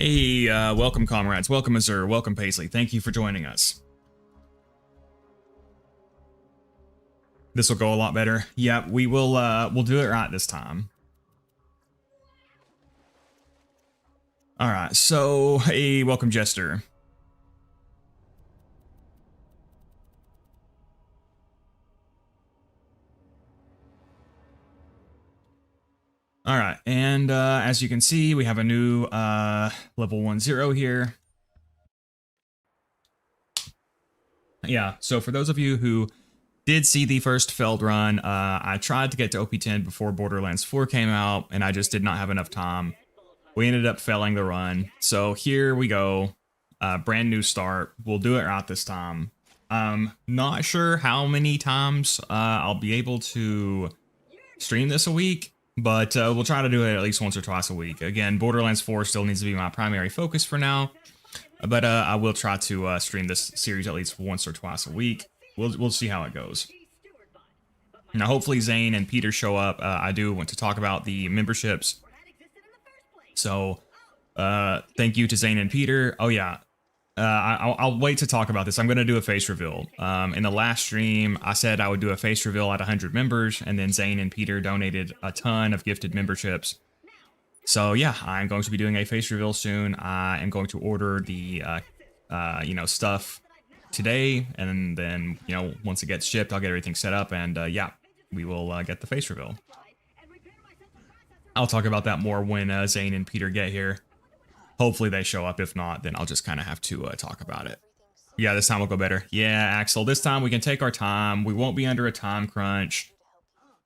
Hey, welcome comrades, welcome Zer0, welcome Paisley, thank you for joining us. This will go a lot better. Yeah, we'll do it right this time. Alright, so, hey, welcome Jester. Alright, and as you can see, we have a new level 1-0 here. Yeah, so for those of you who did see the first Feld run, I tried to get to OP10 before Borderlands 4 came out, and I just did not have enough time. We ended up failing the run, so here we go. Brand new start. We'll do it right this time. Not sure how many times I'll be able to stream this a week, but we'll try to do it at least once or twice a week. Again, Borderlands 4 still needs to be my primary focus for now, but I will try to stream this series at least once or twice a week. We'll see how it goes. Now, hopefully Zane and Peter show up. I do want to talk about the memberships. So, thank you to Zane and Peter. Oh yeah, I'll wait to talk about this. I'm going to do a face reveal. In the last stream, I said I would do a face reveal at 100 members, and then Zane and Peter donated a ton of gifted memberships. So yeah, I'm going to be doing a face reveal soon. I am going to order the, stuff today, and then, once it gets shipped, I'll get everything set up, and yeah, we will get the face reveal. I'll talk about that more when Zane and Peter get here. Hopefully they show up. If not, then I'll just kind of have to talk about it. Yeah, this time will go better. Yeah, Axel, this time we can take our time. We won't be under a time crunch.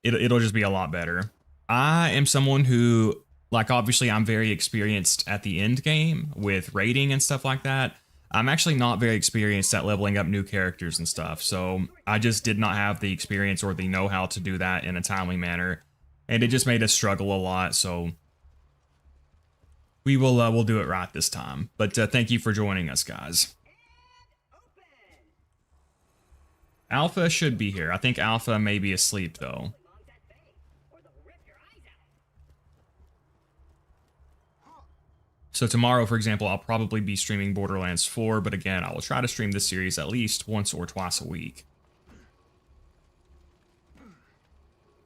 It'll just be a lot better. I am someone who, obviously I'm very experienced at the end game with raiding and stuff like that. I'm actually not very experienced at leveling up new characters and stuff, so I just did not have the experience or the know-how to do that in a timely manner, and it just made us struggle a lot, so we'll do it right this time. But thank you for joining us, guys. Alpha should be here. I think Alpha may be asleep, though. So tomorrow, for example, I'll probably be streaming Borderlands 4, but again, I will try to stream this series at least once or twice a week.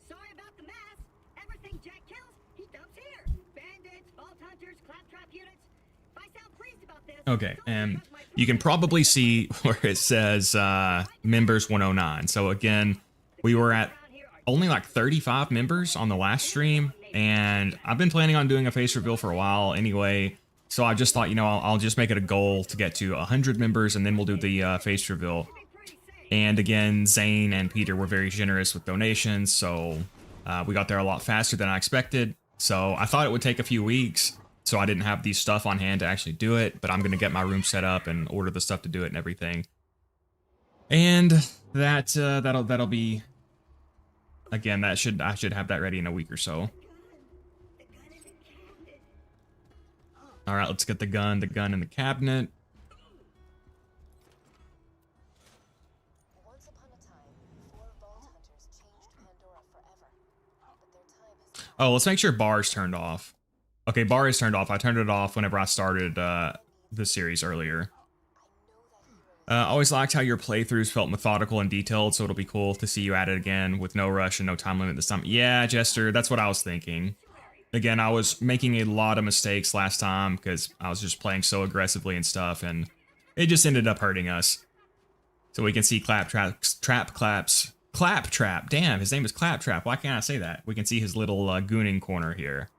Sorry about the mess. Everything Jack kills, he dumps here. Bandits, vault hunters, claptrap units. If I sound pleased about this. Okay, and you can probably see where it says members 109. So again, we were at only 35 members on the last stream, and I've been planning on doing a face reveal for a while anyway, so I just thought, I'll just make it a goal to get to 100 members, and then we'll do the face reveal. And again, Zane and Peter were very generous with donations, so we got there a lot faster than I expected. So I thought it would take a few weeks, so I didn't have the stuff on hand to actually do it, but I'm going to get my room set up and order the stuff to do it and everything. And that'll be... Again, I should have that ready in a week or so. All right, let's get the gun in the cabinet. Once upon a time, 4 vault hunters changed Pandora forever. But their time has come. Oh, let's make sure bar is turned off. Okay, bar is turned off. I turned it off whenever I started the series earlier. Always liked how your playthroughs felt methodical and detailed, so it'll be cool to see you at it again with no rush and no time limit this time. Yeah, Jester, that's what I was thinking. Again, I was making a lot of mistakes last time because I was just playing so aggressively and stuff, and it just ended up hurting us. So we can see Claptrap. Damn, his name is Claptrap. Why can't I say that? We can see his little gooning corner here.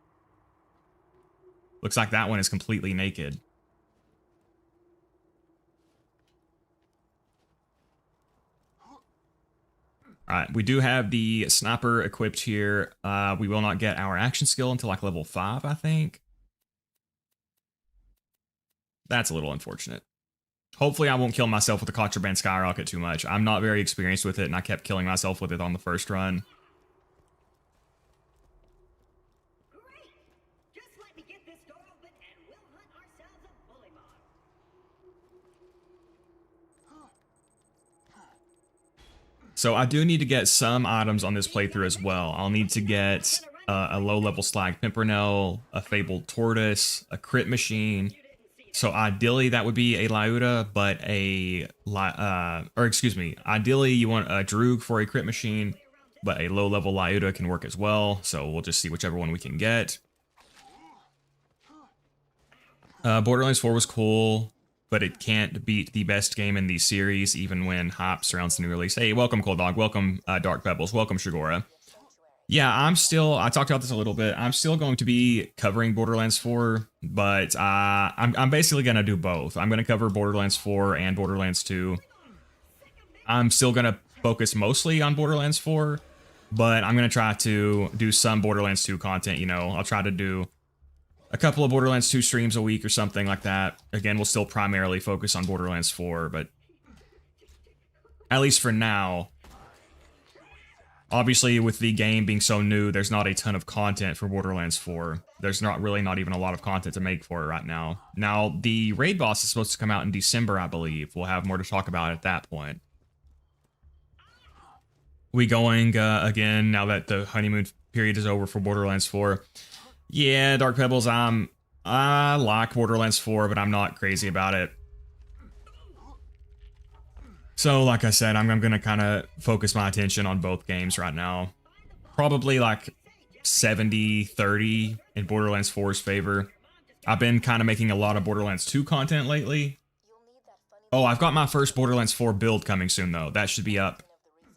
Looks like that one is completely naked. Alright, we do have the sniper equipped here. We will not get our action skill until level 5, I think. That's a little unfortunate. Hopefully I won't kill myself with the contraband skyrocket too much. I'm not very experienced with it, and I kept killing myself with it on the first run. Great. Just let me get this door open and we'll hunt ourselves a bully mob. So I do need to get some items on this playthrough as well. I'll need to get a low-level slag pimpernel, a fabled tortoise, a crit machine, So ideally that would be a Lyuda, but ideally you want a Droog for a crit machine, but a low level Lyuda can work as well. So we'll just see whichever one we can get. Borderlands 4 was cool, but it can't beat the best game in the series, even when hype surrounds the new release. Hey, welcome Cold Dog, welcome Dark Pebbles, welcome Shigora. Yeah, I talked about this a little bit. I'm still going to be covering Borderlands 4, but I'm basically going to do both. I'm going to cover Borderlands 4 and Borderlands 2. I'm still going to focus mostly on Borderlands 4, but I'm going to try to do some Borderlands 2 content, you know. I'll try to do a couple of Borderlands 2 streams a week or something like that. Again, we'll still primarily focus on Borderlands 4, but at least for now. Obviously, with the game being so new, there's not a ton of content for Borderlands 4. There's not even a lot of content to make for it right now. Now, the raid boss is supposed to come out in December, I believe. We'll have more to talk about at that point. We going again now that the honeymoon period is over for Borderlands 4. Yeah, Dark Pebbles, I like Borderlands 4, but I'm not crazy about it. So, like I said, I'm going to kind of focus my attention on both games right now. Probably like 70-30 in Borderlands 4's favor. I've been kind of making a lot of Borderlands 2 content lately. Oh, I've got my first Borderlands 4 build coming soon, though. That should be up.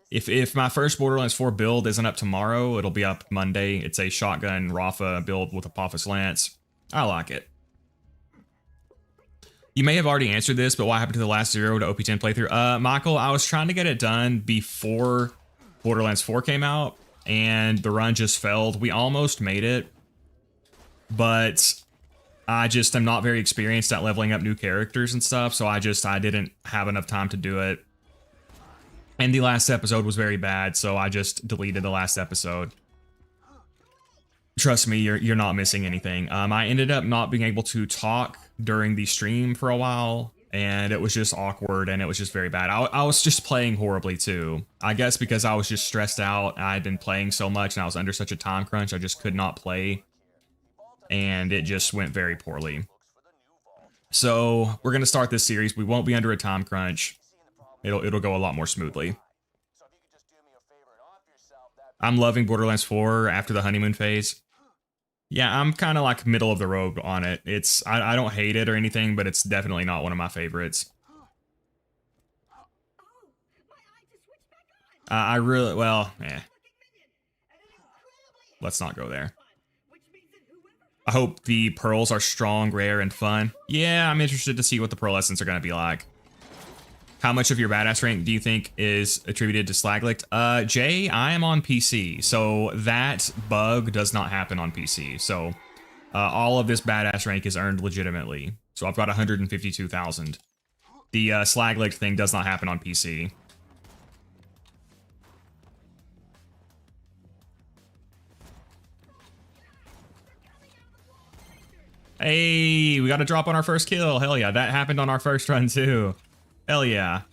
If my first Borderlands 4 build isn't up tomorrow, it'll be up Monday. It's a shotgun Rafa build with a Apophis Lance. I like it. You may have already answered this, but what happened to the last Zer0 to OP10 playthrough? Michael, I was trying to get it done before Borderlands 4 came out, and the run just failed. We almost made it, but I just am not very experienced at leveling up new characters and stuff, so I didn't have enough time to do it. And the last episode was very bad, so I just deleted the last episode. Trust me, you're not missing anything. I ended up not being able to talk during the stream for a while, and it was just awkward, and it was just very bad. I was just playing horribly, too. I guess because I was just stressed out. I had been playing so much, and I was under such a time crunch, I just could not play, and it just went very poorly. So, we're going to start this series. We won't be under a time crunch. It'll go a lot more smoothly. I'm loving Borderlands 4 after the honeymoon phase. Yeah, I'm kind of like middle of the road on it. I don't hate it or anything, but it's definitely not one of my favorites. Let's not go there. I hope the pearls are strong, rare, and fun. Yeah, I'm interested to see what the pearl essence are going to be like. How much of your badass rank do you think is attributed to Slaglicht? Jay, I am on PC, so that bug does not happen on PC. So all of this badass rank is earned legitimately. So I've got 152,000. The Slaglicht thing does not happen on PC. Hey, we got a drop on our first kill. Hell yeah, that happened on our first run too. Hell yeah.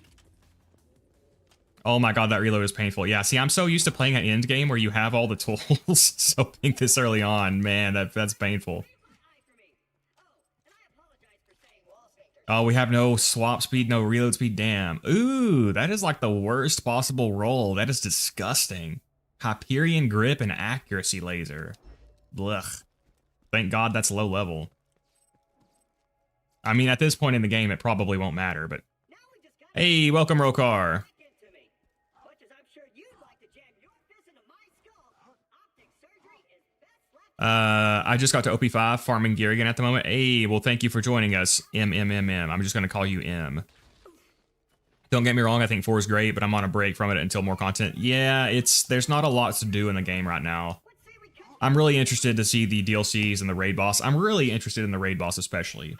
Oh my god, that reload is painful. Yeah, see, I'm so used to playing an end game where you have all the tools, so playing this early on, man, that's painful. Oh, we have no swap speed, no reload speed, damn. Ooh, that is like the worst possible roll. That is disgusting. Hyperion grip and accuracy laser. Blech. Thank god that's low level. I mean, at this point in the game, it probably won't matter, but... Hey, welcome, Rokar. I just got to OP5, farming gear again at the moment. Hey, well, thank you for joining us, M. I'm just going to call you M. Don't get me wrong, I think 4 is great, but I'm on a break from it until more content. Yeah, there's not a lot to do in the game right now. I'm really interested to see the DLCs and the raid boss. I'm really interested in the raid boss especially.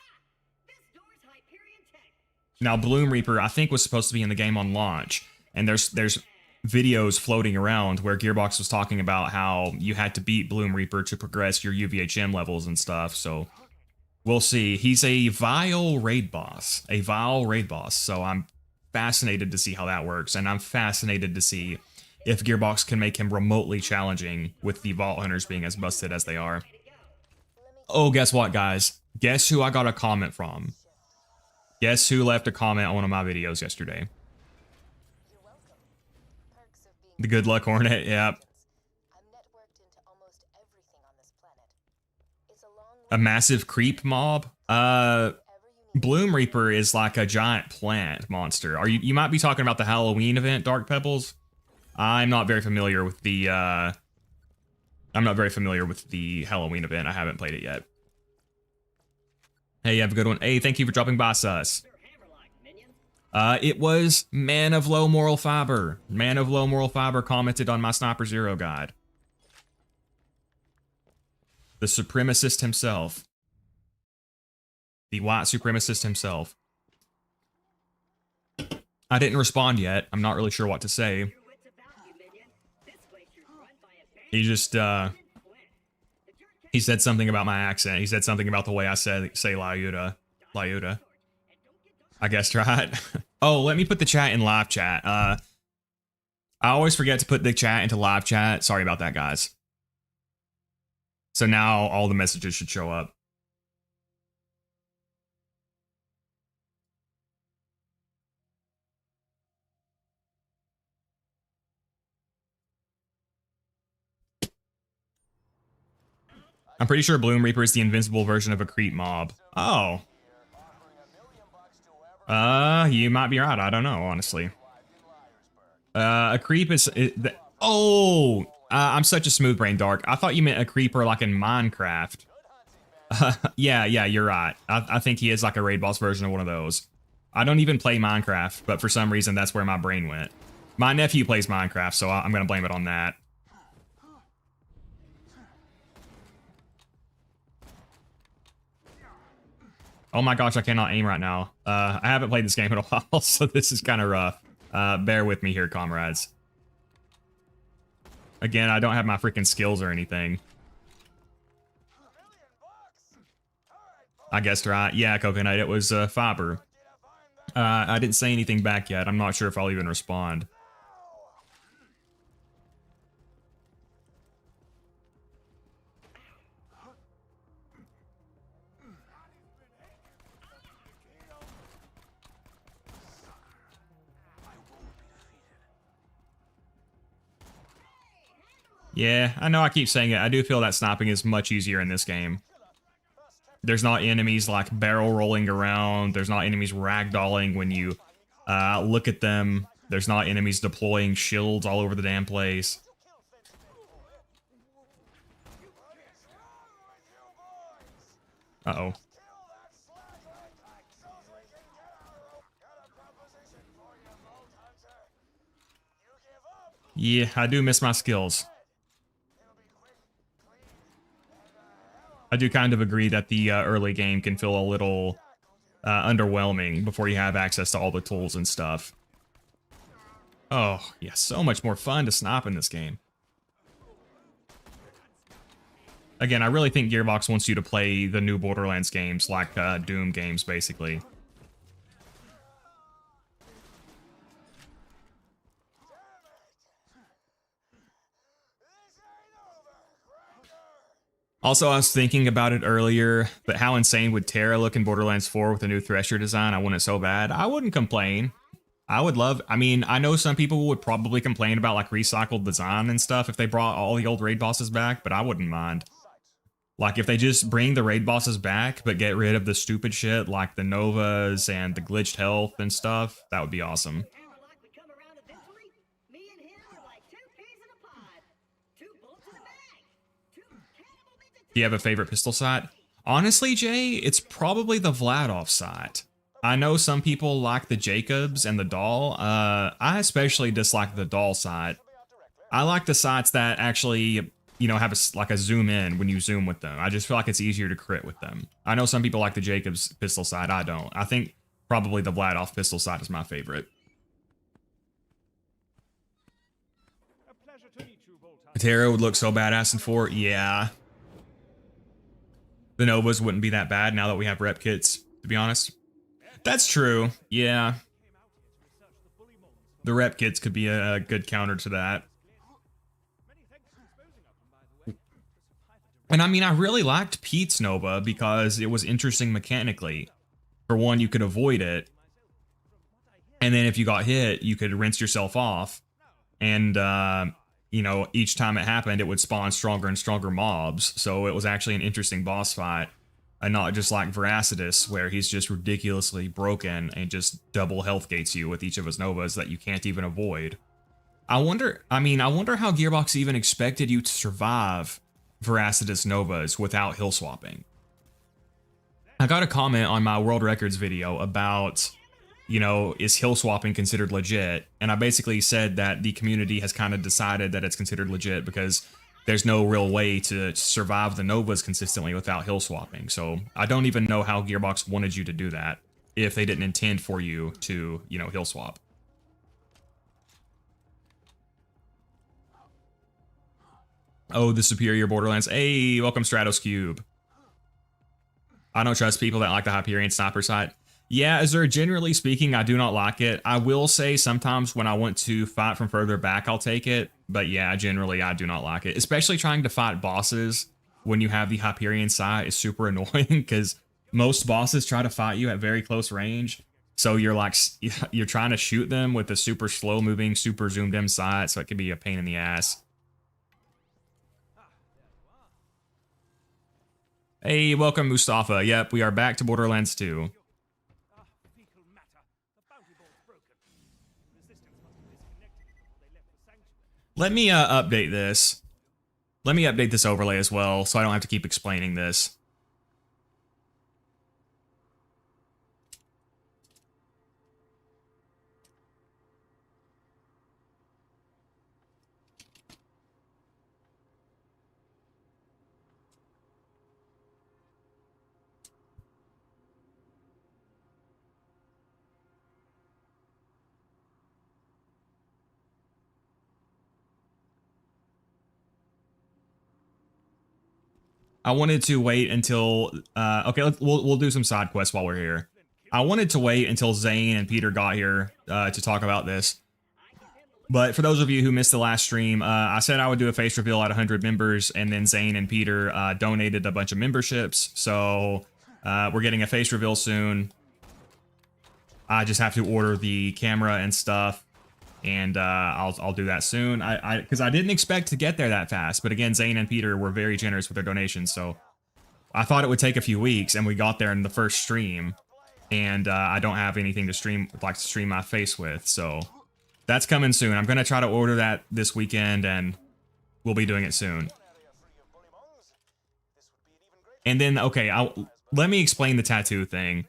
Now, Bloom Reaper, I think, was supposed to be in the game on launch, and there's videos floating around where Gearbox was talking about how you had to beat Bloom Reaper to progress your UVHM levels and stuff, so we'll see. He's a Vile raid boss, so I'm fascinated to see how that works, and I'm fascinated to see if Gearbox can make him remotely challenging with the Vault Hunters being as busted as they are. Oh, guess what, guys? Guess who I got a comment from? Guess who left a comment on one of my videos yesterday? You're welcome. Perks of being The Good Luck Hornet, yep. I'm networked into almost everything on this planet. It's a long A way massive creep mob? ever you need. Bloom Reaper is like a giant plant monster. You might be talking about the Halloween event, Dark Pebbles? I'm not very familiar with the Halloween event. I haven't played it yet. Hey, you have a good one. Hey, thank you for dropping by, Sus. It was Man of Low Moral Fiber. Man of Low Moral Fiber commented on my Sniper Zero guide. The supremacist himself. The white supremacist himself. I didn't respond yet. I'm not really sure what to say. He just, he said something about my accent. He said something about the way I say Lyuda. Lyuda. I guessed right. Oh, let me put the chat in live chat. I always forget to put the chat into live chat. Sorry about that, guys. So now all the messages should show up. I'm pretty sure Bloom Reaper is the invincible version of a creep mob. Oh. You might be right. I don't know, honestly. A creep is... I'm such a smooth brain, Dark. I thought you meant a creeper like in Minecraft. Yeah, you're right. I think he is like a raid boss version of one of those. I don't even play Minecraft, but for some reason that's where my brain went. My nephew plays Minecraft, so I'm gonna blame it on that. Oh my gosh, I cannot aim right now. I haven't played this game in a while, so this is kind of rough. Bear with me here, comrades. Again, I don't have my freaking skills or anything. I guessed right. Yeah, Coconut, it was fiber. I didn't say anything back yet. I'm not sure if I'll even respond. Yeah, I know I keep saying it. I do feel that sniping is much easier in this game. There's not enemies like barrel rolling around. There's not enemies ragdolling when you look at them. There's not enemies deploying shields all over the damn place. Uh-oh. Yeah, I do miss my skills. I do kind of agree that the early game can feel a little underwhelming before you have access to all the tools and stuff. Oh, yeah, so much more fun to snipe in this game. Again, I really think Gearbox wants you to play the new Borderlands games, like Doom games, basically. Also, I was thinking about it earlier, but how insane would Terra look in Borderlands 4 with a new Thresher design? I want it so bad. I wouldn't complain. I mean, I know some people would probably complain about like recycled design and stuff if they brought all the old raid bosses back, but I wouldn't mind. Like if they just bring the raid bosses back, but get rid of the stupid shit like the Novas and the glitched health and stuff, that would be awesome. Do you have a favorite pistol sight? Honestly, Jay, it's probably the Vladov sight. I know some people like the Jacobs and the Dahl. I especially dislike the Dahl sight. I like the sights that actually, you know, have like a zoom in when you zoom with them. I just feel like it's easier to crit with them. I know some people like the Jacobs pistol sight. I don't. I think probably the Vladov pistol sight is my favorite. Terra would look so badass in 4. Yeah. The Novas wouldn't be that bad now that we have rep kits, to be honest. That's true. Yeah. The rep kits could be a good counter to that. And I mean, I really liked Pete's Nova because it was interesting mechanically. For one, you could avoid it. And then if you got hit, you could rinse yourself off. And, you know, each time it happened, it would spawn stronger and stronger mobs. So it was actually an interesting boss fight. And not just like Veracitus, where he's just ridiculously broken and just double health gates you with each of his Novas that you can't even avoid. I wonder how Gearbox even expected you to survive Veracitus Novas without hill swapping. I got a comment on my World Records video about, you know, is hill swapping considered legit? And I basically said that the community has kind of decided that it's considered legit because there's no real way to survive the Novas consistently without hill swapping. So I don't even know how Gearbox wanted you to do that if they didn't intend for you to, you know, hill swap. Oh, the superior Borderlands. Hey, welcome Stratos Cube. I don't trust people that like the Hyperion sniper sight. Yeah, Zer, generally speaking, I do not like it. I will say sometimes when I want to fight from further back, I'll take it. But yeah, generally, I do not like it. Especially trying to fight bosses when you have the Hyperion sight is super annoying because most bosses try to fight you at very close range. So you're like, you're trying to shoot them with a super slow moving, super zoomed in sight. So it can be a pain in the ass. Hey, welcome Mustafa. Yep, we are back to Borderlands 2. Let me update this. Let me update this overlay as well, so I don't have to keep explaining this. I wanted to wait until okay, we'll do some side quests while we're here. I wanted to wait until Zane and Peter got here to talk about this. But for those of you who missed the last stream, I said I would do a face reveal at 100 members, and then Zane and Peter donated a bunch of memberships. So we're getting a face reveal soon. I just have to order the camera and stuff, and I'll do that soon. Because I didn't expect to get there that fast. But again, Zane and Peter were very generous with their donations, so I thought it would take a few weeks, and we got there in the first stream. And I don't have anything to stream my face with, so that's coming soon. I'm gonna try to order that this weekend, and we'll be doing it soon. And then, okay, let me explain the tattoo thing.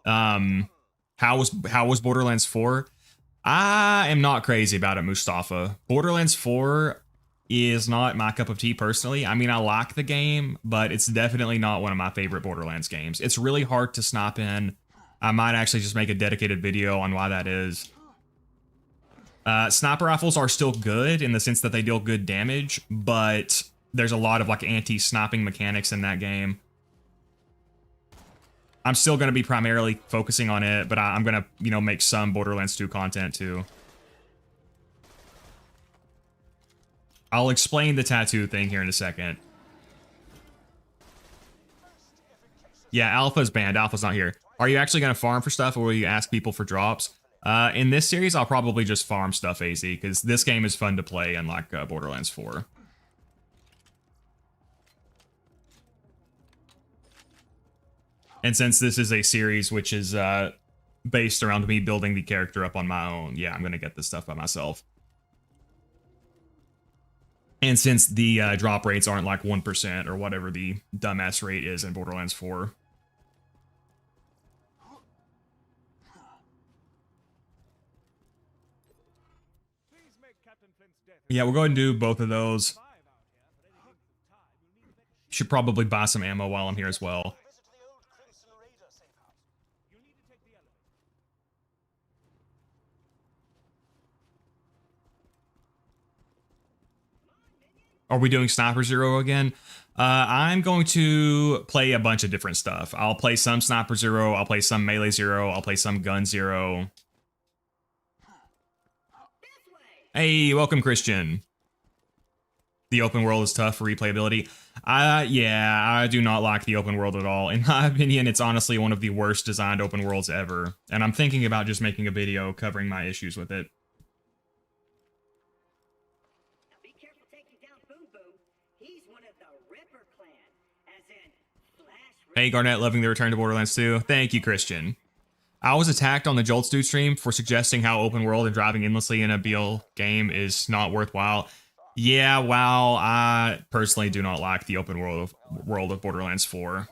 How was Borderlands 4? I am not crazy about it, Mustafa. Borderlands 4 is not my cup of tea personally. I mean, I like the game, but it's definitely not one of my favorite Borderlands games. It's really hard to snipe in. I might actually just make a dedicated video on why that is. Sniper rifles are still good in the sense that they deal good damage, but there's a lot of like anti-sniping mechanics in that game. I'm still going to be primarily focusing on it, but I'm going to, you know, make some Borderlands 2 content too. I'll explain the tattoo thing here in a second. Yeah, Alpha's banned. Alpha's not here. Are you actually going to farm for stuff, or will you ask people for drops? In this series, I'll probably just farm stuff, AZ, because this game is fun to play, unlike Borderlands 4. And since this is a series which is based around me building the character up on my own, yeah, I'm going to get this stuff by myself. And since the drop rates aren't like 1% or whatever the dumbass rate is in Borderlands 4. Yeah, we'll go ahead and do both of those. Should probably buy some ammo while I'm here as well. Are we doing Sniper Zero again? I'm going to play a bunch of different stuff. I'll play some Sniper Zero, I'll play some Melee Zero, I'll play some Gun Zero. Hey, welcome, Christian. The open world is tough for replayability. Yeah, I do not like the open world at all. In my opinion, it's honestly one of the worst designed open worlds ever. And I'm thinking about just making a video covering my issues with it. Now be careful taking down Boom Boom. He's one of the Ripper clan, as in Flash. Hey Garnet, loving the return to Borderlands 2. Thank you, Christian. I was attacked on the Jolts Dude stream for suggesting how open world and driving endlessly in a BL game is not worthwhile. Yeah, wow, I personally do not like the open world of Borderlands 4.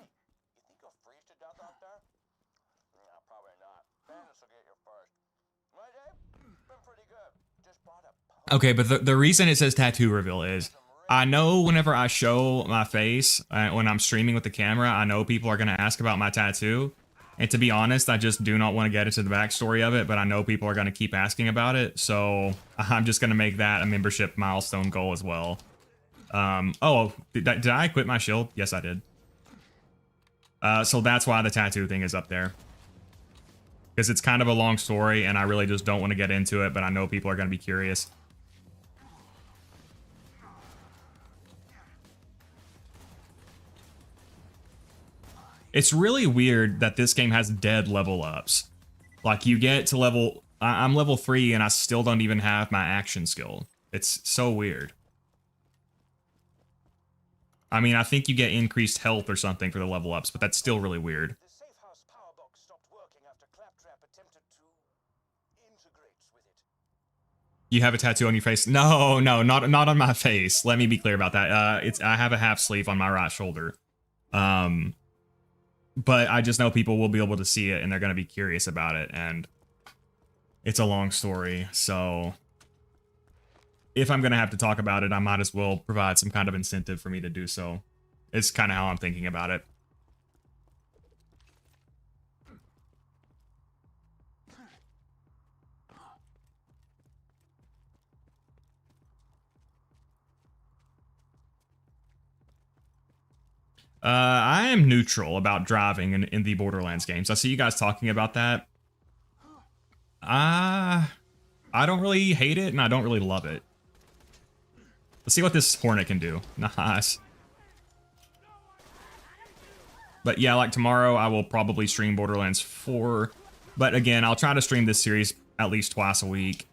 Okay, but the reason it says tattoo reveal is, I know whenever I show my face, when I'm streaming with the camera, I know people are going to ask about my tattoo. And to be honest, I just do not want to get into the backstory of it, but I know people are going to keep asking about it, so I'm just going to make that a membership milestone goal as well. Oh, did I equip my shield? Yes, I did. So that's why the tattoo thing is up there. Because it's kind of a long story, and I really just don't want to get into it, but I know people are going to be curious. It's really weird that this game has dead level ups. Like, you get to level... I'm level 3 and I still don't even have my action skill. It's so weird. I mean, I think you get increased health or something for the level ups, but that's still really weird. The safe house power box stopped working after Claptrap attempted to integrate with it. You have a tattoo on your face? No, not on my face. Let me be clear about that. I have a half sleeve on my right shoulder. But I just know people will be able to see it and they're going to be curious about it. And it's a long story. So if I'm going to have to talk about it, I might as well provide some kind of incentive for me to do so. It's kind of how I'm thinking about it. I am neutral about driving in the Borderlands games. I see you guys talking about that. I don't really hate it, and I don't really love it. Let's see what this Hornet can do. Nice. But yeah, like tomorrow, I will probably stream Borderlands 4. But again, I'll try to stream this series at least twice a week.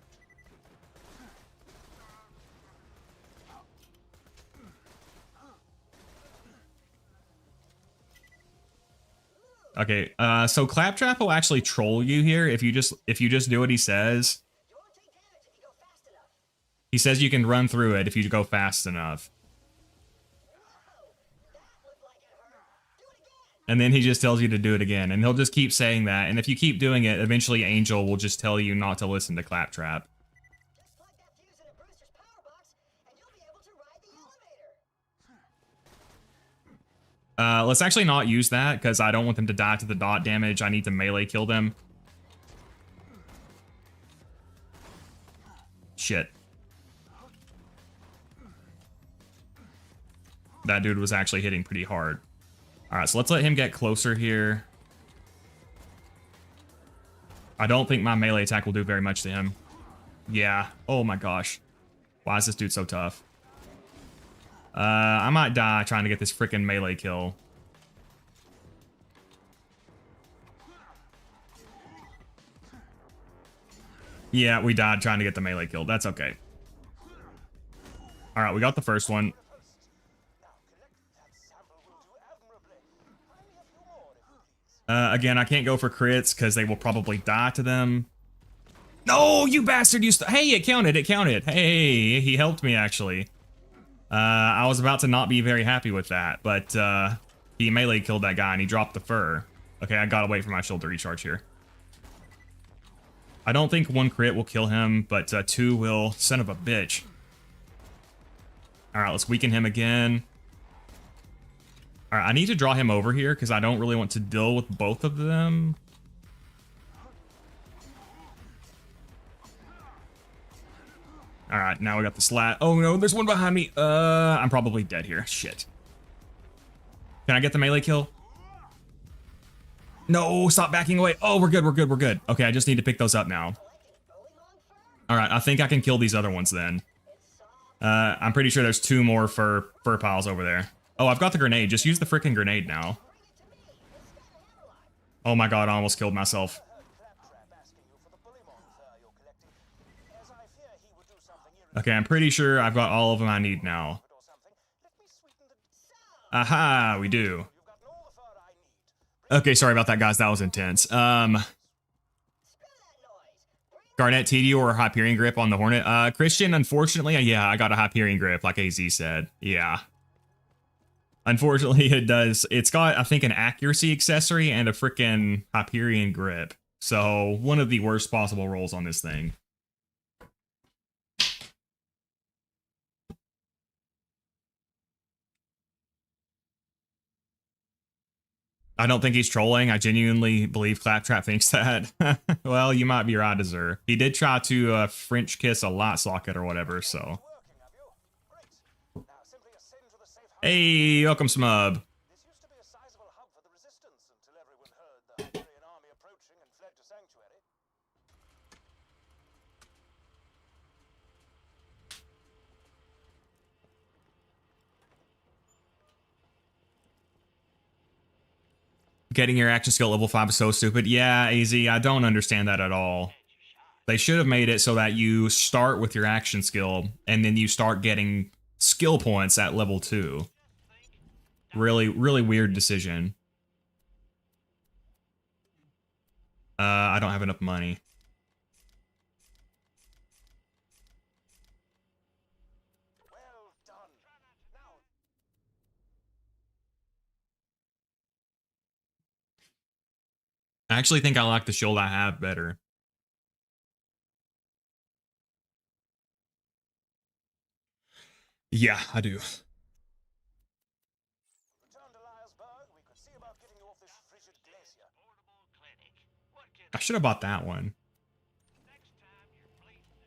Okay, so Claptrap will actually troll you here if you just do what he says. You won't take damage if you go fast enough. He says you can run through it if you go fast enough. That looked like it hurt. Do it again. And then he just tells you to do it again, and he'll just keep saying that, and if you keep doing it, eventually Angel will just tell you not to listen to Claptrap. Just plug that fuse in a Brewster's power box, and you'll be able to ride the elevator. Let's actually not use that, because I don't want them to die to the dot damage. I need to melee kill them. Shit. That dude was actually hitting pretty hard. Alright, so let's let him get closer here. I don't think my melee attack will do very much to him. Yeah. Oh my gosh. Why is this dude so tough? I might die trying to get this freaking melee kill. Yeah, we died trying to get the melee kill. That's okay. Alright, we got the first one. Again, I can't go for crits because they will probably die to them. No, you bastard! Hey, it counted, it counted. Hey, he helped me, actually. I was about to not be very happy with that, but he melee killed that guy and he dropped the fur. Okay, I gotta wait for my shield to recharge here. I don't think one crit will kill him, but two will. Son of a bitch. Alright, let's weaken him again. Alright, I need to draw him over here because I don't really want to deal with both of them. Alright, now we got the slat. Oh no, there's one behind me. I'm probably dead here. Shit. Can I get the melee kill? No, stop backing away. Oh, we're good, we're good, we're good. Okay, I just need to pick those up now. Alright, I think I can kill these other ones then. I'm pretty sure there's 2 more fur piles over there. Oh, I've got the grenade. Just use the freaking grenade now. Oh my god, I almost killed myself. Okay, I'm pretty sure I've got all of them I need now. Aha, we do. Okay, sorry about that, guys. That was intense. Garnet TD or Hyperion Grip on the Hornet. Christian, unfortunately, yeah, I got a Hyperion Grip, like AZ said. Yeah. Unfortunately, it does. It's got, I think, an accuracy accessory and a freaking Hyperion Grip. So, one of the worst possible rolls on this thing. I don't think he's trolling. I genuinely believe Claptrap thinks that. Well, you might be right, Zer0. He did try to French kiss a lot socket or whatever, so. Hey, welcome, Smub. This used to be a sizable hub for the resistance until everyone heard the Hungarian army approaching and fled to sanctuary. Getting your action skill level 5 is so stupid. Yeah, AZ, I don't understand that at all. They should have made it so that you start with your action skill, and then you start getting skill points at level 2. Really, really weird decision. I don't have enough money. Well done. Now, I actually think I like the shield I have better. Yeah, I do. return to Liarsburg. We could see about getting you off this frigid glacier. I should have bought that one.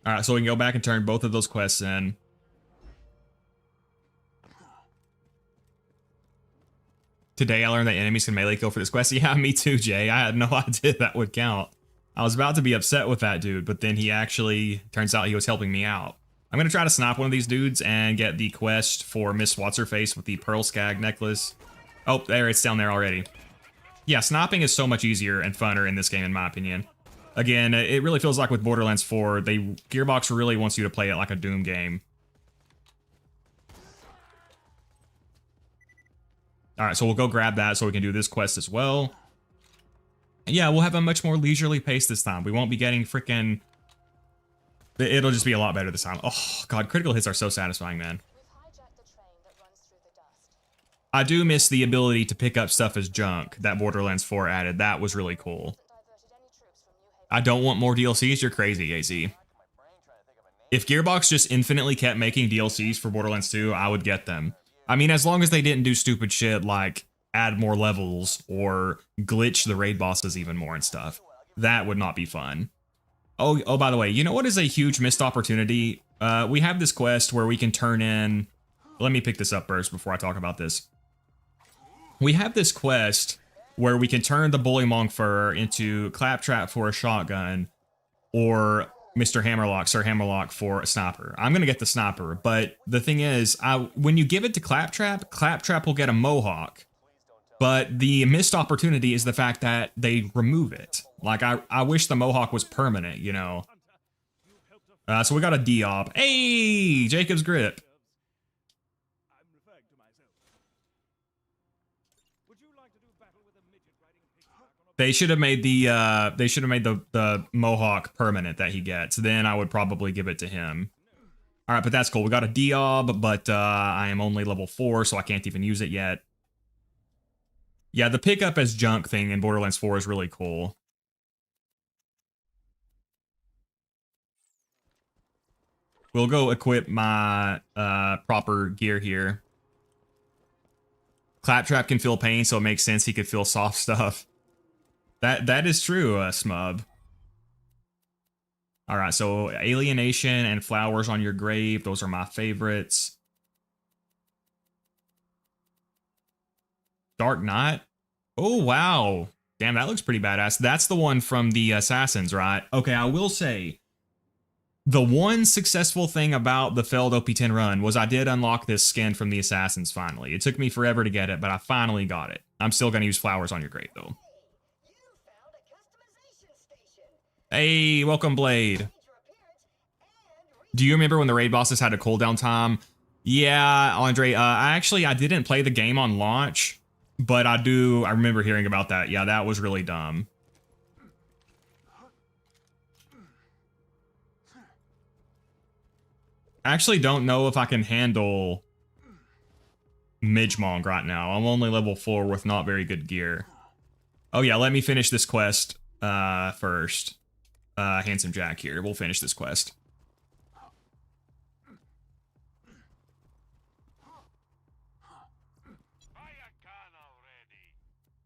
Alright, so we can go back and turn both of those quests in. Today I learned that enemies can melee kill for this quest. Yeah, me too, Jay. I had no idea that would count. I was about to be upset with that dude, but then he actually, turns out he was helping me out. I'm going to try to snipe one of these dudes and get the quest for Miss What's-Her-Face with the Pearl Skag necklace. Oh, there, it's down there already. Yeah, sniping is so much easier and funner in this game, in my opinion. Again, it really feels like with Borderlands 4, Gearbox really wants you to play it like a Doom game. Alright, so we'll go grab that so we can do this quest as well. Yeah, we'll have a much more leisurely pace this time. We won't be getting freaking... It'll just be a lot better this time. Oh, God, critical hits are so satisfying, man. We've hijacked the train that runs through the dust. I do miss the ability to pick up stuff as junk that Borderlands 4 added. That was really cool. Diverted any troops from New Haven. I don't want more DLCs. You're crazy, AZ. If Gearbox just infinitely kept making DLCs for Borderlands 2, I would get them. I mean, as long as they didn't do stupid shit like add more levels or glitch the raid bosses even more and stuff. That would not be fun. Oh, by the way, you know what is a huge missed opportunity? We have this quest where we can turn in... Let me pick this up first before I talk about this. We have this quest where we can turn the Bullymong Fur into Claptrap for a shotgun or Mr. Hammerlock, Sir Hammerlock for a sniper. I'm going to get the sniper, but the thing is, when you give it to Claptrap, Claptrap will get a Mohawk. But the missed opportunity is the fact that they remove it. Like, I wish the Mohawk was permanent, you know. So we got a Diop. Hey, Jacob's Grip. They should have made the Mohawk permanent that he gets. Then I would probably give it to him. All right, but that's cool. We got a Diob, but I am only level 4, so I can't even use it yet. Yeah, the pickup as junk thing in Borderlands 4 is really cool. We'll go equip my proper gear here. Claptrap can feel pain, so it makes sense he could feel soft stuff. That is true, Smub. All right, so Alienation and Flowers on Your Grave, those are my favorites. Dark Knight? Oh, wow. Damn, that looks pretty badass. That's the one from the Assassins, right? Okay, I will say, The one successful thing about the failed OP10 run was I did unlock this skin from the Assassins finally. It took me forever to get it, but I finally got it. I'm still going to use flowers on your grate, though. You found a customization station. Hey, welcome, Blade. Change your appearance and Do you remember when the raid bosses had a cooldown time? Yeah, Andre, I didn't play the game on launch, but I remember hearing about that. Yeah, that was really dumb. I actually don't know if I can handle Midgemong right now. I'm only level 4 with not very good gear. Oh yeah, let me finish this quest first. Handsome Jack here. We'll finish this quest.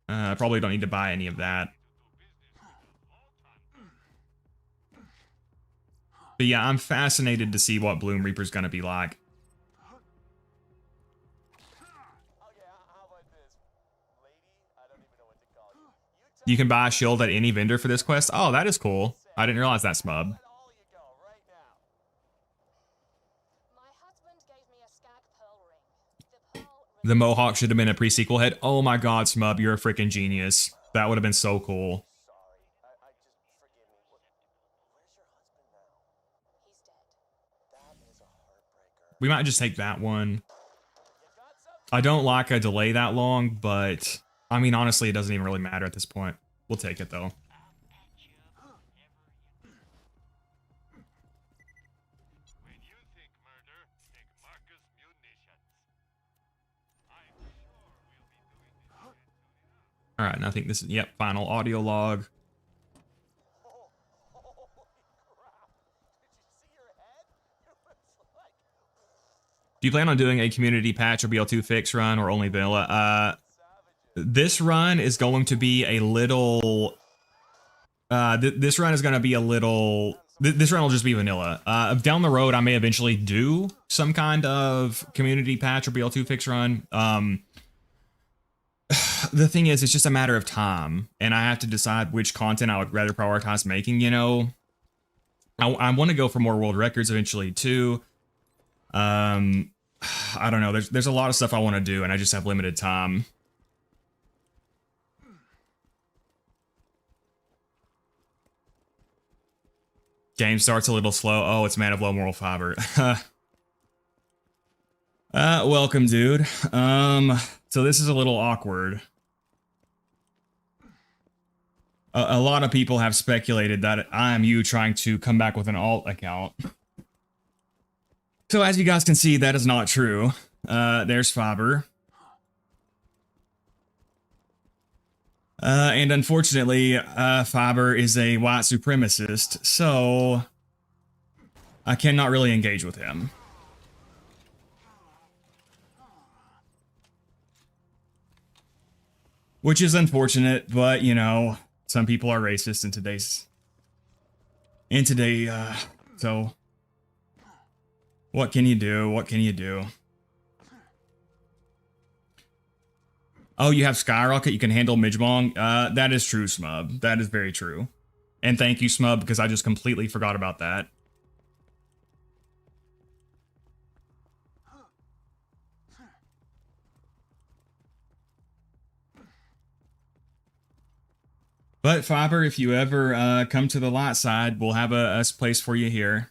I probably don't need to buy any of that. But yeah, I'm fascinated to see what Bloom Reaper's gonna be like. You can buy a shield at any vendor for this quest. Oh, that is cool. I didn't realize that, Smub. My husband gave me a skag pearl ring. The pearl The Mohawk should have been a pre-sequel head. Oh my god, Smub, you're a freaking genius. That would have been so cool. Sorry, I just forgive me. Where's your husband now? he's dead. That is a heartbreaker. We might just take that one. I don't like a delay that long, but I mean, honestly, it doesn't even really matter at this point. We'll take it though. All right, and I think this is, yep, final audio log. Do you plan on doing a community patch or BL2 fix run or only vanilla? This run is going to be a little... this run is going to be a little... This run will just be vanilla. Down the road, I may eventually do some kind of community patch or BL2 fix run. The thing is, it's just a matter of time, and I have to decide which content I would rather prioritize making, you know? I want to go for more world records eventually, too. I don't know. There's a lot of stuff I want to do, and I just have limited time. Game starts a little slow. Oh, it's man of low moral fiber. Welcome, dude. So this is a little awkward. A lot of people have speculated that I am you trying to come back with an alt account. So as you guys can see, that is not true. There's Faber. And unfortunately, Faber is a white supremacist, so I cannot really engage with him. Which is unfortunate, but you know, some people are racist in today, so what can you do? What can you do? Oh, you have Skyrocket, you can handle Midgemong? That is true, Smub. That is very true. And thank you, Smub, because I just completely forgot about that. But Faber, if you ever come to the light side, we'll have a place for you here.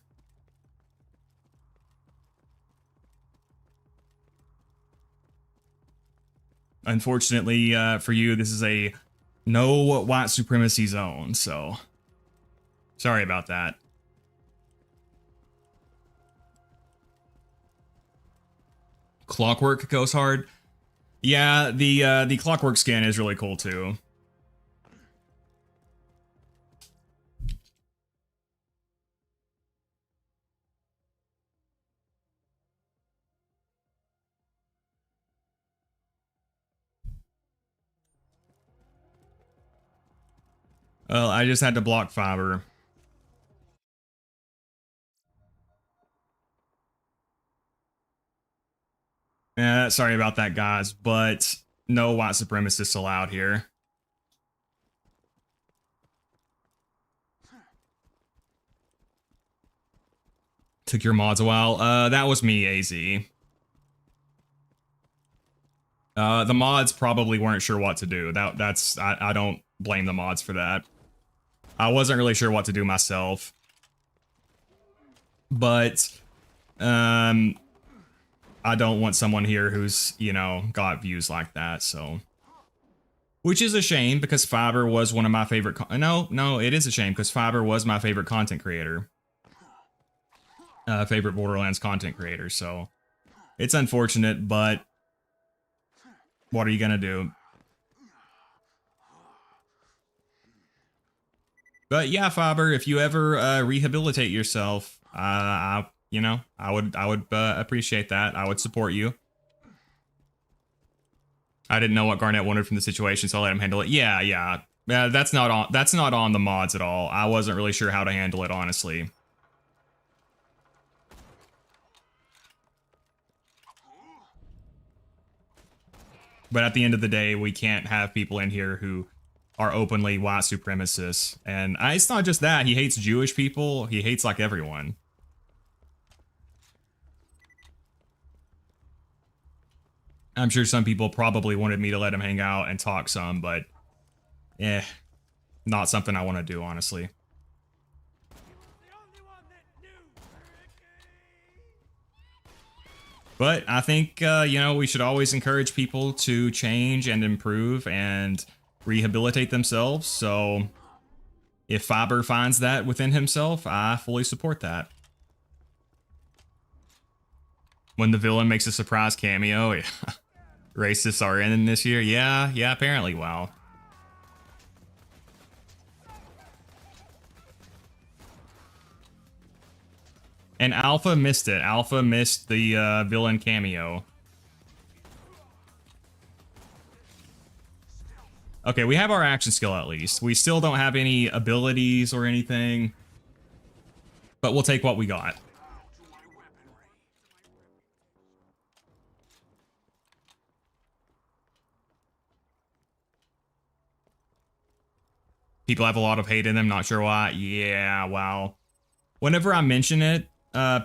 Unfortunately for you, this is a no white supremacy zone, so sorry about that. Clockwork goes hard. Yeah, the Clockwork skin is really cool too. Well, I just had to block Faber. Sorry about that, guys, but no white supremacists allowed here. Took your mods a while. That was me, AZ. The mods probably weren't sure what to do. I don't blame the mods for that. I wasn't really sure what to do myself. But, I don't want someone here who's, you know, got views like that, so. Which is a shame, because Fiber was one of my favorite... No, it is a shame, because Fiber was my favorite content creator. Favorite Borderlands content creator, so. It's unfortunate, but... what are you gonna do? But yeah, Fiber, if you ever rehabilitate yourself, you know, I would appreciate that. I would support you. I didn't know what Garnet wanted from the situation, so I let him handle it. Yeah. That's not on the mods at all. I wasn't really sure how to handle it, honestly. But at the end of the day, we can't have people in here who are openly white supremacists. And it's not just that. He hates Jewish people. He hates, like, everyone. I'm sure some people probably wanted me to let him hang out and talk some, but... not something I want to do, honestly. But I think, you know, we should always encourage people to change and improve and rehabilitate themselves. So if Fiber finds that within himself, I fully support that. When the villain makes a surprise cameo, yeah. Racists are in this year. Yeah, apparently, wow. And Alpha missed it. Alpha missed the villain cameo. Okay, we have our action skill at least. We still don't have any abilities or anything. But we'll take what we got. People have a lot of hate in them, not sure why. Yeah, wow. Whenever I mention it, a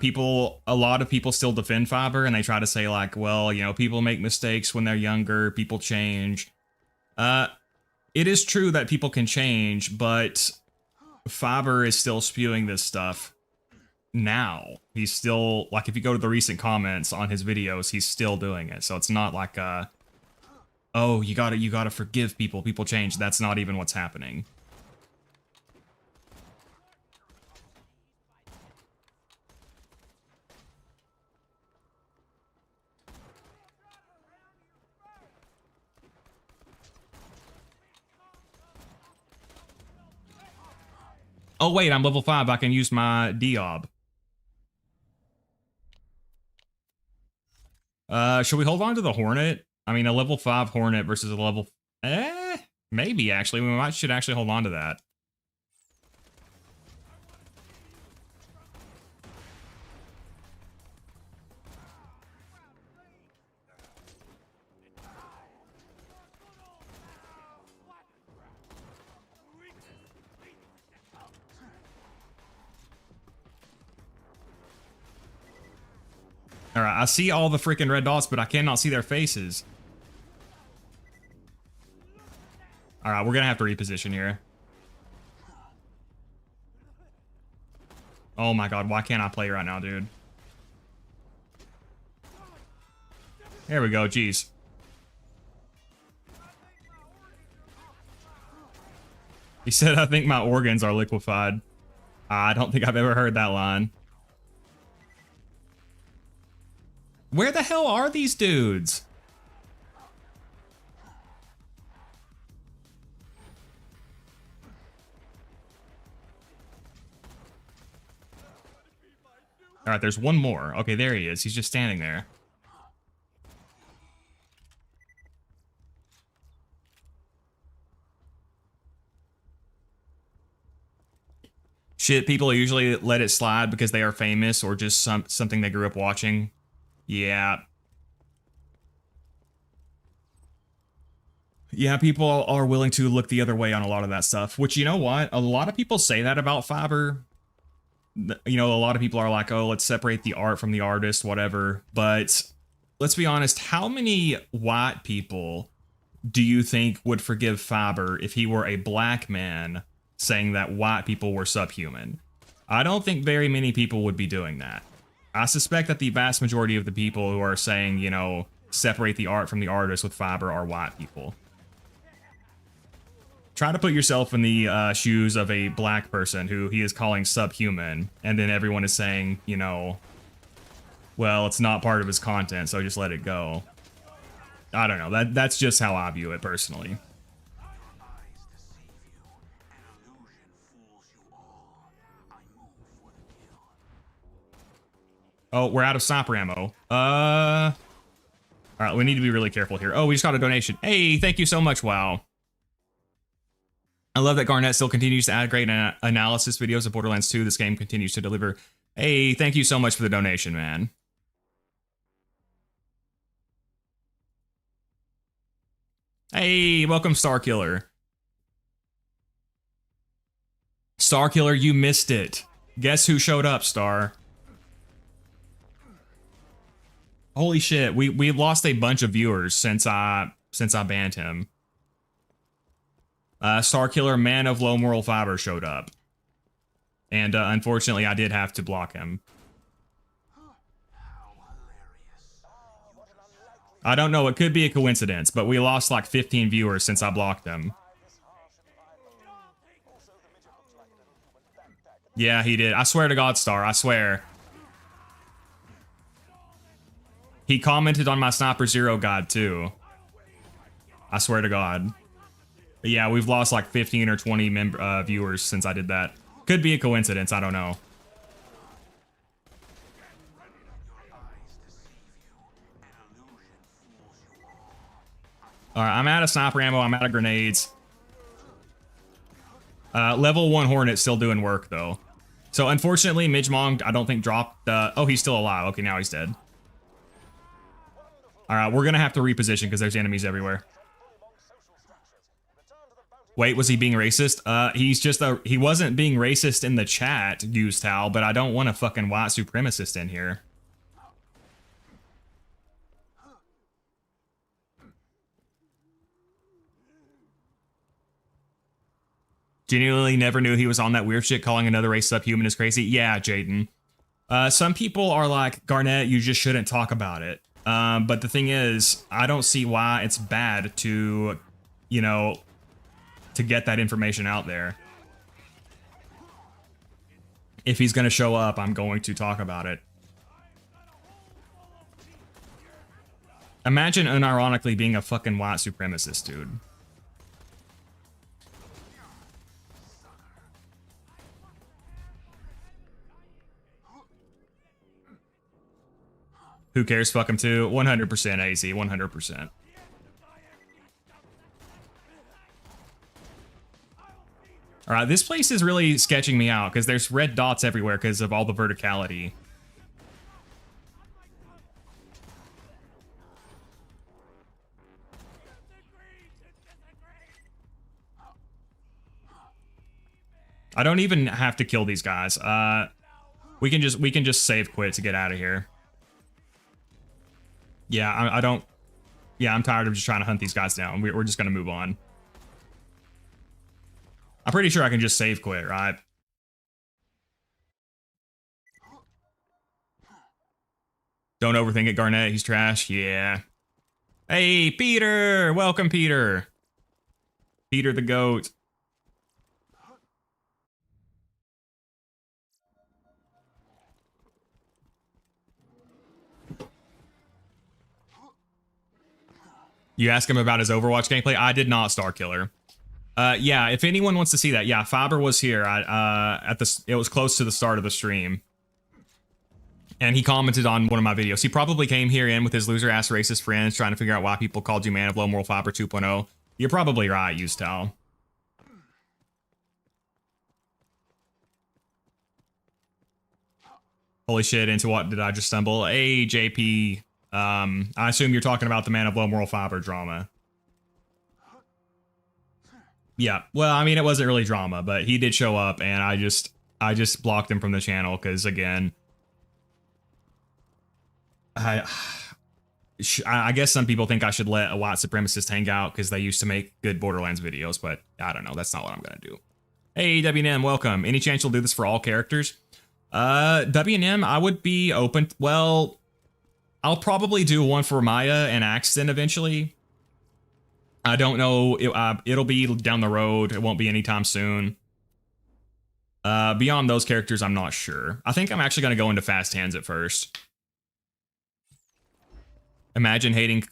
lot of people still defend Fiber, and they try to say, like, well, you know, people make mistakes when they're younger, people change. It is true that people can change, but Fiber is still spewing this stuff now. He's still, like, if you go to the recent comments on his videos, he's still doing it. So it's not like, oh, you gotta forgive people, people change. That's not even what's happening. Oh, wait, I'm level 5. I can use my Diob. Should we hold on to the Hornet? I mean, a level 5 Hornet versus a level... maybe, actually. We should actually hold on to that. Alright, I see all the freaking red dots, but I cannot see their faces. Alright, we're gonna have to reposition here. Oh my god, why can't I play right now, dude? There we go, jeez. He said, I think my organs are liquefied. I don't think I've ever heard that line. Where the hell are these dudes? All right, there's one more. Okay, there he is. He's just standing there. Shit, people usually let it slide because they are famous or just something they grew up watching. Yeah. Yeah, people are willing to look the other way on a lot of that stuff, which, you know what? A lot of people say that about Fiber. you know, a lot of people are like, oh, let's separate the art from the artist, whatever. But let's be honest, how many white people do you think would forgive Faber if he were a black man saying that white people were subhuman? I don't think very many people would be doing that. I suspect that the vast majority of the people who are saying, you know, separate the art from the artist with Faber are white people. Try to put yourself in the shoes of a black person who he is calling subhuman, and then everyone is saying, you know, well, it's not part of his content, so just let it go. I don't know. That's just how I view it personally. Oh, we're out of sniper ammo. All right, we need to be really careful here. Oh, we just got a donation. Hey, thank you so much. Wow. I love that Garnet still continues to add great analysis videos of Borderlands 2. This game continues to deliver. Hey, thank you so much for the donation, man. Hey, welcome, Starkiller. Starkiller, you missed it. Guess who showed up, Star? Holy shit, we've lost a bunch of viewers since I banned him. Starkiller, man of low moral fiber, showed up. And unfortunately, I did have to block him. I don't know, it could be a coincidence, but we lost like 15 viewers since I blocked them. Yeah, he did. I swear to God, Star, I swear. He commented on my Sniper Zer0 guide, too. I swear to God. But yeah, we've lost like 15 or 20 viewers since I did that. Could be a coincidence, I don't know. Alright, I'm out of sniper ammo, I'm out of grenades. Level 1 Hornet still doing work, though. So, unfortunately, Midgemong, I don't think, dropped... oh, he's still alive. Okay, now he's dead. Alright, we're gonna have to reposition because there's enemies everywhere. Wait, was he being racist? He's just a... He wasn't being racist in the chat, Guztal, but I don't want a fucking white supremacist in here. Genuinely never knew he was on that weird shit calling another race subhuman is crazy. Yeah, Jaden. Some people are like, Garnet, you just shouldn't talk about it. But the thing is, I don't see why it's bad to, you know, to get that information out there. If he's going to show up, I'm going to talk about it. Imagine unironically being a fucking white supremacist, dude. Who cares? Fuck him too. 100% AZ, 100%. Alright, this place is really sketching me out because there's red dots everywhere because of all the verticality. I don't even have to kill these guys. We can just save quit to get out of here. Yeah, I don't... Yeah, I'm tired of just trying to hunt these guys down. We're just going to move on. I'm pretty sure I can just save quit, right? Don't overthink it, Garnet. He's trash. Yeah. Hey, Peter! Welcome, Peter. Peter the goat. You ask him about his Overwatch gameplay? I did not, Starkiller. Yeah, if anyone wants to see that, yeah, Faber was here. It was close to the start of the stream. And he commented on one of my videos. He probably came here in with his loser-ass racist friends trying to figure out why people called you man of low moral Faber 2.0. You're probably right, Ustal. Holy shit, into what did I just stumble? Hey, JP. I assume you're talking about the man of low moral fiber drama. Yeah, well, I mean, it wasn't really drama, but he did show up, and I I just blocked him from the channel because, again, I guess some people think I should let a white supremacist hang out because they used to make good Borderlands videos, but I don't know. That's not what I'm going to do. Hey, WNM, welcome. Any chance you'll do this for all characters? WNM, I would be open. Well, I'll probably do one for Maya and Axton eventually. I don't know. It'll be down the road. It won't be anytime soon. Beyond those characters, I'm not sure. I think I'm actually going to go into Fast Hands at first. Imagine hating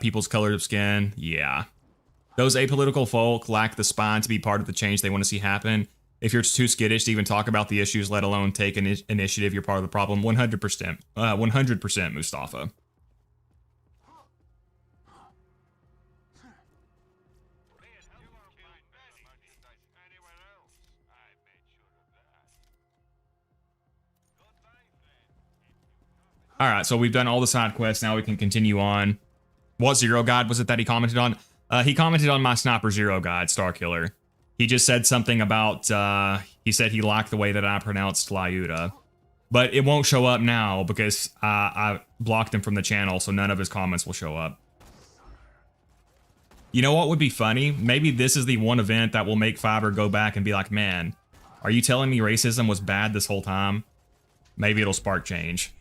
people's color of skin. Yeah. Those apolitical folk lack the spine to be part of the change they want to see happen. If you're too skittish to even talk about the issues, let alone take an initiative, you're part of the problem. 100%. 100%, Mustafa. All right, so we've done all the side quests. Now we can continue on. What Zer0 guide was it that he commented on? He commented on my Sniper Zer0 guide, Starkiller. He just said something about, he said he liked the way that I pronounced Lyuda. But it won't show up now because I blocked him from the channel, so none of his comments will show up. You know what would be funny? Maybe this is the one event that will make Fiber go back and be like, man, are you telling me racism was bad this whole time? Maybe it'll spark change.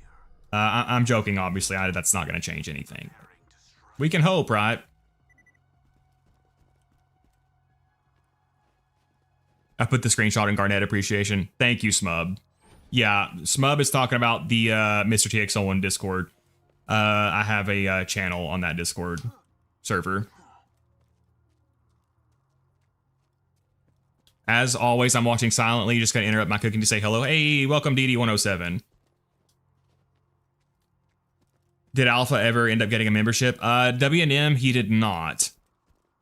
I'm joking, obviously. That's not going to change anything. We can hope, right? I put the screenshot in Garnet Appreciation. Thank you, Smub. Yeah, Smub is talking about the Mr. TX01 Discord. I have a channel on that Discord server. As always, I'm watching silently. Just going to interrupt my cooking to say hello. Hey, welcome DD107. Did Alpha ever end up getting a membership? WNM, he did not.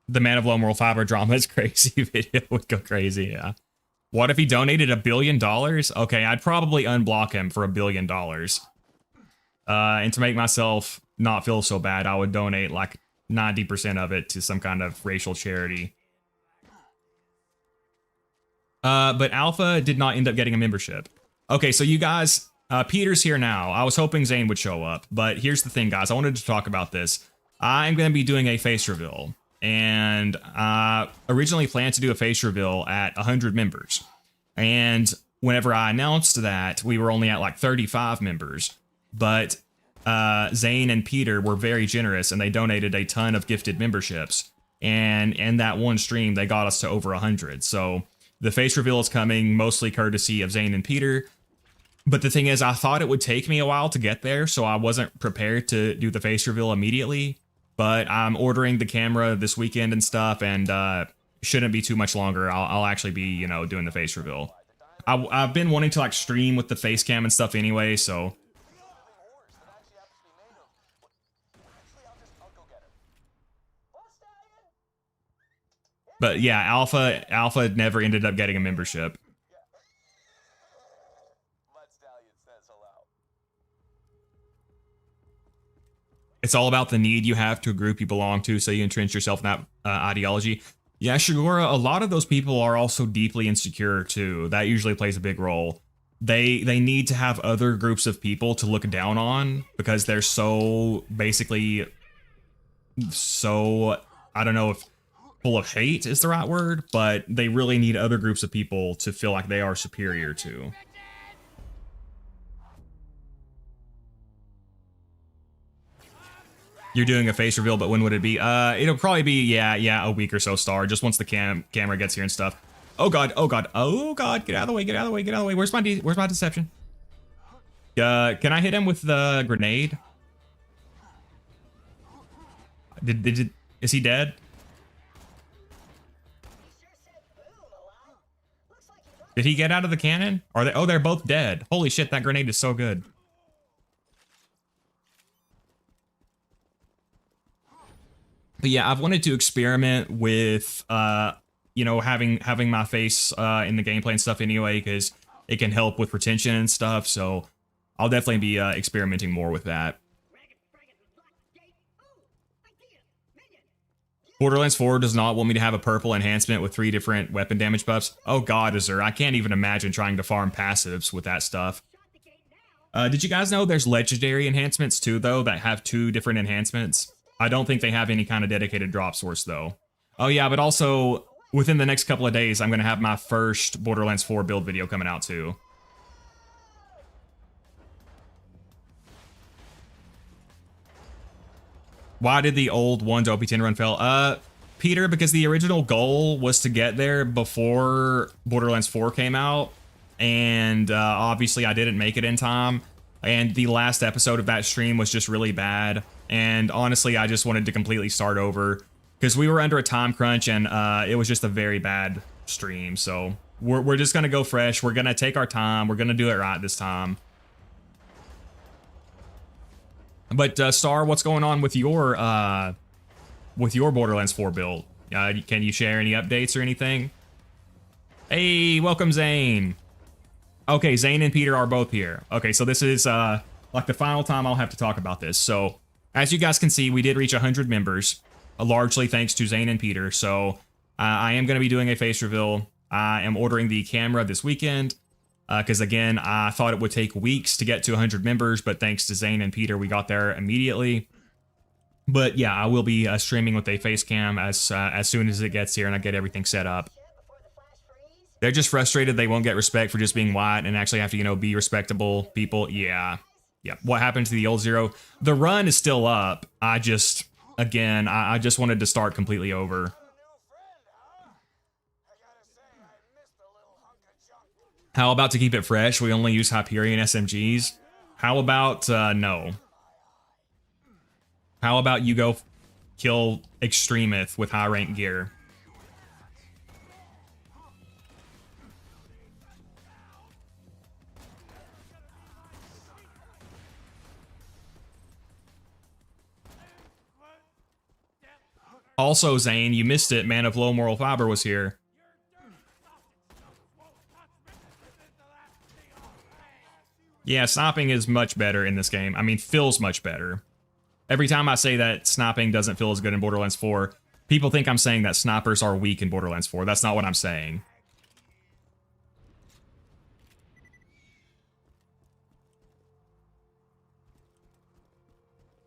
The Man of Low Moral Fiber drama is crazy video would go crazy, yeah. What if he donated $1 billion? Okay, I'd probably unblock him for $1 billion. And to make myself not feel so bad, I would donate like 90% of it to some kind of racial charity. But Alpha did not end up getting a membership. Okay, so you guys... Peter's here now. I was hoping Zane would show up, but here's the thing, guys. I wanted to talk about this. I'm going to be doing a face reveal, and I originally planned to do a face reveal at 100 members. And whenever I announced that, we were only at like 35 members, but Zane and Peter were very generous, and they donated a ton of gifted memberships. And in that one stream, they got us to over 100. So the face reveal is coming, mostly courtesy of Zane and Peter. But the thing is, I thought it would take me a while to get there, so I wasn't prepared to do the face reveal immediately. But I'm ordering the camera this weekend and stuff, and shouldn't be too much longer. I'll actually be, you know, doing the face reveal. I've been wanting to like stream with the face cam and stuff anyway, so. But yeah, Alpha never ended up getting a membership. It's all about the need you have to a group you belong to, so you entrench yourself in that ideology. Yeah, Shigura, a lot of those people are also deeply insecure too. That usually plays a big role. They need to have other groups of people to look down on because they're so basically so, I don't know if full of hate is the right word, but they really need other groups of people to feel like they are superior to. You're doing a face reveal, but when would it be? It'll probably be, yeah, a week or so, Star. Just once the camera gets here and stuff. Oh god, oh god, oh god! Get out of the way! Get out of the way! Get out of the way! Where's my deception? Can I hit him with the grenade? Is he dead? Did he get out of the cannon? Are they? Oh, they're both dead. Holy shit! That grenade is so good. But yeah, I've wanted to experiment with, you know, having my face in the gameplay and stuff anyway, because it can help with retention and stuff. So I'll definitely be experimenting more with that. Ragged, fragged, black, gate. Ooh, idea, minion. Borderlands 4 does not want me to have a purple enhancement with 3 different weapon damage buffs. Oh god, Zer, I can't even imagine trying to farm passives with that stuff. Did you guys know there's legendary enhancements too, though, that have 2 different enhancements? I don't think they have any kind of dedicated drop source, though. Oh yeah, but also, within the next couple of days, I'm going to have my first Borderlands 4 build video coming out, too. Why did the old 1 to OP10 run fail? Peter, because the original goal was to get there before Borderlands 4 came out, and obviously I didn't make it in time, and the last episode of that stream was just really bad, and honestly I just wanted to completely start over, because we were under a time crunch, and it was just a very bad stream, so we're just gonna go fresh, we're gonna take our time, we're gonna do it right this time. But Star, what's going on with your Borderlands 4 build? Can you share any updates or anything? Hey, welcome Zane. Okay, Zane and Peter are both here. Okay, so this is like the final time I'll have to talk about this. So as you guys can see, we did reach 100 members, largely thanks to Zane and Peter. So I am going to be doing a face reveal. I am ordering the camera this weekend. Because again, I thought it would take weeks to get to 100 members, but thanks to Zane and Peter, we got there immediately. But yeah, I will be streaming with a face cam as soon as it gets here and I get everything set up. They're just frustrated they won't get respect for just being white and actually have to, you know, be respectable people. Yeah. What happened to the old Zer0? The run is still up. I just wanted to start completely over. How about to keep it fresh, we only use Hyperion SMGs? How about, no. How about you go kill Extremith with high rank gear? Also, Zane, you missed it, Man of Low Moral Fiber was here. Yeah, sniping is much better in this game. I mean, feels much better. Every time I say that sniping doesn't feel as good in Borderlands 4, people think I'm saying that snipers are weak in Borderlands 4. That's not what I'm saying.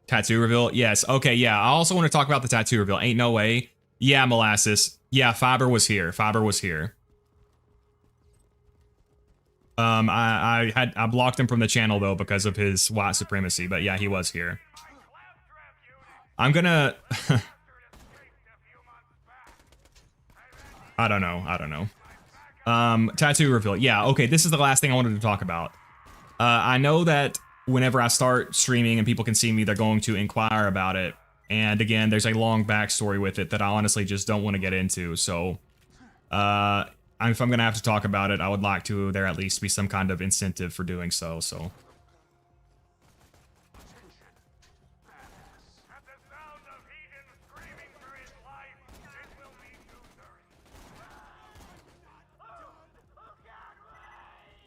Tattoo reveal? Yes. Okay, yeah. I also want to talk about the tattoo reveal. Ain't no way. Yeah, Molasses. Yeah, Fiber was here. Fiber was here. I blocked him from the channel though because of his white supremacy, but yeah, he was here. I'm gonna I don't know. Tattoo reveal. Yeah, okay, this is the last thing I wanted to talk about. I know that whenever I start streaming and people can see me, they're going to inquire about it. And again, there's a long backstory with it that I honestly just don't want to get into. So, if I'm going to have to talk about it, I would like to there at least be some kind of incentive for doing so.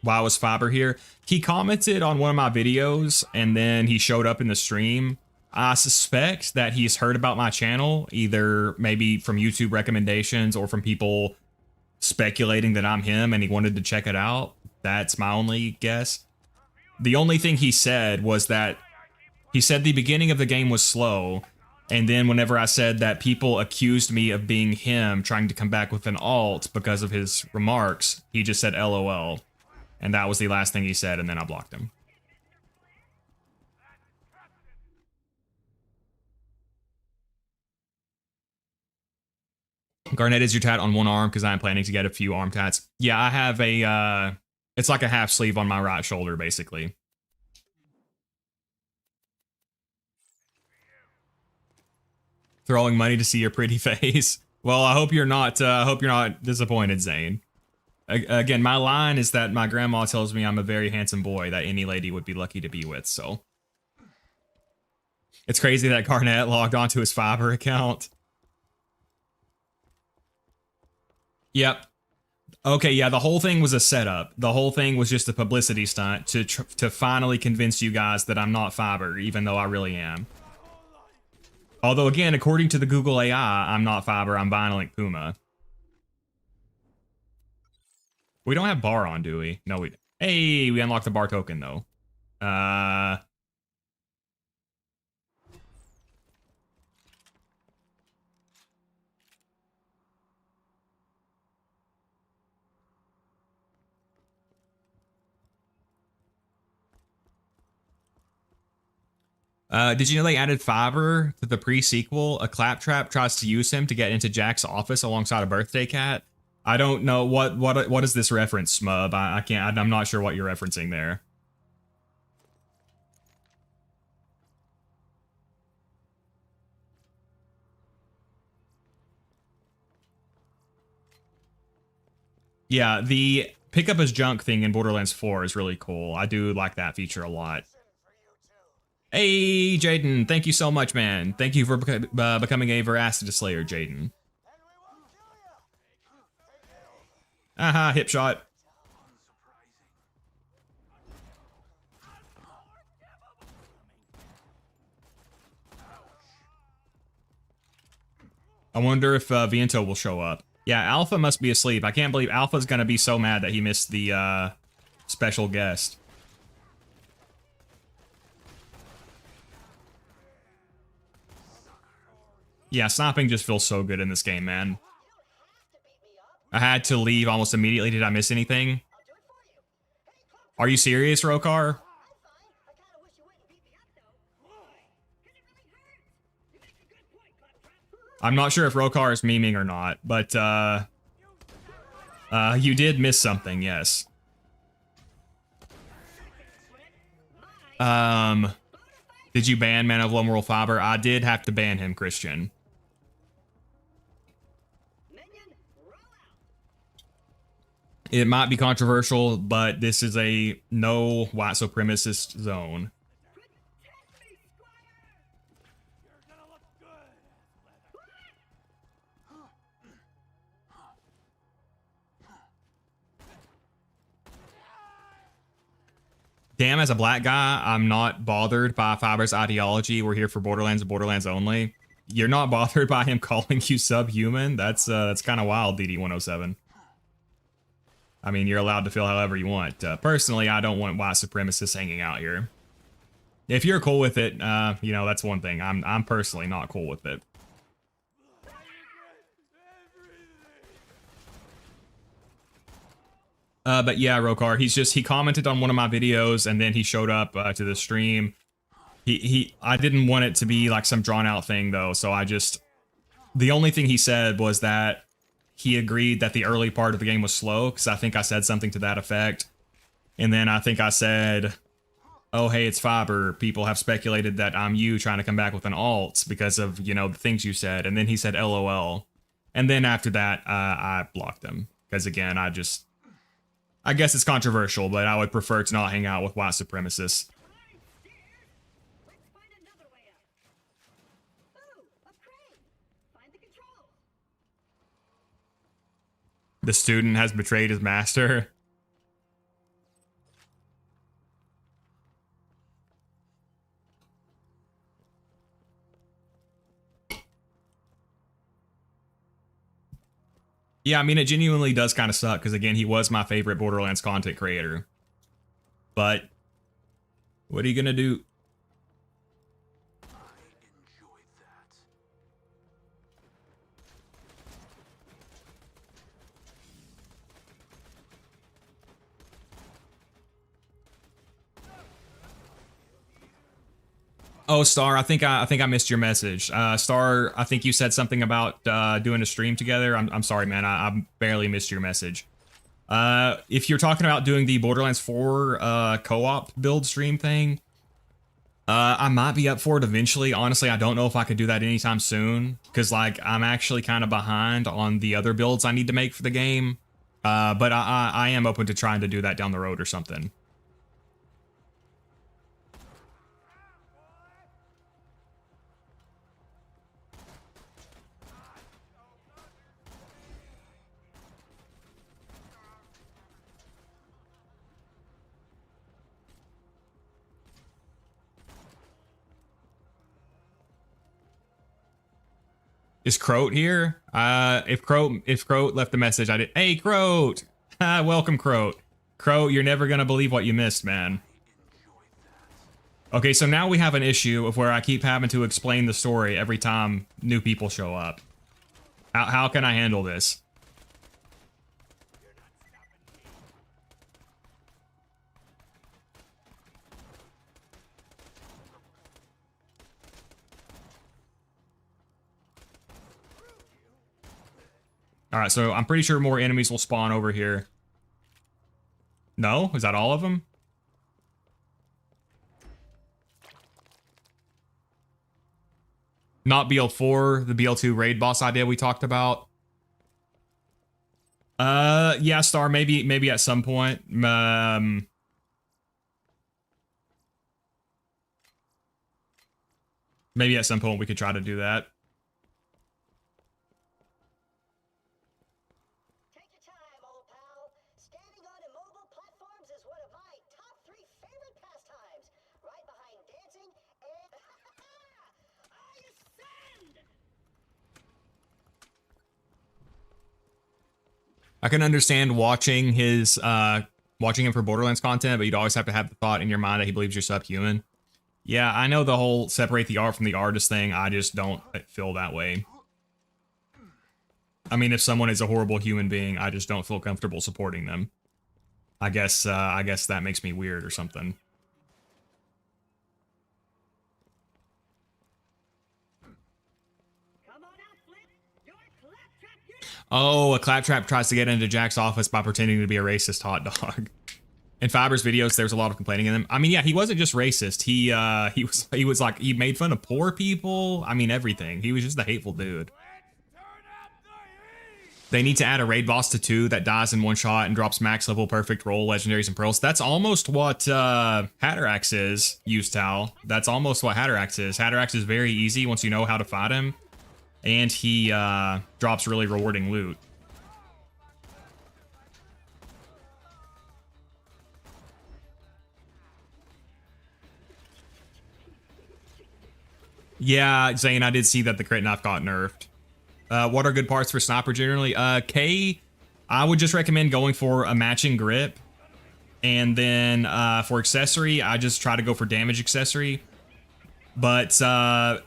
Why was Fiber here? He commented on one of my videos and then he showed up in the stream. I suspect that he's heard about my channel, either maybe from YouTube recommendations or from people speculating that I'm him and he wanted to check it out. That's my only guess. The only thing he said was that he said the beginning of the game was slow, and then whenever I said that people accused me of being him trying to come back with an alt because of his remarks, he just said LOL. And that was the last thing he said, and then I blocked him. Garnet, is your tat on one arm? Because I'm planning to get a few arm tats. Yeah, I have a, it's like a half sleeve on my right shoulder, basically. Throwing money to see your pretty face. Well, I hope you're not disappointed, Zane. Again, my line is that my grandma tells me I'm a very handsome boy that any lady would be lucky to be with, so. It's crazy that Garnet logged onto his Fiverr account. Yep. Okay, yeah, the whole thing was a setup. The whole thing was just a publicity stunt to finally convince you guys that I'm not Fiverr, even though I really am. Although, again, according to the Google AI, I'm not Fiber, I'm Violent Puma. We don't have bar on, do we? No, we... Hey, we unlocked the bar token, though. Did you know they added Fiverr to the pre-sequel? A claptrap tries to use him to get into Jack's office alongside a birthday cat. I don't know what is this reference, Smub. I can't. I'm not sure what you're referencing there. Yeah, the pick up his junk thing in Borderlands 4 is really cool. I do like that feature a lot. Hey, Jaden, thank you so much, man. Thank you for becoming a Veracity Slayer, Jaden. Aha, hip shot. I wonder if Viento will show up. Yeah, Alpha must be asleep. I can't believe Alpha's gonna be so mad that he missed the special guest. Yeah, sniping just feels so good in this game, man. I had to leave almost immediately. Did I miss anything? Are you serious, Rokar? I'm not sure if Rokar is memeing or not, but you did miss something, yes. Did you ban Man of Lomoral Fiber? I did have to ban him, Christian. It might be controversial, but this is a no white supremacist zone. Damn, as a black guy, I'm not bothered by Fiber's ideology. We're here for Borderlands and Borderlands only. You're not bothered by him calling you subhuman? That's kind of wild, DD107. I mean, you're allowed to feel however you want. Personally, I don't want white supremacists hanging out here. If you're cool with it, you know, that's one thing. I'm personally not cool with it. But yeah, Rokar, he commented on one of my videos and then he showed up to the stream. I didn't want it to be like some drawn out thing though, so the only thing he said was that he agreed that the early part of the game was slow, because I think I said something to that effect. And then I think I said, oh, hey, it's Fiber. People have speculated that I'm you trying to come back with an alt because of, you know, the things you said. And then he said, LOL. And then after that, I blocked him. Because again, I guess it's controversial, but I would prefer to not hang out with white supremacists. The student has betrayed his master. Yeah, I mean, it genuinely does kind of suck, because again, he was my favorite Borderlands content creator. But what are you gonna do? Oh, Star, I think I missed your message. Star, I think you said something about doing a stream together. I'm sorry, man. I barely missed your message. If you're talking about doing the Borderlands 4 co-op build stream thing, I might be up for it eventually. Honestly, I don't know if I could do that anytime soon, because like I'm actually kind of behind on the other builds I need to make for the game. But I am open to trying to do that down the road or something. Is Croat here? If Croat left a message, I did. Hey, Croat! Welcome, Croat. Croat, you're never gonna believe what you missed, man. Okay, so now we have an issue of where I keep having to explain the story every time new people show up. How can I handle this? Alright, so I'm pretty sure more enemies will spawn over here. No? Is that all of them? Not BL4, the BL2 raid boss idea we talked about. Yeah, Star, maybe at some point. Maybe at some point we could try to do that. Take your time, old pal. Standing on immobile platforms is one of my top 3 favorite pastimes. Right behind dancing and... I ascend! I can understand watching him for Borderlands content, but you'd always have to have the thought in your mind that he believes you're subhuman. Yeah, I know the whole separate the art from the artist thing. I just don't feel that way. I mean, if someone is a horrible human being, I just don't feel comfortable supporting them. I guess that makes me weird or something. Come on out, Flint. You're a claptrap unit. Oh, a claptrap tries to get into Jack's office by pretending to be a racist hot dog. In Fiber's videos, there's a lot of complaining in them. I mean, yeah, he wasn't just racist. He was like, he made fun of poor people. I mean, everything. He was just a hateful dude. They need to add a raid boss to 2 that dies in one shot and drops max level perfect roll, legendaries, and pearls. That's almost what Hatterax is, Tal. That's almost what Hatterax is. Hatterax is very easy once you know how to fight him. And he drops really rewarding loot. Yeah, Zane, I did see that the crit knife got nerfed. What are good parts for sniper generally? K, I would just recommend going for a matching grip. And then for accessory, I just try to go for damage accessory. But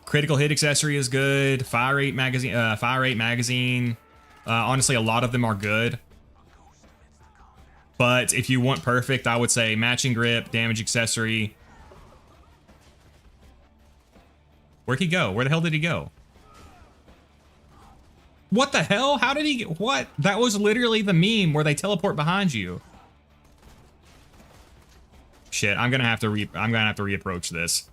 critical hit accessory is good. Fire rate magazine. Honestly, a lot of them are good. But if you want perfect, I would say matching grip, damage accessory. Where'd he go? Where the hell did he go? What the hell? How did he get... What? That was literally the meme where they teleport behind you. Shit, I'm gonna have to reapproach this.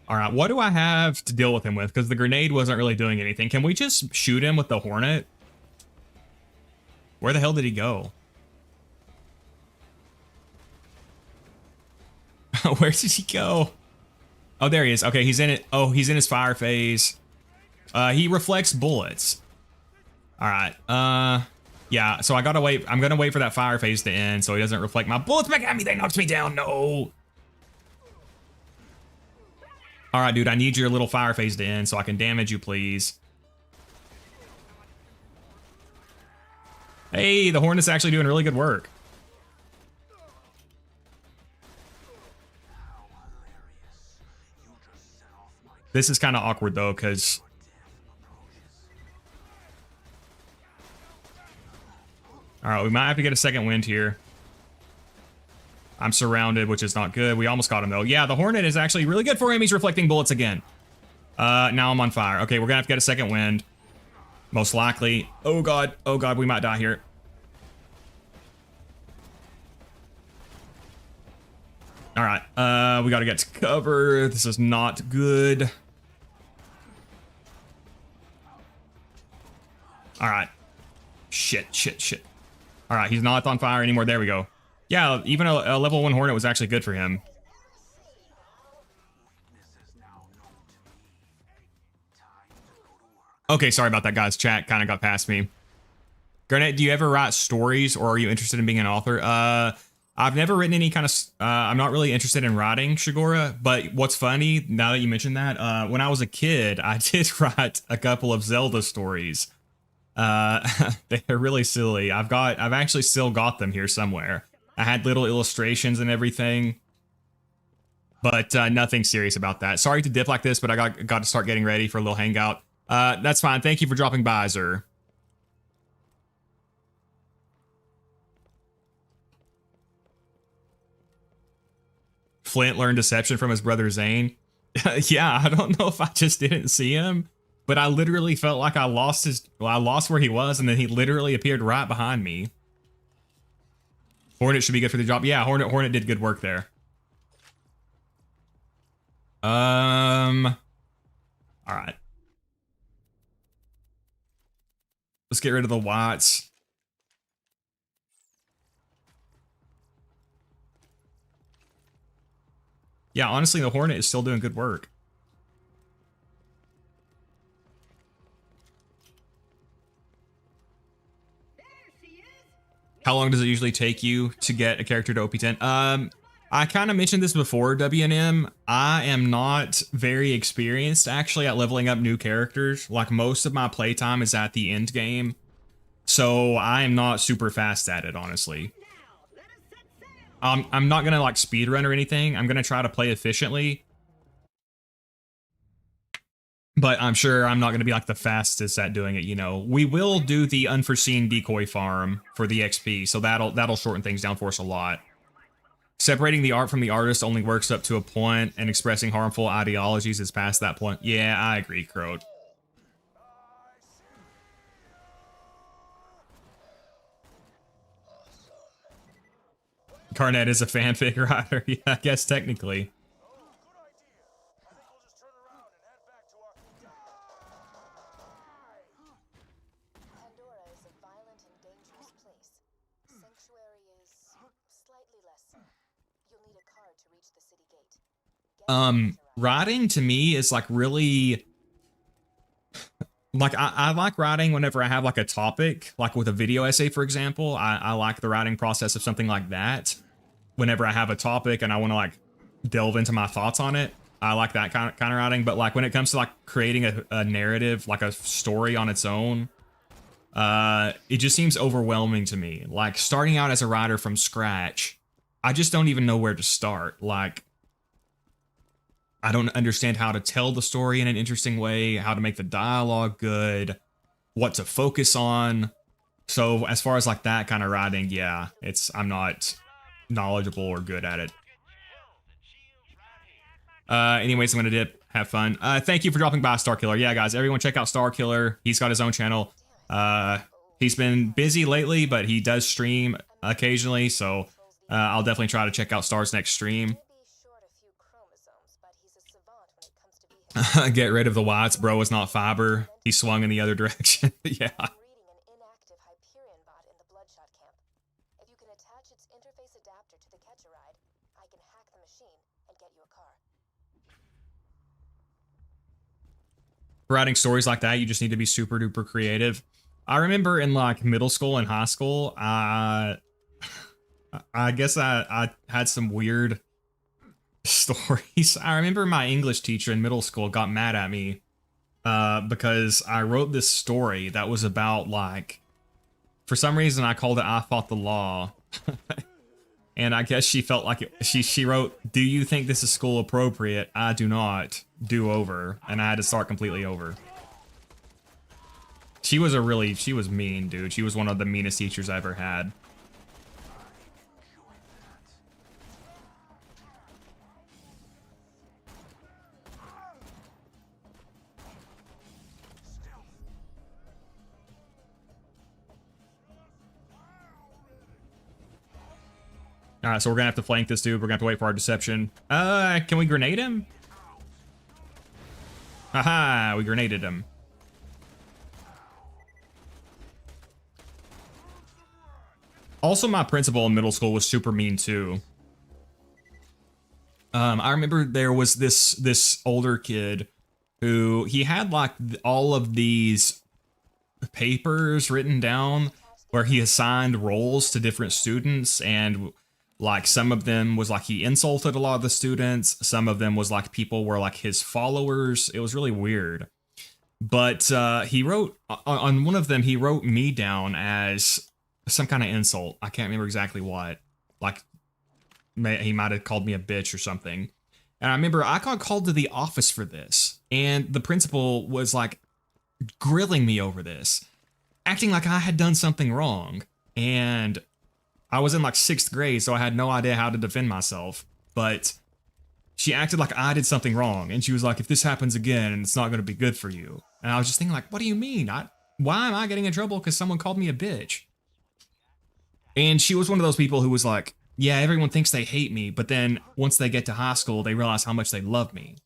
All right, what do I have to deal with him with? Because the grenade wasn't really doing anything. Can we just shoot him with the Hornet? Where the hell did he go? Where did he go? Oh, there he is. Okay, he's in it. Oh, he's in his fire phase. He reflects bullets. All right. Yeah, so I gotta wait. I'm gonna wait for that fire phase to end so he doesn't reflect my bullets back at me. They knocked me down. No. All right, dude, I need your little fire phase to end so I can damage you, please. Hey, the Hornet's actually doing really good work. This is kind of awkward, though, because... All right, we might have to get a second wind here. I'm surrounded, which is not good. We almost got him, though. Yeah, the Hornet is actually really good for him. He's reflecting bullets again. Now I'm on fire. Okay, we're gonna have to get a second wind. Most likely. Oh, God. Oh, God, we might die here. All right, we gotta get to cover. This is not good. All right. Shit. All right, he's not on fire anymore. There we go. Yeah, even a level 1 Hornet was actually good for him. Okay, sorry about that, guys. Chat kind of got past me. Garnet, do you ever write stories, or are you interested in being an author? I've never written any kind of. I'm not really interested in writing, Shigora. But what's funny, now that you mentioned that, when I was a kid, I did write a couple of Zelda stories. They're really silly. I've actually still got them here somewhere. I had little illustrations and everything, but nothing serious about that. Sorry to dip like this, but I got to start getting ready for a little hangout. That's fine. Thank you for dropping by, Zer. Flint learned deception from his brother Zane. Yeah, I don't know if I just didn't see him, but I literally felt like I lost where he was, and then he literally appeared right behind me. Hornet should be good for the job. Yeah, Hornet did good work there. All right. Let's get rid of the Watts. Yeah, honestly, the Hornet is still doing good work. How long does it usually take you to get a character to OP10? I kind of mentioned this before, WNM. I am not very experienced, actually, at leveling up new characters. Like, most of my playtime is at the end game. So, I am not super fast at it, honestly. I'm not gonna, like, speedrun or anything. I'm gonna try to play efficiently. But I'm sure I'm not going to be like the fastest at doing it, you know. We will do the unforeseen decoy farm for the XP, so that'll shorten things down for us a lot. Separating the art from the artist only works up to a point, and expressing harmful ideologies is past that point. Yeah, I agree, Crowd. Garnet is a fanfic writer. Yeah, I guess technically. Writing to me is like really like I like writing whenever I have like a topic, like with a video essay, for example. I like the writing process of something like that. Whenever I have a topic and I want to like delve into my thoughts on it, I like that kind of writing. But like when it comes to like creating a narrative, like a story on its own, it just seems overwhelming to me. Like starting out as a writer from scratch, I just don't even know where to start. Like, I don't understand how to tell the story in an interesting way, how to make the dialogue good, what to focus on. So as far as like that kind of writing, yeah, I'm not knowledgeable or good at it. Anyways, I'm gonna dip. Have fun. Thank you for dropping by, Starkiller. Yeah, guys, everyone check out Starkiller. He's got his own channel. He's been busy lately, but he does stream occasionally, so I'll definitely try to check out Star's next stream. Get rid of the Watts, bro. It's not fiber. He swung in the other direction. Yeah. For writing stories like that, you just need to be super duper creative. I remember in like middle school and high school, I guess I had some weird stories. I remember my English teacher in middle school got mad at me because I wrote this story that was about like, for some reason I called it I Fought the Law. And I guess she felt like she wrote, "Do you think this is school appropriate? I do not. Do over." And I had to start completely over. She was mean, dude. She was one of the meanest teachers I ever had. Alright, so we're gonna have to flank this dude. We're gonna have to wait for our deception. Can we grenade him? Haha, we grenaded him. Also, my principal in middle school was super mean too. I remember there was this older kid who he had like all of these papers written down where he assigned roles to different students, and like some of them was like he insulted a lot of the students, some of them was like people were like his followers. It was really weird. But he wrote on one of them, he wrote me down as some kind of insult. I can't remember exactly what. Like he might have called me a bitch or something. And I remember I got called to the office for this, and the principal was like grilling me over this, acting like I had done something wrong. And I was in like 6th grade, so I had no idea how to defend myself. But she acted like I did something wrong, and she was like, if this happens again, it's not going to be good for you. And I was just thinking like, what do you mean? Why am I getting in trouble because someone called me a bitch? And she was one of those people who was like, yeah, everyone thinks they hate me, but then once they get to high school, they realize how much they love me.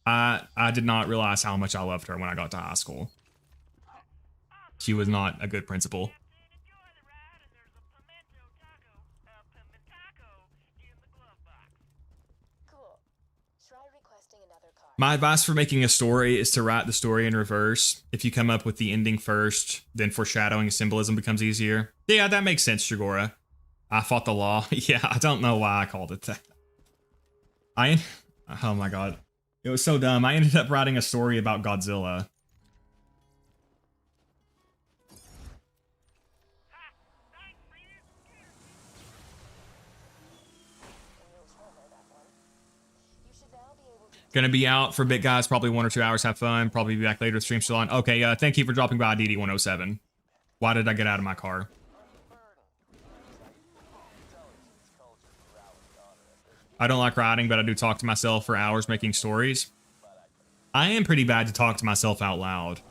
I did not realize how much I loved her when I got to high school. She was not a good principal. Cool. Try requesting another card. My advice for making a story is to write the story in reverse. If you come up with the ending first, then foreshadowing symbolism becomes easier. Yeah, that makes sense, Shigora. I fought the law. Yeah, I don't know why I called it that. Oh my god. It was so dumb. I ended up writing a story about Godzilla. Gonna be out for a bit, guys. Probably 1 or 2 hours. Have fun. Probably be back later. Stream still on. Okay, thank you for dropping by, DD107. Why did I get out of my car? I don't like writing, but I do talk to myself for hours making stories. I am pretty bad to talk to myself out loud.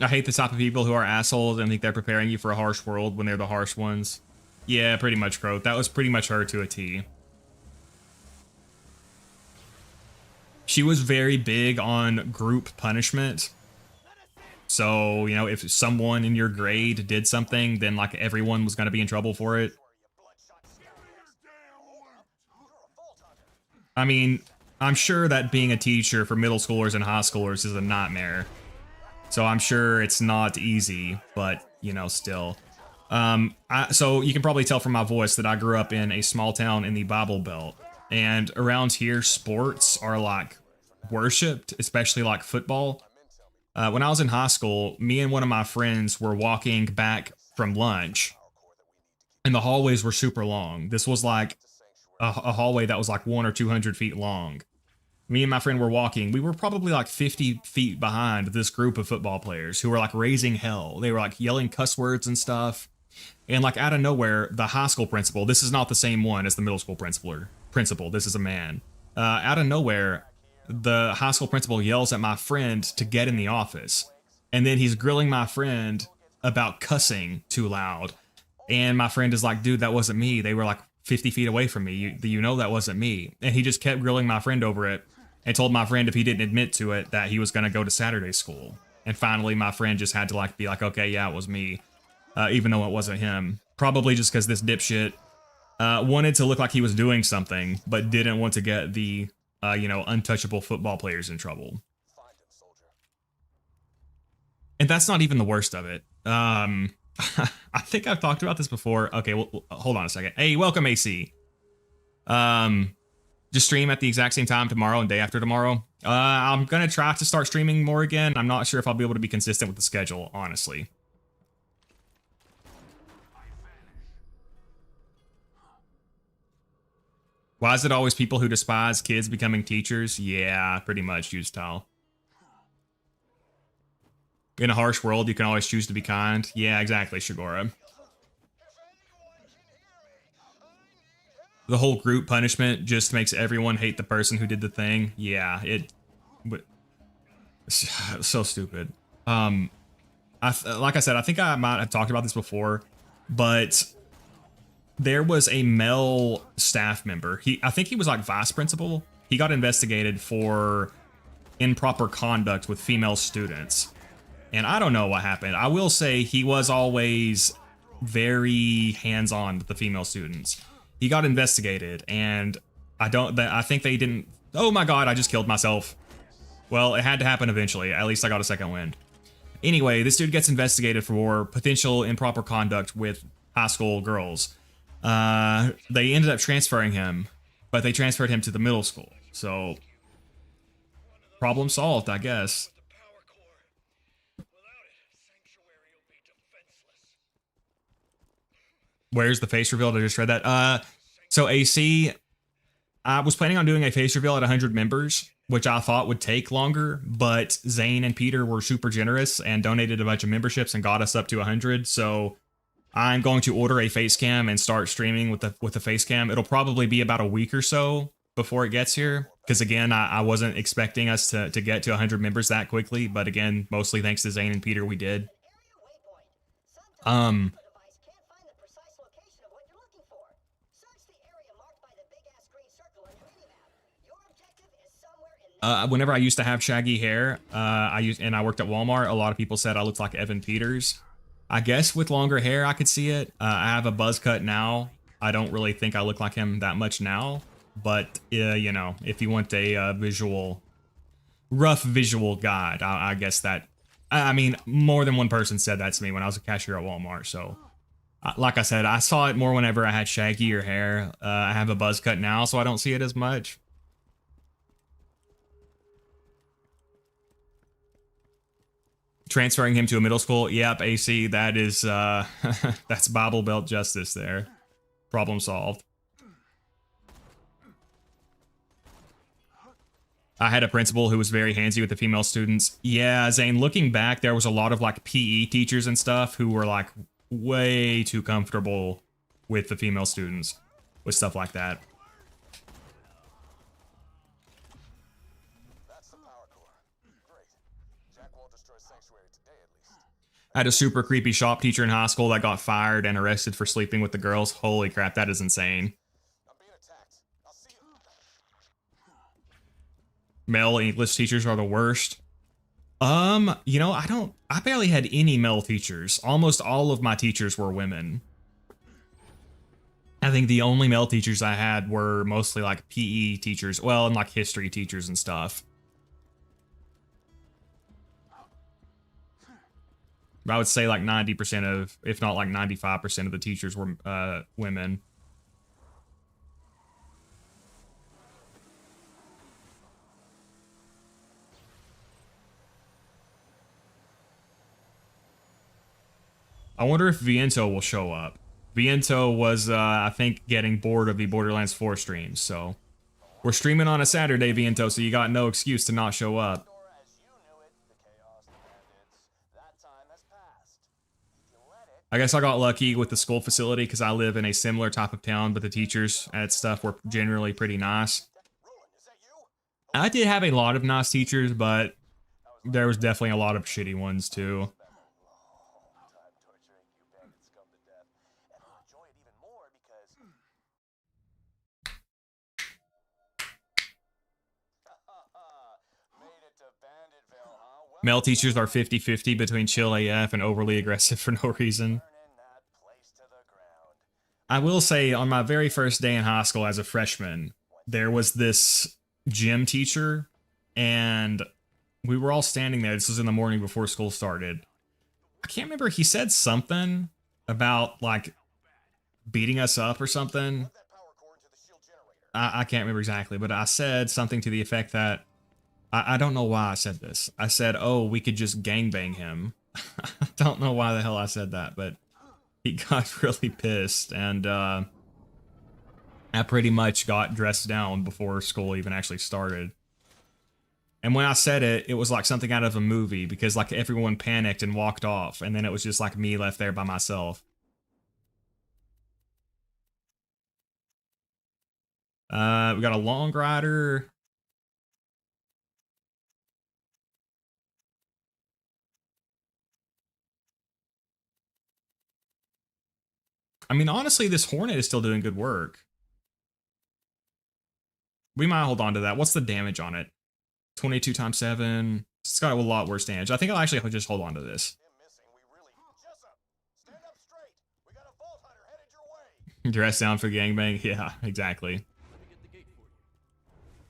I hate the type of people who are assholes and think they're preparing you for a harsh world when they're the harsh ones. Yeah, pretty much, Crow. That was pretty much her to a T. She was very big on group punishment. So, you know, if someone in your grade did something, then like everyone was going to be in trouble for it. I mean, I'm sure that being a teacher for middle schoolers and high schoolers is a nightmare. So I'm sure it's not easy, but, you know, still. So you can probably tell from my voice that I grew up in a small town in the Bible Belt. And around here, sports are like worshipped, especially like football. When I was in high school, me and one of my friends were walking back from lunch, and the hallways were super long. This was like a hallway that was like 100 or 200 feet long. Me and my friend were walking. We were probably like 50 feet behind this group of football players who were like raising hell. They were like yelling cuss words and stuff. And like out of nowhere, the high school principal, this is not the same one as the middle school principal. This is a man. Out of nowhere, the high school principal yells at my friend to get in the office. And then he's grilling my friend about cussing too loud. And my friend is like, dude, that wasn't me. They were like 50 feet away from me. You know that wasn't me. And he just kept grilling my friend over it and told my friend if he didn't admit to it that he was going to go to Saturday school. And finally, my friend just had to like be like, okay, yeah, it was me. Even though it wasn't him. Probably just because this dipshit wanted to look like he was doing something, but didn't want to get the you know, untouchable football players in trouble. And that's not even the worst of it. I think I've talked about this before. Okay, well, hold on a second. Hey, welcome, AC. Just stream at the exact same time tomorrow and day after tomorrow. I'm gonna try to start streaming more again. I'm not sure if I'll be able to be consistent with the schedule, honestly. Why is it always people who despise kids becoming teachers? Yeah, pretty much, Use-Tile. In a harsh world, you can always choose to be kind. Yeah, exactly, Shigora. The whole group punishment just makes everyone hate the person who did the thing. Yeah, so stupid. Like I said, I think I might have talked about this before, but there was a male staff member. I think he was like vice principal. He got investigated for improper conduct with female students. And I don't know what happened. I will say he was always very hands-on with the female students. He got investigated, and I think they didn't. Oh my god, I just killed myself. Well, it had to happen eventually. At least I got a second wind. Anyway, this dude gets investigated for potential improper conduct with high school girls. They ended up transferring him, but they transferred him to the middle school. So, problem solved, I guess. Where's the face reveal? I just read that. So AC, I was planning on doing a face reveal at 100 members, which I thought would take longer, but Zane and Peter were super generous and donated a bunch of memberships and got us up to 100. So I'm going to order a face cam and start streaming with the face cam. It'll probably be about a week or so before it gets here, because again, I wasn't expecting us to get to 100 members that quickly, but again, mostly thanks to Zane and Peter, we did. Area waypoint. Sometimes the device can't find the precise location of what you're looking for. Search the area marked by the big-ass green circle on your minimap. Your objective is somewhere in Whenever I used to have shaggy hair, I worked at Walmart, a lot of people said I looked like Evan Peters. I guess with longer hair, I could see it. I have a buzz cut now. I don't really think I look like him that much now, but you know, if you want a rough visual guide, I guess that. I mean, more than one person said that to me when I was a cashier at Walmart. So, like I said, I saw it more whenever I had shaggier hair. I have a buzz cut now, so I don't see it as much. Transferring him to a middle school. Yep, AC, that is, that's Bible Belt justice there. Problem solved. I had a principal who was very handsy with the female students. Yeah, Zane, looking back, there was a lot of like PE teachers and stuff who were like way too comfortable with the female students with stuff like that. That's the power core. Great. Jack won't destroy Sanctuary today, at least. I had a super creepy shop teacher in high school that got fired and arrested for sleeping with the girls. Holy crap, that is insane. I'm being attacked. I'll see you. Male English teachers are the worst. You know, I barely had any male teachers. Almost all of my teachers were women. I think the only male teachers I had were mostly like PE teachers, well, and like history teachers and stuff. I would say like 90% of, if not like 95% of the teachers were women. I wonder if Viento will show up. Viento was, I think, getting bored of the Borderlands 4 streams, so... We're streaming on a Saturday, Viento, so you got no excuse to not show up. Or as you knew it, the chaos, the bandits, that time has passed. If you let it, I guess I got lucky with the school facility because I live in a similar type of town, but the teachers and stuff were generally pretty nice. Ruin, is that you? I did have a lot of nice teachers, but there was definitely a lot of shitty ones, too. Time torturing you bandit scum to death. And I'll enjoy it even more because... Made it to Banditville, huh? Well, Male teachers are 50-50 between chill AF and overly aggressive for no reason. burning that place to the ground. I will say, on my very first day in high school as a freshman, there was this gym teacher, and we were all standing there. This was in the morning before school started. I can't remember. He said something about, like, beating us up or something. That power core into the shield generator. I can't remember exactly, but I said something to the effect that, I don't know why I said this. I said, oh, we could just gangbang him. I don't know why the hell I said that, but he got really pissed, and I pretty much got dressed down before school even actually started. And when I said it, it was like something out of a movie, because like everyone panicked and walked off, and then it was just like me left there by myself. We got a long rider. I mean, honestly, this Hornet is still doing good work. We might hold on to that. What's the damage on it? 22 times 7. It's got a lot worse damage. I think I'll actually just hold on to this. Him missing, we really... Jessup! Stand up straight! We got Dress down for gangbang? Yeah, exactly.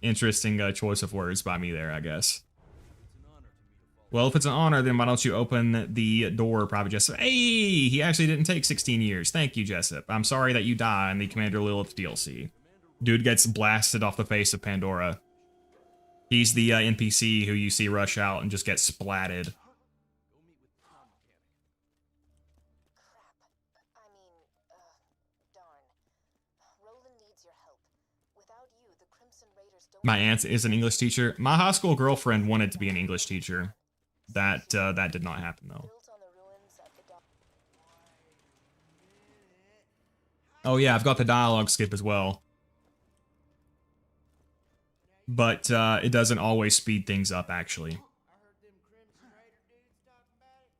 Interesting choice of words by me there, I guess. Well, if it's an honor, then why don't you open the door, Private Jessup? Hey, he actually didn't take 16 years. Thank you, Jessup. I'm sorry that you die in the Commander Lilith DLC. Dude gets blasted off the face of Pandora. He's the NPC who you see rush out and just get splatted. Crap. I mean, darn. Roland needs your help. Without you, the Crimson Raiders don't... My aunt is an English teacher. My high school girlfriend wanted to be an English teacher. That did not happen, though. Built on the ruins of the dog. Oh yeah, I've got the dialogue skip as well. But it doesn't always speed things up, actually. I heard them Crimson Raider dudes talking about it.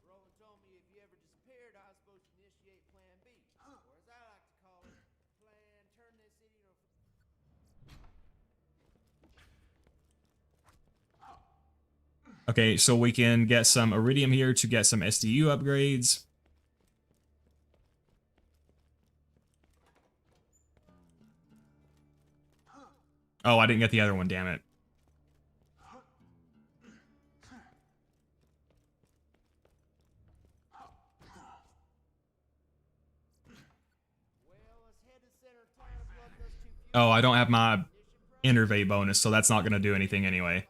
Roland told me if you ever disappeared, I was supposed to initiate Plan B, or as I like to call it, Plan Turn This Idiot over. Okay, so we can get some Iridium here to get some SDU upgrades. Oh, I didn't get the other one, damn it. Well, let's head to center of town and plug those two fuses. Oh, I don't have my Innervate bonus, so that's not going to do anything anyway. You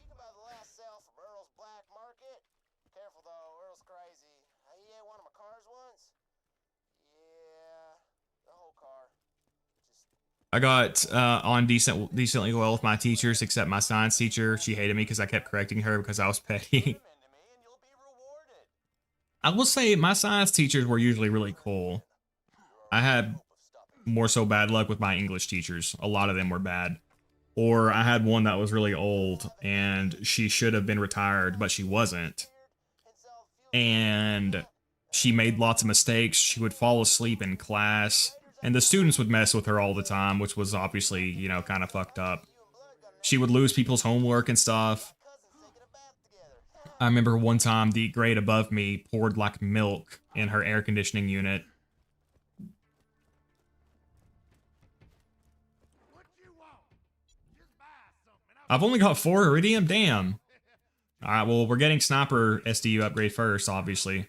can buy the last sale from Earl's Black Market. Careful though, Earl's crazy. He ate one of my cars once. Yeah, the whole car. I got on decently well with my teachers, except my science teacher. She hated me because I kept correcting her because I was petty. Into me and you'll be rewarded. I will say my science teachers were usually really cool. I had more so bad luck with my English teachers. A lot of them were bad. Or I had one that was really old and she should have been retired, but she wasn't. And she made lots of mistakes. She would fall asleep in class. And the students would mess with her all the time, which was obviously, you know, kind of fucked up. She would lose people's homework and stuff. I remember one time the grade above me poured like milk in her air conditioning unit. I've only got 4 Iridium? Damn. Alright, well, we're getting Sniper SDU upgrade first, obviously.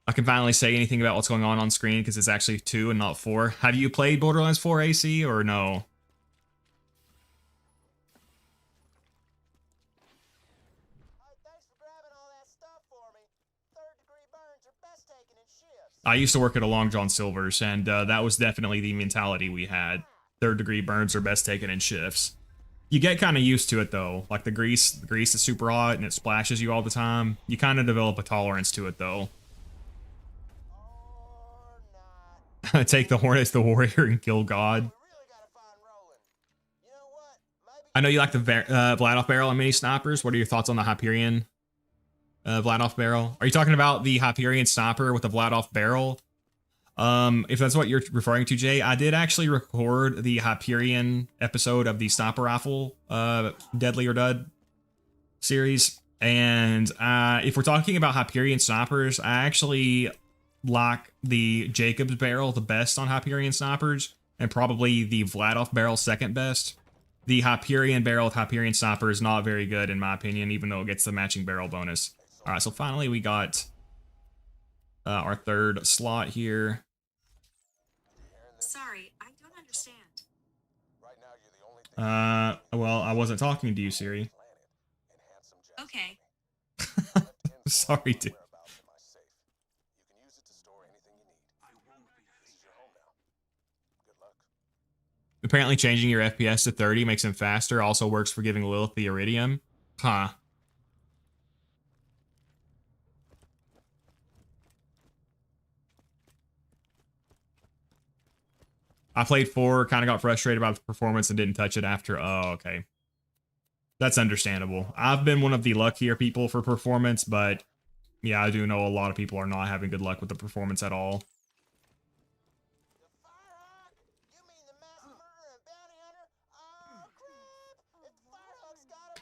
I can finally say anything about what's going on screen because it's actually 2 and not 4. Have you played Borderlands 4 AC or no? Thanks for grabbing all that stuff for me. Third-degree burns are best taken in shifts. I used to work at a Long John Silver's, and that was definitely the mentality we had. Third-degree burns are best taken in shifts. You get kind of used to it, though. Like the grease is super hot, and it splashes you all the time. You kind of develop a tolerance to it, though. Or not. Take the Hornets, the Warrior, and kill God. We really gotta find Roland. You know what? Maybe I know you like the Vladoff barrel and mini snipers. What are your thoughts on the Hyperion Vladoff barrel? Are you talking about the Hyperion sniper with the Vladoff barrel? If that's what you're referring to, Jay, I did actually record the Hyperion episode of the sniper rifle Deadly or Dud series. And if we're talking about Hyperion snipers, I actually like the Jacobs barrel the best on Hyperion snipers, and probably the Vladoff barrel second best. The Hyperion barrel with Hyperion sniper is not very good in my opinion, even though it gets the matching barrel bonus. All right, so finally we got our third slot here. Sorry, I don't understand. right now you're the only thing Well, I wasn't talking to you, Siri. planet in handsome Okay. Sorry, dude. whereabouts in my safe. You can use it to store anything you need. This is your home now. Good luck. Apparently changing your FPS to 30 makes him faster. Also works for giving Lilith the Iridium. Huh. I played 4, kind of got frustrated about the performance and didn't touch it after. Oh, okay. That's understandable. I've been one of the luckier people for performance, but yeah, I do know a lot of people are not having good luck with the performance at all. The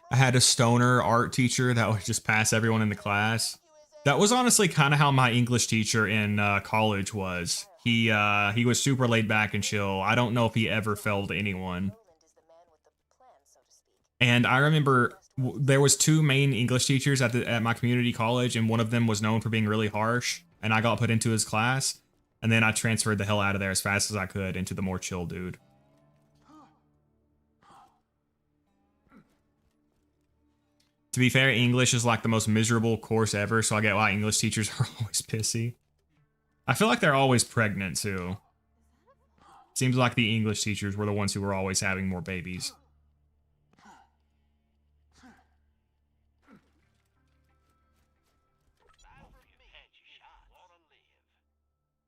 I had a stoner art teacher that would just pass everyone in the class. That was honestly kind of how my English teacher in college was. He was super laid back and chill. I don't know if he ever failed anyone. Roland is the man with the plan, so to speak. And I remember there was two main English teachers at my community college, and one of them was known for being really harsh. And I got put into his class, and then I transferred the hell out of there as fast as I could into the more chill dude. To be fair, English is like the most miserable course ever, so I get why English teachers are always pissy. I feel like they're always pregnant too. Seems like the English teachers were the ones who were always having more babies.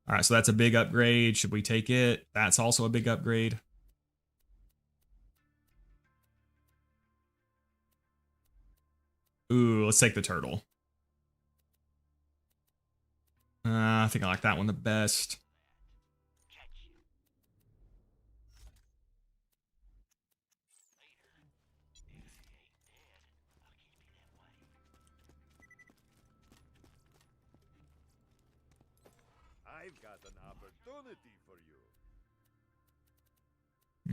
All right, so that's a big upgrade. Should we take it? That's also a big upgrade. Ooh, let's take the turtle. I think I like that one the best. I've got an opportunity for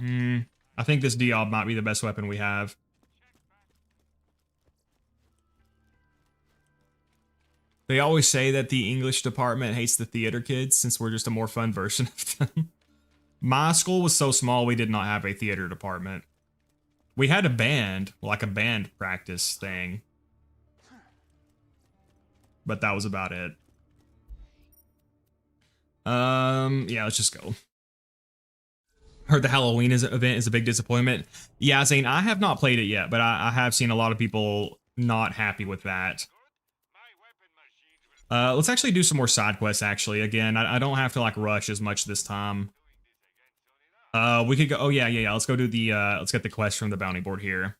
you. I think this Diab might be the best weapon we have. They always say that the English department hates the theater kids since we're just a more fun version of them. My school was so small we did not have a theater department. We had a band, like a band practice thing. But that was about it. Yeah, let's just go. Heard the Halloween event is a big disappointment. Yeah, Zane, I have not played it yet, but I have seen a lot of people not happy with that. Let's actually do some more side quests, actually. Again, I don't have to, like, rush as much this time. We could go... Oh, yeah. Let's go do the... let's get the quest from the bounty board here.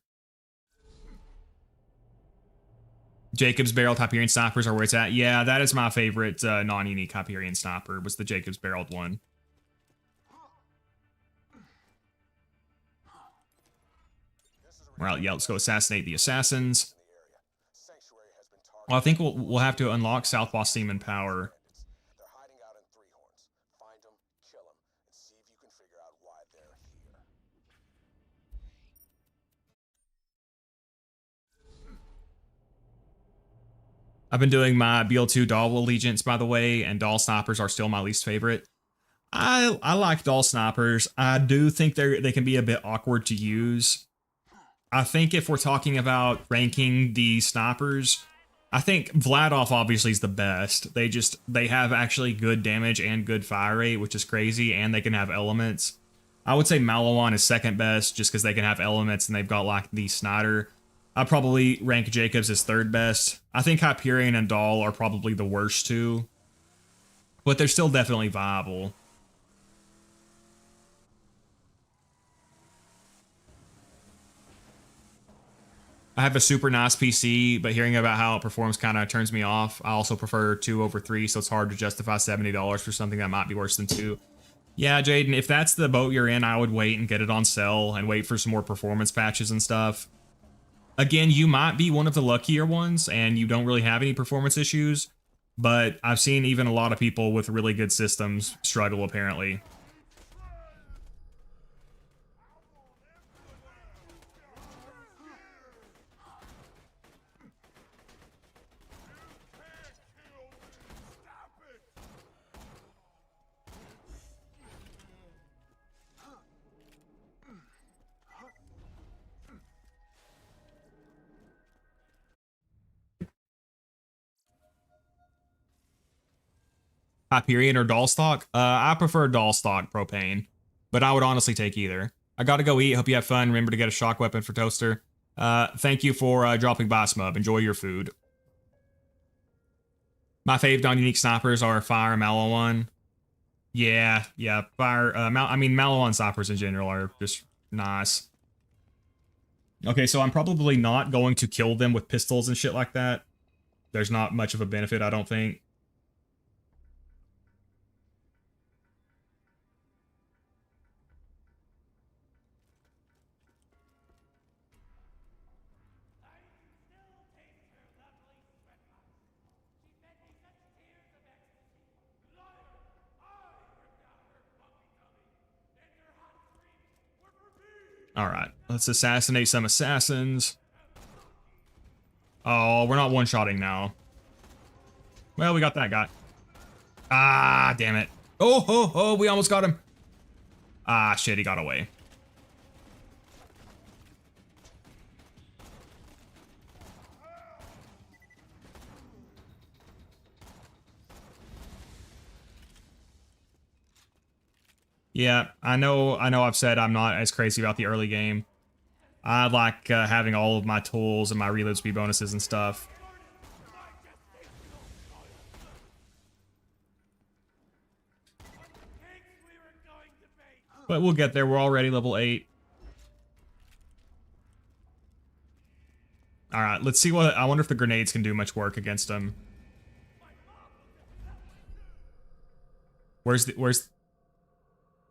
Jacob's Barreled Hyperion Snipers are where it's at. Yeah, that is my favorite non-unique Hyperion Sniper, was the Jacob's Barreled one. Well, yeah, let's go assassinate the assassins. Well, I think we'll have to unlock Southpaw Steam and Power. They're hiding out in Three Horns. Find them, kill them, and see if you can figure out why they're here. I've been doing my BL2 Doll Allegiance, by the way, and Doll Snipers are still my least favorite. I like Doll Snipers. I do think they can be a bit awkward to use. I think if we're talking about ranking the snipers, I think Vladov obviously is the best. They have actually good damage and good fire rate, which is crazy, and they can have elements. I would say Malawan is second best just because they can have elements and they've got like the Snyder. I'd probably rank Jacobs as third best. I think Hyperion and Doll are probably the worst two, but they're still definitely viable. I have a super nice PC, but hearing about how it performs kind of turns me off. I also prefer 2 over 3, so it's hard to justify $70 for something that might be worse than 2. Yeah, Jaden, if that's the boat you're in, I would wait and get it on sale and wait for some more performance patches and stuff. Again, you might be one of the luckier ones and you don't really have any performance issues, but I've seen even a lot of people with really good systems struggle, apparently. Hyperion or Dollstock? I prefer Dollstock propane, but I would honestly take either. I gotta go eat. Hope you have fun. Remember to get a shock weapon for Toaster. Thank you for dropping by, Smub. Enjoy your food. My fave non-unique snipers are Fire and Malawan. Yeah, Fire. Malawan snipers in general are just nice. Okay, so I'm probably not going to kill them with pistols and shit like that. There's not much of a benefit, I don't think. All right, let's assassinate some assassins. Oh, we're not one-shotting now. Well, we got that guy. Ah, damn it. Oh, ho, ho, we almost got him. Ah, shit, he got away. Yeah, I know I've said I'm not as crazy about the early game. I like having all of my tools and my reload speed bonuses and stuff. But we'll get there. We're already level 8. All right, let's see what... I wonder if the grenades can do much work against them. Where's...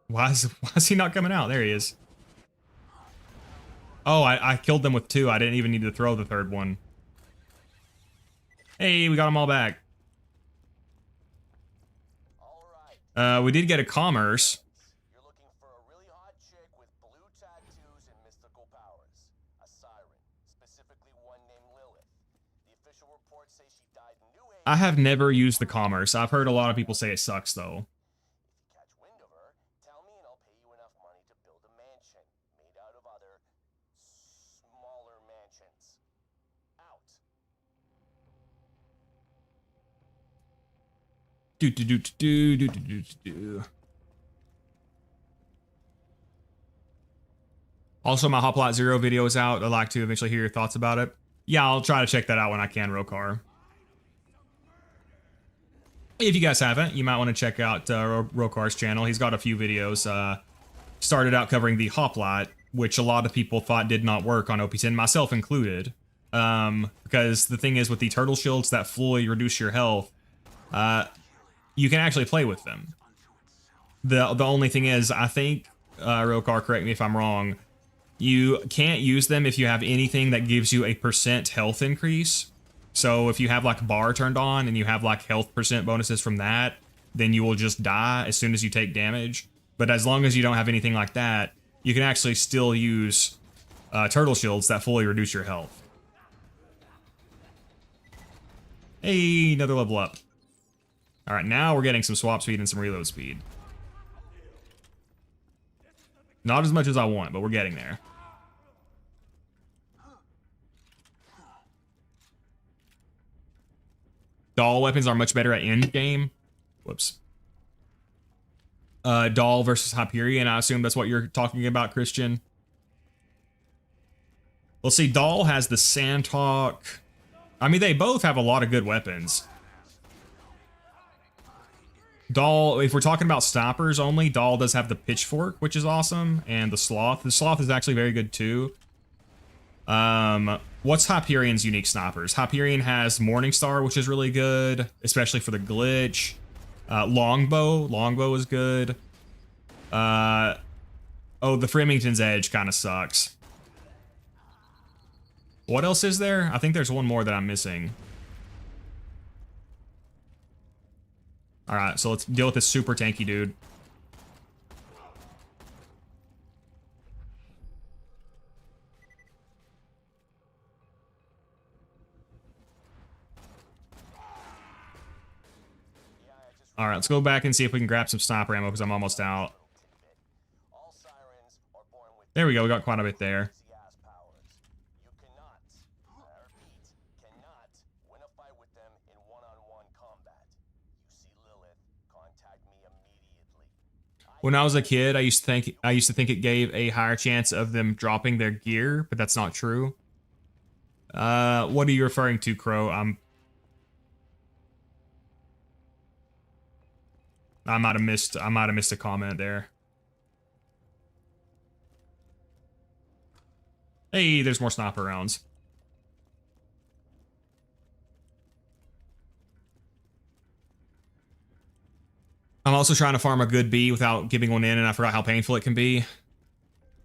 Why is he not coming out? There he is. Oh, I killed them with 2. I didn't even need to throw the 3rd one. Hey, we got them all back. We did get a commerce. You're looking for a really hot chick with blue tattoos and mystical powers. A siren, specifically one named Lilith. The official reports say she died in New Age. I have never used the commerce. I've heard a lot of people say it sucks, though. If you catch wind of her, tell me and I'll pay you enough money to build a mansion made out of other smaller mansions. Out. Also, my Hoplite Zer0 video is out. I'd like to eventually hear your thoughts about it. Yeah, I'll try to check that out when I can, Rokar. If you guys haven't, you might want to check out Rokar's channel. He's got a few videos. Started out covering the Hoplite, which a lot of people thought did not work on OP10, myself included. Because the thing is, with the turtle shields that fully reduce your health, you can actually play with them. The only thing is, I think, Rokar, correct me if I'm wrong, you can't use them if you have anything that gives you a % health increase. So if you have like bar turned on and you have like health % bonuses from that, then you will just die as soon as you take damage. But as long as you don't have anything like that, you can actually still use turtle shields that fully reduce your health. Hey, another level up. All right, now we're getting some swap speed and some reload speed. Not as much as I want, but we're getting there. Doll weapons are much better at end game. Whoops. Doll versus Hyperion. I assume that's what you're talking about, Christian. Well, see, Doll has the Sandhawk. I mean, they both have a lot of good weapons. Doll, if we're talking about stoppers only, Doll does have the Pitchfork, which is awesome, and the Sloth. The Sloth is actually very good too. What's Hyperion's unique snipers? Hyperion has Morningstar, which is really good, especially for the glitch. Longbow is good. Oh, the Fremington's Edge kind of sucks. What else is there? I think there's one more that I'm missing. All right, so let's deal with this super tanky dude. All right, let's go back and see if we can grab some sniper ammo because I'm almost out. There we go, we got quite a bit there. When I was a kid, I used to think it gave a higher chance of them dropping their gear, but that's not true. What are you referring to, Crow? I might have missed a comment there. Hey, there's more sniper rounds. I'm also trying to farm a good bee without giving one in, and I forgot how painful it can be.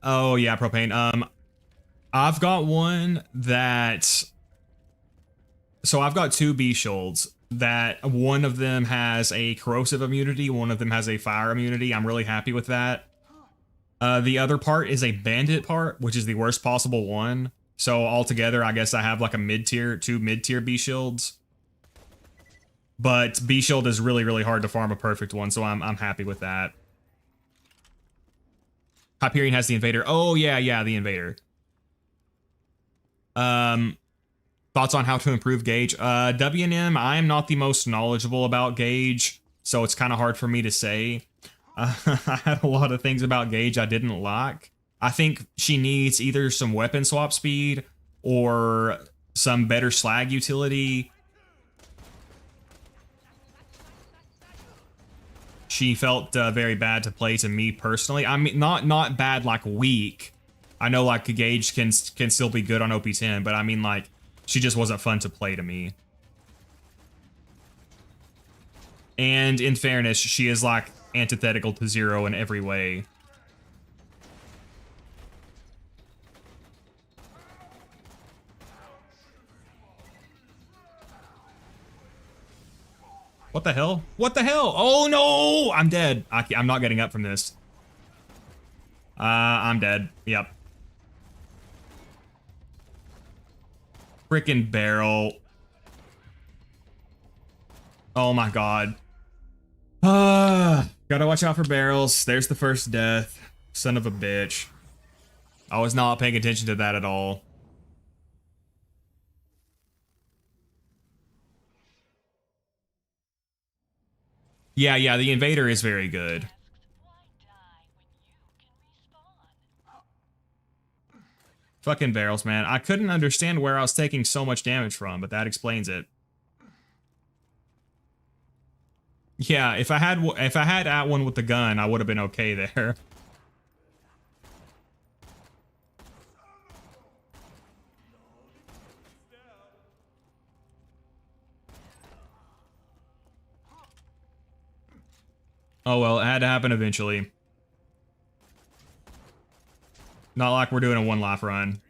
Oh yeah, propane. I've got one that... So I've got 2 bee shields. That one of them has a corrosive immunity, one of them has a fire immunity. I'm really happy with that. The other part is a bandit part, which is the worst possible one. So altogether, I guess I have like a mid-tier, 2 mid-tier B shields. But B shield is really, really hard to farm a perfect one, so I'm happy with that. Hyperion has the invader. Oh yeah, the invader. Thoughts on how to improve Gauge? WNM, I am not the most knowledgeable about Gauge, so it's kind of hard for me to say. I had a lot of things about Gauge I didn't like. I think she needs either some weapon swap speed or some better slag utility. She felt very bad to play to me personally. I mean, not bad like weak. I know like Gauge can still be good on OP10, but I mean like she just wasn't fun to play to me. And in fairness, she is like antithetical to Zer0 in every way. What the hell? What the hell? Oh no! I'm dead. I'm not getting up from this. I'm dead. Yep. Frickin' barrel. Oh my god. Gotta watch out for barrels. There's the first death. Son of a bitch. I was not paying attention to that at all. Yeah, the invader is very good. Fucking barrels, man. I couldn't understand where I was taking so much damage from, but that explains it. Yeah, if I had at one with the gun, I would have been okay there. Oh well, it had to happen eventually. Not like we're doing a 1-life run.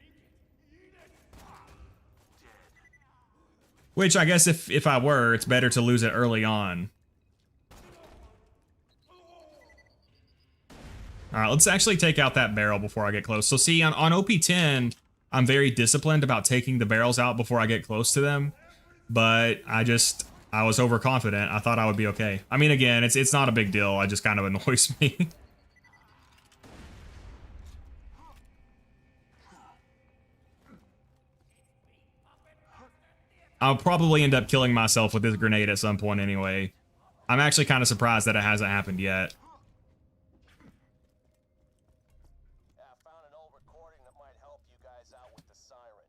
Which I guess if I were, it's better to lose it early on. Alright, let's actually take out that barrel before I get close. So see, on OP10, I'm very disciplined about taking the barrels out before I get close to them. But I was overconfident. I thought I would be okay. I mean, again, it's not a big deal. It just kind of annoys me. I'll probably end up killing myself with this grenade at some point anyway. I'm actually kind of surprised that it hasn't happened yet. Yeah, I found an old recording that might help you guys out with the siren.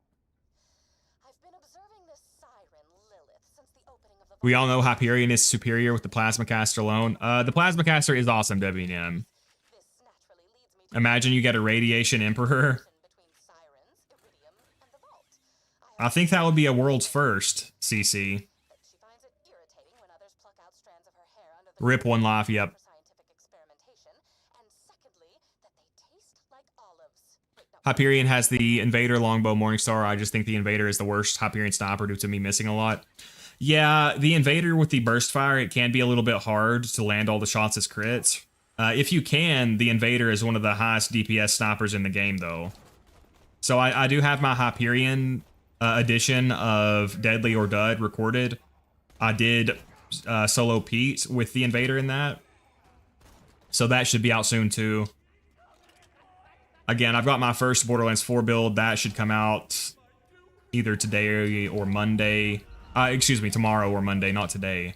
I've been observing this siren, Lilith, since the opening of the We all know Hyperion is superior with the Plasma Caster alone. The Plasma Caster is awesome, WNM. This naturally leads me to Imagine you get a Radiation Emperor. between sirens, iridium, and the vault. I think that would be a world's first, CC. That she finds it irritating when others pluck out strands of her hair under the Rip 1 life, yep. for scientific experimentation, and secondly, that they taste like olives. Wait, no. Hyperion has the Invader, Longbow, Morningstar. I just think the Invader is the worst Hyperion sniper due to me missing a lot. Yeah, the Invader with the burst fire, it can be a little bit hard to land all the shots as crits. If you can, the Invader is one of the highest DPS snipers in the game, though. So I do have my Hyperion edition of Deadly or Dud recorded. I did solo Pete with the Invader in that. So that should be out soon, too. Again, I've got my first Borderlands 4 build. That should come out either today or Monday. Excuse me, tomorrow or Monday, not today.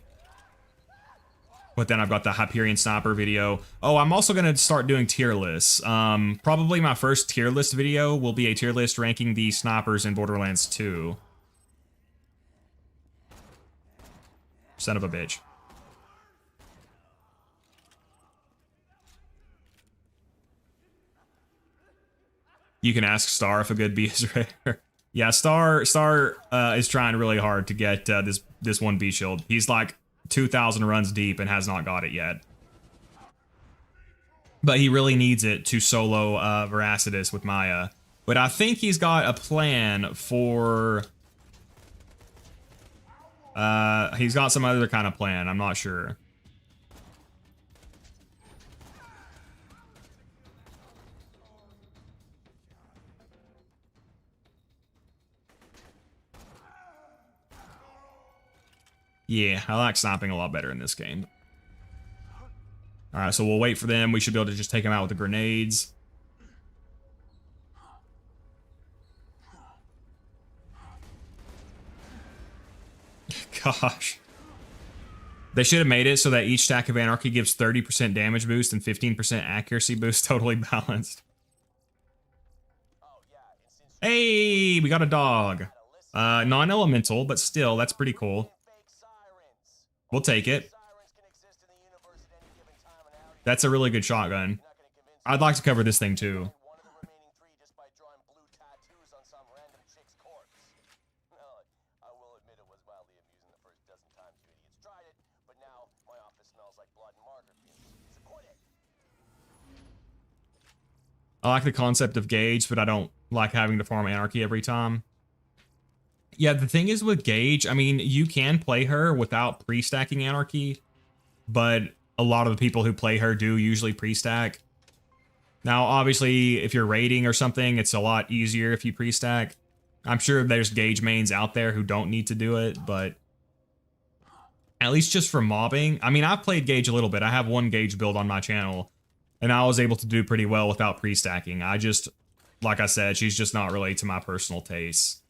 But then I've got the Hyperion Sniper video. Oh, I'm also going to start doing tier lists. Probably my first tier list video will be a tier list ranking the snipers in Borderlands 2. Son of a bitch. You can ask Star if a good B is rare. Yeah, Star is trying really hard to get this one B shield. He's like 2,000 runs deep and has not got it yet. But he really needs it to solo Veracitus with Maya. But I think he's got a plan for... he's got some other kind of plan. I'm not sure. Yeah, I like sniping a lot better in this game. Alright, so we'll wait for them. We should be able to just take them out with the grenades. Gosh. They should have made it so that each stack of anarchy gives 30% damage boost and 15% accuracy boost, totally balanced. Hey, we got a dog. Non-elemental, but still, that's pretty cool. We'll take it. That's a really good shotgun. I'd like to cover this thing too. I like the concept of Gage, but I don't like having to farm Anarchy every time. Yeah, the thing is with Gage, I mean, you can play her without pre-stacking Anarchy, but a lot of the people who play her do usually pre-stack. Now, obviously, if you're raiding or something, it's a lot easier if you pre-stack. I'm sure there's Gage mains out there who don't need to do it, but at least just for mobbing. I mean, I've played Gage a little bit. I have one Gage build on my channel, and I was able to do pretty well without pre-stacking. I just, like I said, she's just not really to my personal taste.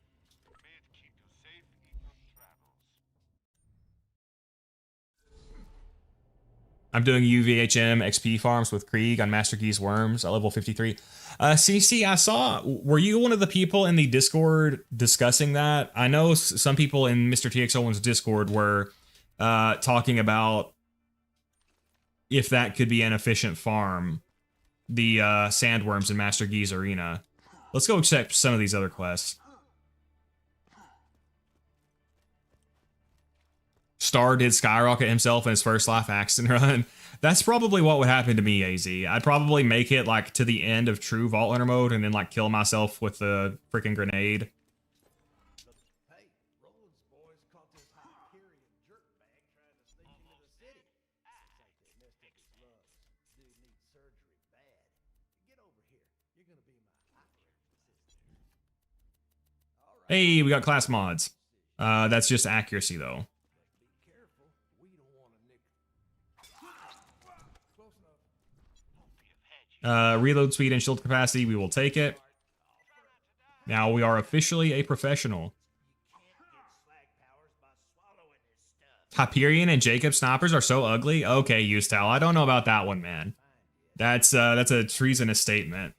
I'm doing UVHM XP farms with Krieg on Master Key's Worms at level 53. CC, I saw, were you one of the people in the Discord discussing that? I know some people in Mr. TX01's Discord were talking about if that could be an efficient farm, the sandworms in Master Gee's arena. Let's go check some of these other quests. Star did skyrocket himself in his first life accident run. That's probably what would happen to me, AZ. I'd probably make it like to the end of true Vault Hunter mode and then like kill myself with the freaking grenade. Hey, Roland's boys caught this Hyperion jerkbag trying to sneak into the city. Looks like they messed up his lungs. Dude needs surgery bad. Get over here. You're gonna be my opera assistant. All right. Hey, we got class mods. That's just accuracy though. Be careful. We don't want to nick. Close enough. Reload speed and shield capacity, we will take it. Now we are officially a professional. Hyperion and Jacob snipers are so ugly. Okay, Ustal, I don't know about that one, man. That's a treasonous statement.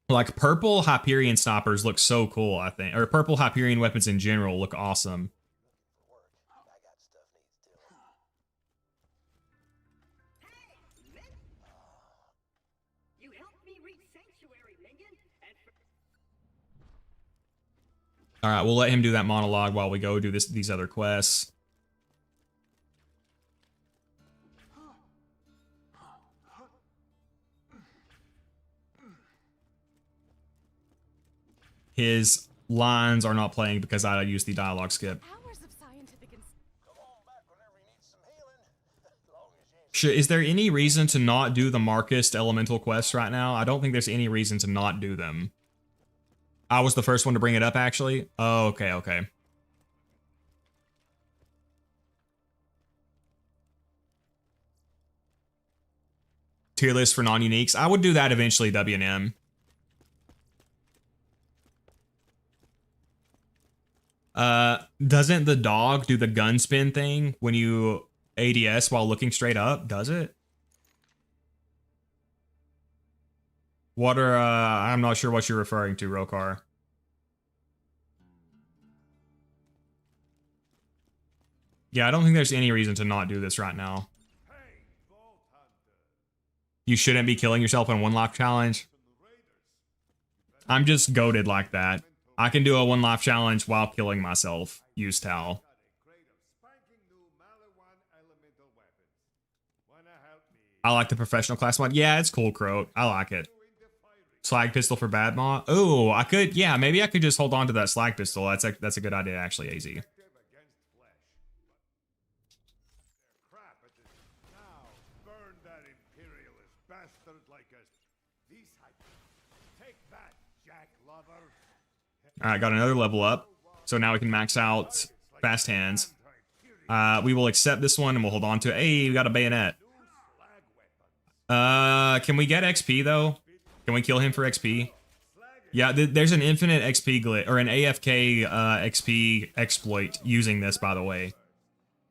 Like purple Hyperion snipers look so cool, I think. Or purple Hyperion weapons in general look awesome. You helped me reach Sanctuary, Minion, and All right, we'll let him do that monologue while we go do these other quests. His lines are not playing because I used the dialogue skip. Hours of scientific Is there any reason to not do the Marcus elemental quests right now? I don't think there's any reason to not do them. I was the first one to bring it up, actually. Oh, okay, okay. Tier list for non-uniques. I would do that eventually, W&M. Doesn't the dog do the gun spin thing when you ADS while looking straight up? Does it? What are, I'm not sure what you're referring to, Rokar. Yeah, I don't think there's any reason to not do this right now. You shouldn't be killing yourself in one life challenge. I'm just goated like that. I can do a one life challenge while killing myself. Use Towel. I like the professional class mod. Yeah, it's cool, Croat. I like it. Slag pistol for bad mod. Oh, I could. Yeah, maybe I could just hold on to that slag pistol. That's a good idea, actually, AZ. All right, got another level up. So now we can max out fast hands. We will accept this one and we'll hold on to it. Hey, we got a bayonet. Can we get XP though? Can we kill him for XP? Yeah, there's an infinite XP glitch, or an AFK XP exploit using this, by the way.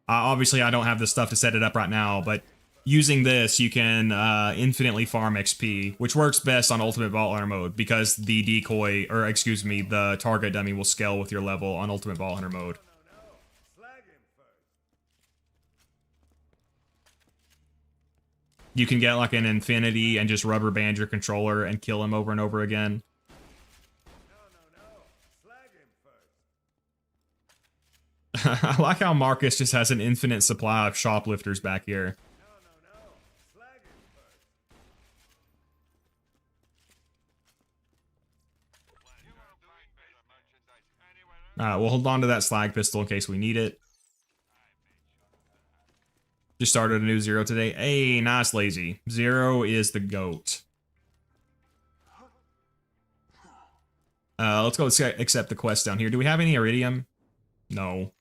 Obviously, I don't have the stuff to set it up right now, but using this, you can infinitely farm XP, which works best on Ultimate Vault Hunter mode, because the decoy, or excuse me, the target dummy will scale with your level on Ultimate Vault Hunter mode. You can get like an infinity and just rubber band your controller and kill him over and over again. I like how Marcus just has an infinite supply of shoplifters back here. We'll hold on to that slag pistol in case we need it. Just started a new Zer0 today. Hey, nice, Lazy. Zer0 is the GOAT. Let's go accept the quest down here. Do we have any iridium? No.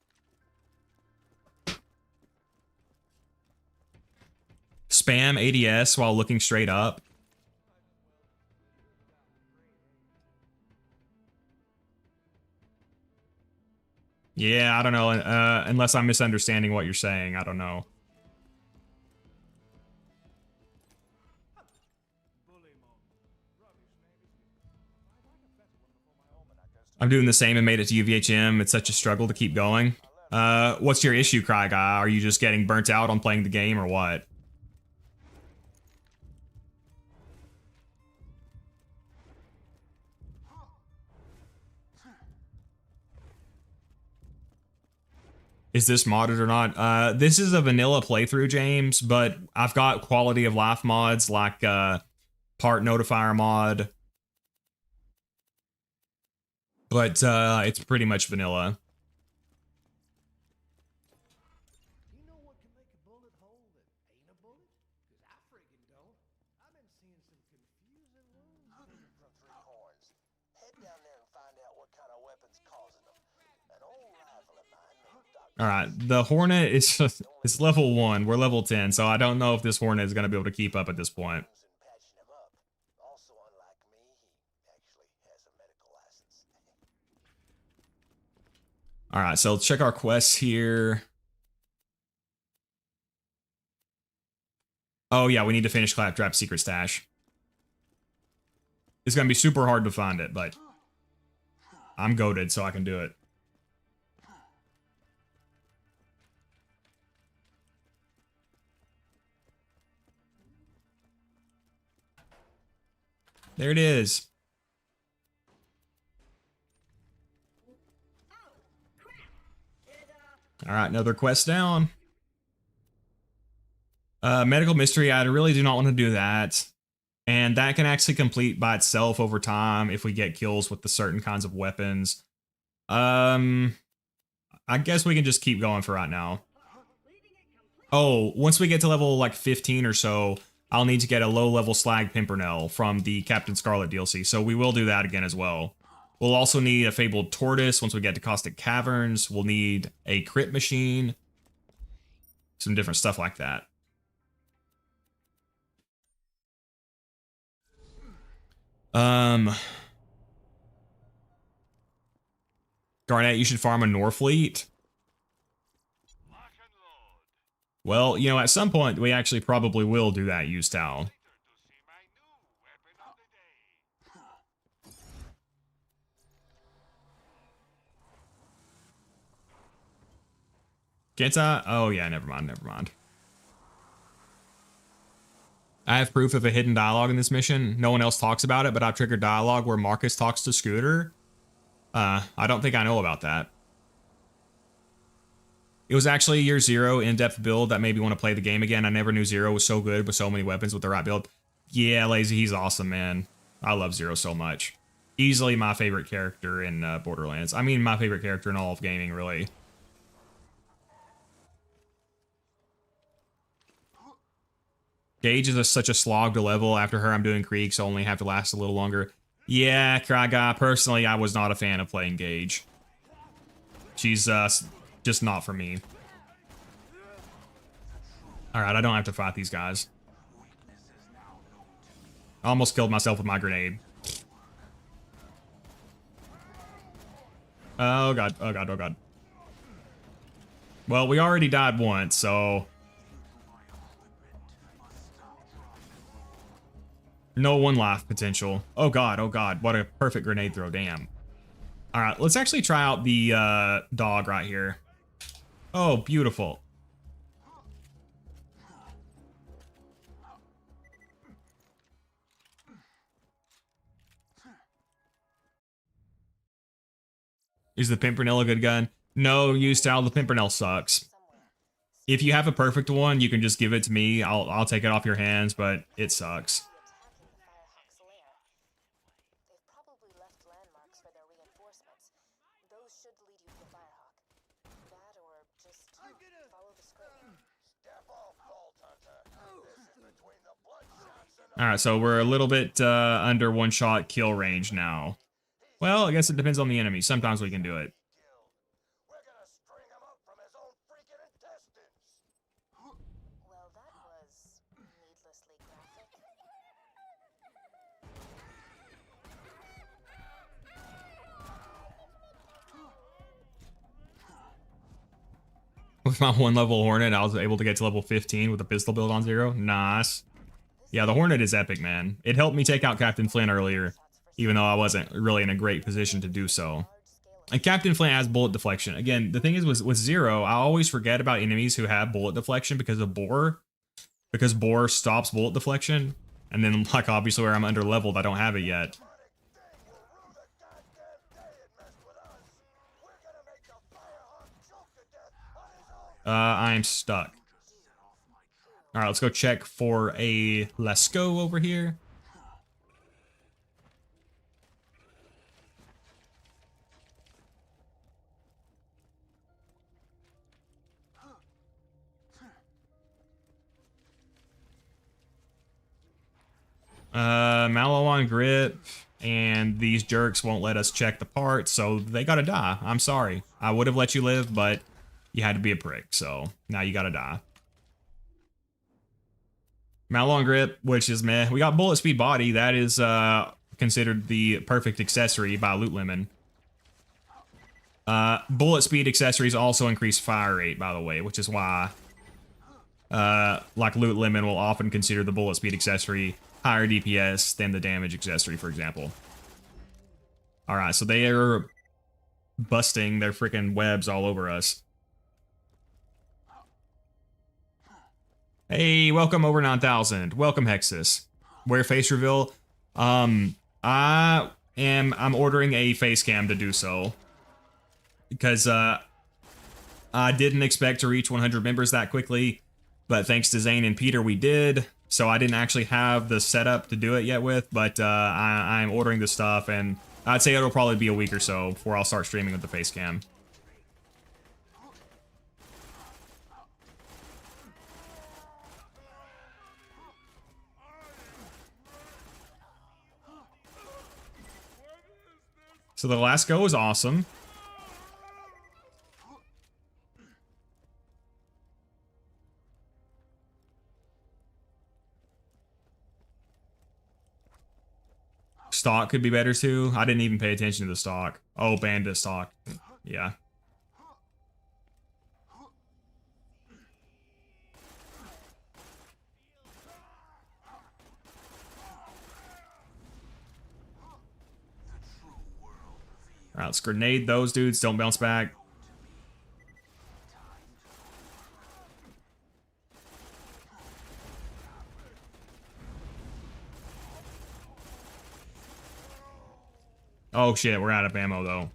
Spam ADS while looking straight up. Yeah, I don't know. Unless I'm misunderstanding what you're saying, I don't know. I'm doing the same and made it to UVHM. It's such a struggle to keep going. What's your issue, Cry Guy? Are you just getting burnt out on playing the game or what? Is this modded or not? This is a vanilla playthrough, James, but I've got quality of life mods like part notifier mod. But it's pretty much vanilla. You know what can make a bullet hole that ain't a bullet? Because I freaking don't. I've been seeing some confusing wounds. From Three Horns. Head down there and find out what kind of weapons causing them. An old rifle of mine named Dr. All right, the Hornet is it's level 1. We're level 10, so I don't know if this Hornet is going to be able to keep up at this point. and patching him up. Also, unlike me, he actually has a medical license. All right, so let's check our quests here. Oh yeah, we need to finish Claptrap's secret stash. It's going to be super hard to find it, but I'm goated, so I can do it. There it is. All right, another quest down. Medical mystery, I really do not want to do that. And that can actually complete by itself over time if we get kills with the certain kinds of weapons. I guess we can just keep going for right now. Oh, once we get to level like 15 or so, I'll need to get a low-level Slag Pimpernel from the Captain Scarlet DLC, so we will do that again as well. We'll also need a Fabled Tortoise once we get to Caustic Caverns. We'll need a Crit Machine. Some different stuff like that. Garnet, you should farm a Norfleet. Well, you know, at some point, we actually probably will do that, Ustau. Can't I? Oh, yeah, never mind, never mind. I have proof of a hidden dialogue in this mission. No one else talks about it, but I've triggered dialogue where Marcus talks to Scooter. I don't think I know about that. It was actually Year 0 in-depth build that made me want to play the game again. I never knew Zer0 was so good with so many weapons with the right build. Yeah, Lazy, he's awesome, man. I love Zer0 so much. Easily my favorite character in Borderlands. I mean, my favorite character in all of gaming, really. Gage is such a slog to level. After her, I'm doing Krieg, so only have to last a little longer. Yeah, Cry Guy, personally, I was not a fan of playing Gage. She's just not for me. Alright, I don't have to fight these guys. I almost killed myself with my grenade. Oh god, oh god, oh god. Well, we already died once, so... No one life potential. Oh god, what a perfect grenade throw, damn. Alright, let's actually try out the dog right here. Oh, beautiful. Is the Pimpernel a good gun? No, use style. The Pimpernel sucks. If you have a perfect one, you can just give it to me. I'll take it off your hands, but it sucks. Attacking the Firehawk's lair. They've probably left landmarks for their reinforcements. Those should lead you to the Firehawk. That or just follow the script. Step off, Vault Hunter. This is between the bloodshots and the... Alright, so we're a little bit under one-shot kill range now. Well, I guess it depends on the enemy. Sometimes we can do it. We're gonna string him up from his own freaking intestines. Well, that was needlessly graphic. With my one-level Hornet, I was able to get to level 15 with a pistol build on 0. Nice. Yeah, the Hornet is epic, man. It helped me take out Captain Flint earlier, even though I wasn't really in a great position to do so. And Captain Flint has bullet deflection. Again, the thing is with Zer0, I always forget about enemies who have bullet deflection because of Boar. Because Boar stops bullet deflection. And then, like, obviously where I'm under leveled, I don't have it yet. I'm stuck. Alright, let's go check for a Lascaux over here. Mallow on grip, and these jerks won't let us check the parts, so they gotta die. I'm sorry. I would have let you live, but you had to be a prick, so now you gotta die. Mallow on grip, which is meh. We got bullet speed body. That is considered the perfect accessory by Loot Lemon. Bullet speed accessories also increase fire rate, by the way, which is why like Loot Lemon will often consider the bullet speed accessory higher DPS than the damage accessory, for example. Alright, so they are busting their freaking webs all over us. Hey, welcome over 9,000. Welcome, Hexus. Wear face reveal. I'm ordering a face cam to do so. Because I didn't expect to reach 100 members that quickly, but thanks to Zane and Peter, we did. So I didn't actually have the setup to do it yet with, but I'm ordering the stuff, and I'd say it'll probably be a week or so before I'll start streaming with the face cam. So the last go was awesome. Stock could be better too. I didn't even pay attention to the stock. Oh, bandit stock. Yeah. Alright, let's grenade those dudes. Don't bounce back. Oh shit, we're out of ammo though.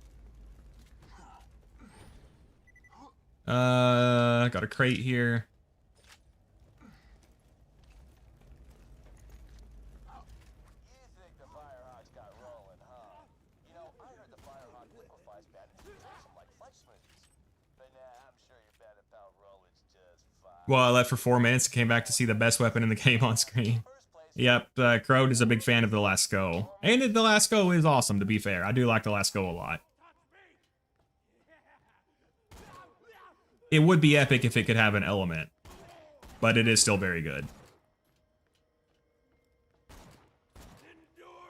Got a crate here. You think the Firehawks got rolling, huh? You know, I heard the Firehawk liquefies bad and tastes like fudge smoothies. But nah, I'm sure your bad about Roland's just fine. Well, I left for 4 minutes and came back to see the best weapon in the game on screen. Yep, Crowd is a big fan of the Lascaux. And the Lascaux is awesome, to be fair. I do like the Lascaux a lot. It would be epic if it could have an element, but it is still very good.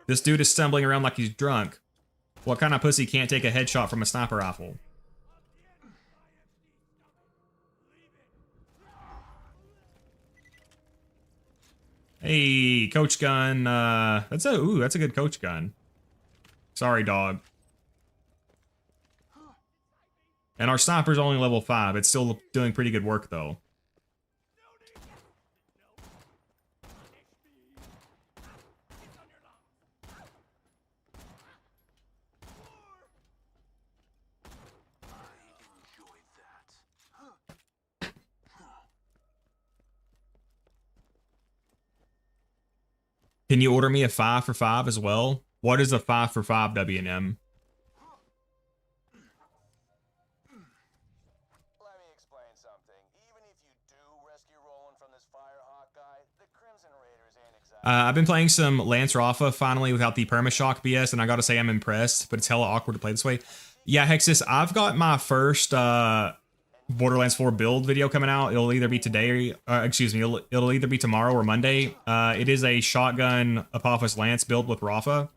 This dude is stumbling around like he's drunk. What kind of pussy can't take a headshot from a sniper rifle? Hey, coach gun. That's a good coach gun. Sorry, dog. And our sniper's only level 5. It's still doing pretty good work, though. Can you order me a 5 for 5 as well? What is a 5 for 5 W&M? Let me explain something. Even if you do rescue Roland from this Firehawk guy, the Crimson Raiders ain't exactly... I've been playing some Lance Rafa finally without the permashock BS, and I gotta say I'm impressed, but it's hella awkward to play this way. Yeah, Hexus, I've got my first Borderlands 4 build video coming out. It'll either be today, or, excuse me, it'll either be tomorrow or Monday. It is a shotgun Apophis Lance build with Rafa.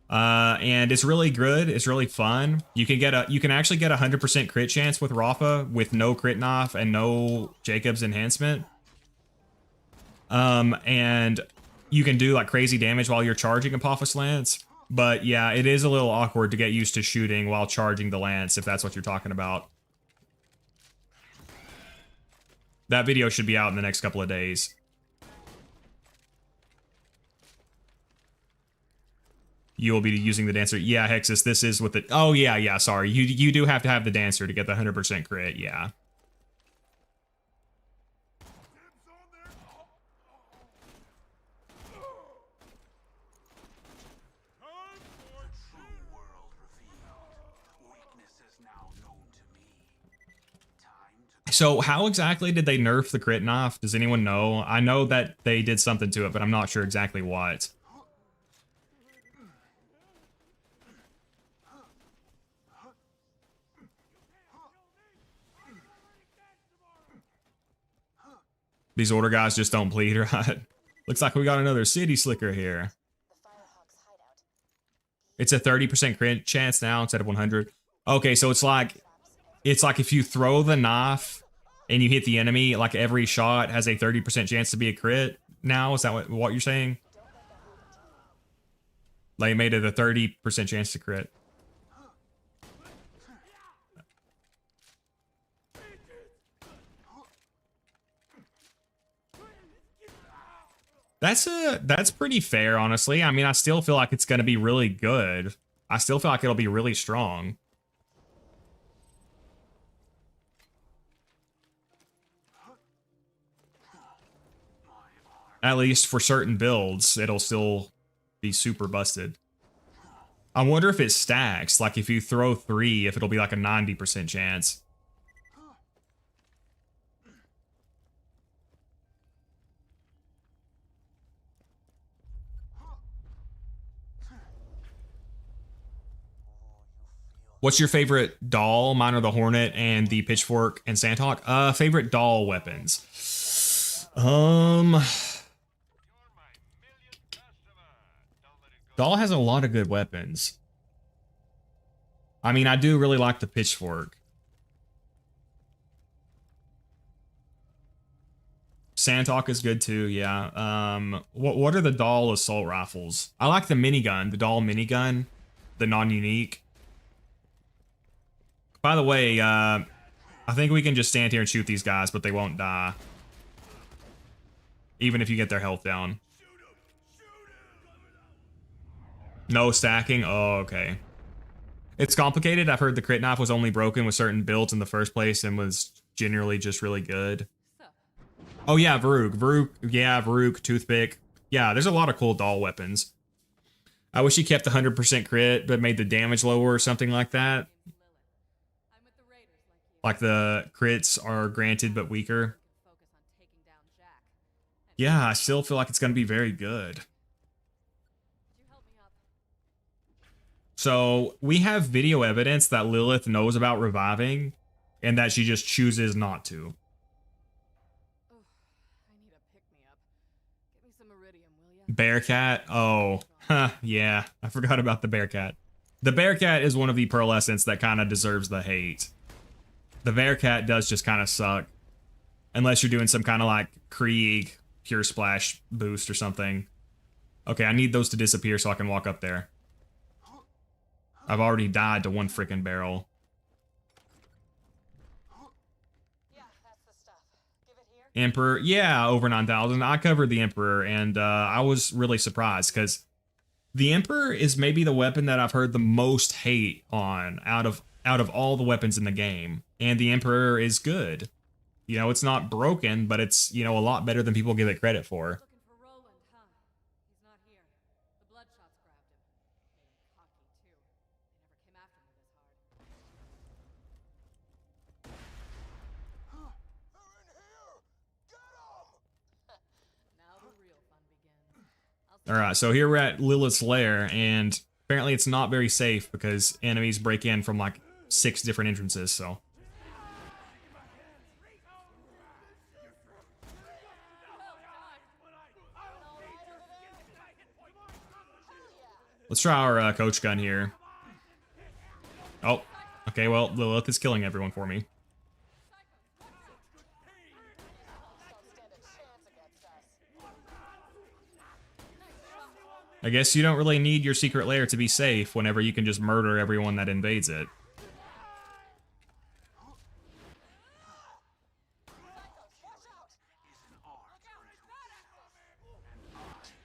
And it's really good. It's really fun. You can actually get a 100% crit chance with Rafa with no crit knife and no Jacob's enhancement. And you can do like crazy damage while you're charging Apophis Lance. But yeah, it is a little awkward to get used to shooting while charging the Lance, if that's what you're talking about. That video should be out in the next couple of days. You will be using the dancer. Yeah, Hexus, this is with the... Oh, yeah, sorry. You do have to have the dancer to get the 100% crit, yeah. So how exactly did they nerf the crit knife? Does anyone know? I know that they did something to it, but I'm not sure exactly what. These order guys just don't bleed, right? Looks like we got another city slicker here. It's a 30% crit chance now instead of 100. Okay, so it's like if you throw the knife and you hit the enemy, like every shot has a 30% chance to be a crit now. Is that what you're saying? Like, made it a 30% chance to crit. That's pretty fair, honestly. I mean, I still feel like it's going to be really good. I still feel like it'll be really strong. At least for certain builds, it'll still be super busted. I wonder if it stacks. Like, if you throw 3, if it'll be like a 90% chance. What's your favorite doll? Mine are the Hornet and the Pitchfork and Sandhawk. Favorite doll weapons. Doll has a lot of good weapons. I mean, I do really like the Pitchfork. Sandhawk is good too, yeah. What are the doll assault rifles? I like the minigun, the doll minigun, the non-unique. By the way, I think we can just stand here and shoot these guys, but they won't die. Even if you get their health down. No stacking? Oh, okay. It's complicated. I've heard the crit knife was only broken with certain builds in the first place and was generally just really good. Oh yeah, Varuk, Toothpick. Yeah, there's a lot of cool doll weapons. I wish he kept 100% crit, but made the damage lower or something like that. Like the crits are granted but weaker. Yeah, I still feel like it's going to be very good. So we have video evidence that Lilith knows about reviving. and that she just chooses not to. Oh, I need a pick-me-up. Get me some iridium, will ya? Bearcat? Oh, huh, yeah. I forgot about the Bearcat. The Bearcat is one of the pearlescents that kind of deserves the hate. The Bearcat does just kind of suck. Unless you're doing some kind of like Krieg Pure Splash boost or something. Okay, I need those to disappear so I can walk up there. I've already died to one freaking barrel. Yeah, that's the stuff. Give it here. Emperor, yeah, over 9,000. I covered the Emperor, and I was really surprised because the Emperor is maybe the weapon that I've heard the most hate on out of all the weapons in the game, and the Emperor is good. You know, it's not broken, but it's, you know, a lot better than people give it credit for. Looking for Roland, huh? He's not here. The Bloodshots grabbed him. Made him cocky, too. They never came after me this hard. They're in here! Get 'em! Now the real fun begins. All right, so here we're at Lilith's lair, and apparently it's not very safe because enemies break in from like 6 different entrances, so. Let's try our coach gun here. Oh, okay, well, Lilith is killing everyone for me. Don't stand a chance against us. I guess you don't really need your secret lair to be safe whenever you can just murder everyone that invades it.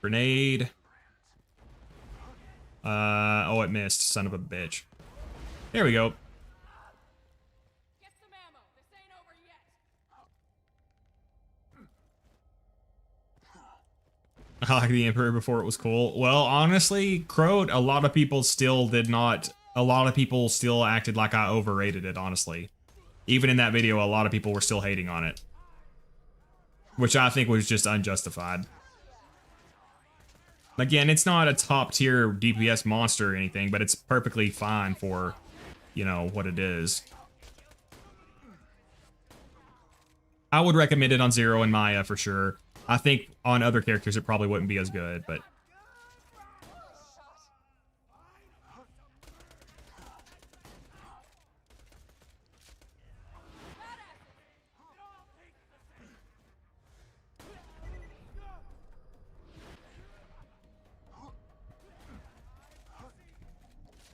Grenade. Oh, it missed, son of a bitch. There we go. Get some ammo. This ain't over yet. I like the Emperor before it was cool. Well, honestly, Crowed, a lot of people still acted like I overrated it, honestly. Even in that video, a lot of people were still hating on it. Which I think was just unjustified. Again, it's not a top tier DPS monster or anything, but it's perfectly fine for, you know, what it is. I would recommend it on Zer0 and Maya for sure. I think on other characters it probably wouldn't be as good, but...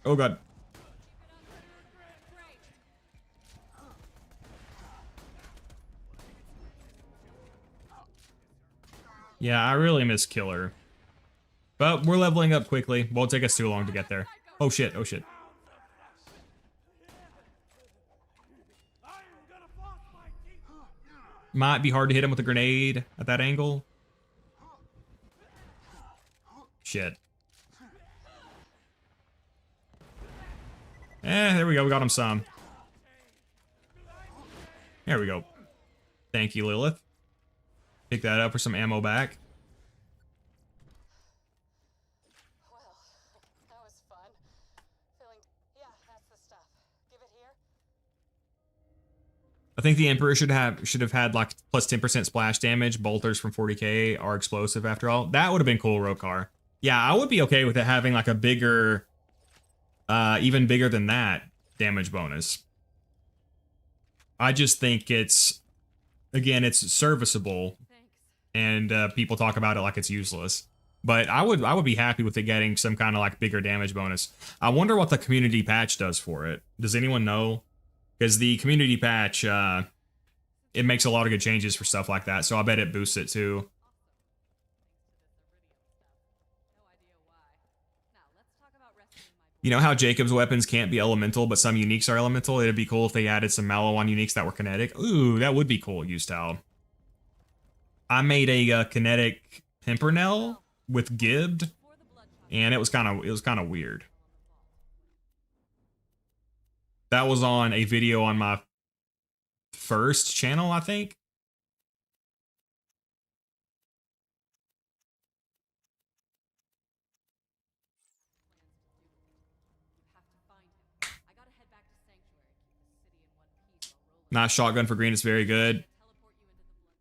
Oh god. Yeah, I really miss Killer. But we're leveling up quickly. Won't take us too long to get there. Oh shit, oh shit. Might be hard to hit him with a grenade at that angle. Shit. There we go, we got him some. There we go. Thank you, Lilith. Pick that up for some ammo back. Well, that was fun. Feeling. Yeah, that's the stuff. Give it here. I think the Emperor should have had like plus 10% splash damage. Bolters from 40k are explosive after all. That would have been cool, Rokar. Yeah, I would be okay with it having like a bigger, even bigger than that damage bonus. I just think it's, again, it's serviceable, and people talk about it like it's useless. But I would be happy with it getting some kind of like bigger damage bonus. I wonder what the community patch does for it. Does anyone know? Because the community patch, it makes a lot of good changes for stuff like that, so I bet it boosts it too. You know how Jacob's weapons can't be elemental, but some uniques are elemental? It'd be cool if they added some Mallow on uniques that were kinetic. Ooh, that would be cool, Ustal. I made a kinetic Pimpernel with Gibbed, and it was kind of weird. That was on a video on my first channel, I think. Not shotgun for green is very good.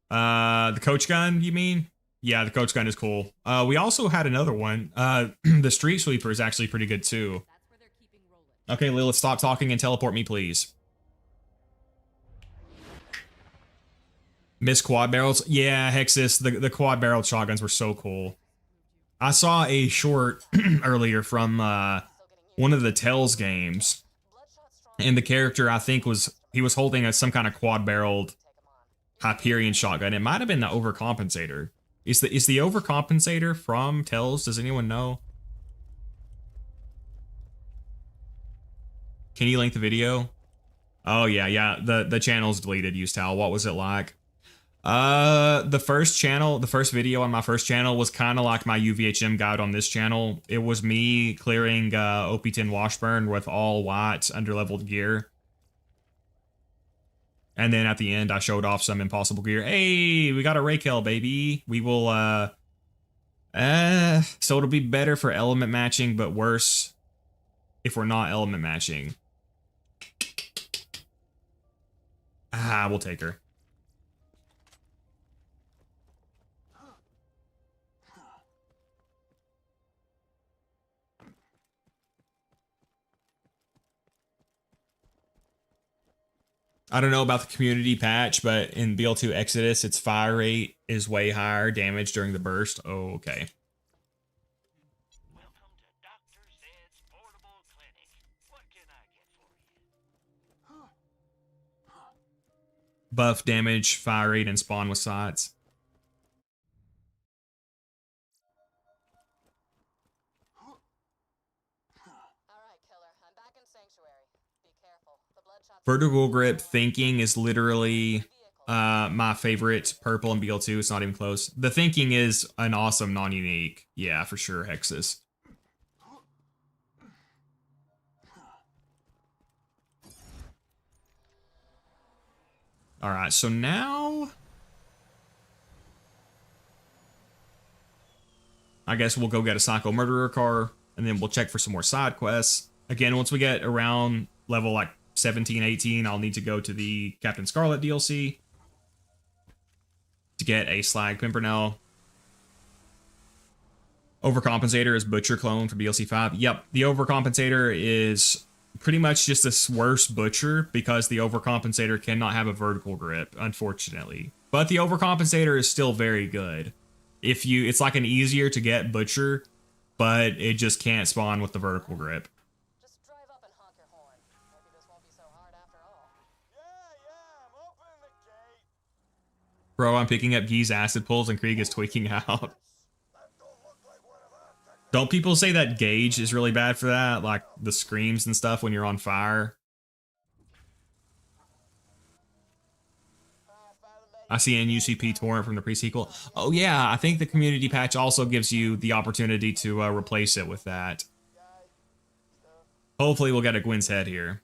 The coach gun, you mean? Yeah, the coach gun is cool. We also had another one. The street sweeper is actually pretty good too. That's where they're keeping Roland. Okay, Lilith, stop talking and teleport me, please. Miss quad barrels. Yeah, Hexus, the quad barreled shotguns were so cool. I saw a short earlier from one of the Tells games, and the character I think was holding some kind of quad barreled Hyperion shotgun. It might have been the overcompensator. Is the overcompensator from Tells? Does anyone know? Can you link the video? Oh yeah. The channel's deleted, Ustal. What was it like? The first video on my first channel was kind of like my UVHM guide on this channel. It was me clearing OP10 Washburn with all white underleveled gear. And then at the end, I showed off some impossible gear. Hey, we got a Raquel, baby. We will, so it'll be better for element matching, but worse if we're not element matching. We'll take her. I don't know about the community patch, but in BL2 Exodus, its fire rate is way higher, damage during the burst. Oh, okay. Welcome to Dr. Zed's portable clinic. What can I get for you? Buff damage, fire rate, and spawn with sights. Alright, killer. I'm back in Sanctuary. Be careful. The bloodshot's Vertical grip thinking is literally my favorite purple in BL2. It's not even close. The thinking is an awesome non-unique. Yeah, for sure, Hexus. All right, so now I guess we'll go get a Psycho Murderer car, and then we'll check for some more side quests. Again, once we get around level like 17, 18, I'll need to go to the Captain Scarlet DLC to get a Slag Pimpernel. Overcompensator is Butcher clone for DLC 5. Yep, the Overcompensator is pretty much just a worse Butcher because the Overcompensator cannot have a vertical grip, unfortunately. But the Overcompensator is still very good. It's like an easier to get Butcher, but it just can't spawn with the vertical grip. Just drive up and honk your horn. Maybe this won't be so hard after all. Yeah, I'm opening the gate. Bro, I'm picking up Gee's acid pulls and Krieg is tweaking out. Don't people say that Gauge is really bad for that? Like the screams and stuff when you're on fire? I see an UCP torrent from the pre-sequel. Oh yeah, I think the community patch also gives you the opportunity to replace it with that. Hopefully we'll get a Gwyn's Head here.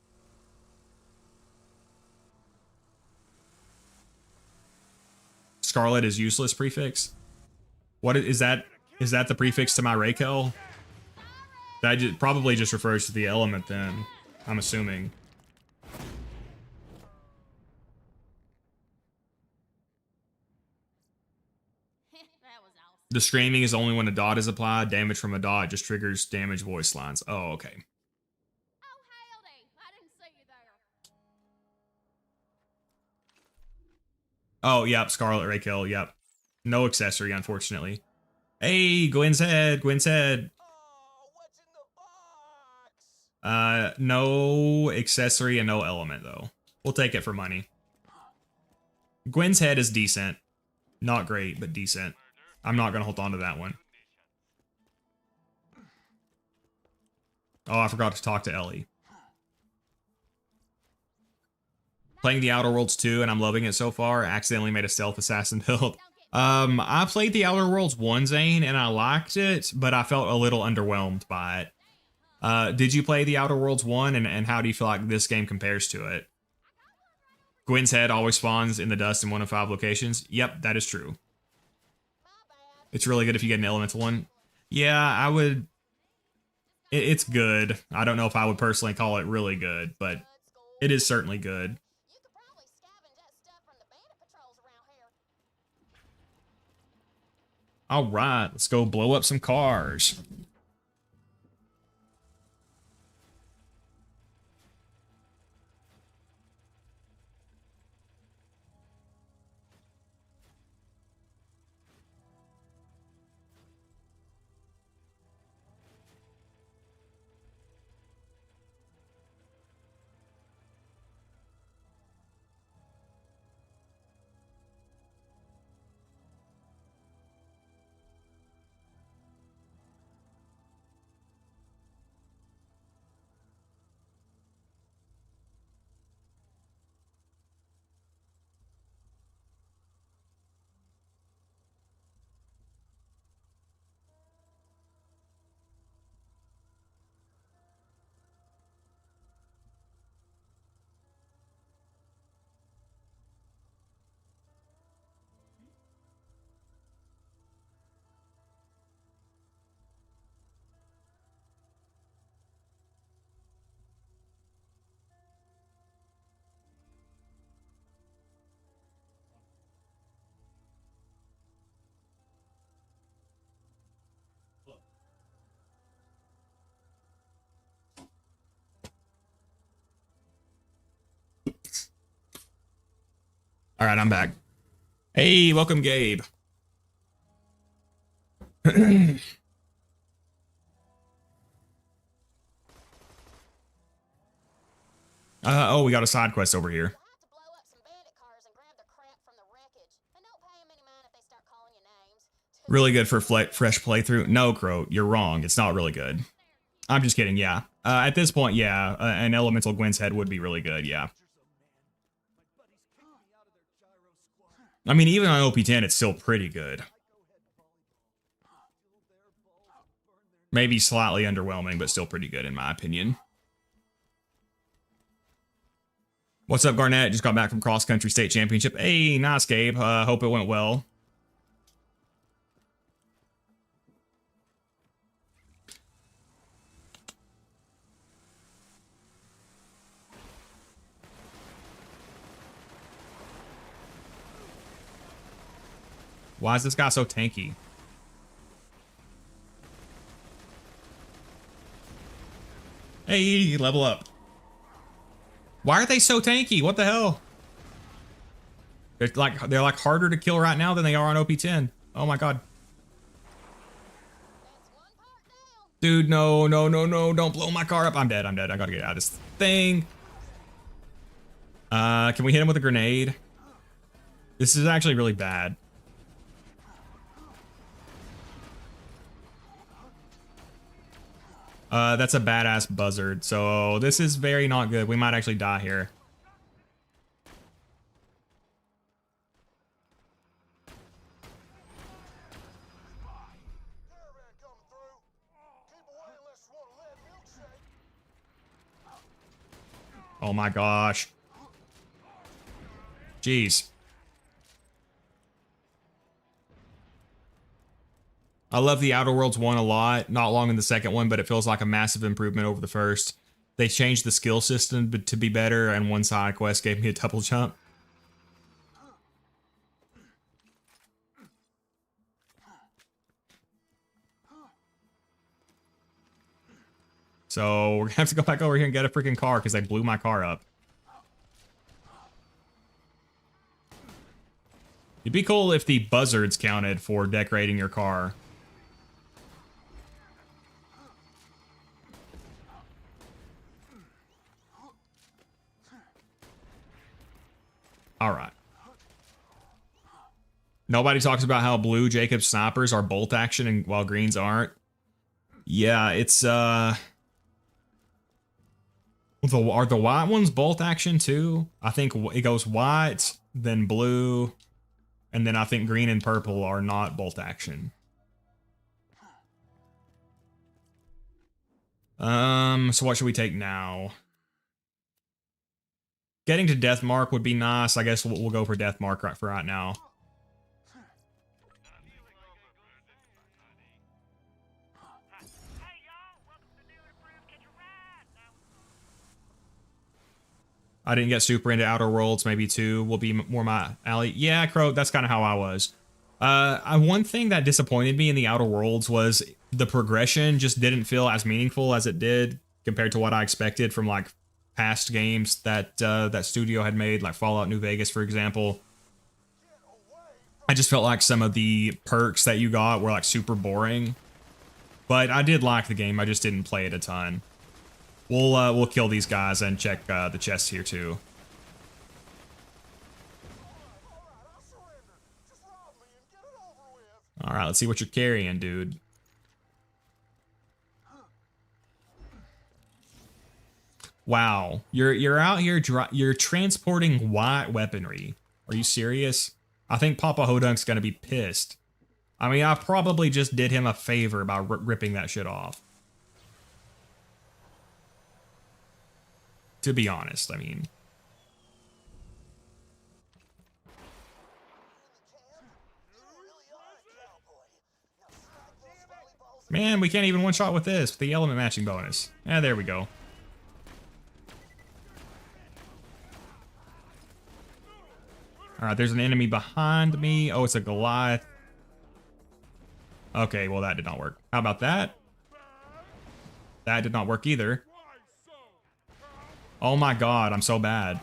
Scarlet is useless prefix? What is that? Is that the prefix to my Raquel? That probably just refers to the element then, I'm assuming. That was awesome. The screaming is only when a dot is applied. Damage from a dot just triggers damage voice lines. Oh, okay. Oh, howdy. I didn't see you there. Oh, yep, Scarlet Raquel, yep. No accessory, unfortunately. Hey, Gwyn's Head, Gwyn's Head. Oh, what's in the box? No accessory and no element, though. We'll take it for money. Gwyn's Head is decent. Not great, but decent. I'm not gonna hold on to that one. Oh, I forgot to talk to Ellie. Playing the Outer Worlds 2, and I'm loving it so far. Accidentally made a stealth assassin build. I played the Outer Worlds 1, Zane, and I liked it, but I felt a little underwhelmed by it. Did you play the Outer Worlds 1, and how do you feel like this game compares to it? Gwyn's Head always spawns in the dust in 1 of 5 locations. Yep, that is true. It's really good if you get an elemental one. Yeah, I would... It's good. I don't know if I would personally call it really good, but it is certainly good. All right, let's go blow up some cars. All right, I'm back. Hey, welcome, Gabe. Oh, we got a side quest over here. We'll have to blow up some bandit cars and grab the crap from the wreckage. And don't pay 'em any mind if they start calling you names. Really good for fresh playthrough. No, Crow, you're wrong. It's not really good. I'm just kidding, yeah. At this point, yeah, an elemental Gwen's head would be really good, yeah. I mean, even on OP10, it's still pretty good. Maybe slightly underwhelming, but still pretty good in my opinion. What's up, Garnet? Just got back from cross country state championship. Hey, nice, Gabe. Hope it went well. Why is this guy so tanky? Hey, level up. Why are they so tanky? What the hell? They're like harder to kill right now than they are on OP10. Oh my god. Dude, no, no, no, no, don't blow my car up. I'm dead, I'm dead. I gotta get out of this thing. Can we hit him with a grenade? This is actually really bad. That's a badass buzzard. So this is very not good. We might actually die here. Oh my gosh. Jeez. I love the Outer Worlds 1 a lot. Not long in the second one, but it feels like a massive improvement over the first. They changed the skill system to be better, and one side quest gave me a double jump. So we're gonna have to go back over here and get a freaking car because they blew my car up. It'd be cool if the buzzards counted for decorating your car. All right. Nobody talks about how blue Jacob's snipers are bolt action and while greens aren't. Yeah, it's are the white ones bolt action too? I think it goes white, then blue, and then I think green and purple are not bolt action. So what should we take now? Getting to Death Mark would be nice. I guess we'll go for Death Mark right now. I didn't get super into Outer Worlds. Maybe 2 will be more my alley. Yeah, Crow, that's kind of how I was. One thing that disappointed me in the Outer Worlds was the progression just didn't feel as meaningful as it did compared to what I expected from like past games that that studio had made, like Fallout New Vegas, for example. I just felt like some of the perks that you got were like super boring, but I did like the game. I just didn't play it a ton. We'll kill these guys and check the chests here too. All right, let's see what you're carrying, dude. Wow, you're out here you're transporting white weaponry. Are you serious? I think Papa Hodunk's gonna be pissed. I mean, I probably just did him a favor by ripping that shit off. To be honest, I mean. Man, we can't even one-shot with this, with the element matching bonus. Yeah, there we go. Alright, there's an enemy behind me. Oh, it's a Goliath. Okay, well that did not work. How about that? That did not work either. Oh my god, I'm so bad.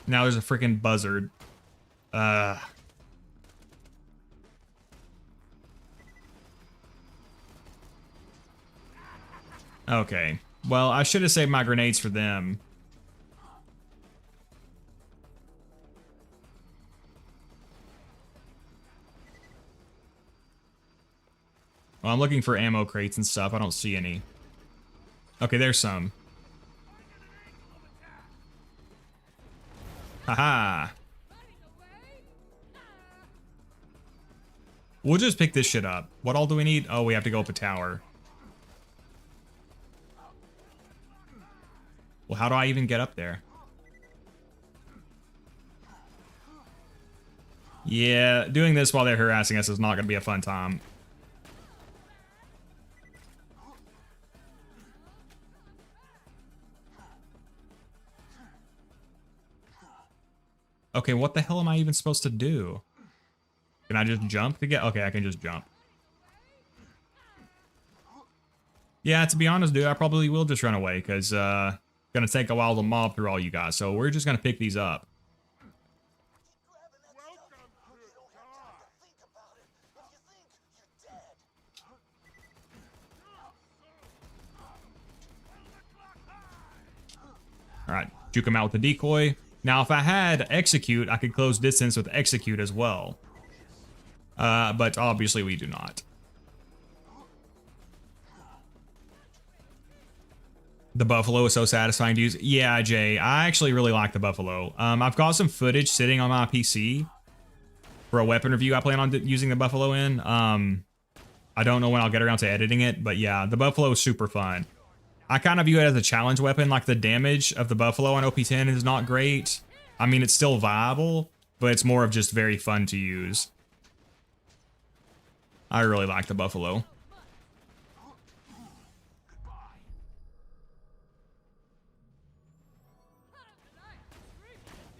Now there's a freaking buzzard. Okay. Well, I should have saved my grenades for them. Well, I'm looking for ammo crates and stuff. I don't see any. Okay, there's some. Haha. We'll just pick this shit up. What all do we need? Oh, we have to go up a tower. Well, how do I even get up there? Yeah, doing this while they're harassing us is not going to be a fun time. Okay, what the hell am I even supposed to do? Can I just jump to get... Okay, I can just jump. Yeah, to be honest, dude, I probably will just run away, because gonna take a while to mob through all you guys, so we're just gonna pick these up. Alright, juke him out with the decoy. Now, if I had execute, I could close distance with execute as well. But obviously we do not. The buffalo is so satisfying to use. Yeah, Jay, I actually really like the buffalo. I've got some footage sitting on my PC for a weapon review I plan on using the buffalo in. I don't know when I'll get around to editing it, but yeah, the buffalo is super fun. I kind of view it as a challenge weapon. Like, the damage of the buffalo on OP10 is not great. I mean, it's still viable, but it's more of just very fun to use. I really like the buffalo.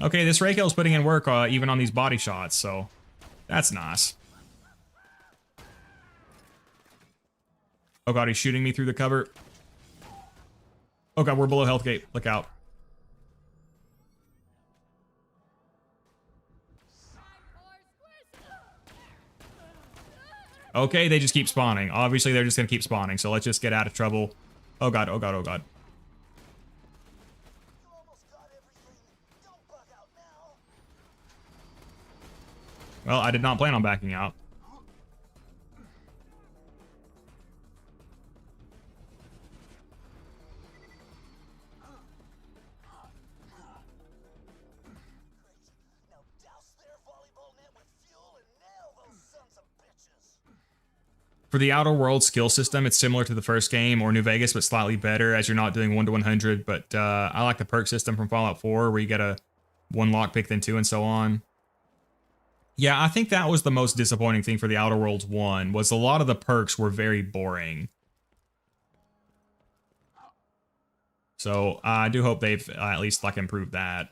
Okay, this Rakel's putting in work even on these body shots, so that's nice. Oh god, he's shooting me through the cover. Oh god, we're below health gate. Look out. Okay, they just keep spawning. Obviously, they're just gonna keep spawning, so let's just get out of trouble. Oh god, oh god, oh god. Well, I did not plan on backing out. For the Outer Worlds skill system, it's similar to the first game, or New Vegas, but slightly better, as you're not doing 1 to 100, but I like the perk system from Fallout 4, where you get a 1 lockpick, then 2, and so on. Yeah, I think that was the most disappointing thing for the Outer Worlds 1, was a lot of the perks were very boring. So I do hope they've at least like improved that.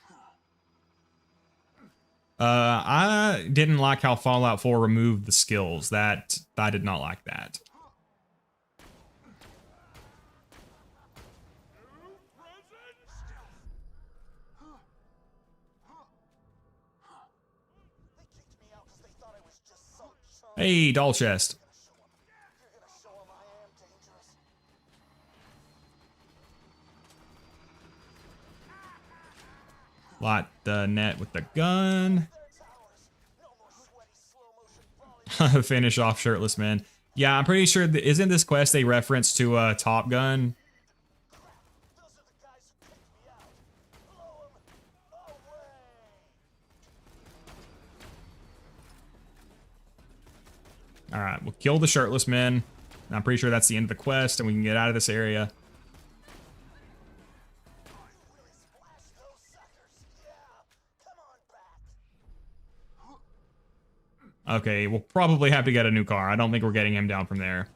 I didn't like how Fallout 4 removed the skills. That I did not like that. They kicked me out because they thought I was just some chump. Hey, doll chest. You're gonna show 'em I am dangerous. Light the net with the gun. Their towers. No more sweaty slow motion falling. Finish off shirtless man. Yeah, I'm pretty sure. Isn't this quest a reference to Top Gun? Those are the guys who kicked me out. Blow 'em away. All right, we'll kill the shirtless men. I'm pretty sure that's the end of the quest, and we can get out of this area. Really splash those suckers. Yeah. Come on back. Okay, we'll probably have to get a new car. I don't think we're getting him down from there.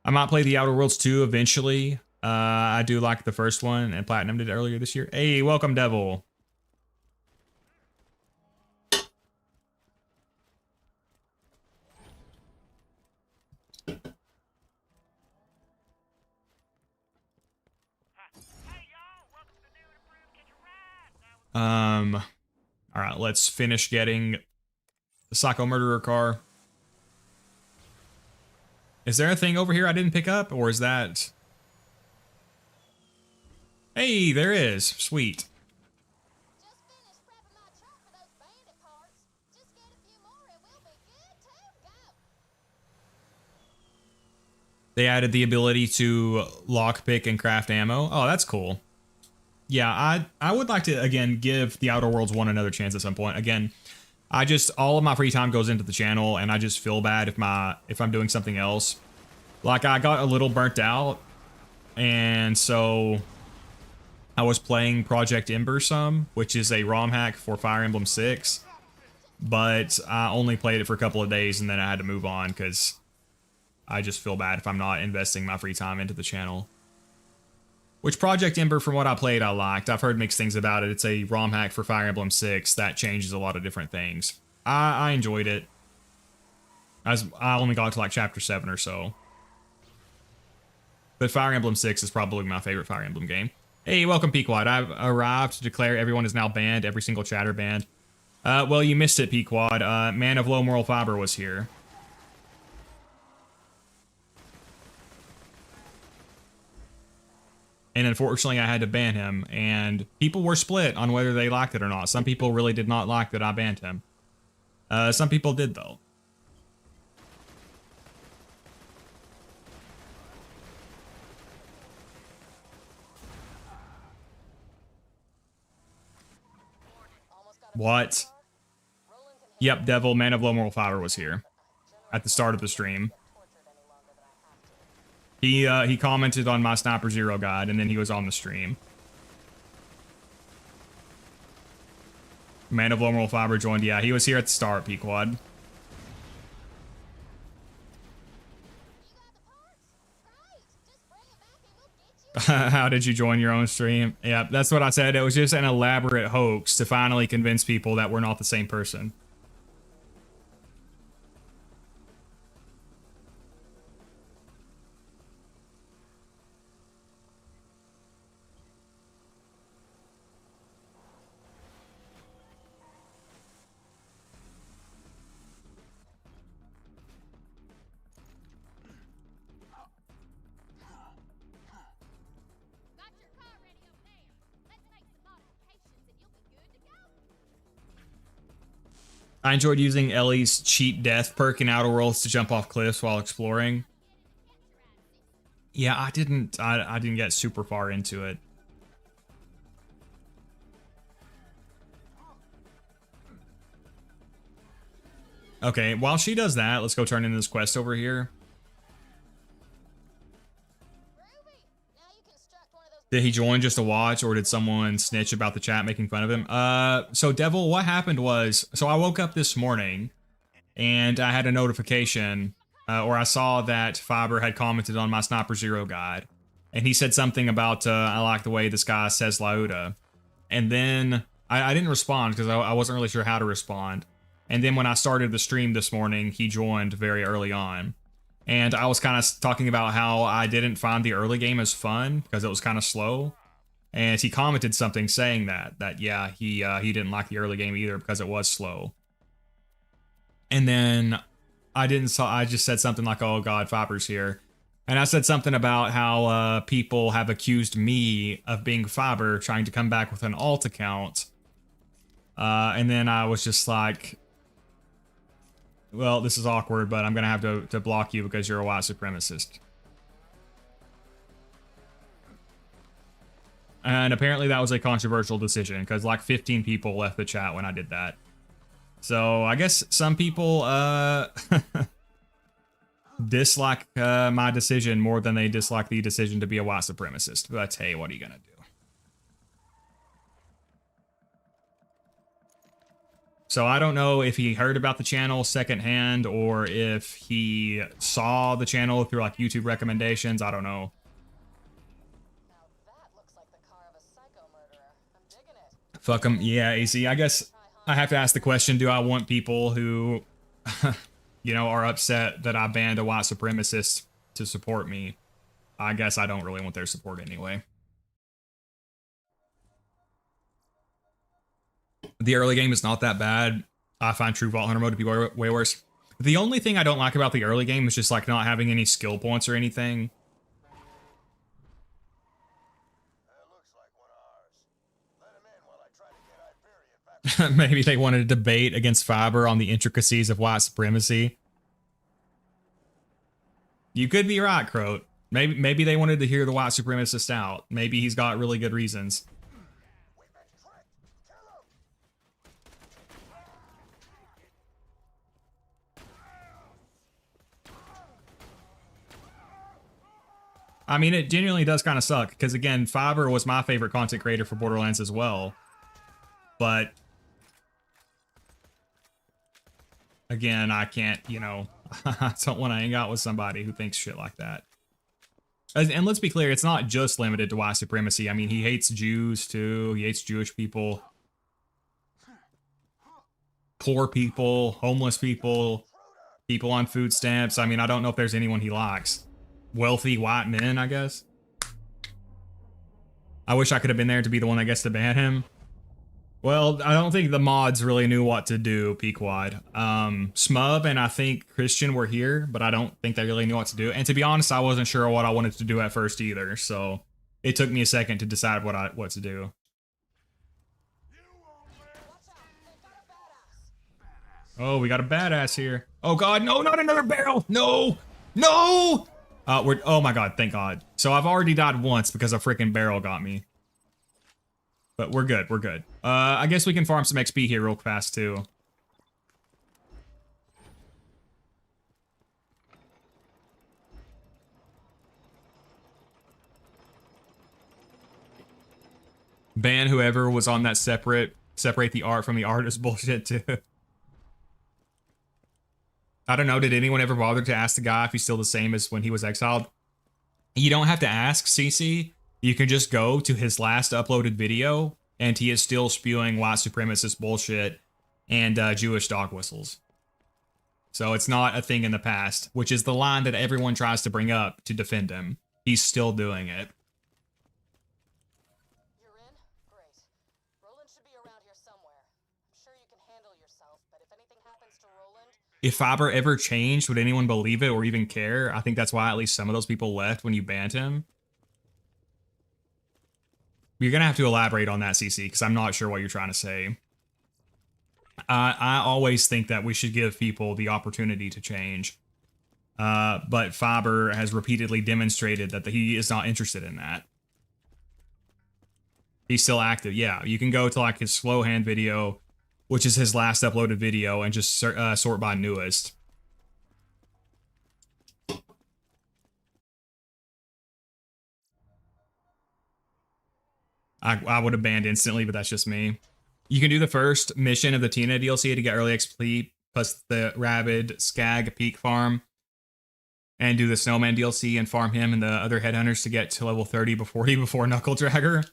I might play the Outer Worlds 2 eventually. I do like the first one, and Platinum did earlier this year. Hey, welcome, Devil. All right, let's finish getting the Psycho Murderer car. Is there a thing over here I didn't pick up, or is that... Hey, there is. Sweet. Just finished prepping my truck for those bandit parts. Just get a few more and we'll be good to go. They added the ability to lockpick and craft ammo. Oh, that's cool. Yeah, I would like to, again, give the Outer Worlds 1 another chance at some point. Again, all of my free time goes into the channel, and I just feel bad if I'm doing something else. Like, I got a little burnt out, and so I was playing Project Ember some, which is a ROM hack for Fire Emblem 6, but I only played it for a couple of days, and then I had to move on, because I just feel bad if I'm not investing my free time into the channel. Which Project Ember, from what I played, I liked. I've heard mixed things about it. It's a ROM hack for Fire Emblem 6 that changes a lot of different things. I enjoyed it. I only got to like Chapter 7 or so. But Fire Emblem 6 is probably my favorite Fire Emblem game. Hey, welcome, Pequod. I've arrived to declare everyone is now banned, every single chatter banned. Well, you missed it, Pequod. Man of low moral fiber was here. And unfortunately, I had to ban him, and people were split on whether they liked it or not. Some people really did not like that I banned him. Some people did, though. What? Yep, Devil, Man of Low Moral Fiber was here at the start of the stream. He commented on my Sniper Zero guide, and then he was on the stream. Man of Low Moral Fiber joined. Yeah, he was here at the start, Pequod. How did you join your own stream? Yeah, that's what I said. It was just an elaborate hoax to finally convince people that we're not the same person. Got your car ready over there. Let's make some modifications and you'll be good to go. I enjoyed using Ellie's cheat death perk in Outer Worlds to jump off cliffs while exploring. Yeah, I didn't get super far into it. Okay, while she does that, let's go turn in this quest over here. Groovy. Now you construct one of those Did he join just to watch, or did someone snitch about the chat making fun of him? So Devil, what happened was, so I woke up this morning and I had a notification, or I saw that Fiber had commented on my Sniper Zero guide, and he said something about, I like the way this guy says Lauda. And then I didn't respond because I wasn't really sure how to respond. And then when I started the stream this morning, he joined very early on. And I was kind of talking about how I didn't find the early game as fun because it was kind of slow. And he commented something saying that yeah, he didn't like the early game either because it was slow. And then I just said something like, oh God, Fiber's here. And I said something about how people have accused me of being Fiber, trying to come back with an alt account. And then I was just like, well, this is awkward, but I'm going to have to block you because you're a white supremacist. And apparently that was a controversial decision because like 15 people left the chat when I did that. So I guess some people dislike my decision more than they dislike the decision to be a white supremacist. But hey, what are you going to do? So I don't know if he heard about the channel secondhand or if he saw the channel through like YouTube recommendations. I don't know. Now that looks like the car of a psycho murderer. I'm digging it. Fuck him. Yeah, AC. I guess I have to ask the question, do I want people who, you know, are upset that I banned a white supremacist to support me? I guess I don't really want their support anyway. The early game is not that bad. I find True Vault Hunter mode to be way worse. The only thing I don't like about the early game is just like not having any skill points or anything. Looks like one of ours. Let him in while I try to get Hyperion back. Maybe they wanted to debate against Fiber on the intricacies of white supremacy. You could be right, Croat. Maybe they wanted to hear the white supremacist out. Maybe he's got really good reasons. I mean, it genuinely does kind of suck, because again, Fiber was my favorite content creator for Borderlands as well. But again, I can't, you know, I don't want to hang out with somebody who thinks shit like that. And let's be clear, it's not just limited to white supremacy. I mean, he hates Jews too. He hates Jewish people, poor people, homeless people, people on food stamps. I mean, I don't know if there's anyone he likes. Wealthy white men, I guess. I wish I could have been there to be the one that gets to ban him. Well, I don't think the mods really knew what to do peak-wide. Smub and I think Christian were here, but I don't think they really knew what to do. And to be honest, I wasn't sure what I wanted to do at first either, so it took me a second to decide what to do. Oh, we got a badass here. Oh god, no, not another barrel! No! No! Oh my god, thank god. So I've already died once because a freaking barrel got me. But we're good, we're good. I guess we can farm some XP here real fast too. Ban whoever was on that separate the art from the artist bullshit too. I don't know, did anyone ever bother to ask the guy if he's still the same as when he was exiled? You don't have to ask, CC. You can just go to his last uploaded video, and he is still spewing white supremacist bullshit and Jewish dog whistles. So it's not a thing in the past, which is the line that everyone tries to bring up to defend him. He's still doing it. You're in? Great. Roland should be around here somewhere. I'm sure you can handle yourself, but if anything happens to Roland... If Fiber ever changed, would anyone believe it or even care? I think that's why at least some of those people left when you banned him. You're going to have to elaborate on that, CC, because I'm not sure what you're trying to say. I always think that we should give people the opportunity to change. But Fiber has repeatedly demonstrated that he is not interested in that. He's still active. Yeah, you can go to like his slow hand video, which is his last uploaded video, and just sort by newest. I would have banned instantly, but that's just me. You can do the first mission of the Tina DLC to get early XP, plus the Rabid Skag Peak farm, and do the Snowman DLC and farm him and the other headhunters to get to level 30 to 40 before Knuckle Dragger.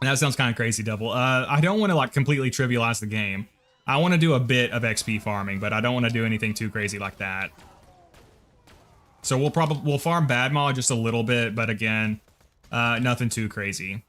That sounds kind of crazy, Double. I don't want to like completely trivialize the game. I want to do a bit of XP farming, but I don't want to do anything too crazy like that. So we'll farm Bad Maw just a little bit, but again, nothing too crazy.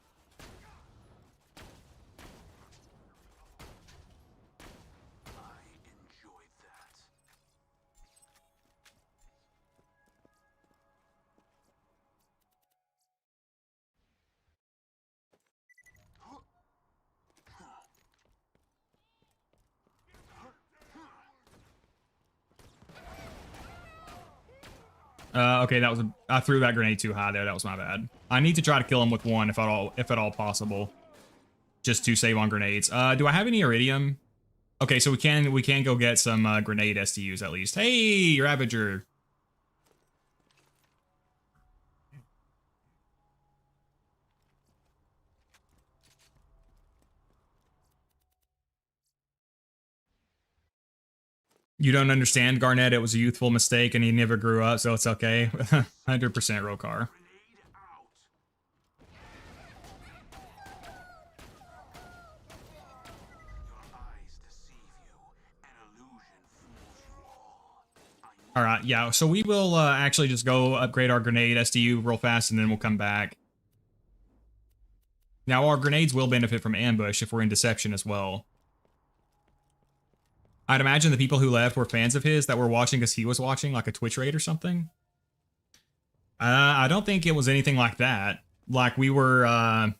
Okay, that was I threw that grenade too high there. That was my bad. I need to try to kill him with one if at all possible, just to save on grenades. Do I have any iridium? Okay, so we can go get some grenade STUs at least. Hey, Ravager. You don't understand, Garnet. It was a youthful mistake, and he never grew up, so it's okay. 100% Rokar. All right, yeah. So we will actually just go upgrade our grenade SDU real fast, and then we'll come back. Now, our grenades will benefit from ambush if we're in deception as well. I'd imagine the people who left were fans of his that were watching because he was watching, like a Twitch raid or something. I don't think it was anything like that. Like, we were,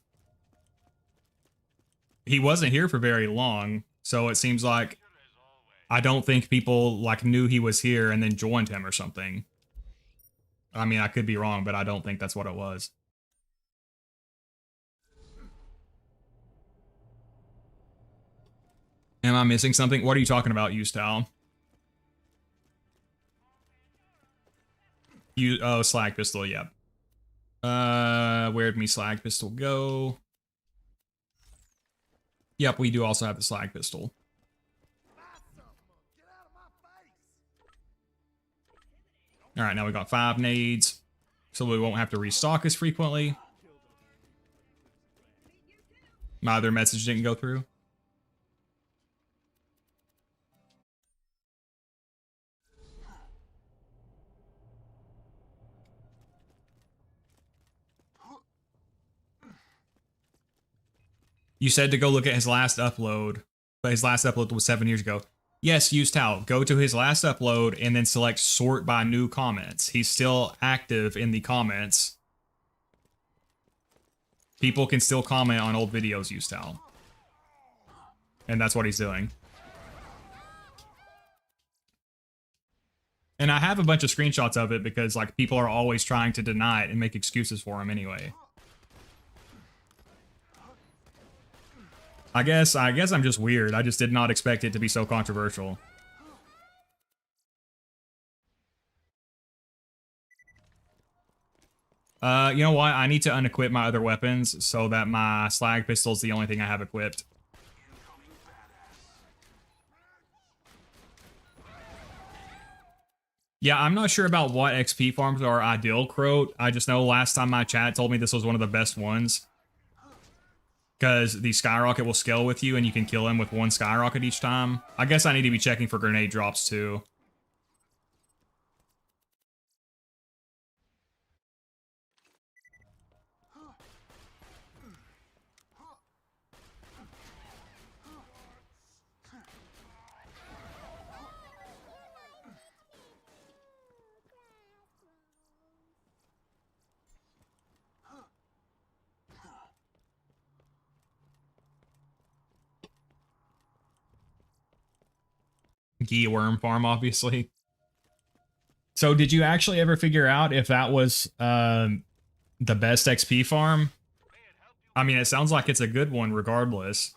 he wasn't here for very long, so it seems like I don't think people, like, knew he was here and then joined him or something. I mean, I could be wrong, but I don't think that's what it was. Am I missing something? What are you talking about, Ustal? Oh, slag pistol, yep. Where'd me slag pistol go? Yep, we do also have the slag pistol. All right, now we got 5 nades, so we won't have to restock as frequently. My other message didn't go through. You said to go look at his last upload, but his last upload was 7 years ago. Yes, use Tao. Go to his last upload and then select sort by new comments. He's still active in the comments. People can still comment on old videos, use Tao. And that's what he's doing. And I have a bunch of screenshots of it because like people are always trying to deny it and make excuses for him anyway. I guess I'm just weird. I just did not expect it to be so controversial. You know what? I need to unequip my other weapons so that my slag pistol is the only thing I have equipped. Yeah, I'm not sure about what XP farms are ideal, Croat. I just know last time my chat told me this was one of the best ones. Because the skyrocket will scale with you and you can kill him with 1 skyrocket each time. I guess I need to be checking for grenade drops too. Gee worm farm, obviously. So did you actually ever figure out if that was the best XP farm? I mean, it sounds like it's a good one regardless.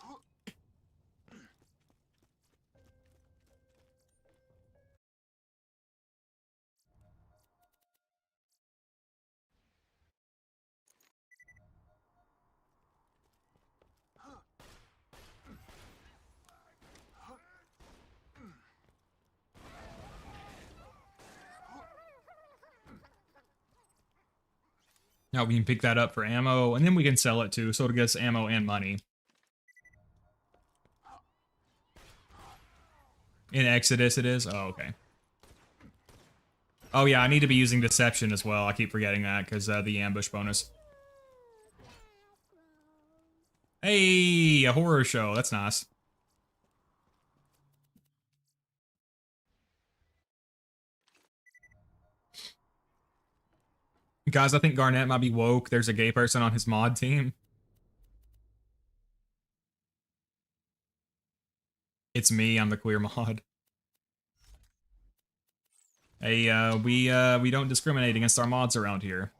Now we can pick that up for ammo, and then we can sell it too, so it'll get us ammo and money. In Exodus it is? Oh, okay. Oh yeah, I need to be using Deception as well. I keep forgetting that because the ambush bonus. Hey, a horror show. That's nice. Guys, I think Garnet might be woke. There's a gay person on his mod team. It's me. I'm the queer mod. Hey, we don't discriminate against our mods around here.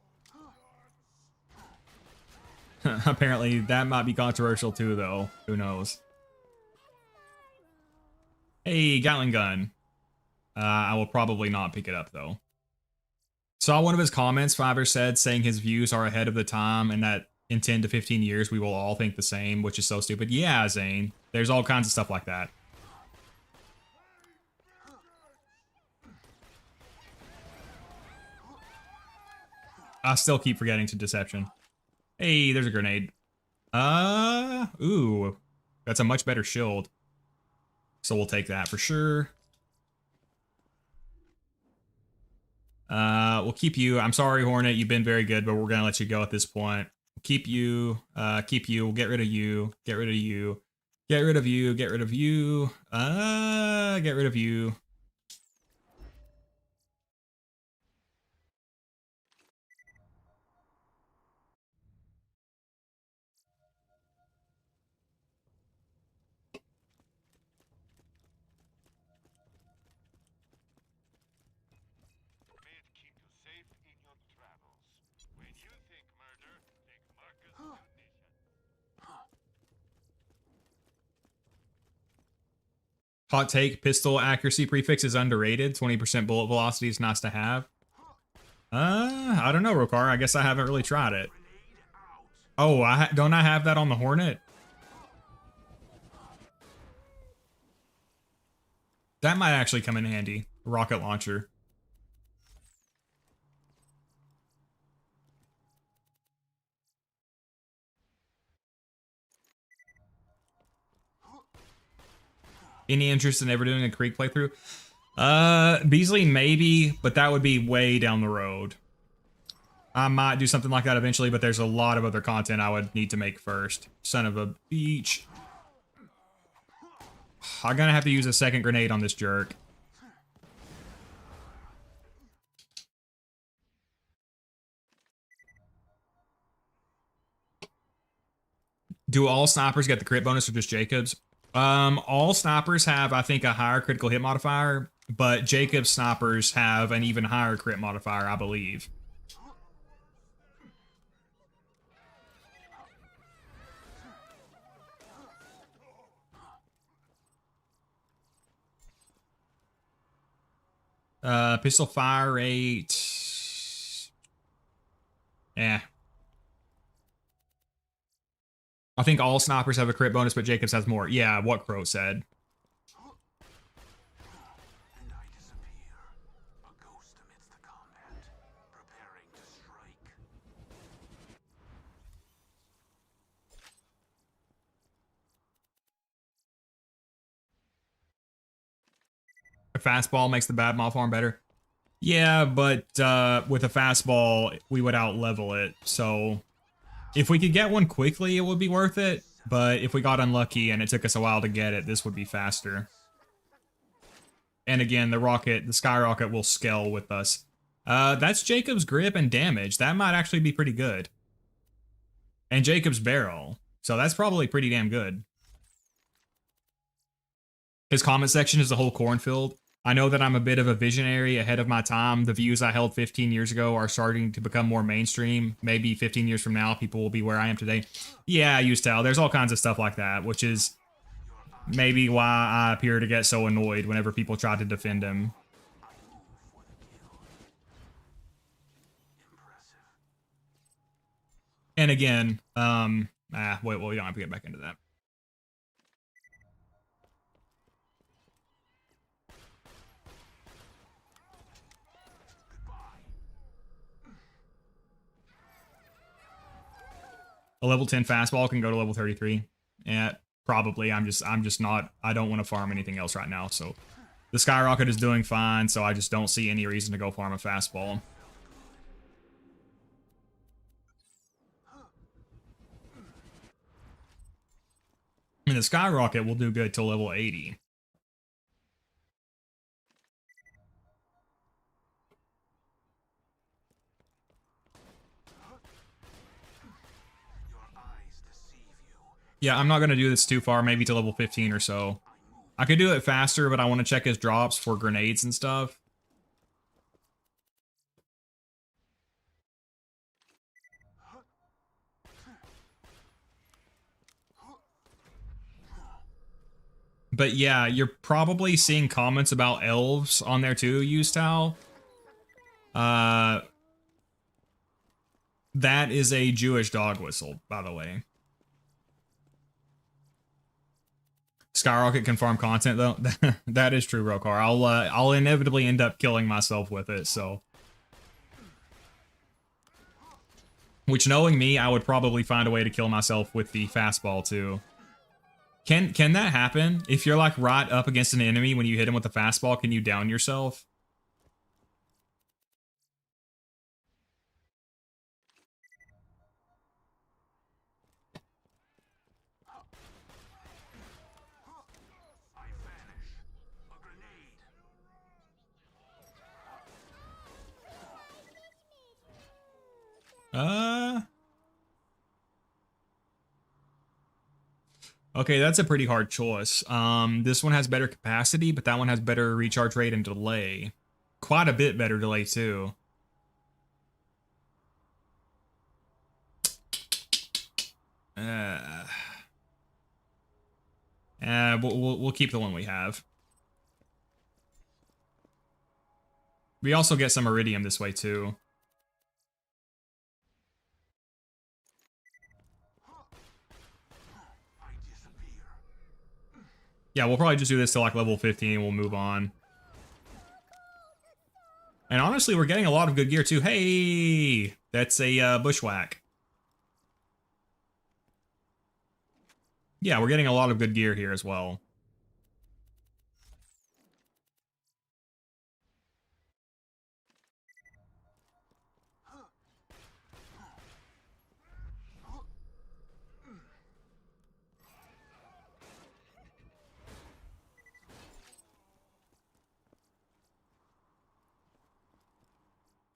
Apparently, that might be controversial too, though. Who knows? Hey, Gatling gun. I will probably not pick it up, though. Saw one of his comments, Fiverr said, saying his views are ahead of the time and that in 10 to 15 years we will all think the same, which is so stupid. Yeah, Zane. There's all kinds of stuff like that. I still keep forgetting to Deception. Hey, there's a grenade. Ooh. That's a much better shield. So we'll take that for sure. We'll keep you. I'm sorry, Hornet. You've been very good, but we're gonna let you go at this point. Keep you. Keep you. We'll get rid of you. Get rid of you. Get rid of you. Get rid of you. Get rid of you. May it keep you safe in your travels. When you think murder, think Marcus Munition. Hot take, pistol accuracy prefix is underrated. 20% bullet velocity is nice to have. I don't know, Rokar. I guess I haven't really tried it. Oh, don't I have that on the Hornet? That might actually come in handy. Rocket launcher. Any interest in ever doing a Creek playthrough? Beasley, maybe, but that would be way down the road. I might do something like that eventually, but there's a lot of other content I would need to make first. Son of a beach. I'm gonna have to use a second grenade on this jerk. Do all snipers get the crit bonus or just Jacobs? All snipers have, I think, a higher critical hit modifier, but Jacob's snipers have an even higher crit modifier, I believe. Pistol fire rate. Yeah. I think all snipers have a crit bonus, but Jacobs has more. Yeah, what Crow said. And I disappear, a ghost amidst the combat, preparing to strike. A fastball makes the bad moth arm better. Yeah, but with a fastball, we would out-level it, so... If we could get one quickly, it would be worth it, but if we got unlucky and it took us a while to get it, this would be faster. And again, the skyrocket will scale with us. That's Jacob's grip and damage. That might actually be pretty good. And Jacob's barrel. So that's probably pretty damn good. His comment section is the whole cornfield. I know that I'm a bit of a visionary ahead of my time. The views I held 15 years ago are starting to become more mainstream. Maybe 15 years from now, people will be where I am today. Yeah, I used to. There's all kinds of stuff like that, which is maybe why I appear to get so annoyed whenever people try to defend him. And again, wait, well, we don't have to get back into that. A level 10 fastball can go to level 33. Yeah, probably. I'm just not, I don't want to farm anything else right now. So the skyrocket is doing fine. So I just don't see any reason to go farm a fastball. I mean, the skyrocket will do good till level 80. Yeah, I'm not going to do this too far, maybe to level 15 or so. I could do it faster, but I want to check his drops for grenades and stuff. But yeah, you're probably seeing comments about elves on there too, Ustal. That is a Jewish dog whistle, by the way. Skyrocket can farm content though. That is true, Rokar. I'll inevitably end up killing myself with it, so. Which, knowing me, I would probably find a way to kill myself with the fastball too. Can that happen? If you're like right up against an enemy when you hit him with the fastball, can you down yourself? Okay, that's a pretty hard choice. This one has better capacity, but that one has better recharge rate and delay. Quite a bit better delay too. We'll keep the one we have. We also get some iridium this way too. Yeah, we'll probably just do this to like level 15 and we'll move on. And honestly, we're getting a lot of good gear too. Hey, that's a bushwhack. Yeah, we're getting a lot of good gear here as well.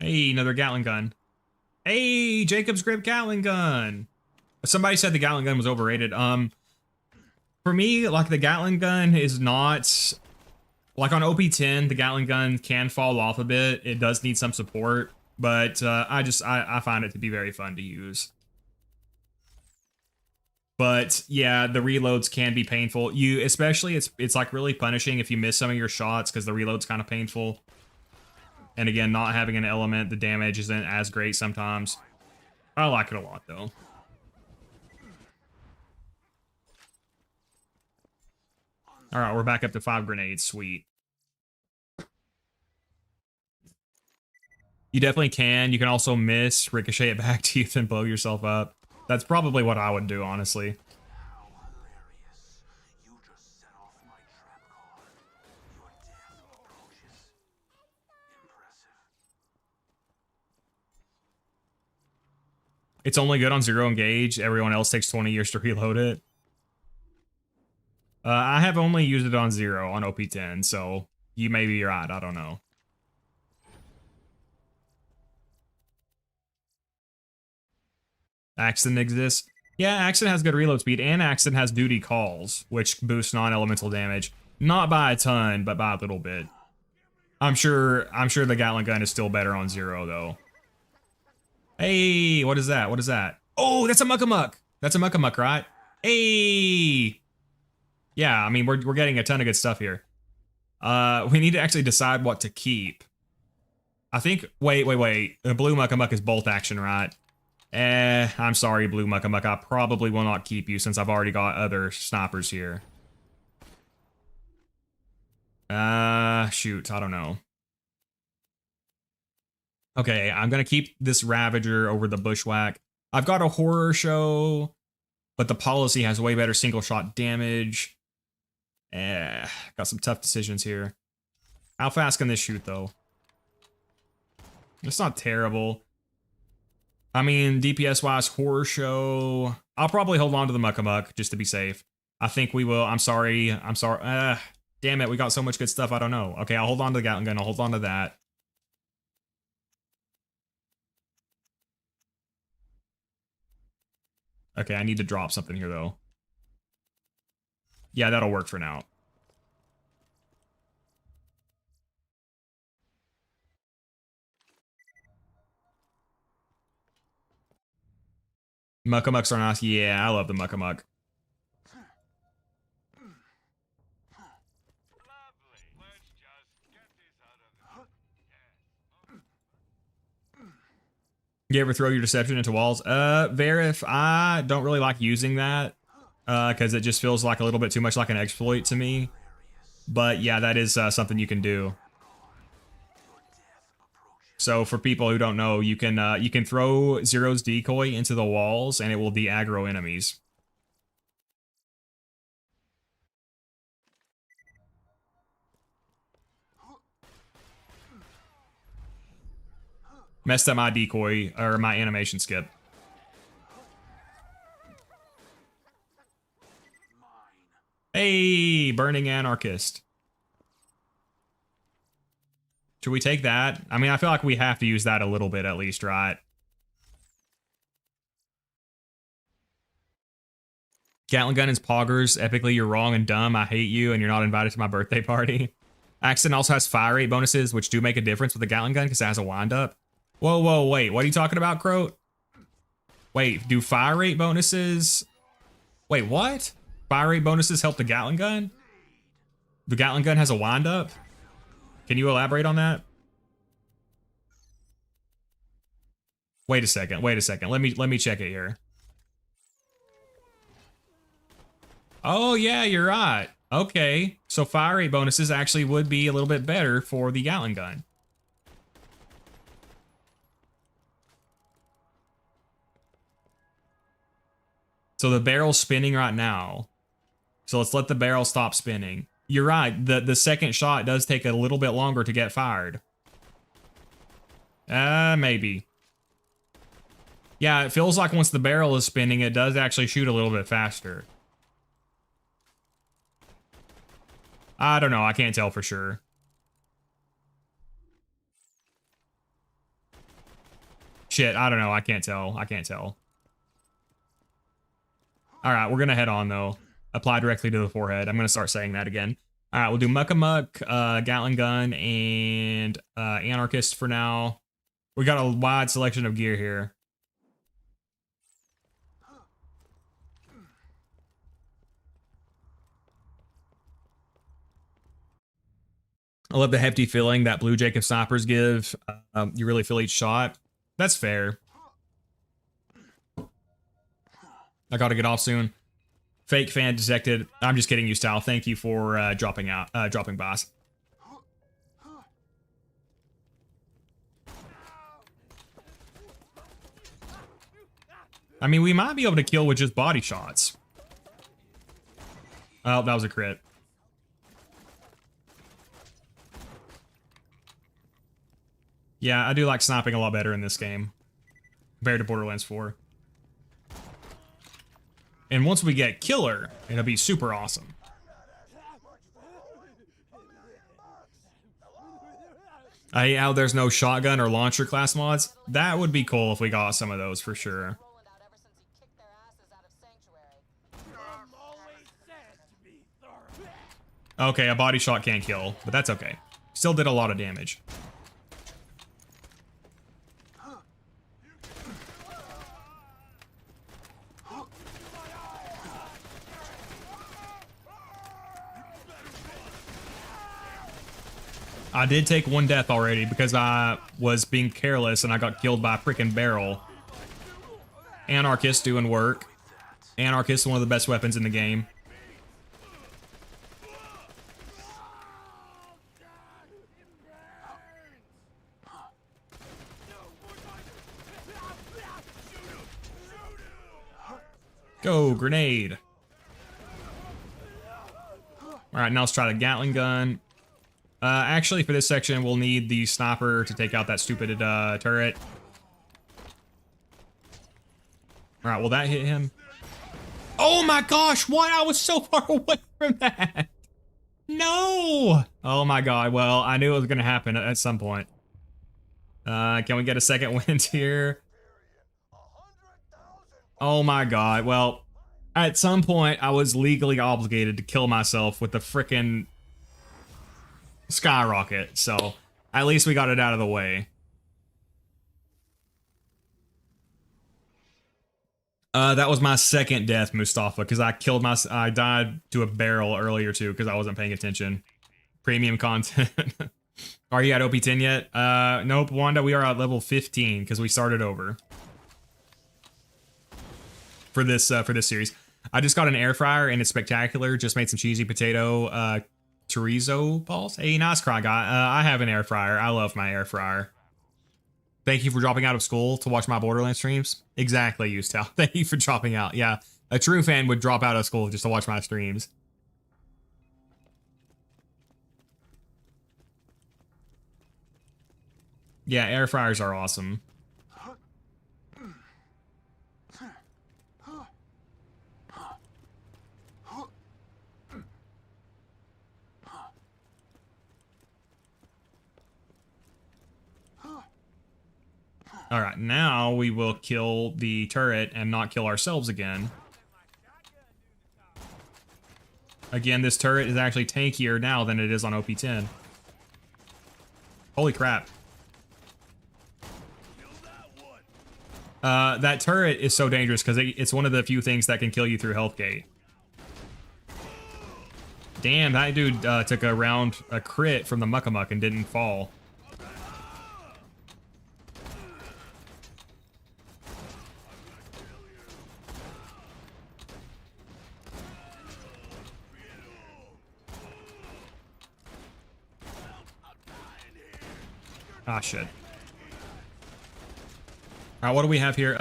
Hey, another Gatling gun. Hey, Jacob's Grip Gatling gun. Somebody said the Gatling gun was overrated. For me, like the Gatling gun is not like on OP10. The Gatling gun can fall off a bit. It does need some support, but I find it to be very fun to use. But yeah, the reloads can be painful. Especially it's like really punishing if you miss some of your shots because the reload's kind of painful. And again, not having an element, the damage isn't as great sometimes. I like it a lot, though. All right, we're back up to 5 grenades. Sweet. You definitely can. You can also miss, ricochet it back to you, then blow yourself up. That's probably what I would do, honestly. It's only good on 0 engage. Everyone else takes 20 years to reload it. I have only used it on 0 on OP10, so you may be right. I don't know. Accident exists. Yeah, Accident has good reload speed, and Accident has duty calls, which boosts non-elemental damage. Not by a ton, but by a little bit. I'm sure the Gatling gun is still better on 0, though. Hey, what is that? What is that? Oh, that's a Muckamuck. That's a Muckamuck, right? Hey. Yeah, I mean, we're getting a ton of good stuff here. We need to actually decide what to keep. I think, wait. The blue Muckamuck is bolt action, right? I'm sorry, blue Muckamuck. I probably will not keep you since I've already got other snipers here. Shoot, I don't know. Okay, I'm gonna keep this Ravager over the Bushwhack. I've got a horror show, but the policy has way better single shot damage. Got some tough decisions here. How fast can this shoot, though? It's not terrible. I mean, DPS-wise, horror show. I'll probably hold on to the Muckamuck just to be safe. I think we will. I'm sorry. Damn it, we got so much good stuff, I don't know. Okay, I'll hold on to the Gatling gun. I'll hold on to that. Okay, I need to drop something here, though. Yeah, that'll work for now. Muckamucks are nice. Yeah, I love the Muckamuck. Lovely. Let's just get this out of the... Yes. You ever throw your deception into walls? Verif, I don't really like using that. Because it just feels like a little bit too much like an exploit to me. But yeah, that is something you can do. So for people who don't know, you can throw Zero's decoy into the walls and it will de-aggro enemies. Messed up my decoy or my animation skip. Hey, burning anarchist. Should we take that? I mean, I feel like we have to use that a little bit at least, right? Gatling gun is poggers. Epically, you're wrong and dumb. I hate you, and you're not invited to my birthday party. Accent also has fire rate bonuses, which do make a difference with the Gatling gun because it has a wind-up. Whoa, whoa, wait. What are you talking about, Croat? Wait, do fire rate bonuses... Wait, what? Fire rate bonuses help the Gatling gun? The Gatling gun has a wind-up? Can you elaborate on that? Wait a second. Let me check it here. Oh yeah, you're right. Okay, so fire rate bonuses actually would be a little bit better for the Gatling gun. So the barrel's spinning right now. So let's let the barrel stop spinning. You're right, the second shot does take a little bit longer to get fired. Maybe. Yeah, it feels like once the barrel is spinning, it does actually shoot a little bit faster. I don't know, I can't tell for sure. Shit, I don't know, I can't tell. Alright, we're gonna head on though. Apply directly to the forehead. I'm gonna start saying that again. Alright, we'll do Muckamuck, Gatling gun, and Anarchist for now. We got a wide selection of gear here. I love the hefty feeling that Blue Jacob snipers give. You really feel each shot. That's fair. I gotta get off soon. Fake fan detected. I'm just kidding you, Style. Thank you for dropping boss. I mean, we might be able to kill with just body shots. Oh, that was a crit. Yeah, I do like sniping a lot better in this game compared to Borderlands 4. And once we get Killer, it'll be super awesome. I hate how there's no shotgun or launcher class mods. That would be cool if we got some of those for sure. Roland out ever since he kicked their asses out of Sanctuary. I'm always said to be thorough. Okay, a body shot can't kill, but that's okay. Still did a lot of damage. I did take one death already because I was being careless and I got killed by a freaking barrel. Anarchist doing work. Anarchist is one of the best weapons in the game. Go, grenade. All right, now let's try the Gatling gun. Actually, for this section, we'll need the sniper to take out that stupid turret. All right, will that hit him? Oh my gosh, what? I was so far away from that. No. Oh my god, well, I knew it was going to happen at some point. Can we get a second wind here? Oh my god, well, at some point, I was legally obligated to kill myself with the frickin' skyrocket, so at least we got it out of the way. That was my second death, Mustafa, because I died to a barrel earlier too, because I wasn't paying attention. Premium content. Are you at OP10 yet? Nope, Wanda, we are at level 15, because we started over. For this series. I just got an air fryer and it's spectacular. Just made some cheesy potato chorizo balls. Hey, nice cry guy. I have an air fryer. I love my air fryer. Thank you for dropping out of school to watch my Borderlands streams. Exactly, Ustal. Thank you for dropping out. Yeah, a true fan would drop out of school just to watch my streams. Yeah, air fryers are awesome. All right, now we will kill the turret and not kill ourselves again. Again, this turret is actually tankier now than it is on OP10. Holy crap. That turret is so dangerous because it's one of the few things that can kill you through health gate. Damn, that dude took a crit from the Muckamuck and didn't fall. Ah, shit. Alright, what do we have here?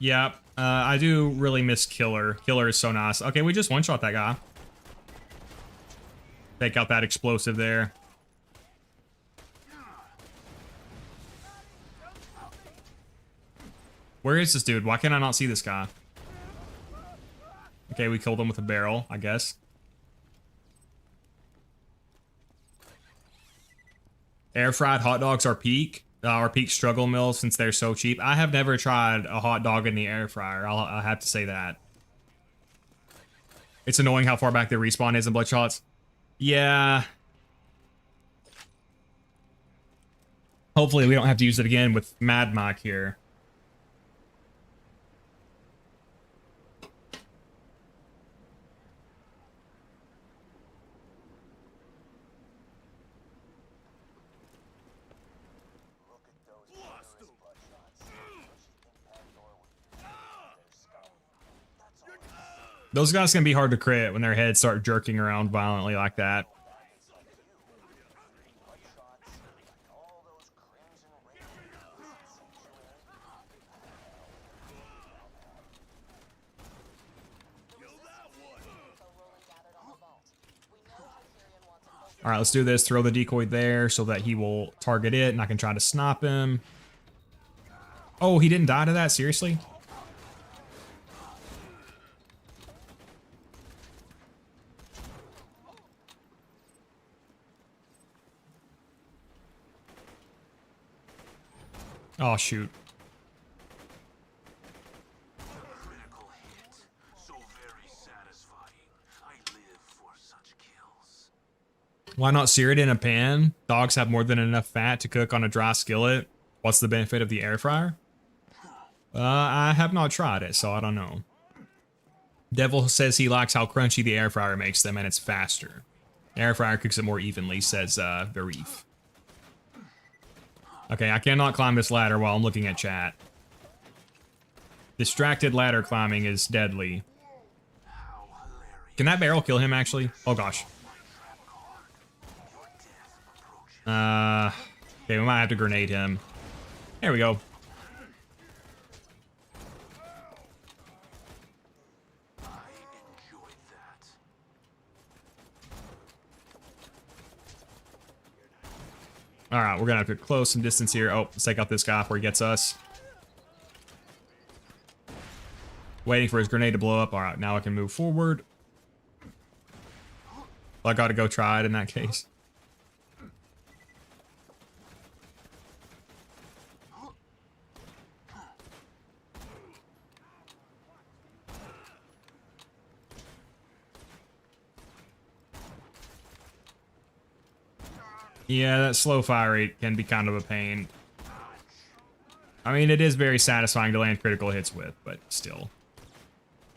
Yeah, I do really miss Killer. Killer is so nice. Okay, we just one-shot that guy. Take out that explosive there. Where is this dude? Why can I not see this guy? Okay, we killed him with a barrel, I guess. Air-fried hot dogs are peak. Our peak struggle meal since they're so cheap. I have never tried a hot dog in the air fryer. I'll have to say that. It's annoying how far back the respawn is in Bloodshots. Yeah. Hopefully we don't have to use it again with Mad Mike here. Those guys can be hard to crit when their heads start jerking around violently like that. All right, let's do this. Throw the decoy there so that he will target it and I can try to snipe him. Oh, he didn't die to that? Seriously? Oh, shoot. Critical hit. So very satisfying. I live for such kills. Why not sear it in a pan? Dogs have more than enough fat to cook on a dry skillet. What's the benefit of the air fryer? I have not tried it, so I don't know. Devil says he likes how crunchy the air fryer makes them and it's faster. Air fryer cooks it more evenly, says Varif. Okay, I cannot climb this ladder while I'm looking at chat. Distracted ladder climbing is deadly. Can that barrel kill him, actually? Oh, gosh. Okay, we might have to grenade him. There we go. All right, we're gonna have to close some distance here. Oh, let's take out this guy before he gets us. Waiting for his grenade to blow up. All right, now I can move forward. Well, I gotta go try it in that case. Yeah, that slow fire rate can be kind of a pain. I mean, it is very satisfying to land critical hits with, but still.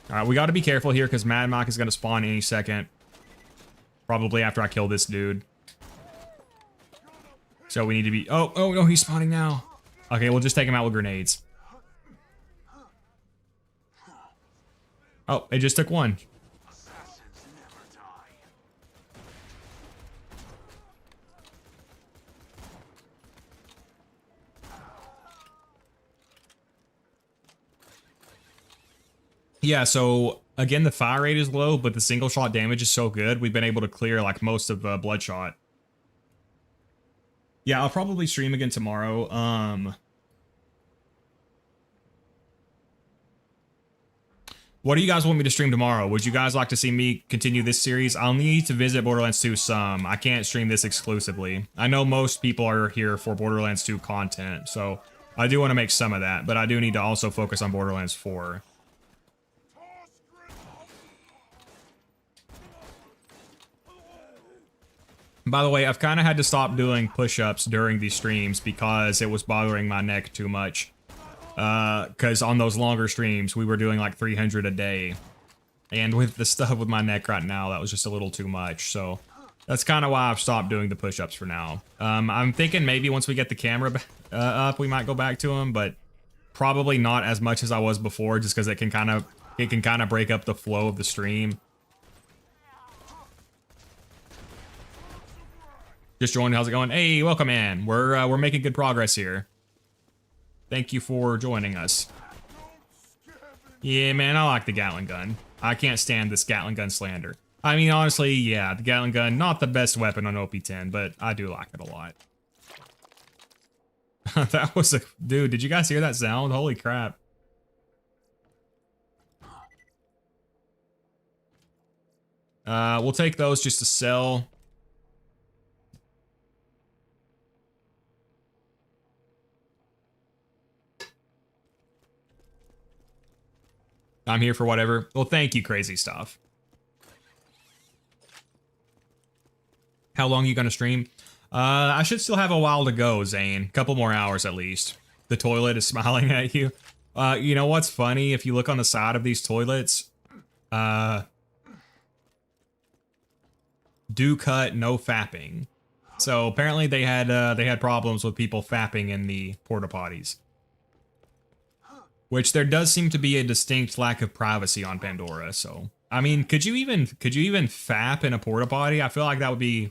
All right, we got to be careful here because Mad Mock is going to spawn any second. Probably after I kill this dude. So we need to be... Oh, no, he's spawning now. Okay, we'll just take him out with grenades. Oh, it just took one. Yeah, so again, the fire rate is low, but the single shot damage is so good. We've been able to clear like most of Bloodshot. Yeah, I'll probably stream again tomorrow. What do you guys want me to stream tomorrow? Would you guys like to see me continue this series? I'll need to visit Borderlands 2 some. I can't stream this exclusively. I know most people are here for Borderlands 2 content, so I do want to make some of that, but I do need to also focus on Borderlands 4. By the way, I've kind of had to stop doing push-ups during these streams because it was bothering my neck too much. Because on those longer streams, we were doing like 300 a day. And with the stuff with my neck right now, that was just a little too much. So that's kind of why I've stopped doing the push-ups for now. I'm thinking maybe once we get the camera up, we might go back to them, but probably not as much as I was before, just because it can kind of break up the flow of the stream. Just joined. How's it going? Hey, welcome in. We're making good progress here. Thank you for joining us. Yeah, man, I like the Gatling gun. I can't stand this Gatling gun slander. I mean, honestly, yeah, the Gatling gun, not the best weapon on OP10, but I do like it a lot. That was a... Dude, did you guys hear that sound? Holy crap. We'll take those just to sell. I'm here for whatever. Well, thank you, crazy stuff. How long are you gonna stream? I should still have a while to go, Zane. Couple more hours at least. The toilet is smiling at you. You know what's funny? If you look on the side of these toilets, do cut, no fapping. So apparently they had problems with people fapping in the porta potties. Which there does seem to be a distinct lack of privacy on Pandora, so... I mean, could you even fap in a porta potty? I feel like that would be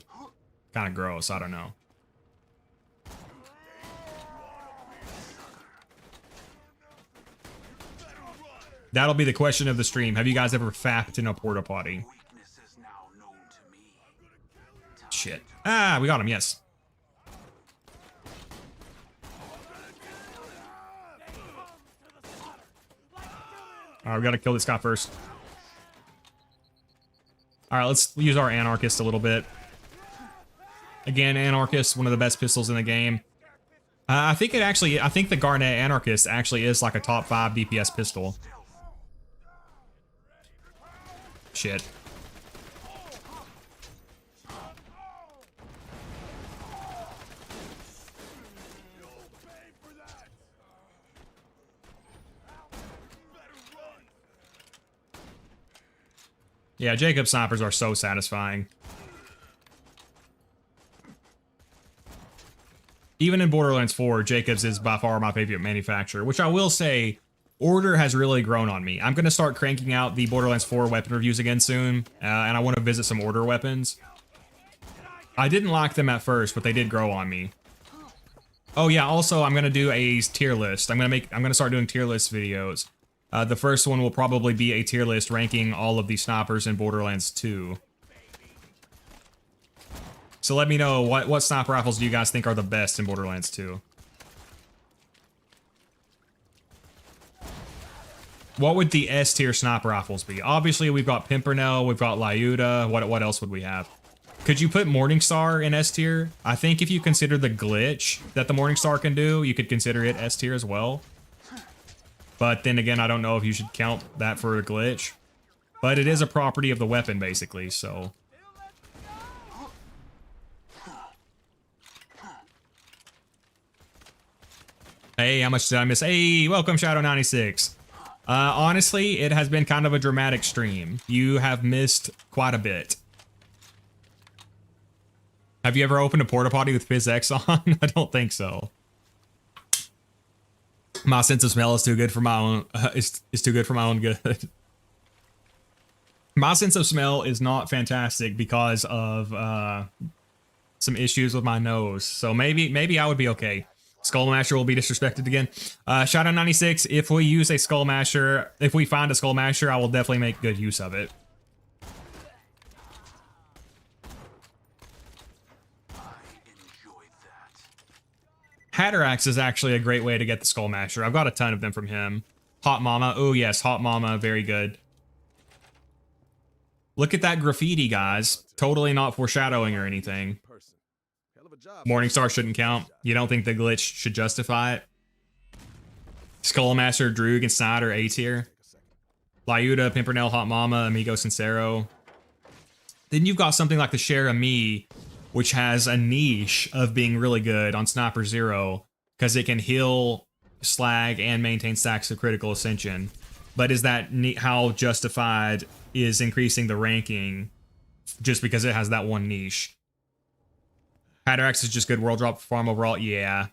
kind of gross, I don't know. That'll be the question of the stream. Have you guys ever fapped in a porta potty? Shit. Ah, we got him, yes. Alright, we gotta kill this guy first. Alright, let's use our Anarchist a little bit. Again, Anarchist, one of the best pistols in the game. I think the Garnet Anarchist actually is like a top 5 DPS pistol. Shit. Yeah, Jacob snipers are so satisfying. Even in Borderlands 4, Jacobs is by far my favorite manufacturer, which I will say, Order has really grown on me. I'm going to start cranking out the Borderlands 4 weapon reviews again soon, and I want to visit some Order weapons. I didn't like them at first, but they did grow on me. Oh yeah, also I'm gonna do a tier list. I'm gonna start doing tier list videos. The first one will probably be a tier list ranking all of the snipers in Borderlands 2. So let me know what sniper rifles do you guys think are the best in Borderlands 2? What would the S tier sniper rifles be? Obviously we've got Pimpernel, we've got Lyuda. What else would we have? Could you put Morningstar in S tier? I think if you consider the glitch that the Morningstar can do, you could consider it S tier as well. But then again, I don't know if you should count that for a glitch. But it is a property of the weapon, basically, so... Hey, how much did I miss? Hey, welcome, Shadow96. Honestly, it has been kind of a dramatic stream. You have missed quite a bit. Have you ever opened a porta potty with PhysX on? I don't think so. My sense of smell is too good for my own. Is too good for my own good. My sense of smell is not fantastic because of some issues with my nose. So maybe I would be okay. Skullmasher will be disrespected again. Shadow96, if we use a Skullmasher, if we find a Skullmasher, I will definitely make good use of it. Hatterax is actually a great way to get the Skullmasher. I've got a ton of them from him. Hot Mama. Oh yes, Hot Mama, very good. Look at that graffiti, guys. Totally not foreshadowing or anything. Morningstar shouldn't count. You don't think the glitch should justify it? Skullmaster, Droog, and Snyder A tier. Lyuda, Pimpernel, Hot Mama, Amigo Sincero. Then you've got something like the Share Me, which has a niche of being really good on Sniper 0 because it can heal, slag, and maintain stacks of critical ascension. But is that how justified is increasing the ranking just because it has that one niche? Hatterax is just good world drop farm overall, yeah.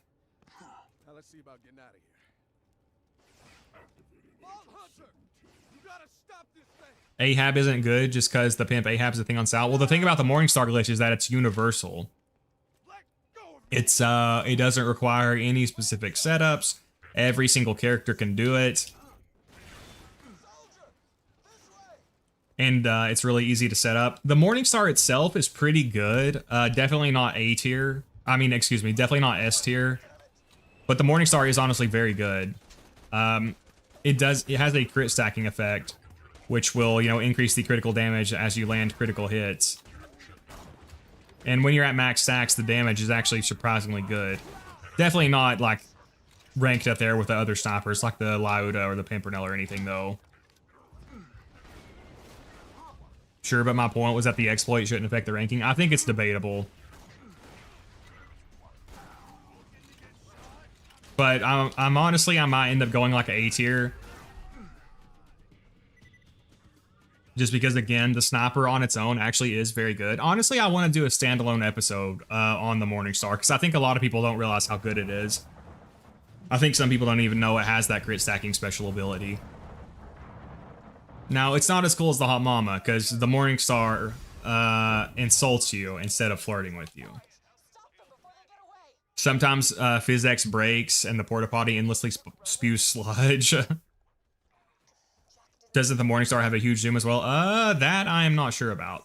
Now let's see about getting out of here. Vault Hunter, you gotta stop this thing. Ahab isn't good just because the pimp Ahab's the thing on Sal. Well, the thing about the Morningstar glitch is that it's universal. It's it doesn't require any specific setups. Every single character can do it. And it's really easy to set up. The Morningstar itself is pretty good. Definitely not A tier. I mean, excuse me, definitely not S tier. But the Morningstar is honestly very good. It has a crit stacking effect, which will, you know, increase the critical damage as you land critical hits. And when you're at max stacks, the damage is actually surprisingly good. Definitely not like ranked up there with the other snipers like the Lyuda or the Pimpernel or anything though. Sure, but my point was that the exploit shouldn't affect the ranking. I think it's debatable. But I'm honestly, I might end up going like an A tier. Just because, again, the sniper on its own actually is very good. Honestly, I want to do a standalone episode on the Morningstar, because I think a lot of people don't realize how good it is. I think some people don't even know it has that crit stacking special ability. Now, it's not as cool as the Hot Mama, because the Morningstar insults you instead of flirting with you. Sometimes PhysX breaks and the porta potty endlessly spews sludge. Doesn't the Morningstar have a huge zoom as well? That I am not sure about.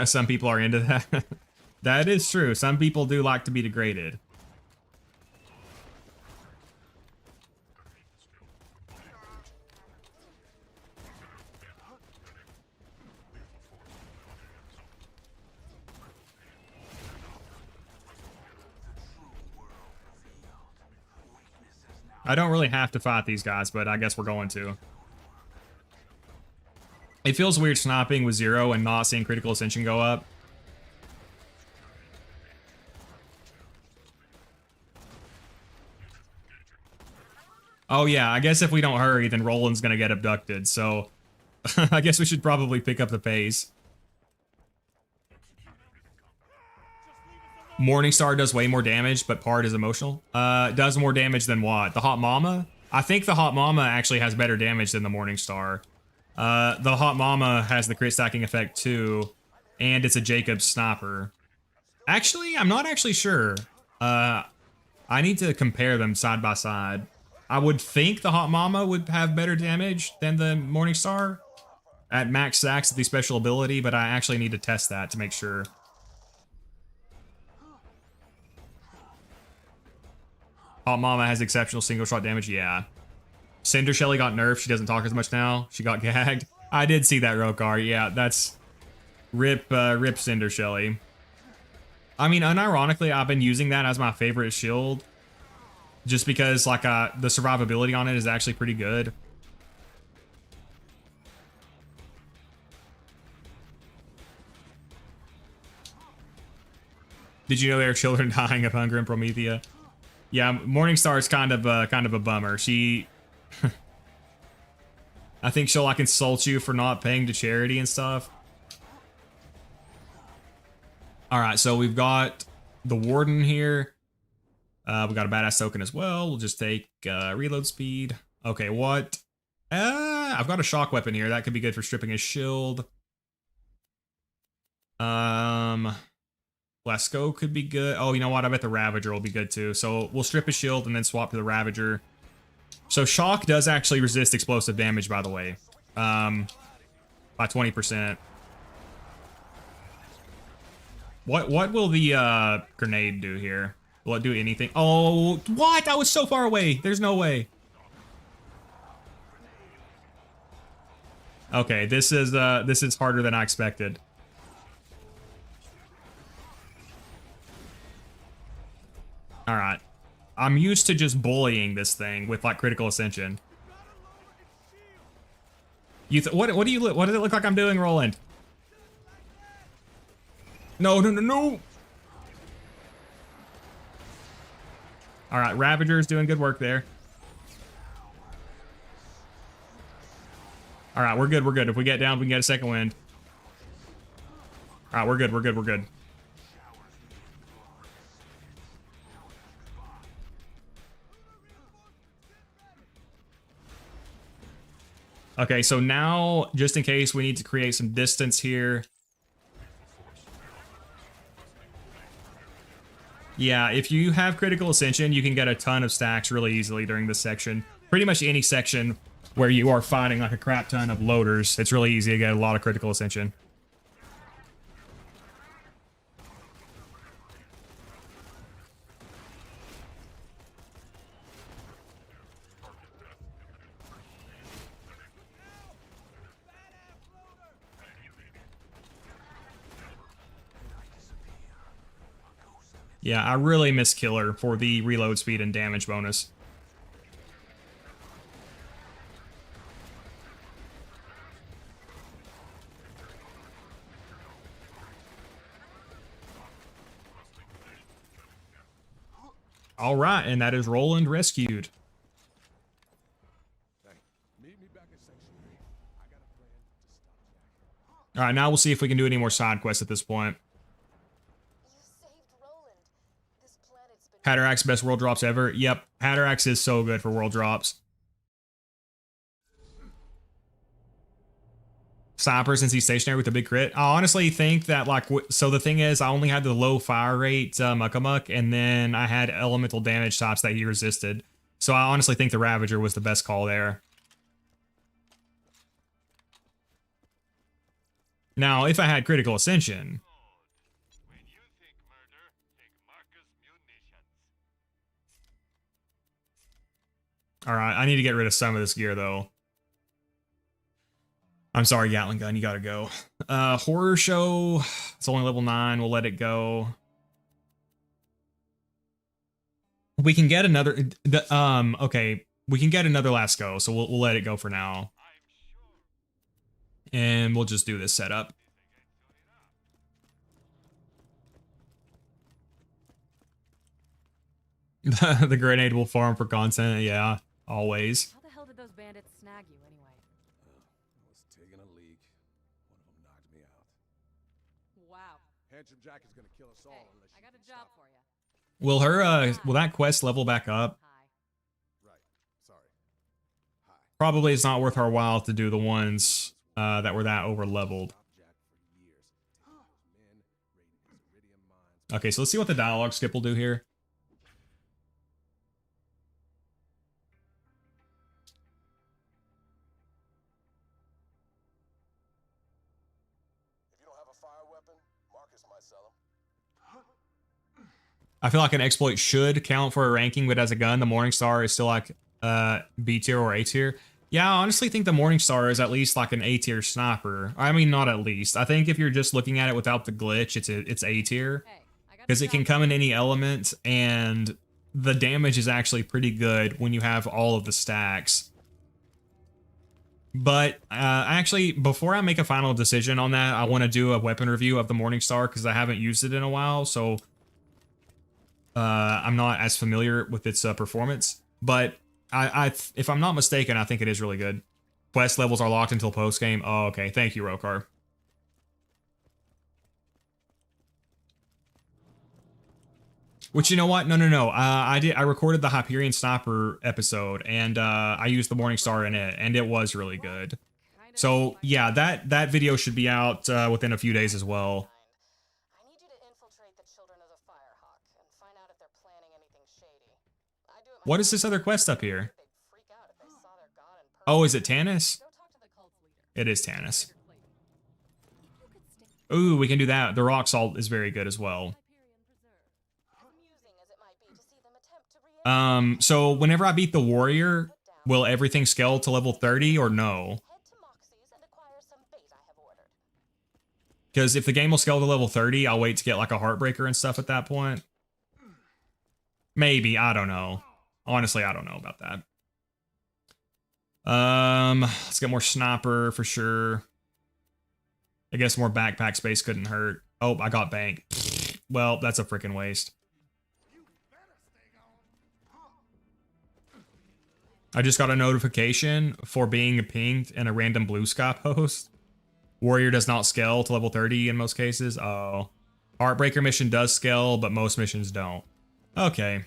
Some people are into that. That is true. Some people do like to be degraded. I don't really have to fight these guys, but I guess we're going to. It feels weird sniping with 0 and not seeing critical ascension go up. Oh yeah, I guess if we don't hurry, then Roland's gonna get abducted, so I guess we should probably pick up the pace. Morningstar does way more damage, but Pard is emotional. Does more damage than what? The Hot Mama? I think the Hot Mama actually has better damage than the Morningstar. The Hot Mama has the crit stacking effect too, and it's a Jacob's sniper. Actually, I'm not actually sure. I need to compare them side by side. I would think the Hot Mama would have better damage than the Morningstar at max stacks of the special ability, but I actually need to test that to make sure. Hot Mama has exceptional single shot damage, yeah. Cinder Shelly got nerfed, she doesn't talk as much now. She got gagged. I did see that, Rokar, yeah, that's... Rip Cinder Shelly. I mean, unironically, I've been using that as my favorite shield. Just because, like, the survivability on it is actually pretty good. Did you know there are children dying of hunger in Promethea? Yeah, Morningstar is kind of a bummer. She, I think she'll like insult you for not paying to charity and stuff. All right, so we've got the Warden here. We got a badass token as well. We'll just take reload speed. Okay, what? I've got a shock weapon here. That could be good for stripping his shield. Lasco could be good. Oh, you know what? I bet the Ravager will be good too. So we'll strip his shield and then swap to the Ravager. So shock does actually resist explosive damage, by the way, by 20%. What will the grenade do here? Will it do anything? Oh, what? I was so far away. There's no way. Okay, this is harder than I expected. All right, I'm used to just bullying this thing with like critical ascension. What does it look like I'm doing, Roland? No. All right, Ravager's doing good work there. All right, we're good. If we get down, we can get a second wind. All right, we're good. Okay, so now, just in case, we need to create some distance here. Yeah, if you have critical ascension, you can get a ton of stacks really easily during this section. Pretty much any section where you are fighting like a crap ton of loaders, it's really easy to get a lot of critical ascension. Yeah, I really miss Killer for the reload speed and damage bonus. All right, and that is Roland rescued. All right, now we'll see if we can do any more side quests at this point. Hatterax, best world drops ever. Yep, Hatterax is so good for world drops. Sniper, since he's stationary with a big crit. I honestly think that, like, so the thing is, I only had the low fire rate Muckamuck, and then I had elemental damage types that he resisted. So I honestly think the Ravager was the best call there. Now, if I had critical ascension... Alright, I need to get rid of some of this gear, though. I'm sorry, Gatling Gun, you gotta go. Horror Show, it's only level 9, we'll let it go. We can get another, okay, we can get another Lasco, so we'll let it go for now. And we'll just do this setup. The grenade will farm for content, yeah, always. How the hell did those bandits snag you anyway? I was taking a leak. One of them knocked me out. Wow. Handsome Jack is gonna kill us all Hey, unless I you got a can job stop for him. you. Will that quest level back up? Hi. Right. Sorry. Hi. Probably it's not worth our while to do the ones that were that over leveled. Stop Jack for years. Taking those men, raiding his iridium mines. Okay, so let's see what the dialogue skip will do here. If you don't have a fire weapon, Marcus might sell them. I feel like an exploit should count for a ranking, but as a gun, the Morningstar is still like B tier or A tier. Yeah, I honestly think the Morningstar is at least like an A tier sniper. I mean, not at least. I think if you're just looking at it without the glitch, it's A tier. Hey, I got a Because it job can for come in you. any element, and the damage is actually pretty good when you have all of the stacks. But actually, before I make a final decision on that, I want to do a weapon review of the Morningstar because I haven't used it in a while, so I'm not as familiar with its performance. But if I'm not mistaken, I think it is really good. Quest levels are locked until post game. Oh, okay. Thank you, Rokar. Which, you know what? No. I recorded the Hyperion Sniper episode, and I used the Morningstar in it, and it was really good. Kinda So like- yeah, that video should be out within a few days as well. I need you to infiltrate the children of the Firehawk and find out if they're planning anything shady. I do it What is this myself. other quest up here? They'd freak out if they saw their god in person. Oh, is it Tanis? Go talk to the cult's leader. It is Tanis. Clayton. You could stick Ooh, we can do that. The rock salt is very good as well. Hyperion Preserve. As amusing as it might be to see them attempt to re- So whenever I beat the warrior, will everything scale to level 30 or no? head to Moxie's and acquire some bait I have ordered. Because if the game will scale to level 30, I'll wait to get like a Heartbreaker and stuff at that point. Maybe, I don't know. Honestly, I don't know about that. Let's get more sniper for sure. I guess more backpack space couldn't hurt. Oh, I got bank. Well, that's a freaking waste. I just got a notification for being pinged in a random blue sky post. Warrior does not scale to level 30 in most cases. Oh. Heartbreaker mission does scale, but most missions don't. Okay. Good.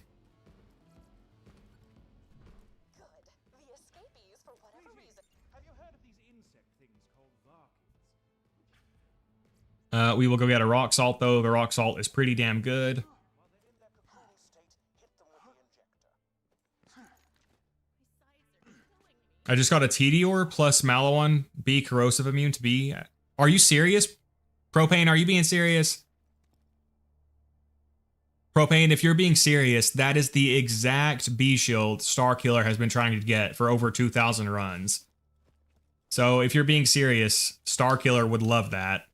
The escapees, for whatever reason. Have you heard of these insect things called Varkins? We will go get a rock salt though. The rock salt is pretty damn good. While they're in their cocooning state, hit them with the injector. I just got a Tedior plus Malawon B corrosive immune to B. Are you serious? Propane, are you being serious? Propane, if you're being serious, that is the exact B shield Starkiller has been trying to get for over 2,000 runs. So if you're being serious, Starkiller would love that.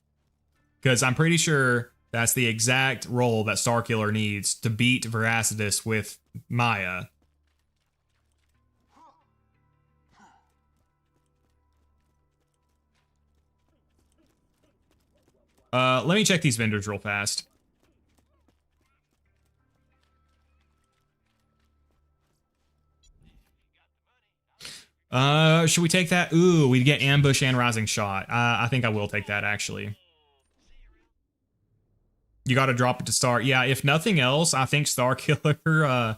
Because I'm pretty sure that's the exact role that Starkiller needs to beat Veracitus with Maya. Let me check these vendors real fast. Should we take that? Ooh, we get ambush and rising shot. I think I will take that actually. You got to drop it to Star. Yeah, if nothing else, I think Starkiller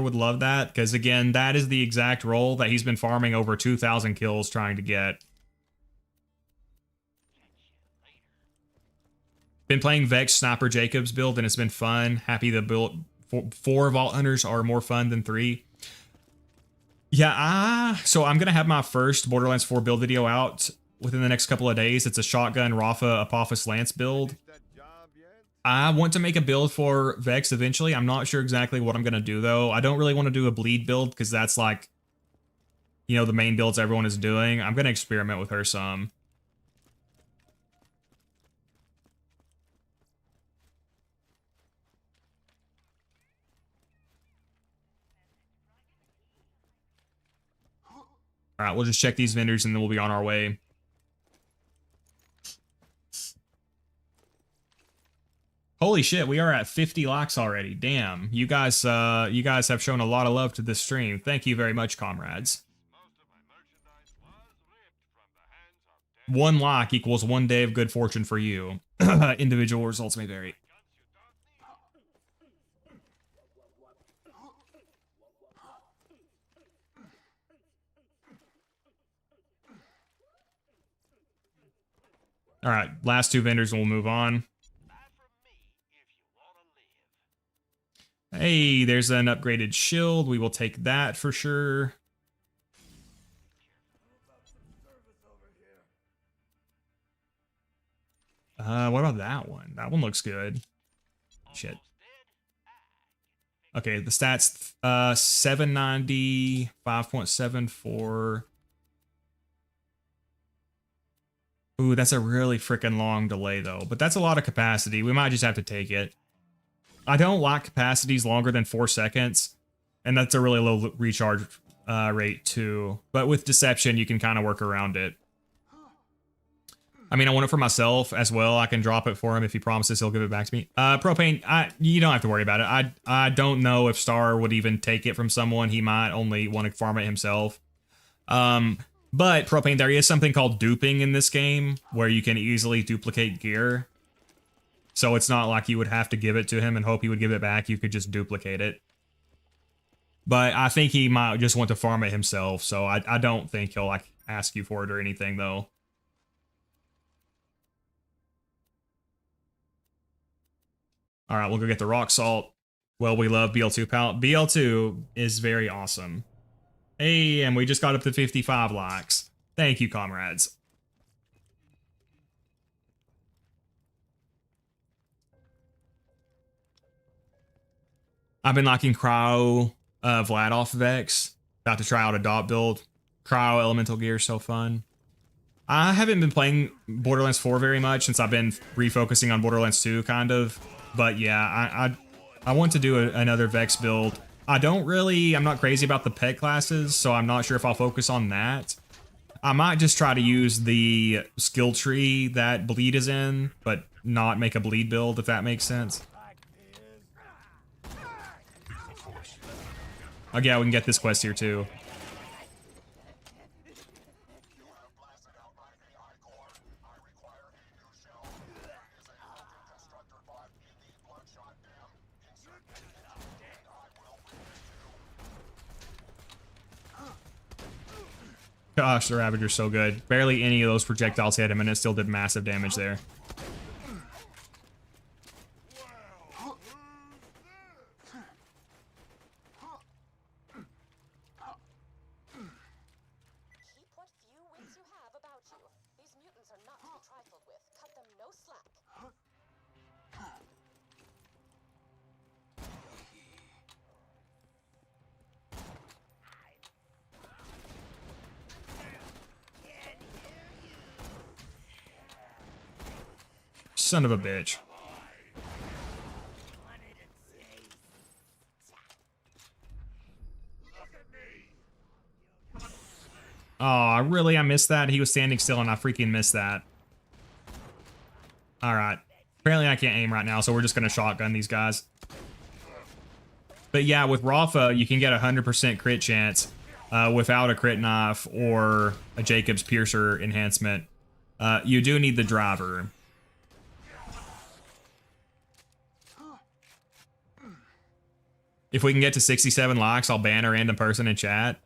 would love that because again, that is the exact role that he's been farming over 2,000 kills trying to get. Been playing Vex Sniper Jacobs build and it's been fun. Happy the build 4 Vault Hunters are more fun than 3. Yeah, so I'm gonna have my first Borderlands 4 build video out within the next couple of days. It's a shotgun Rafa Apophis Lance build. I want to make a build for Vex eventually. I'm not sure exactly what I'm gonna do though. I don't really want to do a bleed build because that's like, you know, the main builds everyone is doing. I'm gonna experiment with her some. All right, we'll just check these vendors and then we'll be on our way. Holy shit, we are at 50 likes already. Damn, you guys have shown a lot of love to this stream. Thank you very much, comrades. Most of my merchandise was ripped from the hands of dead. 1 like equals 1 day of good fortune for you. individual results may vary. All right, last two vendors, and we'll move on. Hey, there's an upgraded shield. We will take that for sure. What about that one? That one looks good. Shit. Okay, the stats, 790, 5.74. Ooh, that's a really freaking long delay, though. But that's a lot of capacity. We might just have to take it. I don't like capacities longer than 4 seconds. And that's a really low recharge rate, too. But with Deception, you can kind of work around it. I mean, I want it for myself as well. I can drop it for him if he promises he'll give it back to me. Propane, you don't have to worry about it. I don't know if Star would even take it from someone. He might only want to farm it himself. But, Propane, there is something called duping in this game, where you can easily duplicate gear. So it's not like you would have to give it to him and hope he would give it back. You could just duplicate it. But I think he might just want to farm it himself, so I don't think he'll, like, ask you for it or anything, though. All right, we'll go get the rock salt. Well, we love BL2 pallet. BL2 is very awesome. Hey, and we just got up to 55 likes. Thank you, comrades. I've been liking Cryo Vladoff Vex. About to try out a dot build. Cryo Elemental Gear is so fun. I haven't been playing Borderlands 4 very much since I've been refocusing on Borderlands 2, kind of. But yeah, I want to do another Vex build. I'm not crazy about the pet classes, so I'm not sure if I'll focus on that. I might just try to use the skill tree that Bleed is in, but not make a Bleed build, if that makes sense. Oh yeah, we can get this quest here too. Gosh, the Ravager's so good. Barely any of those projectiles hit him, and it still did massive damage there. Keep what few wits you have about you. These mutants are not to be trifled with. Cut them no slack. Son of a bitch. Oh, really? I missed that? He was standing still and I freaking missed that. Alright. Apparently I can't aim right now, so we're just going to shotgun these guys. But yeah, with Rafa, you can get a 100% crit chance without a crit knife or a Jacob's Piercer enhancement. You do need the driver. If we can get to 67 likes, I'll ban a random person in chat.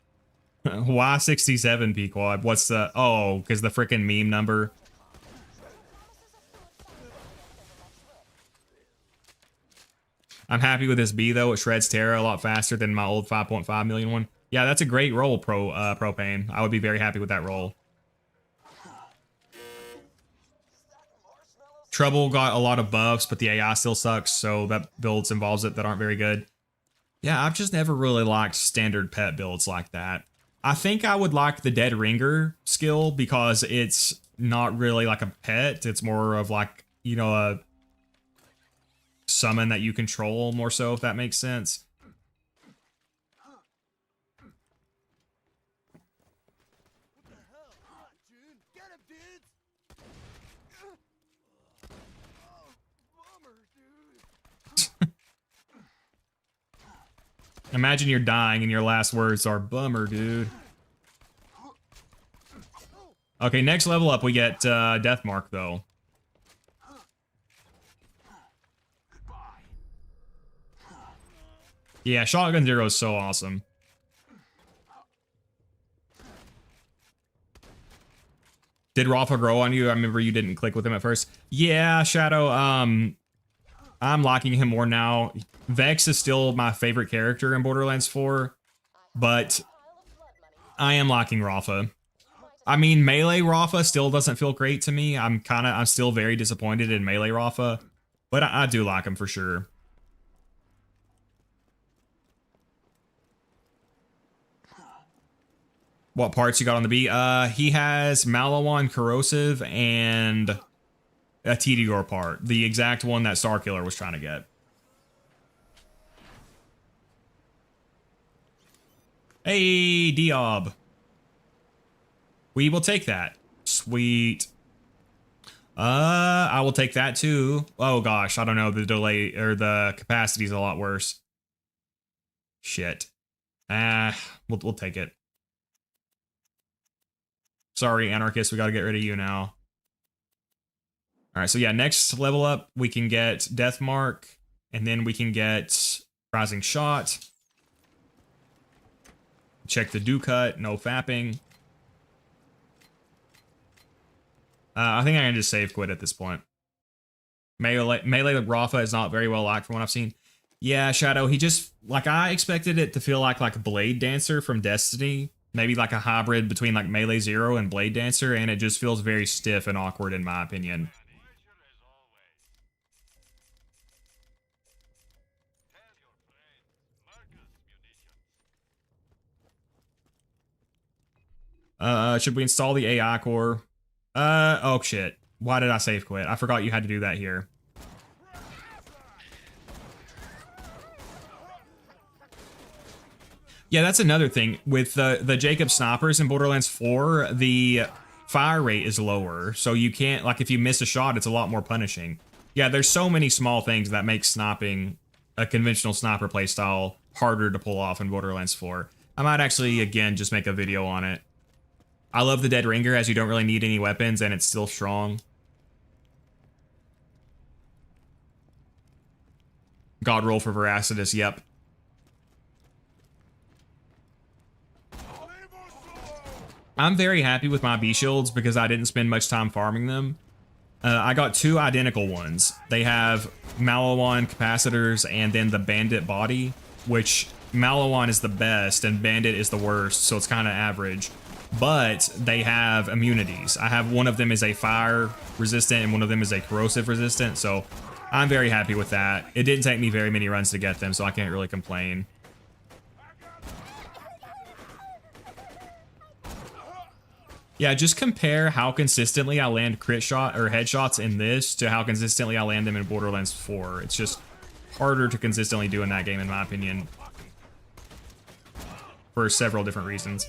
Why 67, Pequod? What's the... Oh, because the freaking meme number. I'm happy with this B, though. It shreds Terra a lot faster than my old 5.5 million one. Yeah, that's a great roll, Propane. I would be very happy with that roll. Trouble got a lot of buffs, but the AI still sucks, so that builds involves it that aren't very good. Yeah, I've just never really liked standard pet builds like that. I think I would like the Dead Ringer skill because it's not really like a pet. It's more of like, you know, a summon that you control more so, if that makes sense. Imagine you're dying and your last words are, "Bummer, dude." Okay, next level up, we get Deathmark, though. Yeah, Shotgun Zero is so awesome. Did Rafa grow on you? I remember you didn't click with him at first. Yeah, Shadow, I'm liking him more now. Vex is still my favorite character in Borderlands 4, but I am liking Rafa. I mean, Melee Rafa still doesn't feel great to me. I'm still very disappointed in Melee Rafa, but I do like him for sure. What parts you got on the B? He has Malawan Corrosive and a Tedior part. The exact one that Starkiller was trying to get. Hey, Diob. We will take that. Sweet. I will take that too. Oh gosh, I don't know. The delay or the capacity is a lot worse. Shit. We'll take it. Sorry, Anarchist, we gotta get rid of you now. Alright, so yeah, next level up, we can get Death Mark, and then we can get Rising Shot. Check the do cut, no fapping. I think I can just save quit at this point. Melee Rafa is not very well liked from what I've seen. Yeah, Shadow, he just, like, I expected it to feel like Blade Dancer from Destiny. Maybe like a hybrid between like Melee Zero and Blade Dancer, and it just feels very stiff and awkward in my opinion. Should we install the AI core? Oh shit. Why did I save quit? I forgot you had to do that here. Yeah, that's another thing. With the Jacob snipers in Borderlands 4, the fire rate is lower. So you can't, like, if you miss a shot, it's a lot more punishing. Yeah, there's so many small things that make sniping, a conventional sniper playstyle, harder to pull off in Borderlands 4. I might actually, again, just make a video on it. I love the Dead Ringer, as you don't really need any weapons, and it's still strong. God roll for Veracitus, yep. I'm very happy with my B-shields because I didn't spend much time farming them. I got two identical ones. They have Malawan capacitors and then the Bandit body, which Malawan is the best and Bandit is the worst, so it's kind of average. But they have immunities. I have one of them is a fire resistant and one of them is a corrosive resistant, so I'm very happy with that. It didn't take me very many runs to get them, so I can't really complain. Yeah, just compare how consistently I land crit shot or headshots in this to how consistently I land them in Borderlands 4. It's just harder to consistently do in that game, in my opinion, for several different reasons.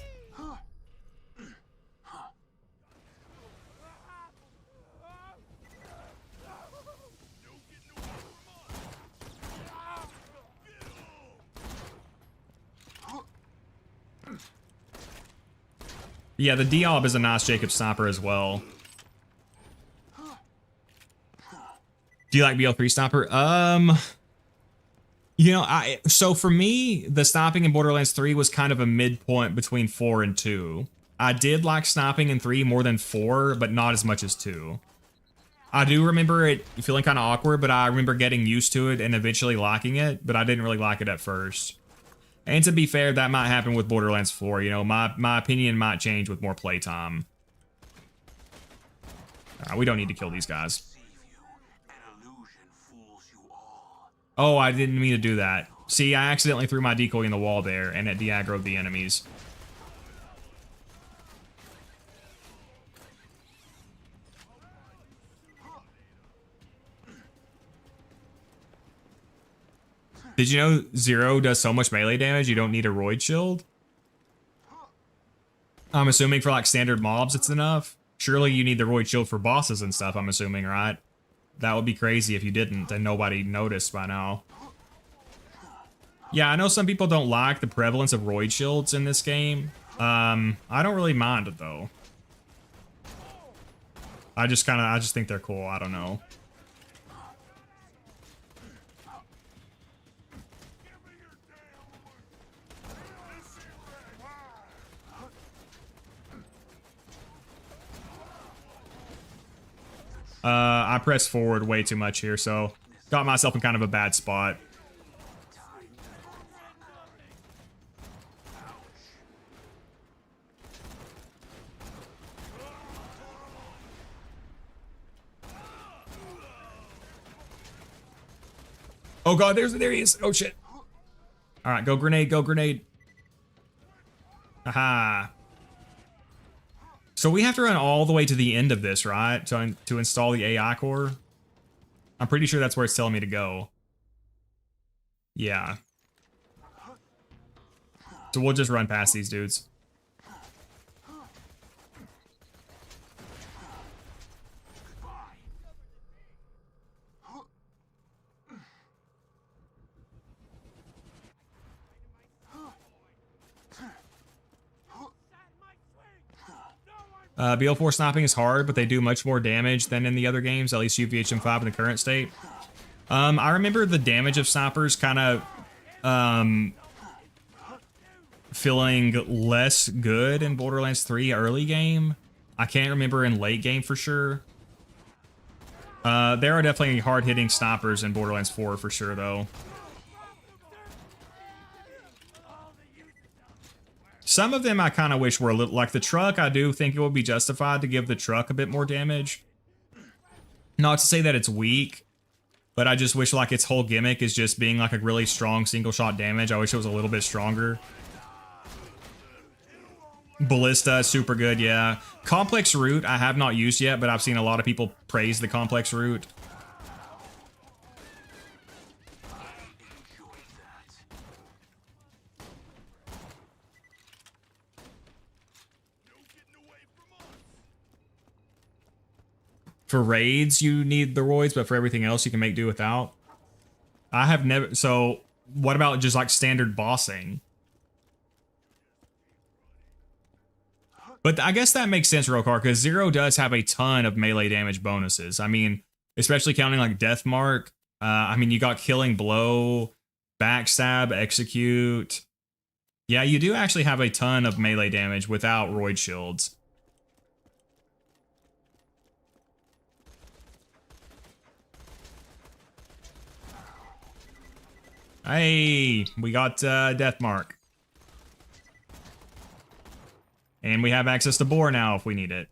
Yeah, the Diob is a nice Jacob sniper as well. Do you like BL3 sniper? You know, so for me, the sniping in Borderlands 3 was kind of a midpoint between 4 and 2. I did like sniping in 3 more than 4, but not as much as 2. I do remember it feeling kind of awkward, but I remember getting used to it and eventually liking it, but I didn't really like it at first. And to be fair, that might happen with Borderlands 4. You know, my opinion might change with more playtime. We don't need to kill these guys. Oh, I didn't mean to do that. See, I accidentally threw my decoy in the wall there, and it de-aggroed the enemies. Did you know Zer0 does so much melee damage you don't need a roid shield? I'm assuming for like standard mobs it's enough. Surely you need the roid shield for bosses and stuff, I'm assuming, right? That would be crazy if you didn't and nobody noticed by now. Yeah, I know some people don't like the prevalence of roid shields in this game. I don't really mind it though. I just think they're cool, I don't know. I pressed forward way too much here, so got myself in kind of a bad spot. Oh god, there he is. Oh shit. All right, go grenade, go grenade. Aha. So we have to run all the way to the end of this, right? To install the AI core. I'm pretty sure that's where it's telling me to go. Yeah. So we'll just run past these dudes. BL4 sniping is hard, but they do much more damage than in the other games, at least UVHM5 in the current state. I remember the damage of snipers kind of feeling less good in Borderlands 3 early game. I can't remember in late game for sure. There are definitely hard-hitting snipers in Borderlands 4 for sure, though. Some of them I kind of wish were a little... Like the truck, I do think it would be justified to give the truck a bit more damage. Not to say that it's weak, but I just wish like its whole gimmick is just being like a really strong single-shot damage. I wish it was a little bit stronger. Ballista, super good, yeah. Complex Root, I have not used yet, but I've seen a lot of people praise the Complex Root. For raids, you need the roids, but for everything else, you can make do without. I have never... So, what about just like standard bossing? But I guess that makes sense, Rokar, because Zer0 does have a ton of melee damage bonuses. I mean, especially counting like Death Mark. I mean, you got Killing Blow, Backstab, Execute. Yeah, you do actually have a ton of melee damage without roid shields. Hey, we got Death Mark. And we have access to Boar now if we need it.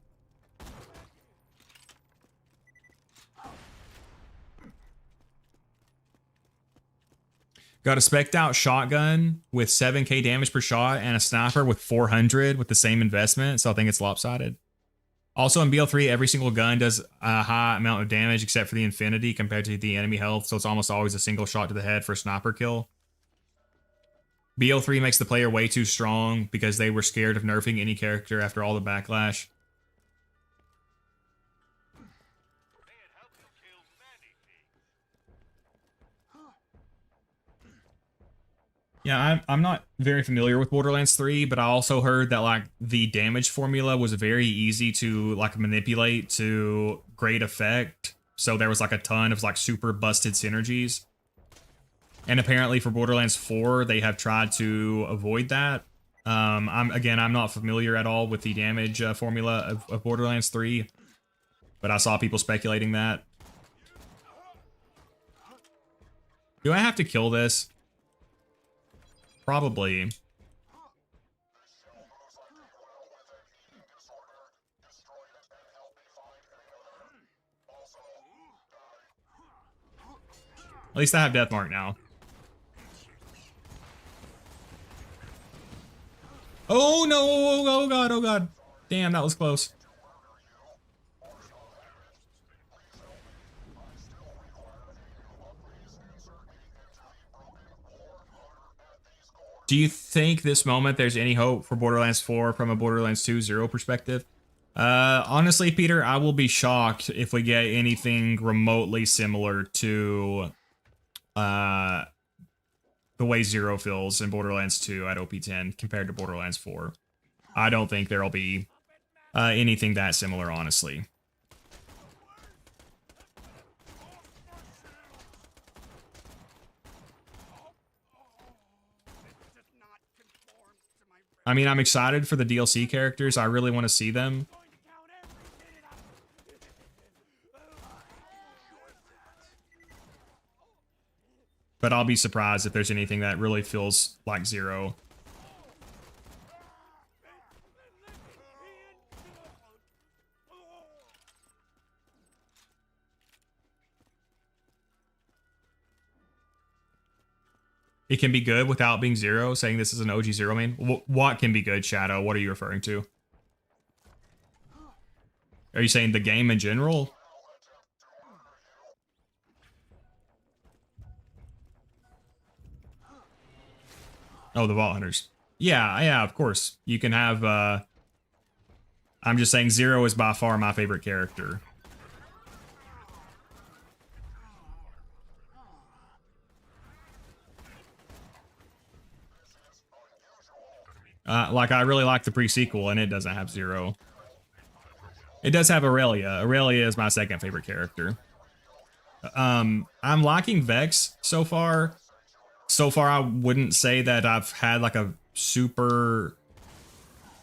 Got a spec'd out shotgun with 7k damage per shot and a sniper with 400 with the same investment, so I think it's lopsided. Also in BL3, every single gun does a high amount of damage except for the Infinity compared to the enemy health, so it's almost always a single shot to the head for a sniper kill. BL3 makes the player way too strong because they were scared of nerfing any character after all the backlash. Yeah, I'm not very familiar with Borderlands 3, but I also heard that like the damage formula was very easy to like manipulate to great effect. So there was like a ton of like super busted synergies. And apparently for Borderlands 4, they have tried to avoid that. I'm not familiar at all with the damage formula of Borderlands 3, but I saw people speculating that. Do I have to kill this? Probably. At least I have Death Mark now. Oh no! Oh god! Oh god! Damn, that was close. Do you think this moment there's any hope for Borderlands 4 from a Borderlands 2 Zer0 perspective? Honestly, Peter, I will be shocked if we get anything remotely similar to the way Zer0 feels in Borderlands 2 at OP10 compared to Borderlands 4. I don't think there'll be anything that similar, honestly. I mean, I'm excited for the DLC characters. I really want to see them. but I'll be surprised if there's anything that really feels like Zer0. It can be good without being Zer0, saying this is an OG Zer0 main. What can be good, Shadow? What are you referring to? Are you saying the game in general? Oh, the Vault Hunters. Yeah, of course. You can have, I'm just saying Zer0 is by far my favorite character. Like, I really like the pre-sequel, and it doesn't have Zer0. It does have Aurelia. Aurelia is my second favorite character. I'm liking Vex so far. So far, I wouldn't say that I've had like a super...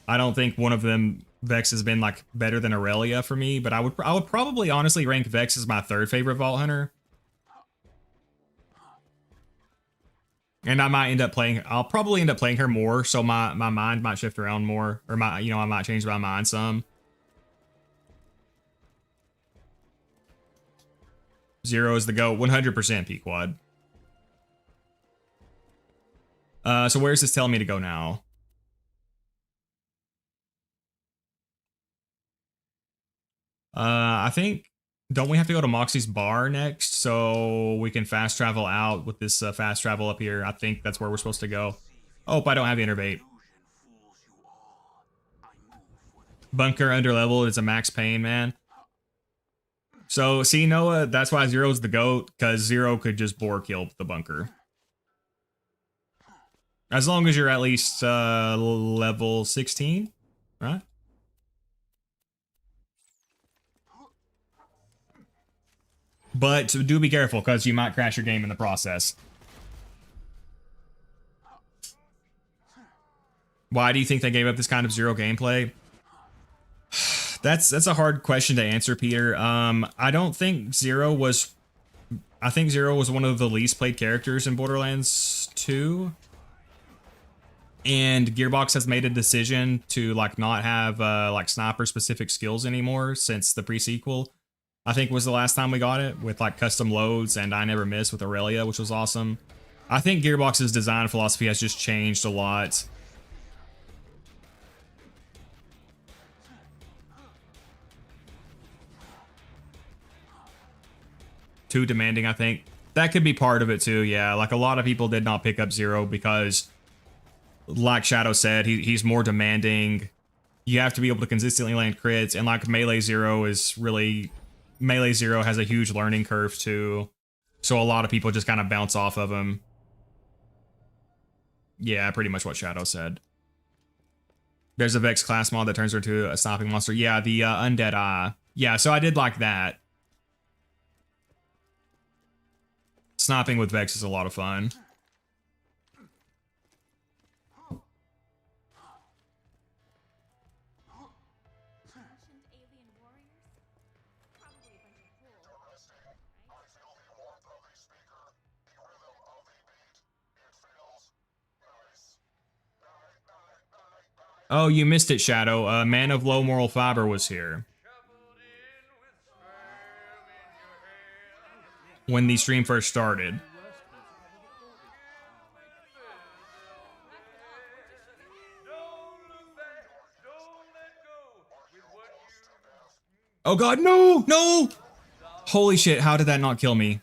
I don't think one of them, Vex, has been like better than Aurelia for me, but I would probably honestly rank Vex as my third favorite Vault Hunter. And I might end up playing, I'll probably end up playing her more, so my mind might shift around more, or I might change my mind some. Zer0 is the GOAT, 100% Pequod. So where's this telling me to go now? I think, don't we have to go to Moxie's bar next so we can fast travel out with this fast travel up here? I think that's where we're supposed to go. Oh, I don't have the innervate. Bunker underleveled is a max pain, man. So, see, Noah, that's why Zer0's the GOAT, because Zer0 could just bore kill the bunker. As long as you're at least level 16, right? But do be careful, because you might crash your game in the process. Why do you think they gave up this kind of Zer0 gameplay? That's a hard question to answer, Peter. I don't think Zer0 was... I think Zer0 was one of the least played characters in Borderlands 2. And Gearbox has made a decision to like not have like sniper specific skills anymore since the pre-sequel. I think was the last time we got it with like custom loads and I Never Miss with Aurelia, which was awesome. I think Gearbox's design philosophy has just changed a lot. Too demanding, I think. That could be part of it too, yeah. Like a lot of people did not pick up Zer0 because, like Shadow said, he's more demanding. You have to be able to consistently land crits, and like Melee Zer0 is really... Melee Zer0 has a huge learning curve too, so a lot of people just kind of bounce off of him. Yeah, pretty much what Shadow said. There's a Vex class mod that turns her into a stopping monster. Yeah, the Undead Eye. Yeah, so I did like that. Sniping with Vex is a lot of fun. Oh, you missed it, Shadow. A man of low moral fiber was here when the stream first started. Oh god, no! No! Holy shit, how did that not kill me?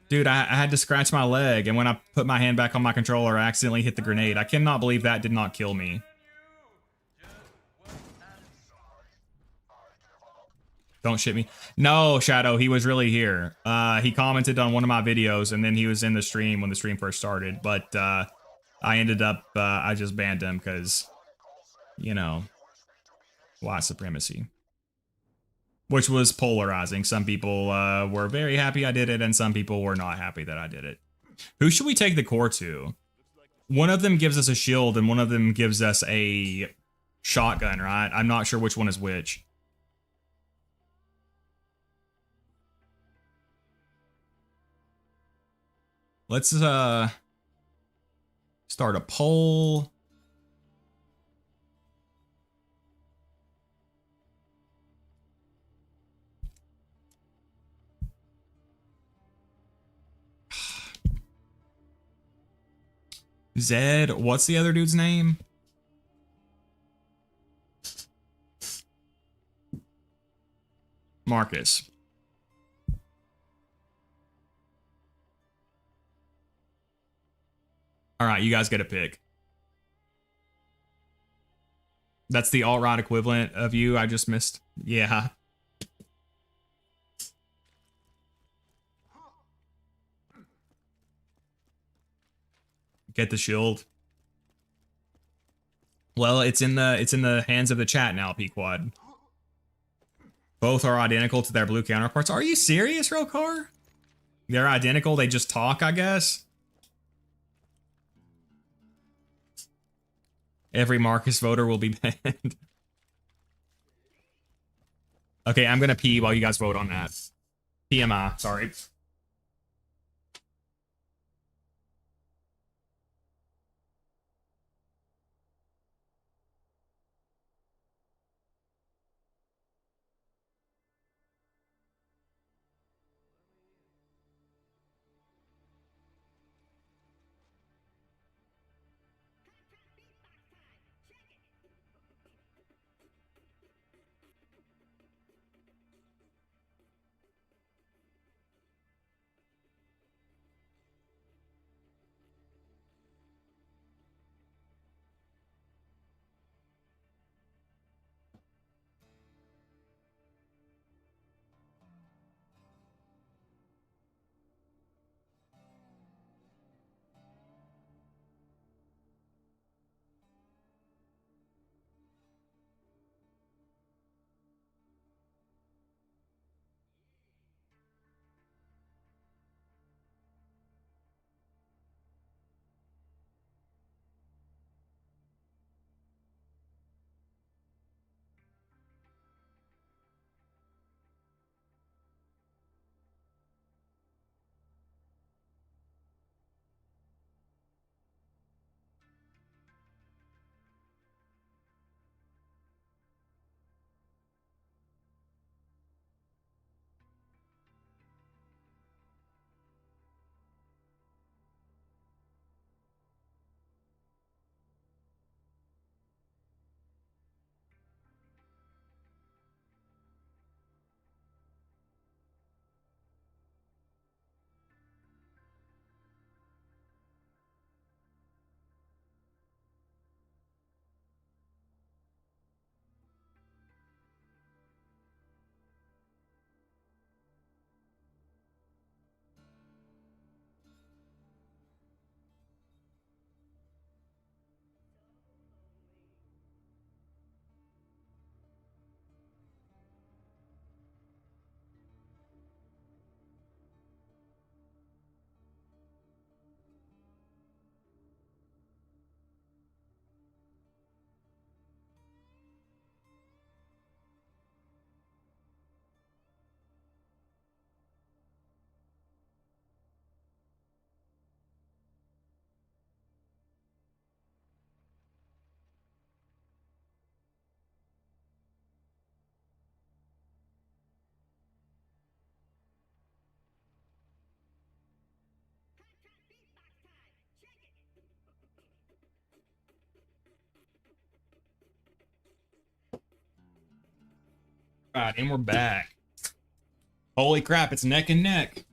Dude, I had to scratch my leg, and when I put my hand back on my controller, I accidentally hit the grenade. I cannot believe that did not kill me. Don't shit me. No, Shadow, he was really here. He commented on one of my videos, and then he was in the stream when the stream first started, but I ended up, I just banned him because, you know, white supremacy. Which was polarizing. Some people were very happy I did it, and some people were not happy that I did it. Who should we take the core to? One of them gives us a shield, and one of them gives us a shotgun, right? I'm not sure which one is which. Let's start a poll. Zed, what's the other dude's name? Marcus. All right, you guys get a pick. That's the alt-right equivalent of you I just missed. Yeah. Get the shield. Well, it's in the hands of the chat now, Pequod. Both are identical to their blue counterparts. Are you serious, Rokar? They're identical, they just talk, I guess? Every Marcus voter will be banned. Okay, I'm gonna pee while you guys vote on that. PMI, sorry. All right, and we're back. Holy crap, it's neck and neck.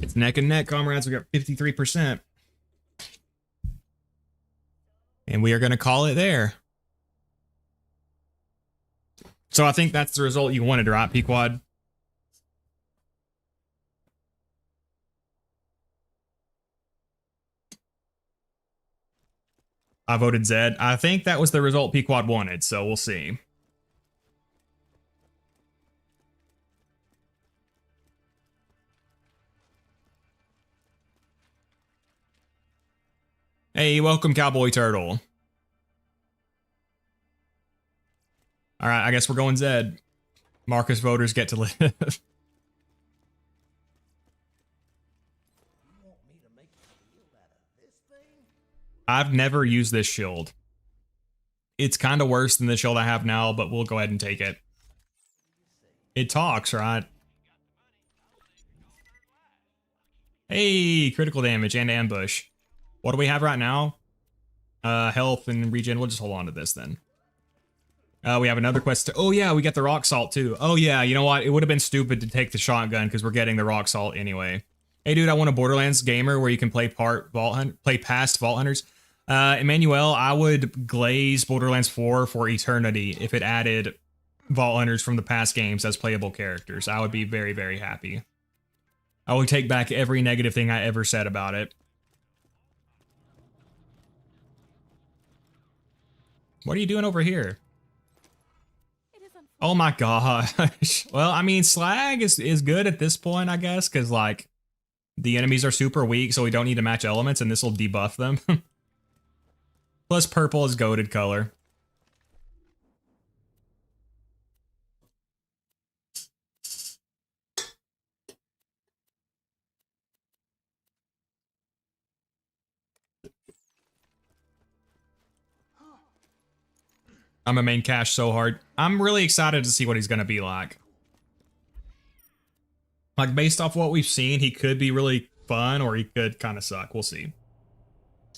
It's neck and neck, comrades. We got 53%. And we are going to call it there. So I think that's the result you wanted, right, Pequod? I voted Zed. I think that was the result Pequod wanted, so we'll see. Hey, welcome, Cowboy Turtle. All right, I guess we're going Zed. Marcus voters get to live. I've never used this shield. It's kind of worse than the shield I have now, but we'll go ahead and take it. It talks, right? Hey, critical damage and ambush. What do we have right now? Health and regen. We'll just hold on to this then. We have another quest. Oh yeah, we get the rock salt too. Oh yeah, you know what? It would have been stupid to take the shotgun because we're getting the rock salt anyway. Hey dude, I want a Borderlands gamer where you can play past Vault Hunters. Emmanuel, I would glaze Borderlands 4 for eternity if it added Vault Hunters from the past games as playable characters. I would be very, very happy. I would take back every negative thing I ever said about it. What are you doing over here? Oh my gosh. Well, I mean, slag is good at this point, I guess, because, like, the enemies are super weak, so we don't need to match elements, and this will debuff them. Plus, purple is goated color. I'm a main cache so hard. I'm really excited to see what he's going to be like. Like, based off what we've seen, he could be really fun, or he could kind of suck. We'll see.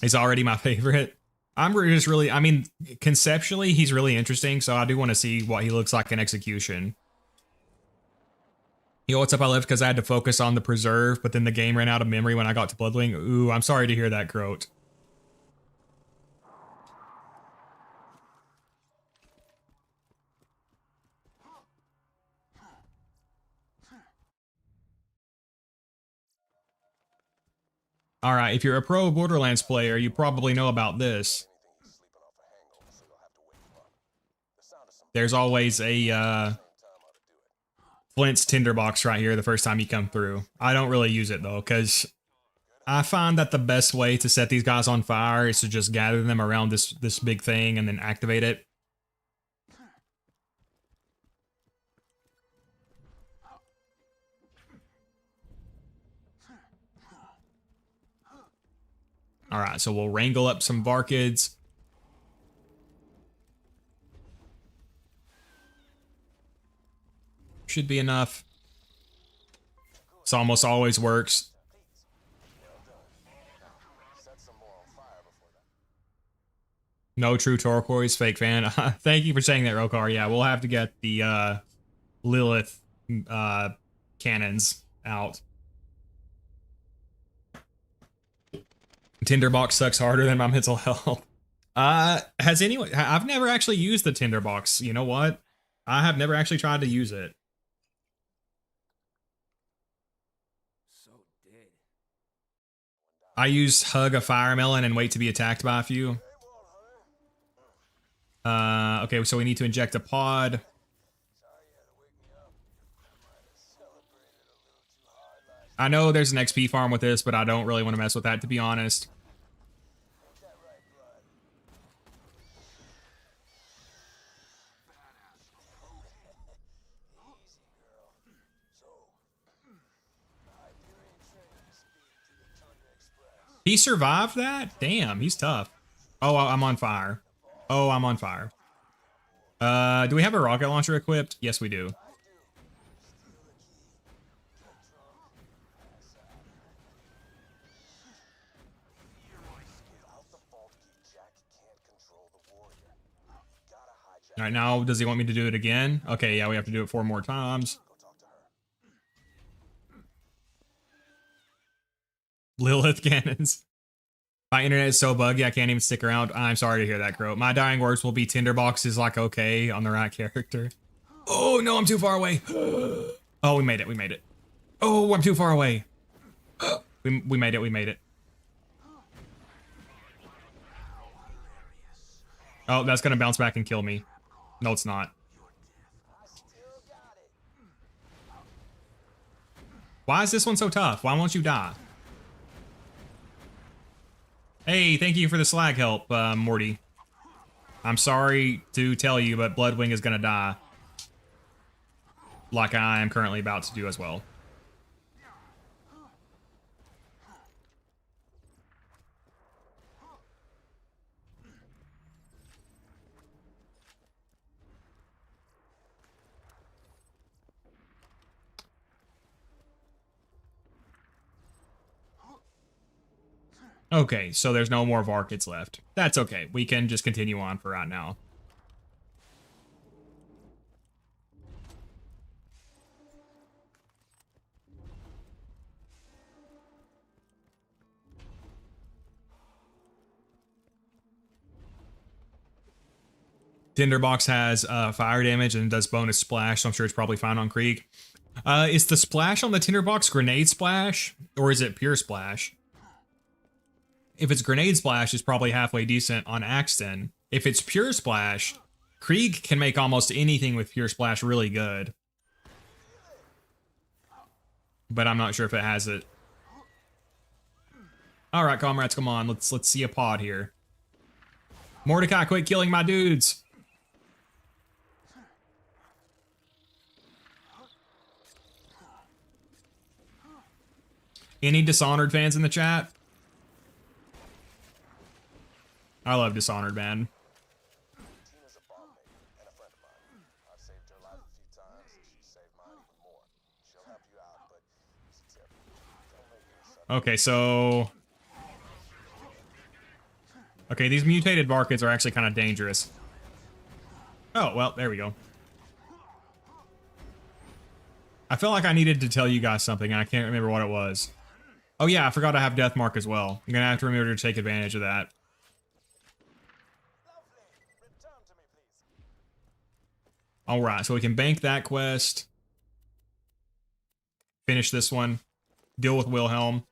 He's already my favorite. I'm just really, I mean, conceptually, he's really interesting, so I do want to see what he looks like in execution. Yo, what's up? I left because I had to focus on the preserve, but then the game ran out of memory when I got to Bloodwing. Ooh, I'm sorry to hear that, Groat. All right, if you're a pro Borderlands player, you probably know about this. There's always a Flint's tinderbox right here the first time you come through. I don't really use it though, because I find that the best way to set these guys on fire is to just gather them around this big thing and then activate it. All right, so we'll wrangle up some Varkids. Should be enough. This almost always works. No true turquoise, fake fan. Thank you for saying that, Rokar. Yeah, we'll have to get the Lilith cannons out. Tinderbox sucks harder than my mental health. Has anyone... I've never actually used the Tinderbox. You know what? I have never actually tried to use it. I use Hug a Fire Melon and wait to be attacked by a few. Okay, so we need to inject a pod. I know there's an XP farm with this, but I don't really want to mess with that, to be honest. He survived that? Damn, he's tough. Oh, I'm on fire. Oh, I'm on fire. Do we have a rocket launcher equipped? Yes, we do. All right, now does he want me to do it again? Okay, yeah, we have to do it 4 more times. Lilith cannons. My internet is so buggy, I can't even stick around. I'm sorry to hear that, Crow. My dying words will be Tinderbox is like okay on the right character. Oh, no, I'm too far away. Oh, we made it, we made it. Oh, I'm too far away. We made it, we made it. Oh, that's gonna bounce back and kill me. No, it's not. Why is this one so tough? Why won't you die? Hey, thank you for the slag help, Morty. I'm sorry to tell you, but Bloodwing is gonna die. Like I am currently about to do as well. Okay, so there's no more Varkets left. That's okay. We can just continue on for right now. Tinderbox has fire damage and does bonus splash, so I'm sure it's probably fine on Krieg. Is the splash on the Tinderbox grenade splash, or is it pure splash? If it's grenade splash, it's probably halfway decent on Axton. If it's pure splash, Krieg can make almost anything with pure splash really good. But I'm not sure if it has it. All right, comrades, come on. Let's see a pod here. Mordecai, quit killing my dudes. Any Dishonored fans in the chat? I love Dishonored, man. Tina's a barmaid and a friend of mine. I've saved her life a few times, and she's saved mine even more. She'll help you out, but it's a tip. Don't make it a sudden. Okay, so... Okay, these mutated Varkets are actually kind of dangerous. Oh, well, there we go. I felt like I needed to tell you guys something, and I can't remember what it was. Oh yeah, I forgot I have Deathmark as well. I'm gonna have to remember to take advantage of that. Lovely. Return to me, please. Alright, so we can bank that quest. Finish this one. Deal with Wilhelm.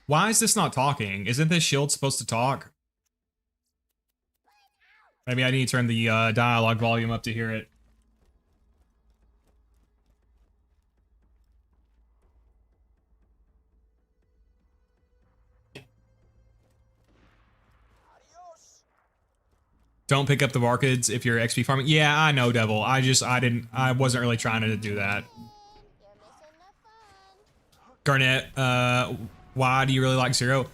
Why is this not talking? Isn't this shield supposed to talk? Maybe I need to turn the dialogue volume up to hear it. Adios. Don't pick up the Varkids if you're XP farming. Yeah, I know, Devil. I wasn't really trying to do that. You're missing the fun. Garnet, why do you really like Zer0?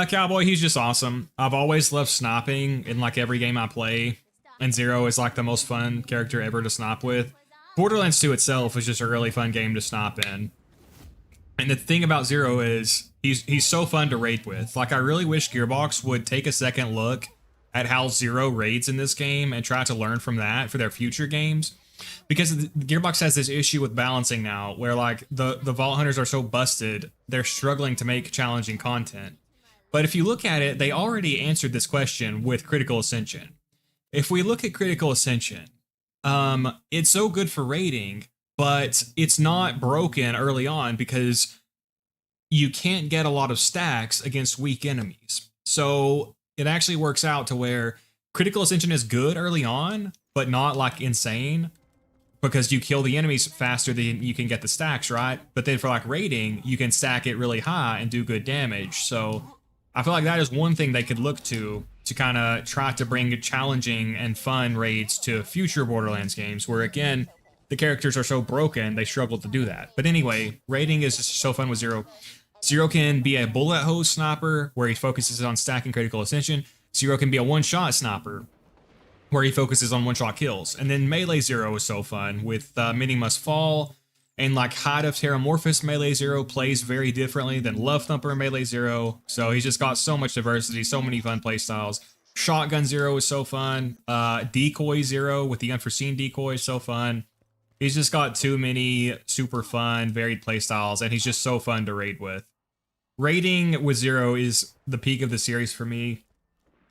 Cowboy, he's just awesome. I've always loved sniping in like every game I play, and Zer0 is like the most fun character ever to snipe with. Borderlands 2 itself is just a really fun game to snipe in. And the thing about Zer0 is he's so fun to raid with. Like, I really wish Gearbox would take a second look at how Zer0 raids in this game and try to learn from that for their future games. Because Gearbox has this issue with balancing now, where like the Vault Hunters are so busted, they're struggling to make challenging content. But if you look at it, they already answered this question with Critical Ascension. If we look at Critical Ascension, it's so good for raiding, but it's not broken early on because you can't get a lot of stacks against weak enemies. So it actually works out to where Critical Ascension is good early on, but not like insane, because you kill the enemies faster than you can get the stacks, right? But then for like raiding, you can stack it really high and do good damage. So I feel like that is one thing they could look to kind of try to bring challenging and fun raids to future Borderlands games, where again, the characters are so broken, they struggle to do that. But anyway, raiding is just so fun with Zer0. Zer0 can be a bullet hose sniper, where he focuses on stacking Critical Ascension. Zer0 can be a one-shot sniper, where he focuses on one-shot kills. And then melee Zer0 is so fun with Many Must Fall, and like Hide of Terramorphous melee Zer0 plays very differently than Love Thumper melee Zer0. So he's just got so much diversity, so many fun playstyles. Shotgun Zer0 is so fun. Decoy Zer0 with the unforeseen decoy is so fun. He's just got too many super fun, varied playstyles, and he's just so fun to raid with. Raiding with Zer0 is the peak of the series for me,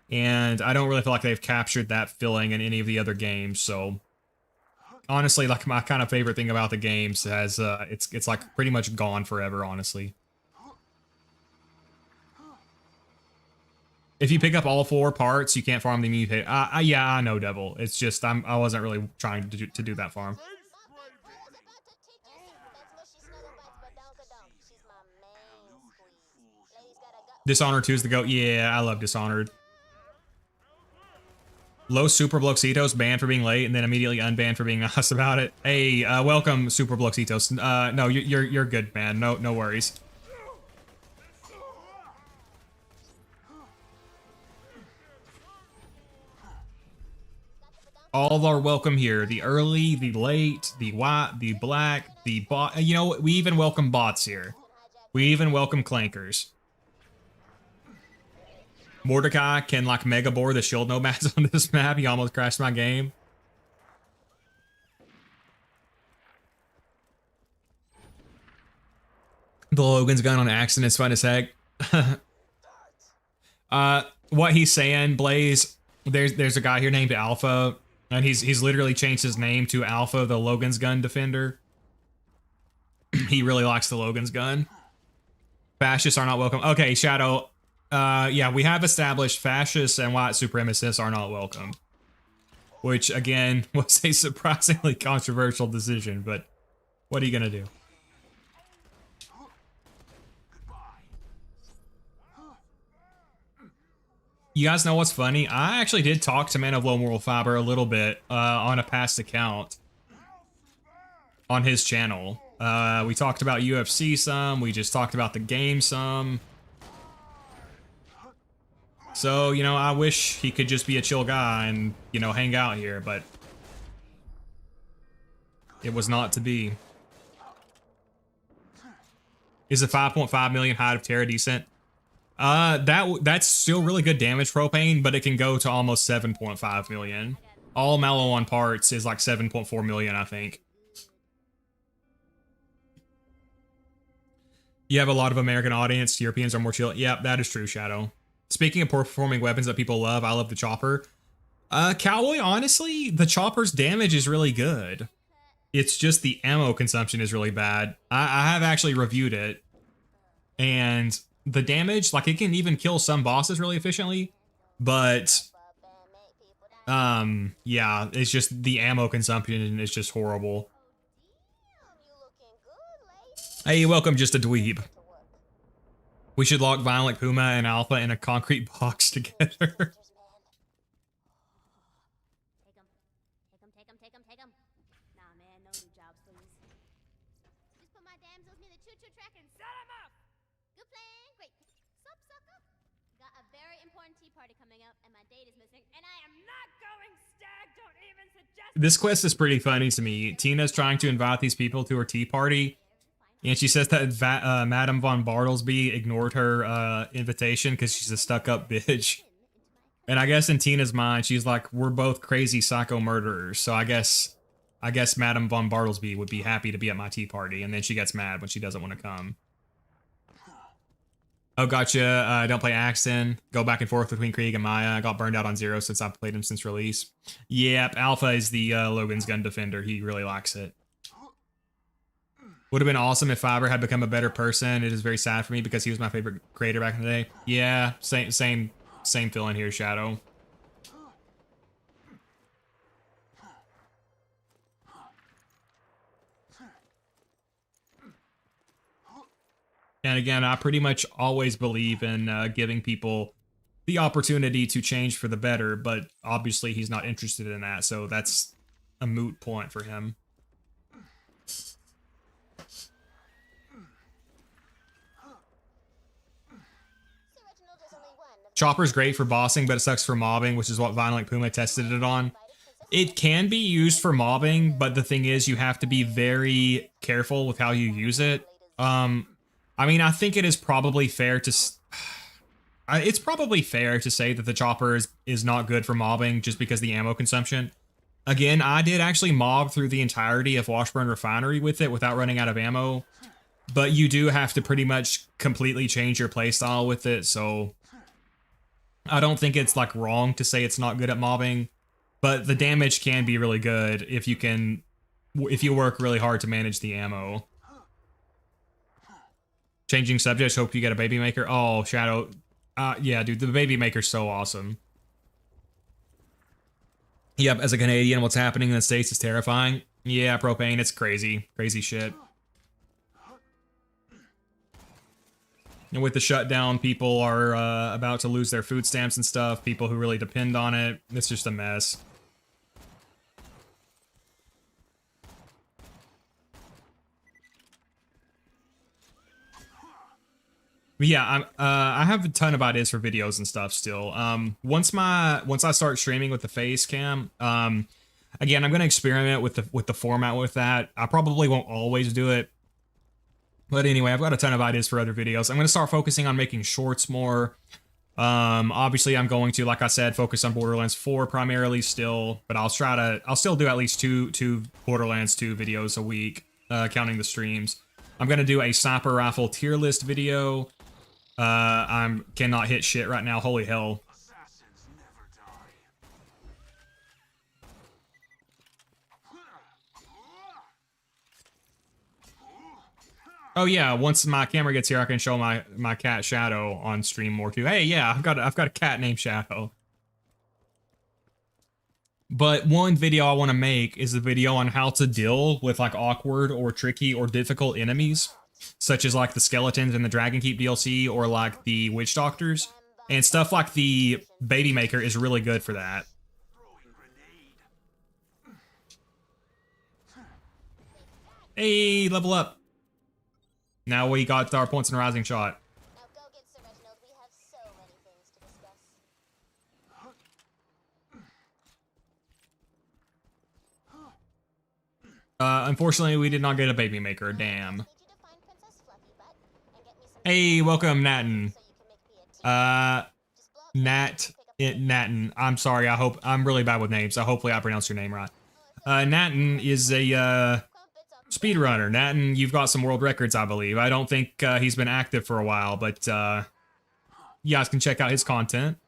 and I don't really feel like they've captured that feeling in any of the other games. So honestly, like, my kind of favorite thing about the games has it's like pretty much gone forever, honestly. If you pick up all 4 parts, you can't farm the mutate. Yeah, I know, Devil. It's just I wasn't really trying to do that farm. Dishonored 2 is the GOAT. Yeah, I love Dishonored. Low Super Bloxitos banned for being late and then immediately unbanned for being nice about it. Hey, welcome Super Bloxitos. No, you're good, man. No worries. All are welcome here. The early, the late, the white, the black, the bot. You know, we even welcome bots here. We even welcome clankers. Mordecai can like mega bore the shield nomads on this map. He almost crashed my game. The Logan's gun on accident is fun as heck. What he's saying, Blaze, there's a guy here named Alpha, and he's literally changed his name to Alpha, the Logan's gun defender. He really likes the Logan's gun. Fascists are not welcome. Okay, Shadow. Yeah, we have established fascists and white supremacists are not welcome. Which, again, was a surprisingly controversial decision, but what are you gonna do? You guys know what's funny? I actually did talk to Man of Low Moral Fiber a little bit on a past account on his channel. We talked about UFC some, we just talked about the game some. So, you know, I wish he could just be a chill guy and, you know, hang out here, but it was not to be. Is a 5.5 million Hide of Terror decent? That's still really good damage propane, but it can go to almost 7.5 million. All Mallow on parts is like 7.4 million, I think. You have a lot of American audience. Europeans are more chill. Yep, that is true, Shadow. Speaking of poor performing weapons that people love, I love the chopper. Cowboy, honestly, the chopper's damage is really good. It's just the ammo consumption is really bad. I have actually reviewed it. And the damage, like, it can even kill some bosses really efficiently. But, yeah, it's just the ammo consumption is just horrible. Hey, welcome, Just a Dweeb. We should lock Violent Puma and Alpha in a concrete box together. Take 'em. Nah, man, no new jobs, please. Just put my damsels near the choo-choo track and set 'em up! Good plan, great. Sup, sucker? Got a very important tea party coming up, and my date is missing, and I am not going stag, don't even suggest— This quest is pretty funny to me. Tina's trying to invite these people to her tea party, and she says that Madame von Bartlesby ignored her invitation because she's a stuck-up bitch. And I guess in Tina's mind, she's like, we're both crazy psycho murderers. So I guess Madame von Bartlesby would be happy to be at my tea party, and then she gets mad when she doesn't want to come. Oh, gotcha. Don't play Axton. Go back and forth between Krieg and Maya. I got burned out on Zero since I've played him since release. Yep, Alpha is the Logan's gun defender. He really likes it. Would have been awesome if Fiber had become a better person. It is very sad for me because he was my favorite creator back in the day. Yeah, same feeling here, Shadow. And again, I pretty much always believe in giving people the opportunity to change for the better, but obviously he's not interested in that, so that's a moot point for him. Chopper's great for bossing, but it sucks for mobbing, which is what Violent Puma tested it on. It can be used for mobbing, but the thing is, you have to be very careful with how you use it. I mean, I think it is probably fair to... It's probably fair to say that the chopper is not good for mobbing just because the ammo consumption. Again, I did actually mob through the entirety of Washburn Refinery with it without running out of ammo. But you do have to pretty much completely change your playstyle with it, so... I don't think it's like wrong to say it's not good at mobbing, but the damage can be really good if you work really hard to manage the ammo. Changing subjects, hope you get a baby maker. Oh, Shadow. Yeah, dude, the baby maker's so awesome. Yep, as a Canadian, what's happening in the States is terrifying. Yeah, propane, it's crazy. Crazy shit. And with the shutdown, people are about to lose their food stamps and stuff. People who really depend on it. It's just a mess. But yeah, I have a ton of ideas for videos and stuff still. Once I start streaming with the face cam, Again, I'm going to experiment with the format with that. I probably won't always do it. But anyway, I've got a ton of ideas for other videos. I'm going to start focusing on making shorts more. Obviously I'm going to, like I said, focus on Borderlands 4 primarily still, but I'll still do at least two Borderlands 2 videos a week, counting the streams. I'm going to do a sniper rifle tier list video. I cannot hit shit right now. Holy hell. Assassins never die. Oh yeah, once my camera gets here, I can show my cat Shadow on stream more too. Hey, yeah, I've got a cat named Shadow. But one video I want to make is a video on how to deal with like awkward or tricky or difficult enemies, such as like the skeletons in the Dragon Keep DLC or like the witch doctors, and stuff like the Baby Maker is really good for that. Throwing grenade. Hey, level up. Now we got our points in Rising Shot. Now go get Sir Reginald. We have so many things to discuss. Unfortunately, we did not get a Baby Maker. Damn. Need you to find Princess Fluffy Butt and get me some Hey, welcome, Natten. so you can make me a tea. Just blow up Nat, Natten. I'm sorry. I'm really bad with names. So hopefully I pronounced your name right. Natten is a crumpets on speedrunner. Natten, you've got some world records, I believe. I don't think he's been active for a while, but you guys can check out his content.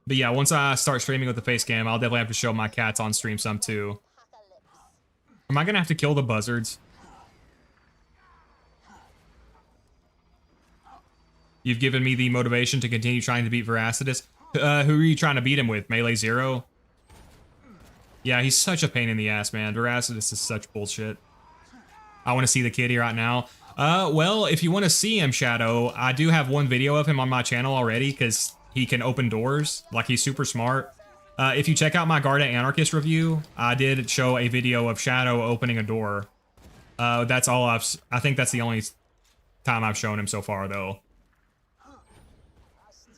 But yeah, once I start streaming with the face cam, I'll definitely have to show my cats on stream some too. Am I gonna have to kill the buzzards? You've given me the motivation to continue trying to beat Veracitus. Who are you trying to beat him with? Melee Zer0? Yeah, he's such a pain in the ass, man. Veracitus is such bullshit. I want to see the kitty right now. Well, if you want to see him, Shadow, I do have one video of him on my channel already because he can open doors. Like, he's super smart. If you check out my Garnet Anarchist review, I did show a video of Shadow opening a door. That's all I think that's the only time I've shown him so far, though.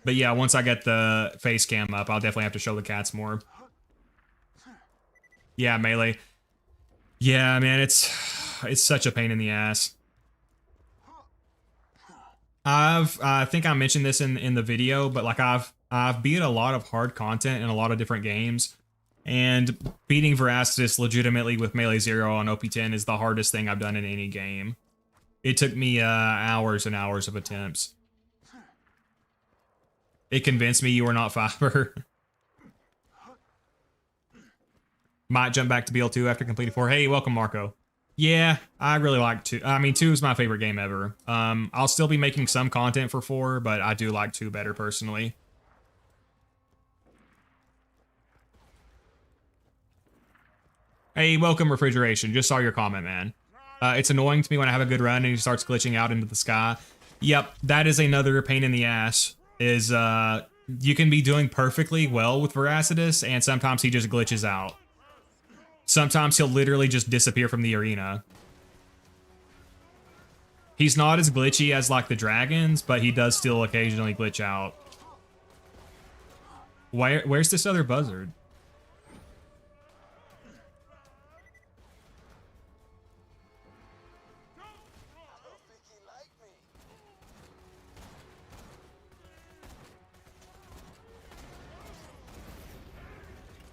But yeah, once I get the face cam up, I'll definitely have to show the cats more. Yeah, Melee. Yeah, man, it's such a pain in the ass. I think I mentioned this in the video, but like I've beat a lot of hard content in a lot of different games, and beating Veracitus legitimately with Melee Zer0 on OP10 is the hardest thing I've done in any game. It took me hours and hours of attempts. It convinced me you were not fiber. Might jump back to BL2 after completing 4. Hey, welcome, Marco. Yeah, I really like 2. I mean, 2 is my favorite game ever. I'll still be making some content for 4, but I do like 2 better personally. Hey, welcome, Refrigeration. Just saw your comment, man. It's annoying to me when I have a good run and he starts glitching out into the sky. Yep, that is another pain in the ass. Is you can be doing perfectly well with Veracitus, and sometimes he just glitches out. Sometimes he'll literally just disappear from the arena. He's not as glitchy as like the dragons, but he does still occasionally glitch out. Where's this other buzzard?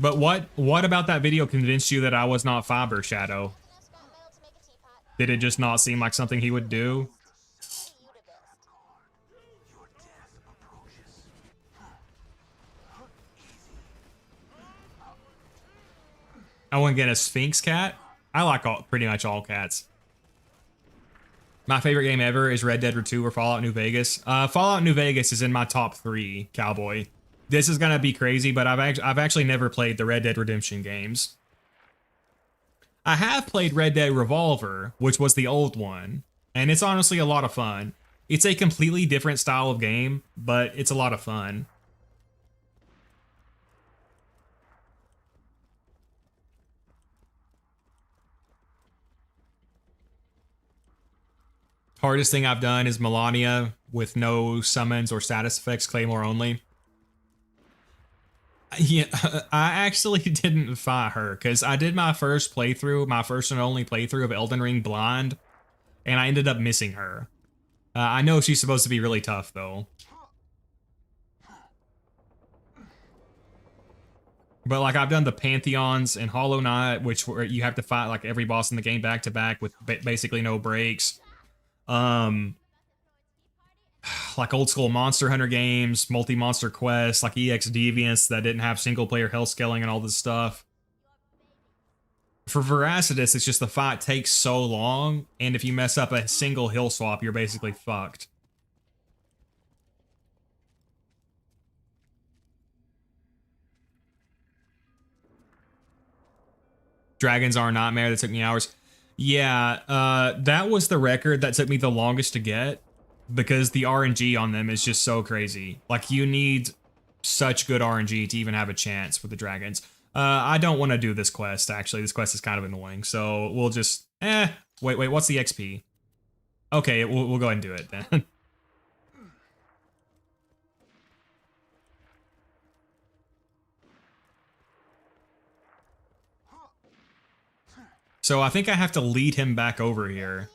But what about that video convinced you that I was not fiber, Shadow? Did it just not seem like something he would do? I want to get a Sphinx cat. I like pretty much all cats. My favorite game ever is Red Dead 2 or Fallout New Vegas. Fallout New Vegas is in my top 3, Cowboy. This is gonna be crazy, but I've actually never played the Red Dead Redemption games. I have played Red Dead Revolver, which was the old one, and it's honestly a lot of fun. It's a completely different style of game, but it's a lot of fun. Hardest thing I've done is Melania. with no summons or status effects, Claymore only. Yeah, I actually didn't fight her because I did my first playthrough, my first and only playthrough of Elden Ring blind, and I ended up missing her. I know she's supposed to be really tough though. But like I've done the Pantheons and Hollow Knight, which where you have to fight like every boss in the game back to back with basically no breaks. Like old school Monster Hunter games, multi-monster quests, like EX Deviants that didn't have single player health scaling and all this stuff. For Veracitus, it's just the fight takes so long, and if you mess up a single hill swap, you're basically fucked. Dragons are a nightmare. That took me hours. Yeah, that was the record that took me the longest to get because the RNG on them is just so crazy. Like, you need such good RNG to even have a chance with the dragons. I don't want to do this quest, actually. This quest is kind of annoying, so we'll just... Wait, what's the XP? Okay, we'll go ahead and do it then. So I think I have to lead him back over here.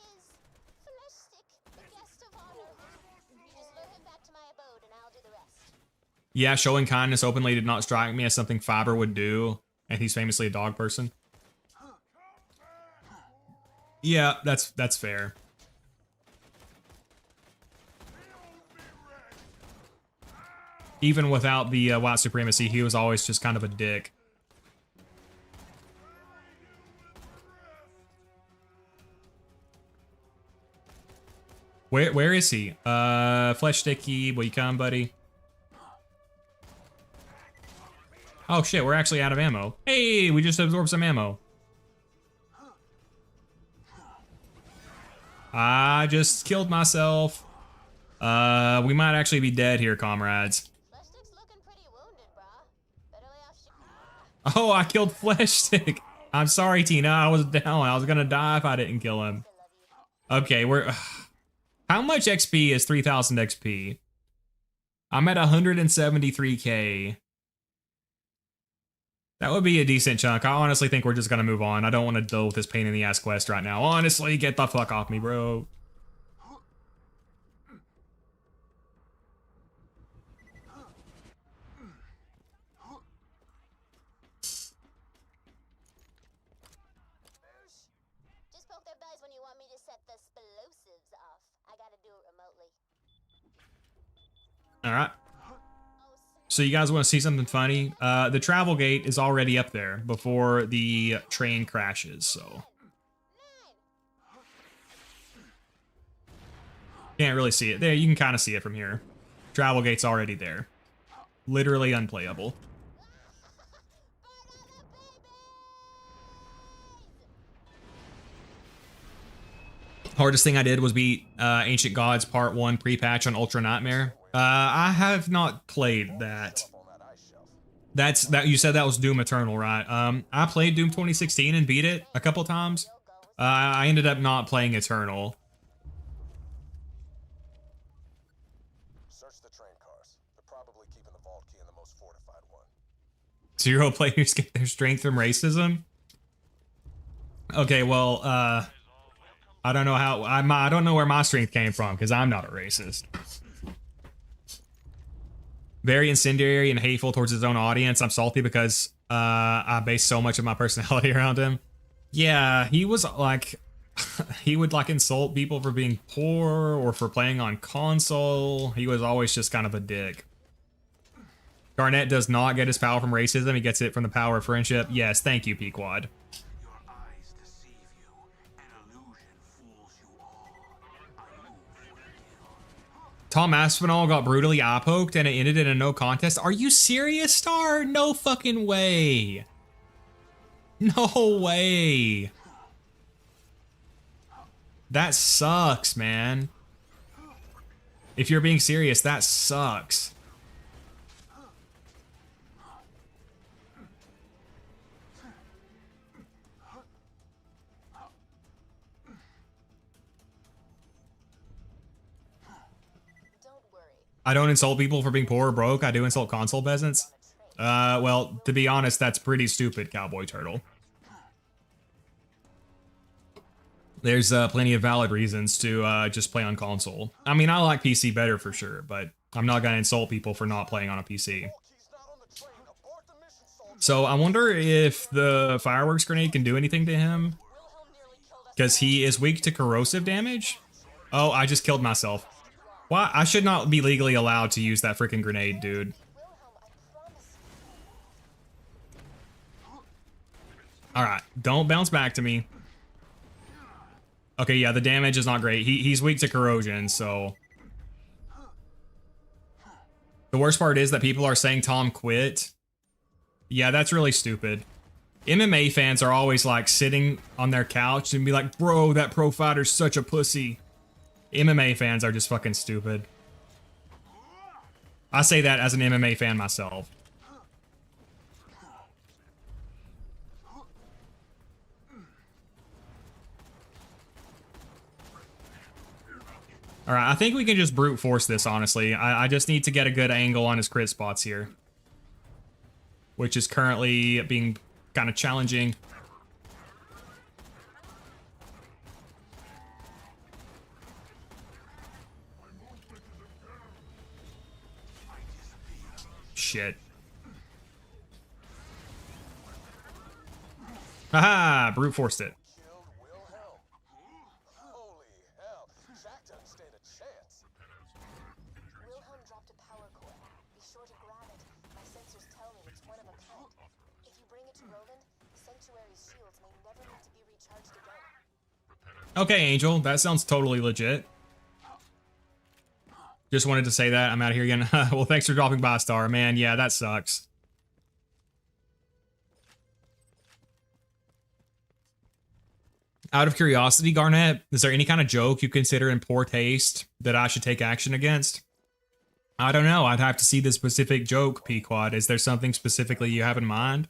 Yeah, showing kindness openly did not strike me as something Fiber would do, and he's famously a dog person. Yeah, that's fair. Even without the white supremacy, he was always just kind of a dick. Where is he? Flesh Sticky, will you come, buddy? Oh shit, we're actually out of ammo. Hey, we just absorbed some ammo. I just killed myself. We might actually be dead here, comrades. Oh, I killed Flesh Stick. I'm sorry, Tina. I was down. I was gonna die if I didn't kill him. Okay, we're... How much XP is 3,000 XP? I'm at 173k. That would be a decent chunk. I honestly think we're just gonna move on. I don't want to deal with this pain in the ass quest right now. Honestly, get the fuck off me, bro. Just poke their bellies when you want me to set the explosives off. I gotta do it remotely. All right. So you guys want to see something funny? The travel gate is already up there before the train crashes, so. Can't really see it. There, you can kind of see it from here. Travel gate's already there. Literally unplayable. Hardest thing I did was beat Ancient Gods Part 1 pre-patch on Ultra Nightmare. I have not played that. That you said that was Doom Eternal, right? I played Doom 2016 and beat it a couple times. I ended up not playing Eternal. Search the train cars. They're probably keeping the vault key in the most fortified one. 0 players get their strength from racism. Okay, well, I don't know how I don't know where my strength came from because I'm not a racist. Very incendiary and hateful towards his own audience. I'm salty because I base so much of my personality around him. Yeah, he was like, he would like insult people for being poor or for playing on console. He was always just kind of a dick. Garnet does not get his power from racism. He gets it from the power of friendship. Yes, thank you, Pequod. Tom Aspinall got brutally eye-poked and it ended in a no contest. Are you serious, Star? No fucking way. No way. That sucks, man. If you're being serious, that sucks. I don't insult people for being poor or broke. I do insult console peasants. Well, to be honest, that's pretty stupid, Cowboy Turtle. There's plenty of valid reasons to just play on console. I mean, I like PC better for sure, but I'm not gonna insult people for not playing on a PC. So I wonder if the fireworks grenade can do anything to him. Because he is weak to corrosive damage? Oh, I just killed myself. Why? I should not be legally allowed to use that freaking grenade, dude. Alright, don't bounce back to me. Okay, yeah, the damage is not great. He's weak to corrosion, so... The worst part is that people are saying Tom quit. Yeah, that's really stupid. MMA fans are always like sitting on their couch and be like, bro, that pro fighter's such a pussy. MMA fans are just fucking stupid. I say that as an MMA fan myself. Alright, I think we can just brute force this, honestly. I just need to get a good angle on his crit spots here. Which is currently being kind of challenging. Shit. Haha, brute forced it. Killed Wilhelm. Holy hell. Jack doesn't stand a chance. Wilhelm dropped a power core. Be sure to grab it. My sensors tell me it's one of a kind. If you bring it to Roland, Sanctuary's shields may never need to be recharged again. Okay, Angel, that sounds totally legit. Just wanted to say that. I'm out of here again. Well, thanks for dropping by, Star. Man, yeah, that sucks. Out of curiosity, Garnet, is there any kind of joke you consider in poor taste that I should take action against? I don't know. I'd have to see the specific joke, Pequod. Is there something specifically you have in mind?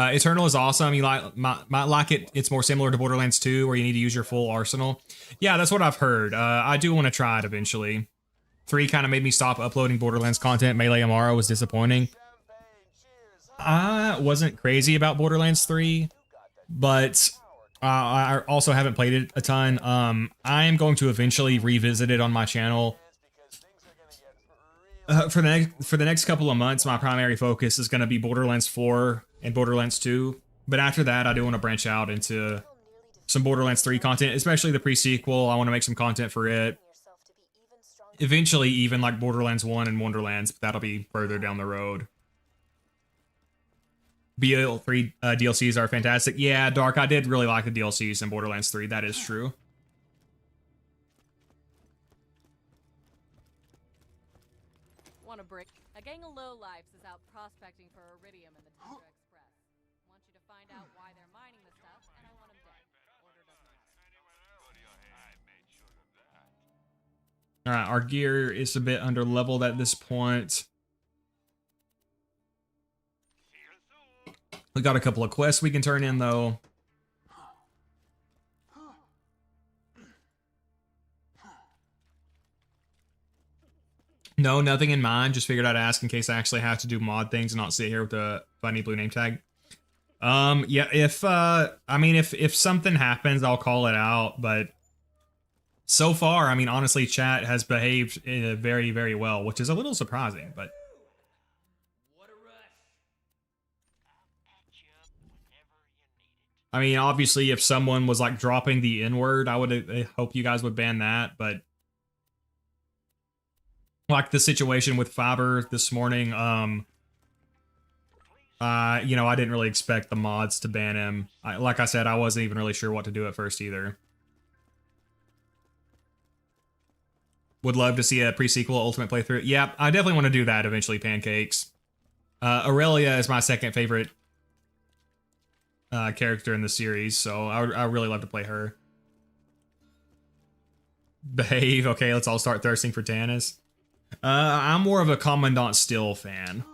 Eternal is awesome. You might like it. It's more similar to Borderlands 2, where you need to use your full arsenal. Yeah, that's what I've heard. I do want to try it eventually. 3 kind of made me stop uploading Borderlands content. Melee Amara was disappointing. I wasn't crazy about Borderlands 3, but I also haven't played it a ton. I am going to eventually revisit it on my channel. For the next couple of months, my primary focus is going to be Borderlands 4 and Borderlands 2. But after that, I do want to branch out into some Borderlands 3 content, especially the pre-sequel. I want to make some content for it. Eventually, even like Borderlands 1 and Wonderlands, but that'll be further down the road. BL3 DLCs are fantastic. Yeah, Dark, I did really like the DLCs in Borderlands 3. That is true. Want a break? A gang of lowlifes is out prospecting for iridium in the Tundra Express. Want you to find out why they're mining the stuff, and I want them dead. Order doesn't matter. Alright, our gear is a bit under leveled at this point. We got a couple of quests we can turn in, though. No, nothing in mind. Just figured I'd ask in case I actually have to do mod things and not sit here with a funny blue name tag. Yeah, if something happens, I'll call it out, but so far, I mean, honestly, chat has behaved very, very well, which is a little surprising, but I mean, obviously, if someone was like dropping the N-word, I would hope you guys would ban that, but like the situation with Fiber this morning, you know, I didn't really expect the mods to ban him. Like I said, I wasn't even really sure what to do at first either. Would love to see a pre-sequel Ultimate playthrough. Yeah, I definitely want to do that eventually, Pancakes. Aurelia is my second favorite character in the series, so I really love to play her. Behave. Okay, let's all start thirsting for Tannis. I'm more of a Commandant Still fan.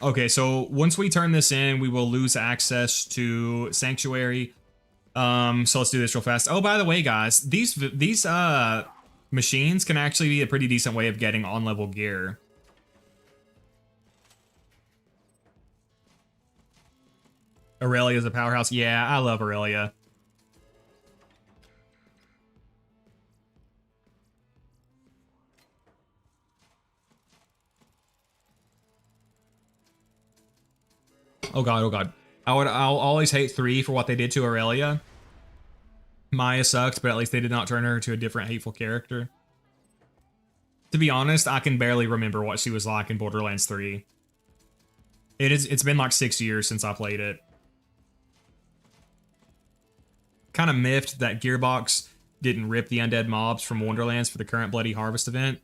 Okay, so once we turn this in, we will lose access to Sanctuary. So let's do this real fast. Oh, by the way, guys, these machines can actually be a pretty decent way of getting on-level gear. Aurelia's a powerhouse. Yeah, I love Aurelia. Oh god, oh god. I'll always hate 3 for what they did to Aurelia. Maya sucked, but at least they did not turn her to a different hateful character. To be honest, I can barely remember what she was like in Borderlands 3. It's been like 6 years since I played it. Kind of miffed that Gearbox didn't rip the undead mobs from Wonderlands for the current Bloody Harvest event.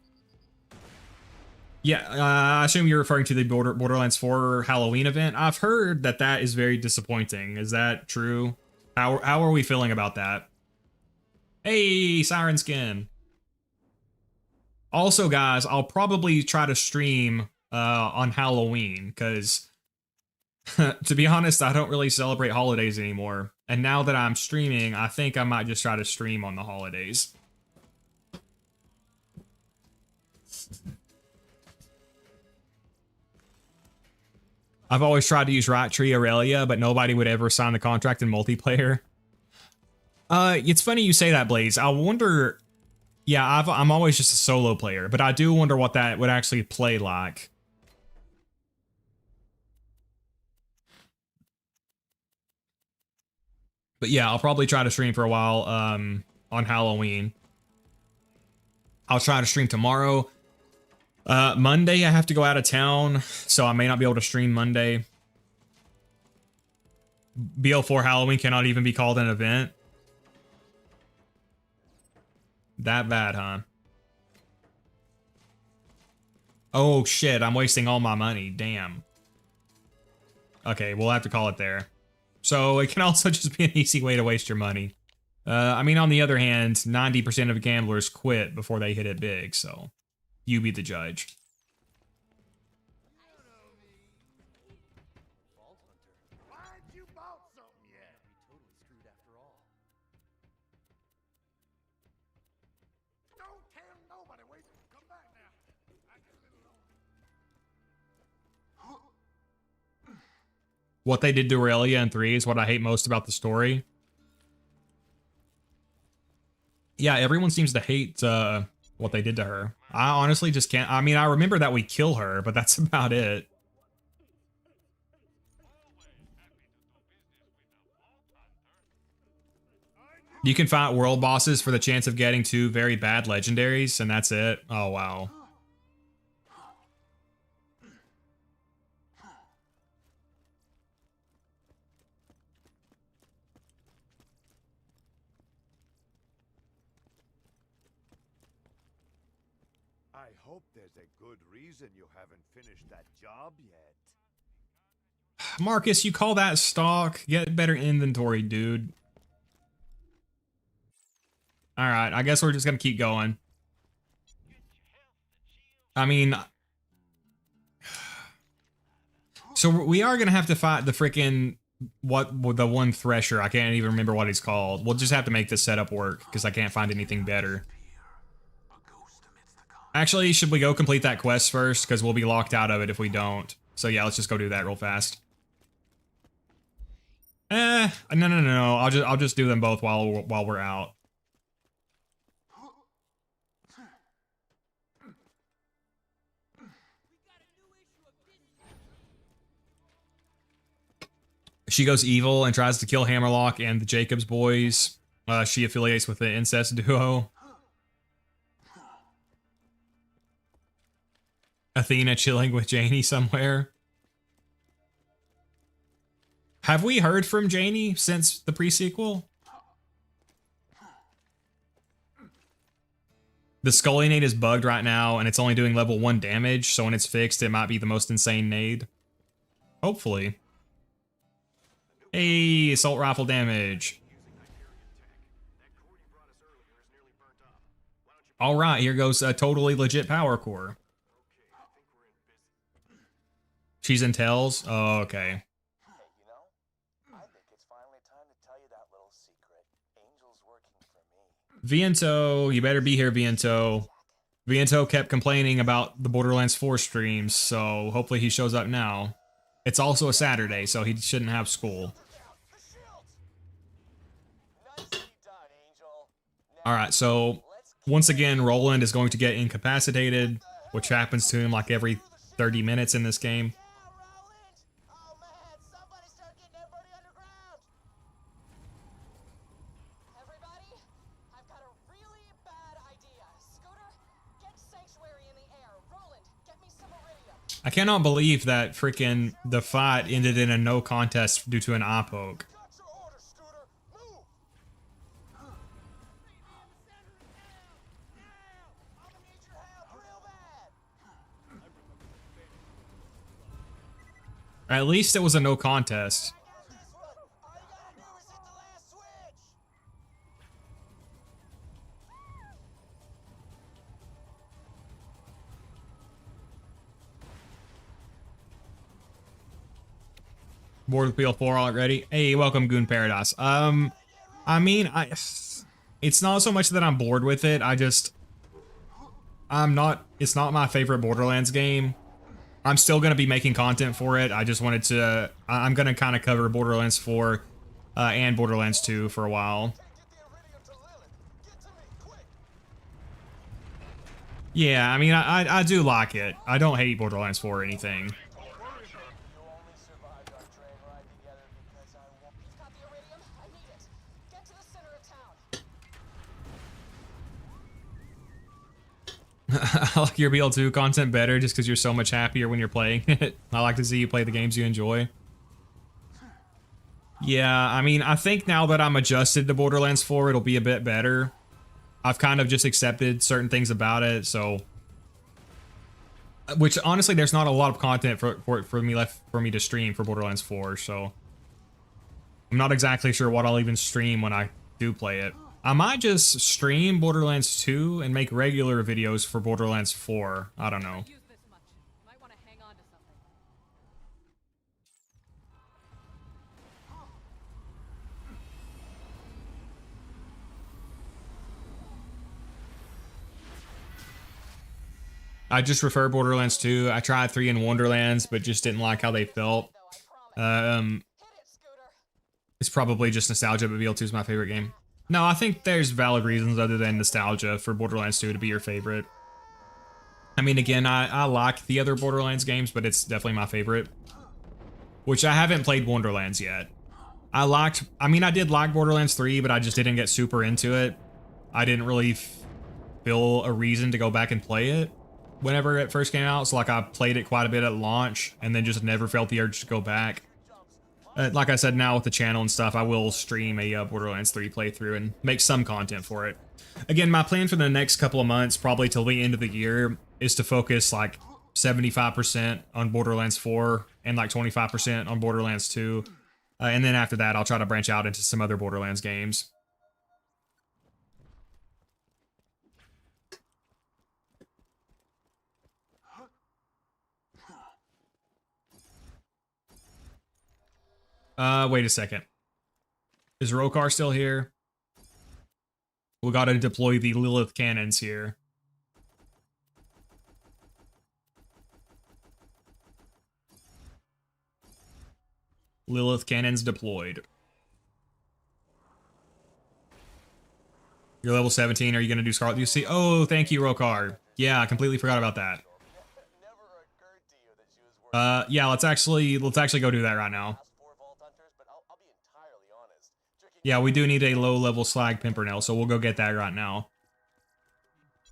Yeah, I assume you're referring to the Borderlands 4 Halloween event. I've heard that that is very disappointing. Is that true? How are we feeling about that? Hey, Siren Skin. Also, guys, I'll probably try to stream on Halloween, because to be honest, I don't really celebrate holidays anymore. And now that I'm streaming, I think I might just try to stream on the holidays. I've always tried to use Right Tree Aurelia, but nobody would ever sign the contract in multiplayer. It's funny you say that, Blaze. I wonder... Yeah, I'm always just a solo player, but I do wonder what that would actually play like. But yeah, I'll probably try to stream for a while on Halloween. I'll try to stream tomorrow. Monday, I have to go out of town, so I may not be able to stream Monday. BO4 Halloween cannot even be called an event. That bad, huh? Oh shit, I'm wasting all my money. Damn. Okay, we'll have to call it there. So it can also just be an easy way to waste your money. I mean, on the other hand, 90% of gamblers quit before they hit it big, so you be the judge. Why ain't you bought something yet? Be totally screwed after all. Don't tell nobody. Wait, come back now. I get a little lonely. What they did to Aurelia in 3 is what I hate most about the story. Yeah, everyone seems to hate what they did to her. I honestly just can't. I mean, I remember that we kill her, but that's about it. You can fight world bosses for the chance of getting 2 very bad legendaries, and that's it. Oh, wow. I hope there's a good reason you haven't finished that job yet. Marcus, you call that stock? Get better inventory, dude. Alright, I guess we're just gonna keep going. I mean... So we are gonna have to fight the frickin' the one Thresher. I can't even remember what he's called. We'll just have to make this setup work, because I can't find anything better. Actually, should we go complete that quest first? Because we'll be locked out of it if we don't. So yeah, let's just go do that real fast. No. I'll just do them both while we're out. She goes evil and tries to kill Hammerlock and the Jacobs boys. She affiliates with the incest duo. Athena chilling with Janie somewhere. Have we heard from Janie since the pre-sequel? The Scully nade is bugged right now, and it's only doing level 1 damage, so when it's fixed, it might be the most insane nade. Hopefully. Hey, assault rifle damage. Alright, here goes a totally legit power core. She's in Tails? Oh, okay. Hey, you know, I think it's finally time to tell you that little secret. Angel's working for me. Viento, you better be here, Viento. Viento kept complaining about the Borderlands 4 streams, so hopefully he shows up now. It's also a Saturday, so he shouldn't have school. The shields! Nicely done, Angel. Alright, so once again, Roland is going to get incapacitated, which happens to him like every 30 minutes in this game. Now, Roland! Oh man, somebody start getting everybody underground! Everybody, I've got a really bad idea. Scooter, get Sanctuary in the air. Roland, get me some iridium. I cannot believe that freaking the fight ended in a no contest due to an eye poke. Got your order, Scooter! Move! I'm gonna need your help real bad! At least it was a no contest. I got this one! All you gotta do is hit the last switch! Bored with PL4 already? Hey, welcome Goon Paradise. I mean, it's not so much that I'm bored with it. It's not my favorite Borderlands game. I'm still going to be making content for it. I just wanted to, I'm going to kind of cover Borderlands 4 and Borderlands 2 for a while. Get the iridium to Lilith! Get to me, quick! Yeah, I mean, I do like it. I don't hate Borderlands 4 or anything. You only survived our train ride together because I won. You've got the iridium? I need it. Get to the center of town. I like your BL2 content better just because you're so much happier when you're playing it. I like to see you play the games you enjoy. Yeah, I mean, I think now that I'm adjusted to Borderlands 4, it'll be a bit better. I've kind of just accepted certain things about it, so... Which, honestly, there's not a lot of content for me left for me to stream for Borderlands 4, so... I'm not exactly sure what I'll even stream when I do play it. I might just stream Borderlands 2 and make regular videos for Borderlands 4. I don't know. Use this much. You might want to hang on to something. I just prefer Borderlands 2. I tried 3 and Wonderlands, but just didn't like how they felt. Though, I promise. Um, Hit it, Scooter. it's probably just nostalgia, but BL2 is my favorite game. No, I think there's valid reasons other than nostalgia for Borderlands 2 to be your favorite. I mean, again, I like the other Borderlands games, but it's definitely my favorite. Which I haven't played Wonderlands yet. I mean, I did like Borderlands 3, but I just didn't get super into it. I didn't really feel a reason to go back and play it whenever it first came out. So, like, I played it quite a bit at launch and then just never felt the urge to go back. Like I said, now with the channel and stuff, I will stream a Borderlands 3 playthrough and make some content for it. Again, my plan for the next couple of months, probably till the end of the year, is to focus like 75% on Borderlands 4 and like 25% on Borderlands 2. And then after that, I'll try to branch out into some other Borderlands games. Wait a second. Is Rokar still here? We gotta deploy the Lilith cannons here. Lilith cannons deployed. You're level 17. Are you gonna do Scarlet UC? Oh, thank you, Rokar. Yeah, I completely forgot about that. Never occurred to you that she was working Yeah, let's actually go do that right now. past 4 Vault Hunters, but I'll be entirely honest. Drinking Yeah, we do need a low-level Slag Pimpernel, so we'll go get that right now.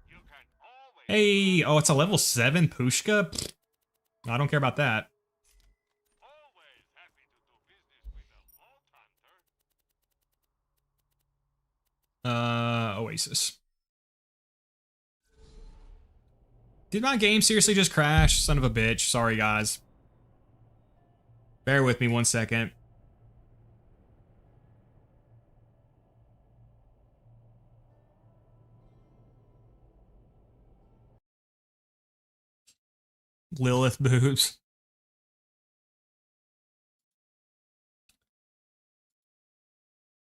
You can always Hey, oh, it's a level 7 Pushka? Pfft, I don't care about that. always happy to do business with a Vault Hunter. Oasis. Did my game seriously just crash? Son of a bitch. Sorry, guys. Bear with me 1 second. Lilith boobs.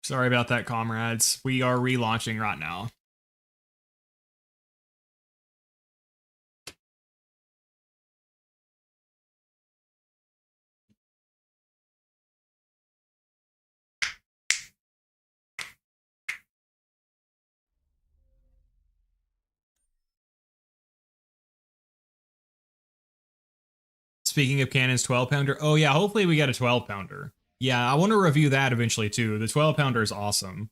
Sorry about that, comrades. We are relaunching right now. Speaking of Cannon's 12-pounder, oh yeah, hopefully we get a 12-pounder. Yeah, I want to review that eventually too. The 12-pounder is awesome.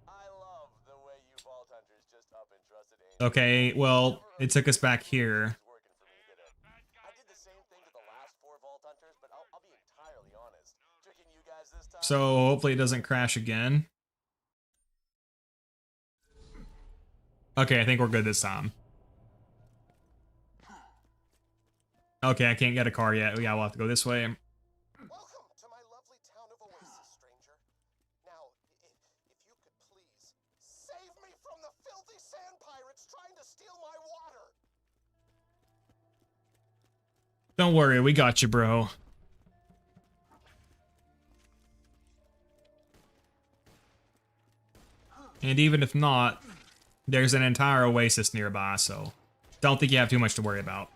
I love the way you Vault Hunters just up and trusted Angel. Okay, well, it took us back here. Working for me, did it? I did the same thing to the last 4 Vault Hunters, but I'll be entirely honest. Tricking you guys this time. So hopefully it doesn't crash again. Okay, I think we're good this time. Okay, I can't get a car yet. Yeah, we'll have to go this way. Welcome to my lovely town of Oasis, stranger. Now, if you could please save me from the filthy sand pirates trying to steal my water. Don't worry, we got you, bro. And even if not, there's an entire oasis nearby, so don't think you have too much to worry about.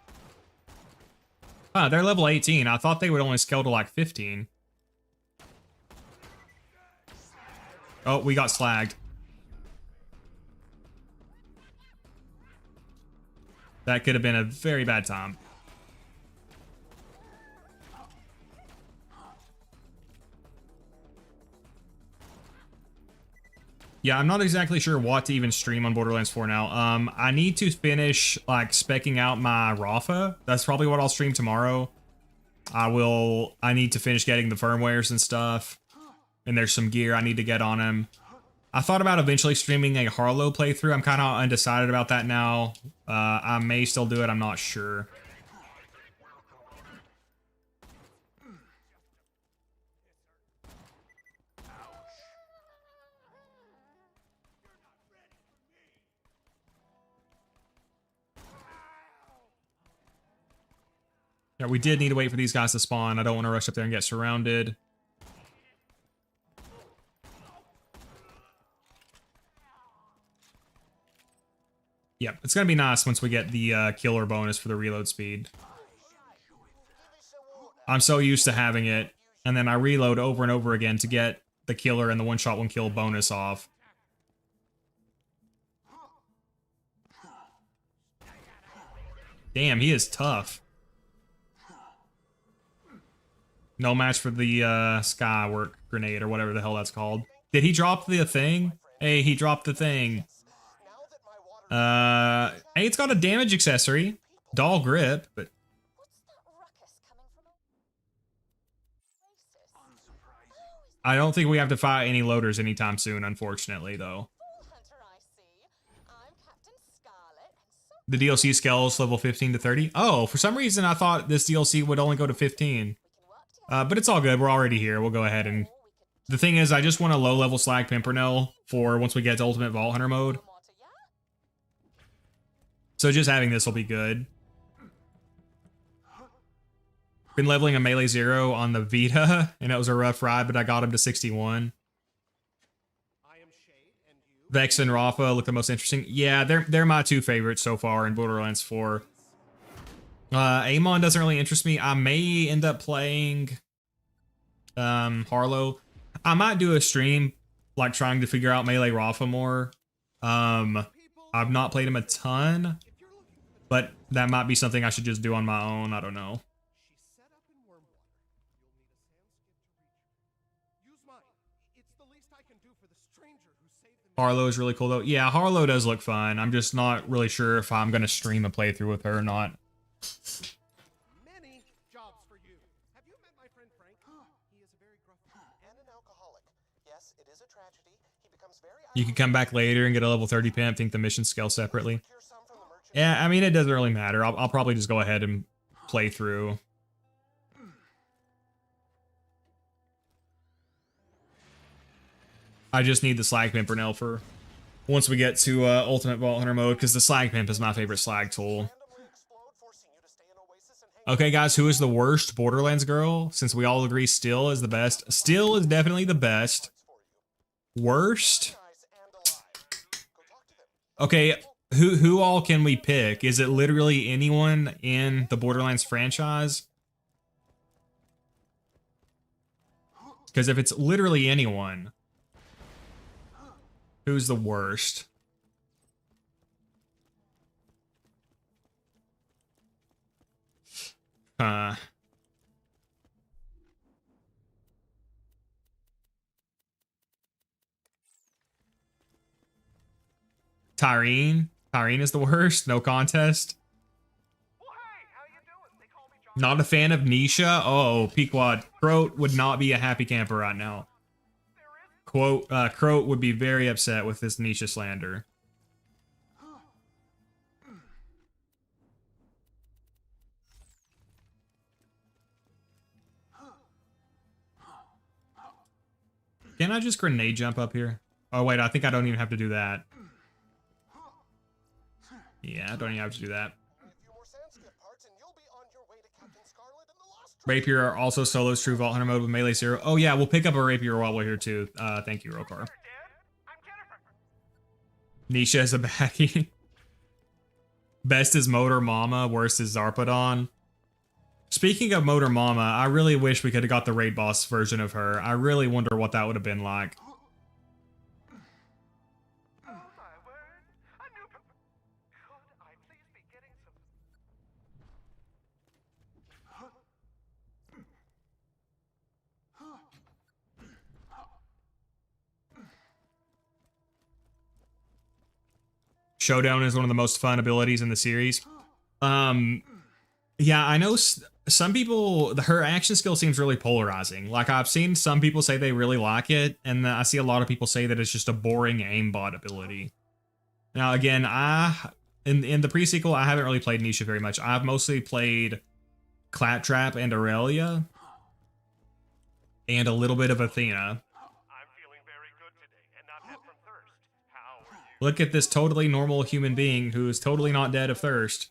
Huh, they're level 18. I thought they would only scale to like 15. Oh, we got slagged. That could have been a very bad time. Yeah, I'm not exactly sure what to even stream on Borderlands 4 now. I need to finish, like, specking out my Rafa. That's probably what I'll stream tomorrow. I need to finish getting the firmwares and stuff. And there's some gear I need to get on him. I thought about eventually streaming a Harlow playthrough. I'm kind of undecided about that now. I may still do it, I'm not sure. Yeah, we did need to wait for these guys to spawn. I don't want to rush up there and get surrounded. Yep, it's going to be nice once we get the killer bonus for the reload speed. I'm so used to having it, and then I reload over and over again to get the killer and the one-shot, one-kill bonus off. Damn, he is tough. No match for the Skywork grenade or whatever the hell that's called. Did he drop the thing? Hey, he dropped the thing. Hey, it's got a damage accessory. Doll grip, but... What's that ruckus coming from Oasis? I don't think we have to fight any loaders anytime soon, unfortunately, though. Vault Hunter, I see. I'm Captain Scarlet, and so The DLC scales level 15 to 30. Oh, for some reason I thought this DLC would only go to 15. we can work together. But it's all good. We're already here. We'll go ahead and... The thing is, I just want a low-level Slag Pimpernel for once we get to Ultimate Vault Hunter mode. More to ya? So just having this will be good. Been leveling a melee 0 on the Vita, and it was a rough ride, but I got him to 61. Vex and Rafa look the most interesting. Yeah, they're my two favorites so far in Borderlands 4. Amon doesn't really interest me. I may end up playing Harlow. I might do a stream, like, trying to figure out Melee Rafa more. I've not played him a ton, but that might be something I should just do on my own. I don't know. She's set up in Wormwater. You'll need a sand skip to reach her. Use mine. It's the least I can do for the stranger who saved the Harlow is really cool, though. Yeah, Harlow does look fun. I'm just not really sure if I'm going to stream a playthrough with her or not. many jobs for you. Have you met my friend Frank? He is a very gruff And an alcoholic. Yes, it is a tragedy. He becomes very You can come back later and get a level 30 pimp. Think the missions scale separately. Procure some from the merchant. Yeah, I mean, it doesn't really matter. I'll probably just go ahead and play through. I just need the Slag Pimpernel for once we get to Ultimate Vault Hunter mode, because the Slag Pimp is my favorite slag tool. Randomly explode Okay, guys, who is the worst Borderlands girl? Since we all agree Still is the best. Still is definitely the best. Worst? Okay, who all can we pick? Is it literally anyone in the Borderlands franchise? Because if it's literally anyone, who's the worst? Tyrene? Tyrene is the worst? No contest? Not a fan of Nisha? Oh, Pequod. Croat would not be a happy camper right now. Croat would be very upset with this Nisha slander. Can I just grenade jump up here? Oh, wait, I think I don't even have to do that. Yeah, I don't even have to do that. Rapier also solos True Vault Hunter mode with Melee Zero. Oh yeah, we'll pick up a Rapier while we're here too. Thank you, Rokar. Nisha is a baddie. Best is Motor Mama, worst is Zarpadon. Speaking of Motor Mama, I really wish we could have got the raid boss version of her. I really wonder what that would have been like. Showdown is one of the most fun abilities in the series. Yeah, I know some people, her action skill seems really polarizing. Like, I've seen some people say they really like it, and I see a lot of people say that it's just a boring aimbot ability. Now, again, in the pre-sequel, I haven't really played Nisha very much. I've mostly played Claptrap and Aurelia, and a little bit of Athena. Look at this totally normal human being who is totally not dead of thirst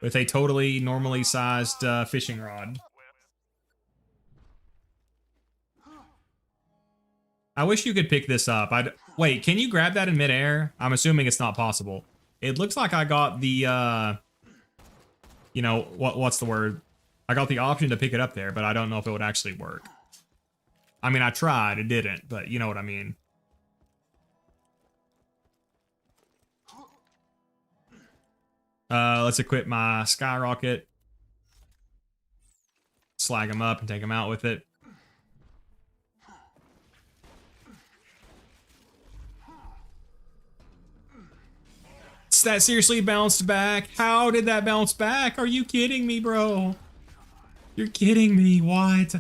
with a totally normally sized fishing rod. I wish you could pick this up. Wait, can you grab that in midair? I'm assuming it's not possible. It looks like I got the, you know, what's the word? I got the option to pick it up there, but I don't know if it would actually work. I mean, I tried, it didn't, but you know what I mean. Let's equip my skyrocket. Slag him up and take him out with it. That seriously bounced back? How did that bounce back? Are you kidding me, bro? You're kidding me. What?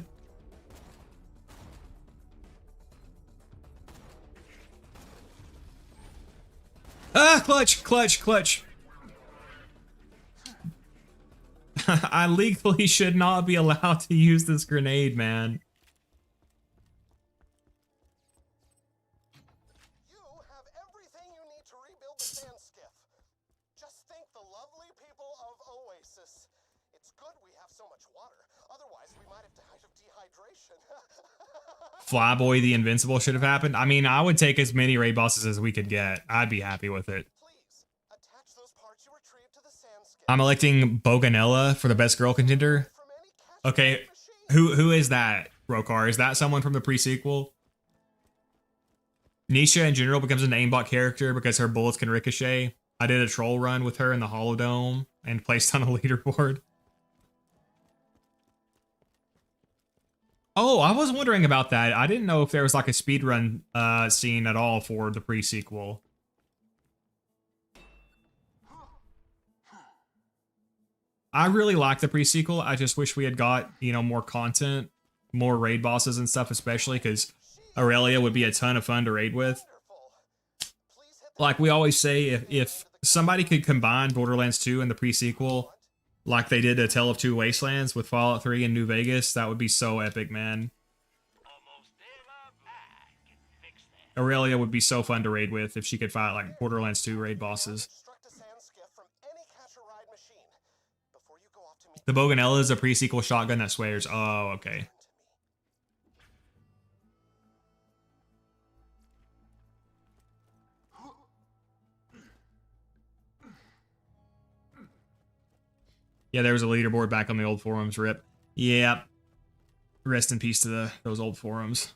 Ah, clutch, clutch, clutch. I legally should not be allowed to use this grenade, man. You have everything you need to rebuild the sand skiff. Just thank the lovely people of Oasis. It's good we have so much water. Otherwise, we might have died of dehydration. Flyboy the Invincible should have happened. I mean, I would take as many raid bosses as we could get. I'd be happy with it. I'm electing Boganella for the best girl contender. Okay, who is that, Rokar? Is that someone from the pre-sequel? Nisha in general becomes an aimbot character because her bullets can ricochet. I did a troll run with her in the Holodome and placed on a leaderboard. Oh, I was wondering about that. I didn't know if there was like a speedrun scene at all for the pre-sequel. I really like the pre-sequel. I just wish we had got, you know, more content, more raid bosses and stuff, especially because Aurelia would be a ton of fun to raid with. Like we always say, if somebody could combine Borderlands 2 and the pre-sequel like they did A Tale of Two Wastelands with Fallout 3 and New Vegas, that would be so epic, man. Aurelia would be so fun to raid with if she could fight like Borderlands 2 raid bosses. before you go off to meet The Boganella is a pre-sequel shotgun that swears. Oh, okay. Yeah, there was a leaderboard back on the old forums. Rip. Yeah. Rest in peace to those old forums.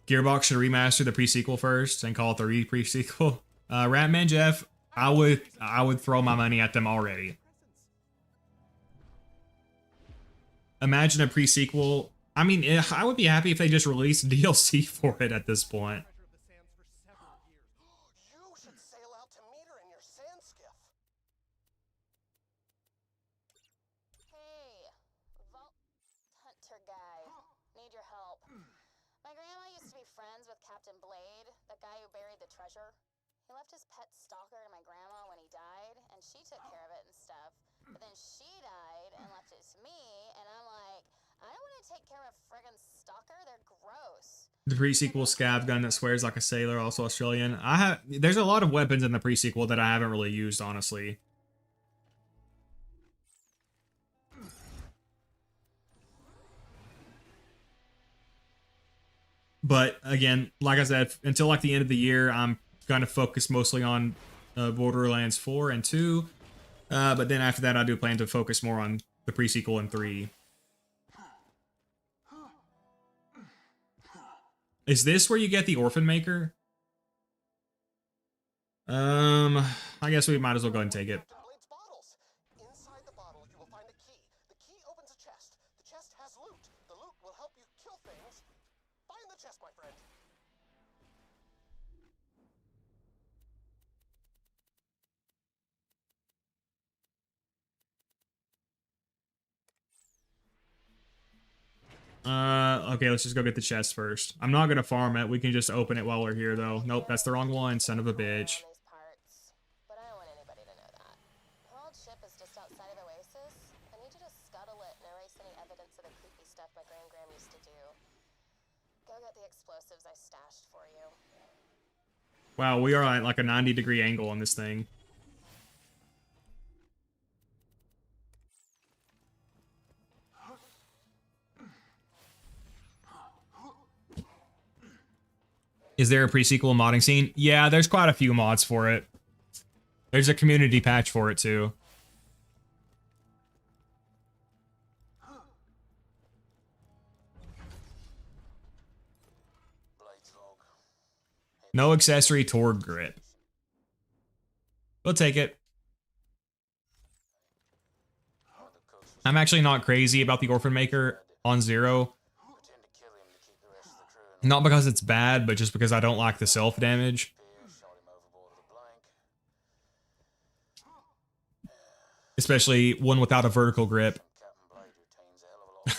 Gearbox should remaster the pre-sequel first and call it the pre-sequel. Ratman Jeff, I would throw my money at them already. Imagine a pre-sequel. I mean, I would be happy if they just released DLC for it at this point. You should sail out to meet her in your sand skiff. Hey, Vault Hunter guy. Need your help. My grandma used to be friends with Captain Blade, the guy who buried the treasure. He left his pet stalker to my grandma when he died, and she took care of it and stuff. But then she died and left it to me, and I'm like, I don't want to take care of a friggin' stalker. They're gross. The pre-sequel scav gun that swears like a sailor, also Australian. There's a lot of weapons in the pre-sequel that I haven't really used, honestly. But again, like I said, until like the end of the year, I'm going to focus mostly on Borderlands 4 and 2. But then after that, I do plan to focus more on the pre-sequel and 3. Is this where you get the Orphan Maker? I guess we might as well go ahead and take it. Captain Blade's bottles. Inside the bottle, you will find a key. The key opens a chest. The chest has loot. The loot will help you kill things. Find the chest, my friend. Okay, let's just go get the chest first. I'm not gonna farm it. We can just open it while we're here, though. Nope, that's the wrong one, son of a bitch. On these parts, but I don't want anybody to know that. Her old ship is just outside of Oasis. I need you to scuttle it and erase any evidence of the creepy stuff my Gram used to do. Go get the explosives I stashed for you. Wow, we are at like a 90-degree angle on this thing. Is there a pre-sequel modding scene? Yeah, there's quite a few mods for it. There's a community patch for it, too. Blade's log. No accessory toward grip. We'll take it. I'm actually not crazy about the Orphan Maker on Zer0. Pretend to kill him to keep the rest of the crew in Not because it's bad, but just because I don't like the self-damage. fear. Shot him overboard with a blank. Especially one without a vertical grip. Captain Blade retains a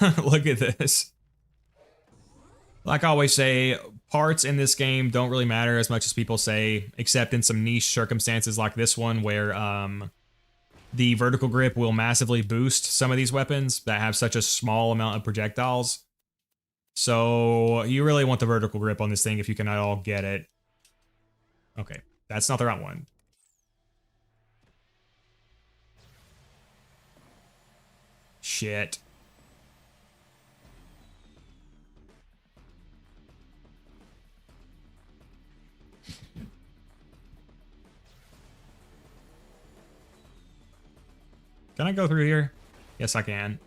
hell of a lot. Look at this. Like I always say, parts in this game don't really matter as much as people say, except in some niche circumstances like this one where the vertical grip will massively boost some of these weapons that have such a small amount of projectiles. So you really want the vertical grip on this thing if you can at all get it. Okay, that's not the right one. Shit. Can I go through here? Yes, I can.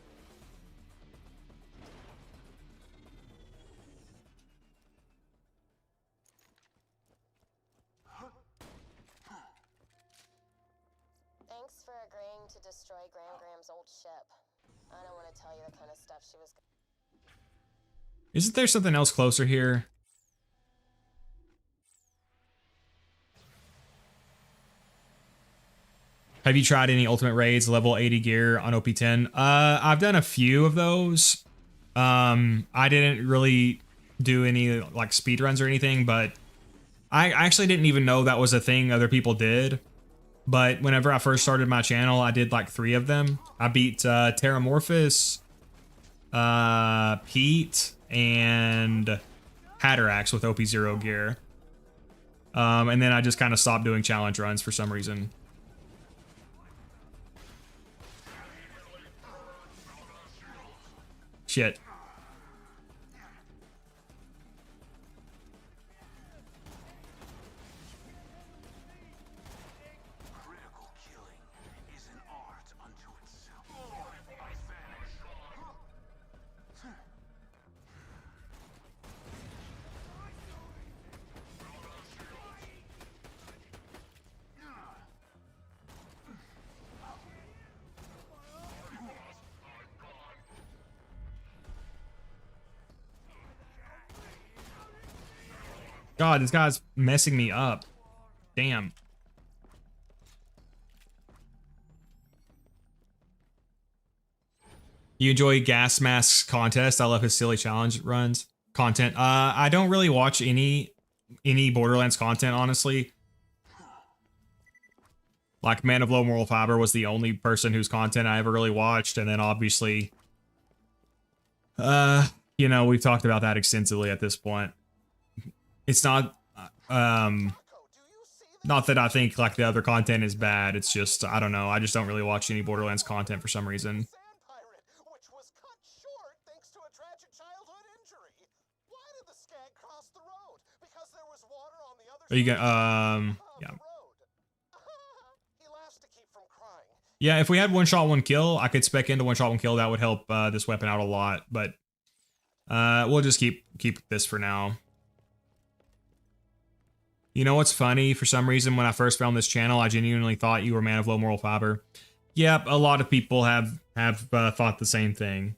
Thanks for agreeing to destroy Gram's old ship. I don't want to tell you the kind of stuff she was. Isn't there something else closer here? Have you tried any ultimate raids level 80 gear on OP10? I've done a few of those. I didn't really do any like speed runs or anything, but I actually didn't even know that was a thing other people did. But whenever I first started my channel, I did like 3 of them. I beat Terramorphous, Pete, and Hatterax with OP0 gear. And then I just kind of stopped doing challenge runs for some reason. Shit. Critical killing is an art unto itself. God, this guy's messing me up. Damn. You enjoy Gas Mask's contest? I love his silly challenge runs content. I don't really watch any Borderlands content, honestly. Like Man of Low Moral Fiber was the only person whose content I ever really watched, and then obviously, you know, we've talked about that extensively at this point. It's not, not that I think like the other content is bad. It's just, I don't know. I just don't really watch any Borderlands content for some reason. Sand pirate, which was cut short thanks to a tragic childhood injury. Why did the skag cross the road? Because there was water on the other Are you side gonna, of yeah. the road. He laughs to keep from crying. Yeah, if we had one shot, one kill, I could spec into one shot, one kill. That would help this weapon out a lot, but we'll just keep this for now. You know what's funny? For some reason, when I first found this channel, I genuinely thought you were Man of Low Moral Fiber. Yep, a lot of people have thought the same thing.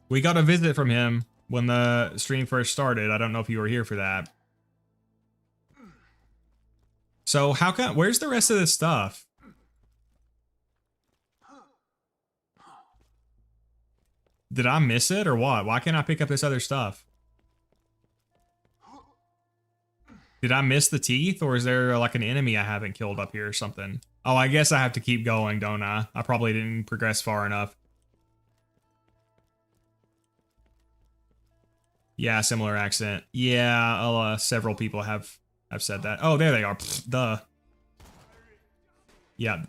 We got a visit from him when the stream first started. I don't know if you were here for that. So how come? Where's the rest of this stuff? Did I miss it or what? Why can't I pick up this other stuff? Did I miss the teeth, or is there like an enemy I haven't killed up here or something? Oh, I guess I have to keep going, don't I? I probably didn't progress far enough. Yeah, similar accent. Yeah, several people have said that. Oh, there they are. Pfft, duh. Yeah.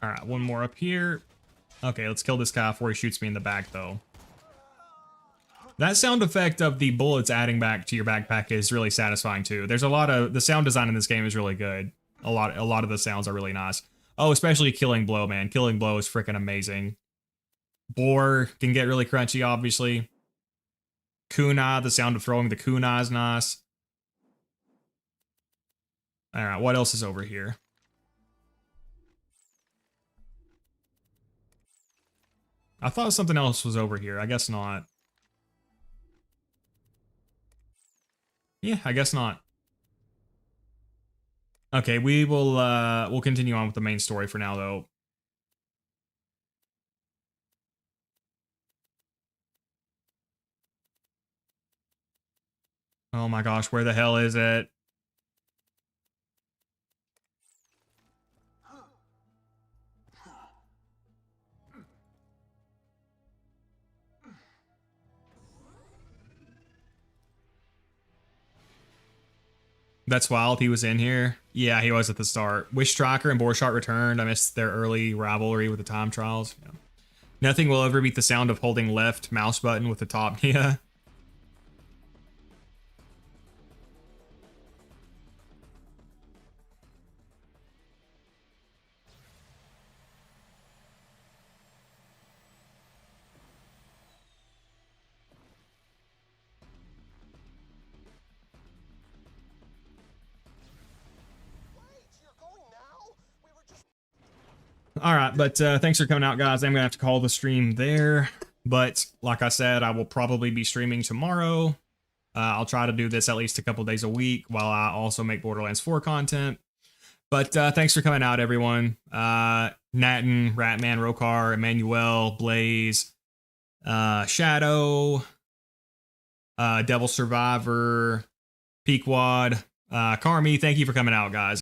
All right, one more up here. Okay, let's kill this guy before he shoots me in the back, though. That sound effect of the bullets adding back to your backpack is really satisfying, too. There's a lot of... The sound design in this game is really good. A lot of the sounds are really nice. Oh, especially Killing Blow, man. Killing Blow is freaking amazing. Boar can get really crunchy, obviously. Kunai, the sound of throwing the kunai is nice. All right, what else is over here? I thought something else was over here. I guess not. Yeah, I guess not. Okay, we'll continue on with the main story for now, though. Oh my gosh, where the hell is it? That's wild. He was in here. Yeah, he was at the start. Wish Striker and Borshot returned. I missed their early rivalry with the time trials. Yeah. Nothing will ever beat the sound of holding left mouse button with the top. Yeah. All right, but thanks for coming out, guys. I'm gonna have to call the stream there. But like I said, I will probably be streaming tomorrow. I'll try to do this at least a couple days a week while I also make Borderlands 4 content. But thanks for coming out, everyone. Natten, Ratman, Rokar, Emmanuel, Blaze, Shadow, Devil Survivor, Pequod, Carmi, thank you for coming out, guys.